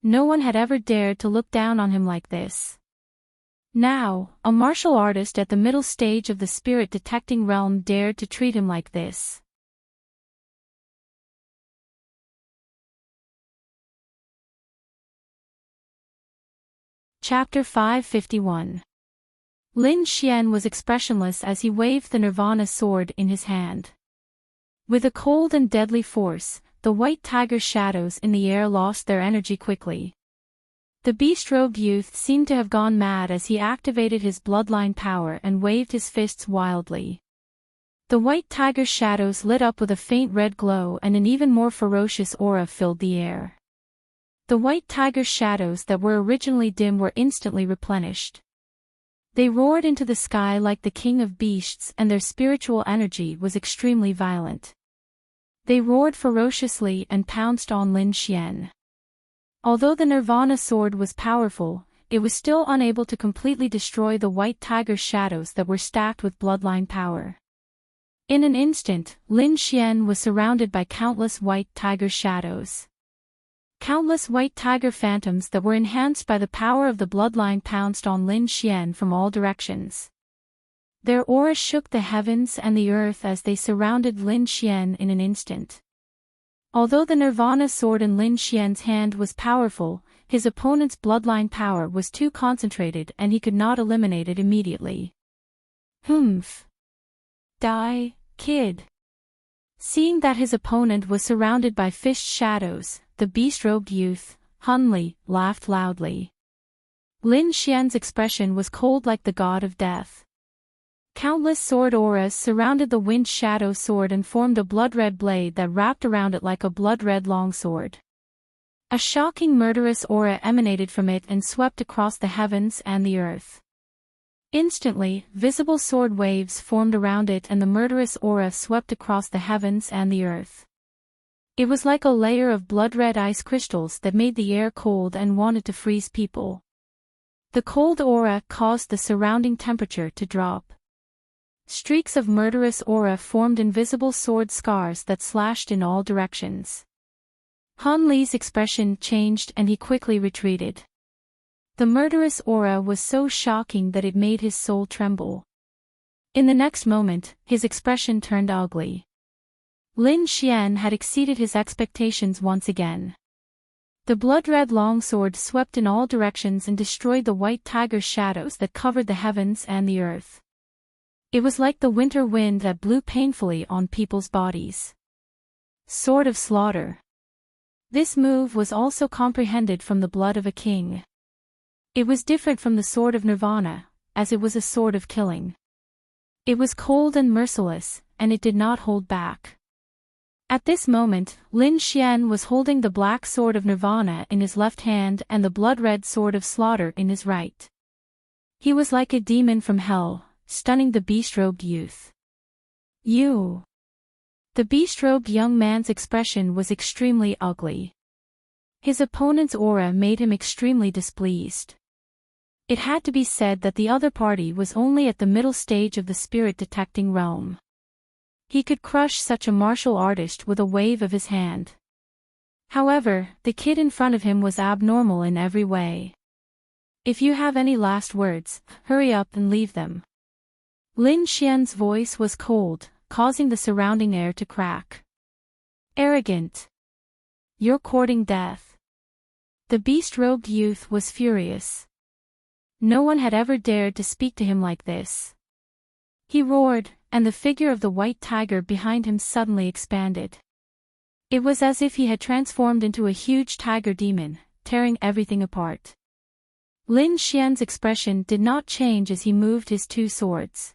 No one had ever dared to look down on him like this. Now, a martial artist at the middle stage of the spirit detecting realm dared to treat him like this. Chapter 551. Lin Xian was expressionless as he waved the Nirvana sword in his hand. With a cold and deadly force, the white tiger shadows in the air lost their energy quickly. The beast-robed youth seemed to have gone mad as he activated his bloodline power and waved his fists wildly. The white tiger shadows lit up with a faint red glow and an even more ferocious aura filled the air. The white tiger shadows that were originally dim were instantly replenished. They roared into the sky like the king of beasts, and their spiritual energy was extremely violent. They roared ferociously and pounced on Lin Xian. Although the Nirvana sword was powerful, it was still unable to completely destroy the white tiger shadows that were stacked with bloodline power. In an instant, Lin Xian was surrounded by countless white tiger shadows. Countless white tiger phantoms that were enhanced by the power of the bloodline pounced on Lin Xian from all directions. Their aura shook the heavens and the earth as they surrounded Lin Xian in an instant. Although the Nirvana sword in Lin Xian's hand was powerful, his opponent's bloodline power was too concentrated and he could not eliminate it immediately. Humph! Die, kid! Seeing that his opponent was surrounded by fish shadows, the beast-robed youth, Hunli, laughed loudly. Lin Xian's expression was cold like the god of death. Countless sword auras surrounded the wind shadow sword and formed a blood-red blade that wrapped around it like a blood-red longsword. A shocking murderous aura emanated from it and swept across the heavens and the earth. Instantly, visible sword waves formed around it and the murderous aura swept across the heavens and the earth. It was like a layer of blood-red ice crystals that made the air cold and wanted to freeze people. The cold aura caused the surrounding temperature to drop. Streaks of murderous aura formed invisible sword scars that slashed in all directions. Han Li's expression changed and he quickly retreated. The murderous aura was so shocking that it made his soul tremble. In the next moment, his expression turned ugly. Lin Xian had exceeded his expectations once again. The blood-red longsword swept in all directions and destroyed the white tiger's shadows that covered the heavens and the earth. It was like the winter wind that blew painfully on people's bodies. Sword of Slaughter. This move was also comprehended from the blood of a king. It was different from the Sword of Nirvana, as it was a sword of killing. It was cold and merciless, and it did not hold back. At this moment, Lin Xian was holding the black sword of Nirvana in his left hand and the blood-red sword of slaughter in his right. He was like a demon from hell, stunning the beast-robed youth. You! The beast-robed young man's expression was extremely ugly. His opponent's aura made him extremely displeased. It had to be said that the other party was only at the middle stage of the spirit-detecting realm. He could crush such a martial artist with a wave of his hand. However, the kid in front of him was abnormal in every way. If you have any last words, hurry up and leave them. Lin Xian's voice was cold, causing the surrounding air to crack. Arrogant. You're courting death. The beast-robed youth was furious. No one had ever dared to speak to him like this. He roared, and the figure of the white tiger behind him suddenly expanded. It was as if he had transformed into a huge tiger demon, tearing everything apart. Lin Xian's expression did not change as he moved his two swords.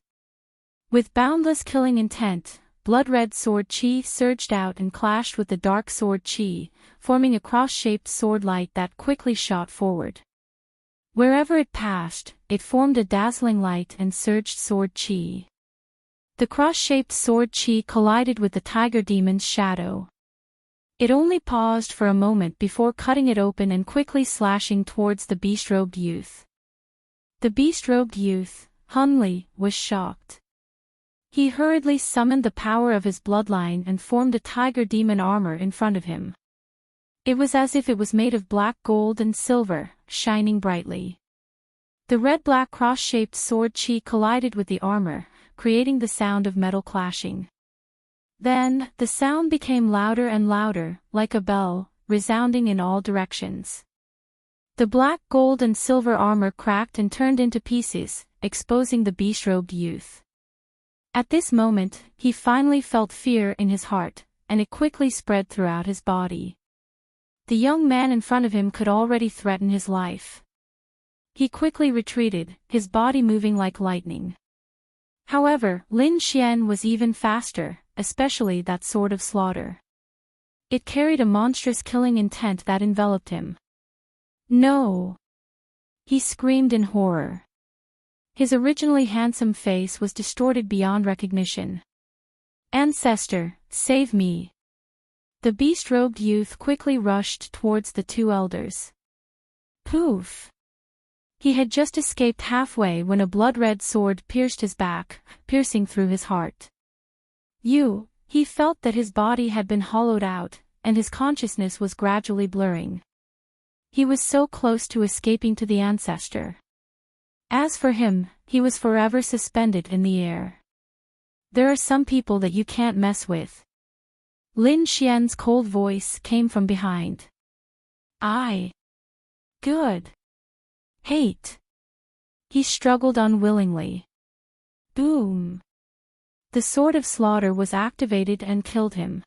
With boundless killing intent, blood-red sword chi surged out and clashed with the dark sword chi, forming a cross-shaped sword light that quickly shot forward. Wherever it passed, it formed a dazzling light and surged sword chi. The cross-shaped sword chi collided with the tiger demon's shadow. It only paused for a moment before cutting it open and quickly slashing towards the beast-robed youth. The beast-robed youth, Han Li, was shocked. He hurriedly summoned the power of his bloodline and formed a tiger demon armor in front of him. It was as if it was made of black gold and silver, shining brightly. The red-black cross-shaped sword chi collided with the armor, creating the sound of metal clashing. Then, the sound became louder and louder, like a bell, resounding in all directions. The black gold and silver armor cracked and turned into pieces, exposing the beast-robed youth. At this moment, he finally felt fear in his heart, and it quickly spread throughout his body. The young man in front of him could already threaten his life. He quickly retreated, his body moving like lightning. However, Lin Xian was even faster, especially that sword of slaughter. It carried a monstrous killing intent that enveloped him. No! He screamed in horror. His originally handsome face was distorted beyond recognition. Ancestor, save me! The beast-robed youth quickly rushed towards the two elders. Poof! He had just escaped halfway when a blood-red sword pierced his back, piercing through his heart. He felt that his body had been hollowed out, and his consciousness was gradually blurring. He was so close to escaping to the ancestor. As for him, he was forever suspended in the air. There are some people that you can't mess with. Lin Xian's cold voice came from behind. Good. Hate. He struggled unwillingly. Boom. The sword of slaughter was activated and killed him.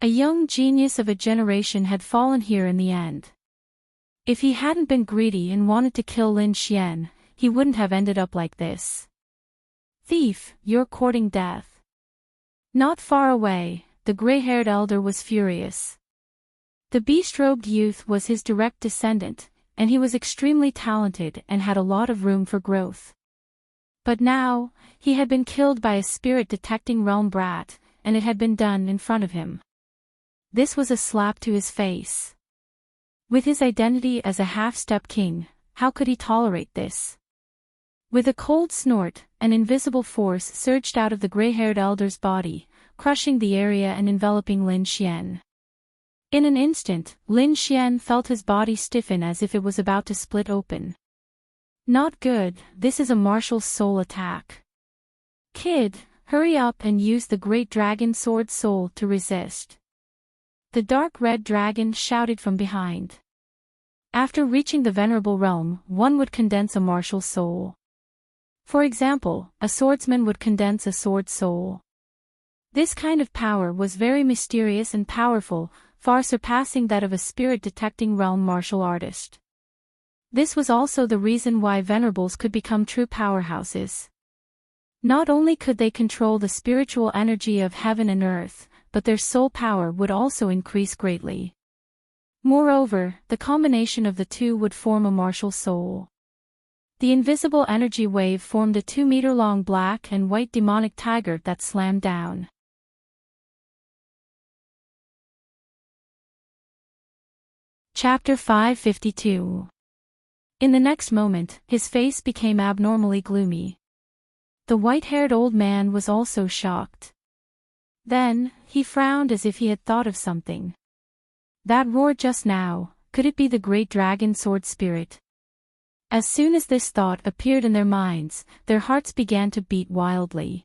A young genius of a generation had fallen here in the end. If he hadn't been greedy and wanted to kill Lin Xian, he wouldn't have ended up like this. Thief, you're courting death. Not far away, the gray-haired elder was furious. The beast-robed youth was his direct descendant, and he was extremely talented and had a lot of room for growth. But now, he had been killed by a spirit-detecting realm brat, and it had been done in front of him. This was a slap to his face. With his identity as a half-step king, how could he tolerate this? With a cold snort, an invisible force surged out of the gray-haired elder's body, crushing the area and enveloping Lin Xian. In an instant, Lin Xian felt his body stiffen as if it was about to split open. Not good, this is a martial soul attack. Kid, hurry up and use the Great Dragon Sword Soul to resist. The dark red dragon shouted from behind. After reaching the venerable realm, one would condense a martial soul. For example, a swordsman would condense a sword soul. This kind of power was very mysterious and powerful, far surpassing that of a spirit-detecting realm martial artist. This was also the reason why venerables could become true powerhouses. Not only could they control the spiritual energy of heaven and earth, but their soul power would also increase greatly. Moreover, the combination of the two would form a martial soul. The invisible energy wave formed a 2-meter-long black and white demonic tiger that slammed down. Chapter 552. In the next moment, his face became abnormally gloomy. The white-haired old man was also shocked. Then, he frowned as if he had thought of something. That roar just now, could it be the great dragon sword spirit? As soon as this thought appeared in their minds, their hearts began to beat wildly.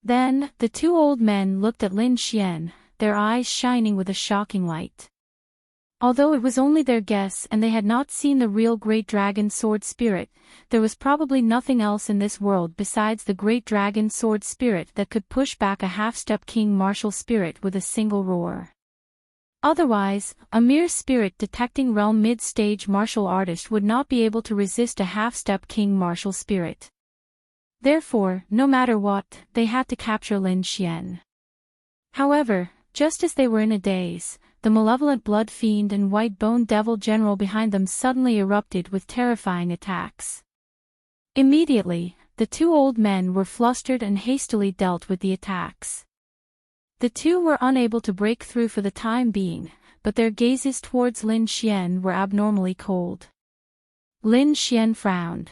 Then, the two old men looked at Lin Xian, their eyes shining with a shocking light. Although it was only their guess and they had not seen the real great dragon sword spirit, there was probably nothing else in this world besides the great dragon sword spirit that could push back a half-step king martial spirit with a single roar. Otherwise, a mere spirit-detecting realm mid-stage martial artist would not be able to resist a half-step king martial spirit. Therefore, no matter what, they had to capture Lin Xian. However, just as they were in a daze, the malevolent blood fiend and white bone devil general behind them suddenly erupted with terrifying attacks. Immediately, the two old men were flustered and hastily dealt with the attacks. The two were unable to break through for the time being, but their gazes towards Lin Xian were abnormally cold. Lin Xian frowned.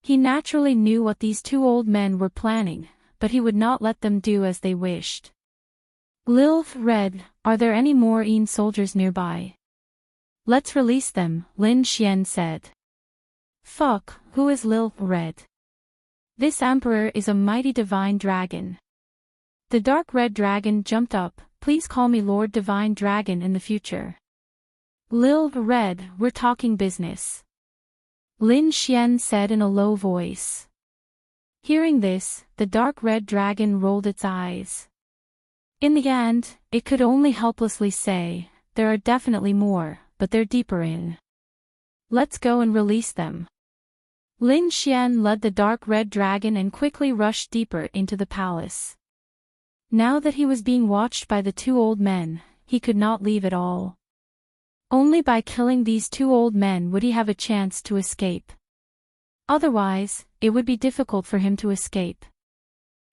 He naturally knew what these two old men were planning, but he would not let them do as they wished. Lil Red, are there any more Yin soldiers nearby? Let's release them, Lin Xian said. Fuck, who is Lil Red? This emperor is a mighty divine dragon. The dark red dragon jumped up, please call me Lord Divine Dragon in the future. Lil Red, we're talking business. Lin Xian said in a low voice. Hearing this, the dark red dragon rolled its eyes. In the end, it could only helplessly say, there are definitely more, but they're deeper in. Let's go and release them. Lin Xian led the dark red dragon and quickly rushed deeper into the palace. Now that he was being watched by the two old men, he could not leave at all. Only by killing these two old men would he have a chance to escape. Otherwise, it would be difficult for him to escape.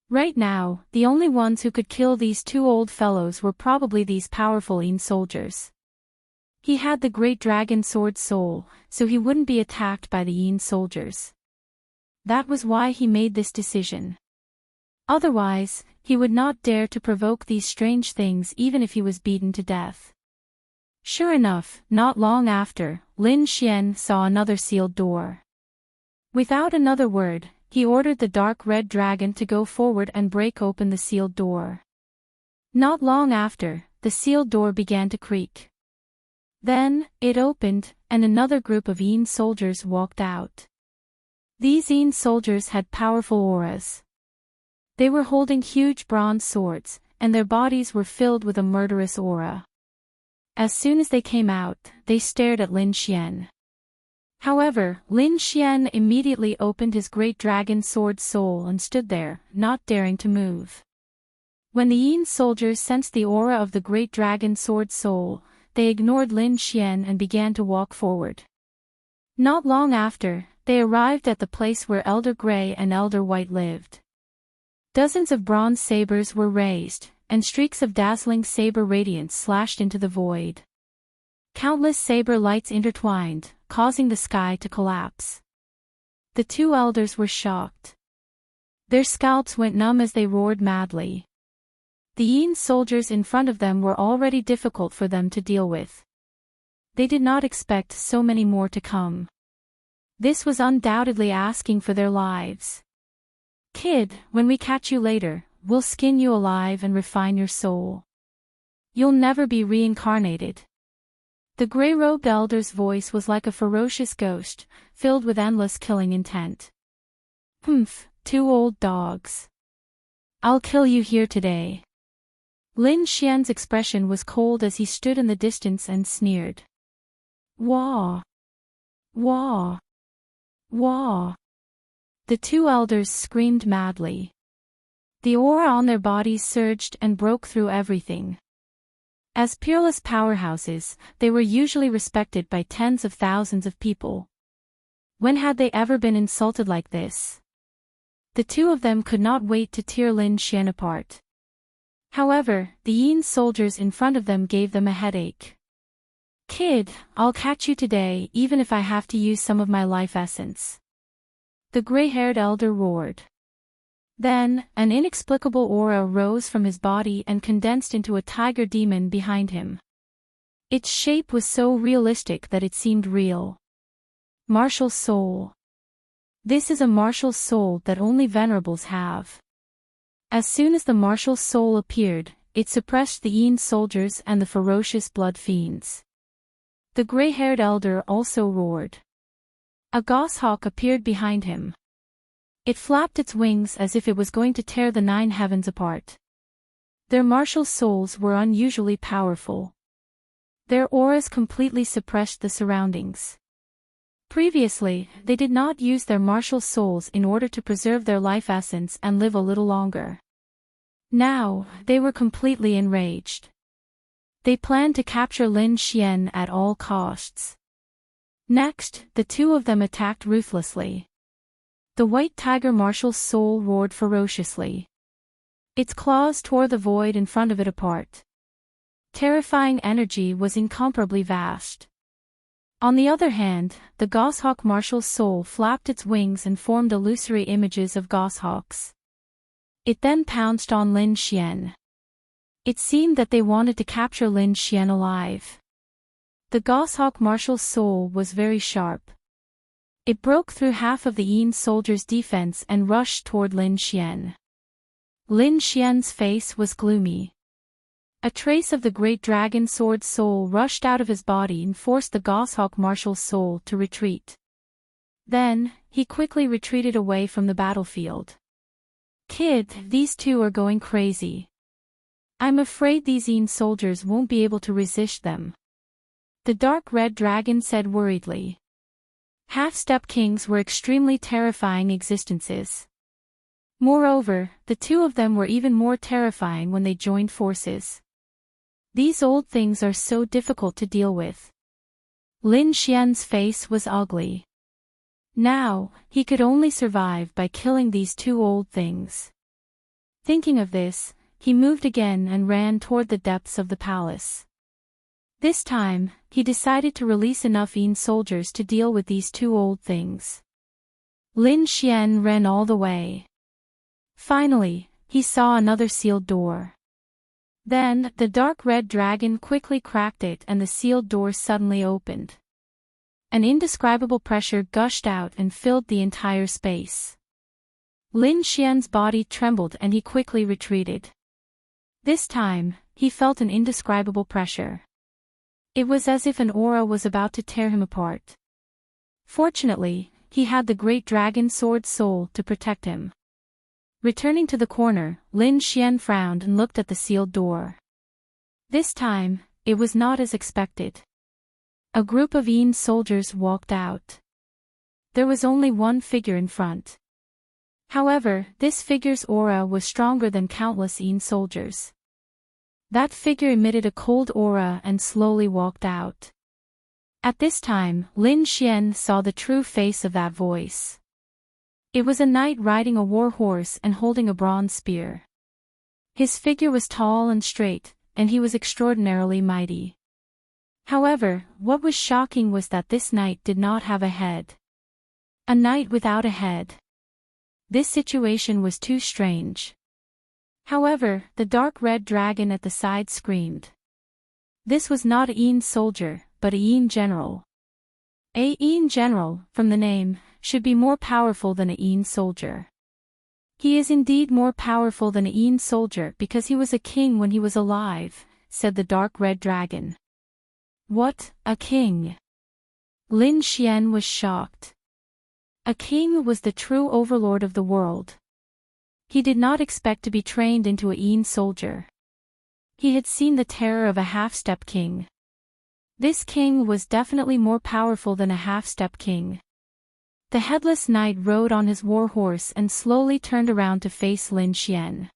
Right now, the only ones who could kill these two old fellows were probably these powerful Yin soldiers. He had the great dragon sword soul, so he wouldn't be attacked by the Yin soldiers. That was why he made this decision. Otherwise, he would not dare to provoke these strange things even if he was beaten to death. Sure enough, not long after, Lin Xian saw another sealed door. Without another word, he ordered the dark red dragon to go forward and break open the sealed door. Not long after, the sealed door began to creak. Then, it opened, and another group of Yin soldiers walked out. These Yin soldiers had powerful auras. They were holding huge bronze swords, and their bodies were filled with a murderous aura. As soon as they came out, they stared at Lin Xian. However, Lin Xian immediately opened his great dragon sword soul and stood there, not daring to move. When the Yin soldiers sensed the aura of the great dragon sword soul, they ignored Lin Xian and began to walk forward. Not long after, they arrived at the place where Elder Grey and Elder White lived. Dozens of bronze sabers were raised, and streaks of dazzling saber radiance slashed into the void. Countless saber lights intertwined, causing the sky to collapse. The two elders were shocked. Their scalps went numb as they roared madly. The Yin soldiers in front of them were already difficult for them to deal with. They did not expect so many more to come. This was undoubtedly asking for their lives. "Kid, when we catch you later, we'll skin you alive and refine your soul. You'll never be reincarnated." The gray-robed elder's voice was like a ferocious ghost, filled with endless killing intent. "Humph, two old dogs. I'll kill you here today." Lin Xian's expression was cold as he stood in the distance and sneered. "Wah! Wah! Wah!" The two elders screamed madly. The aura on their bodies surged and broke through everything. As peerless powerhouses, they were usually respected by tens of thousands of people. When had they ever been insulted like this? The two of them could not wait to tear Lin Xian apart. However, the Yin soldiers in front of them gave them a headache. "Kid, I'll catch you today even if I have to use some of my life essence." The gray-haired elder roared. Then, an inexplicable aura rose from his body and condensed into a tiger demon behind him. Its shape was so realistic that it seemed real. Martial soul. This is a martial soul that only venerables have. As soon as the martial soul appeared, it suppressed the Yin soldiers and the ferocious blood fiends. The gray-haired elder also roared. A goshawk appeared behind him. It flapped its wings as if it was going to tear the 9 heavens apart. Their martial souls were unusually powerful. Their auras completely suppressed the surroundings. Previously, they did not use their martial souls in order to preserve their life essence and live a little longer. Now, they were completely enraged. They planned to capture Lin Xian at all costs. Next, the two of them attacked ruthlessly. The white tiger martial soul roared ferociously. Its claws tore the void in front of it apart. Terrifying energy was incomparably vast. On the other hand, the goshawk martial soul flapped its wings and formed illusory images of goshawks. It then pounced on Lin Xian. It seemed that they wanted to capture Lin Xian alive. The goshawk martial soul was very sharp. It broke through half of the Yin soldiers' defense and rushed toward Lin Xian. Lin Xian's face was gloomy. A trace of the great dragon sword soul rushed out of his body and forced the goshawk martial soul to retreat. Then, he quickly retreated away from the battlefield. "Kid, these two are going crazy. I'm afraid these Yin soldiers won't be able to resist them," the dark red dragon said worriedly. Half-step kings were extremely terrifying existences. Moreover, the two of them were even more terrifying when they joined forces. These old things are so difficult to deal with. Lin Xian's face was ugly. Now, he could only survive by killing these two old things. Thinking of this, he moved again and ran toward the depths of the palace. This time, he decided to release enough Yin soldiers to deal with these two old things. Lin Xian ran all the way. Finally, he saw another sealed door. Then, the dark red dragon quickly cracked it and the sealed door suddenly opened. An indescribable pressure gushed out and filled the entire space. Lin Xian's body trembled and he quickly retreated. This time, he felt an indescribable pressure. It was as if an aura was about to tear him apart. Fortunately, he had the great dragon sword soul to protect him. Returning to the corner, Lin Xian frowned and looked at the sealed door. This time, it was not as expected. A group of Yin soldiers walked out. There was only one figure in front. However, this figure's aura was stronger than countless Yin soldiers. That figure emitted a cold aura and slowly walked out. At this time, Lin Xian saw the true face of that voice. It was a knight riding a war horse and holding a bronze spear. His figure was tall and straight, and he was extraordinarily mighty. However, what was shocking was that this knight did not have a head. A knight without a head. This situation was too strange. However, the dark red dragon at the side screamed. This was not Ian's soldier, but Ian general. Ian general, from the name, should be more powerful than Ian soldier. He is indeed more powerful than Ian soldier because he was a king when he was alive, said the dark red dragon. What, a king? Lin Xian was shocked. A king was the true overlord of the world. He did not expect to be trained into a Ian soldier. He had seen the terror of a half-step king. This king was definitely more powerful than a half-step king. The headless knight rode on his war horse and slowly turned around to face Lin Xian.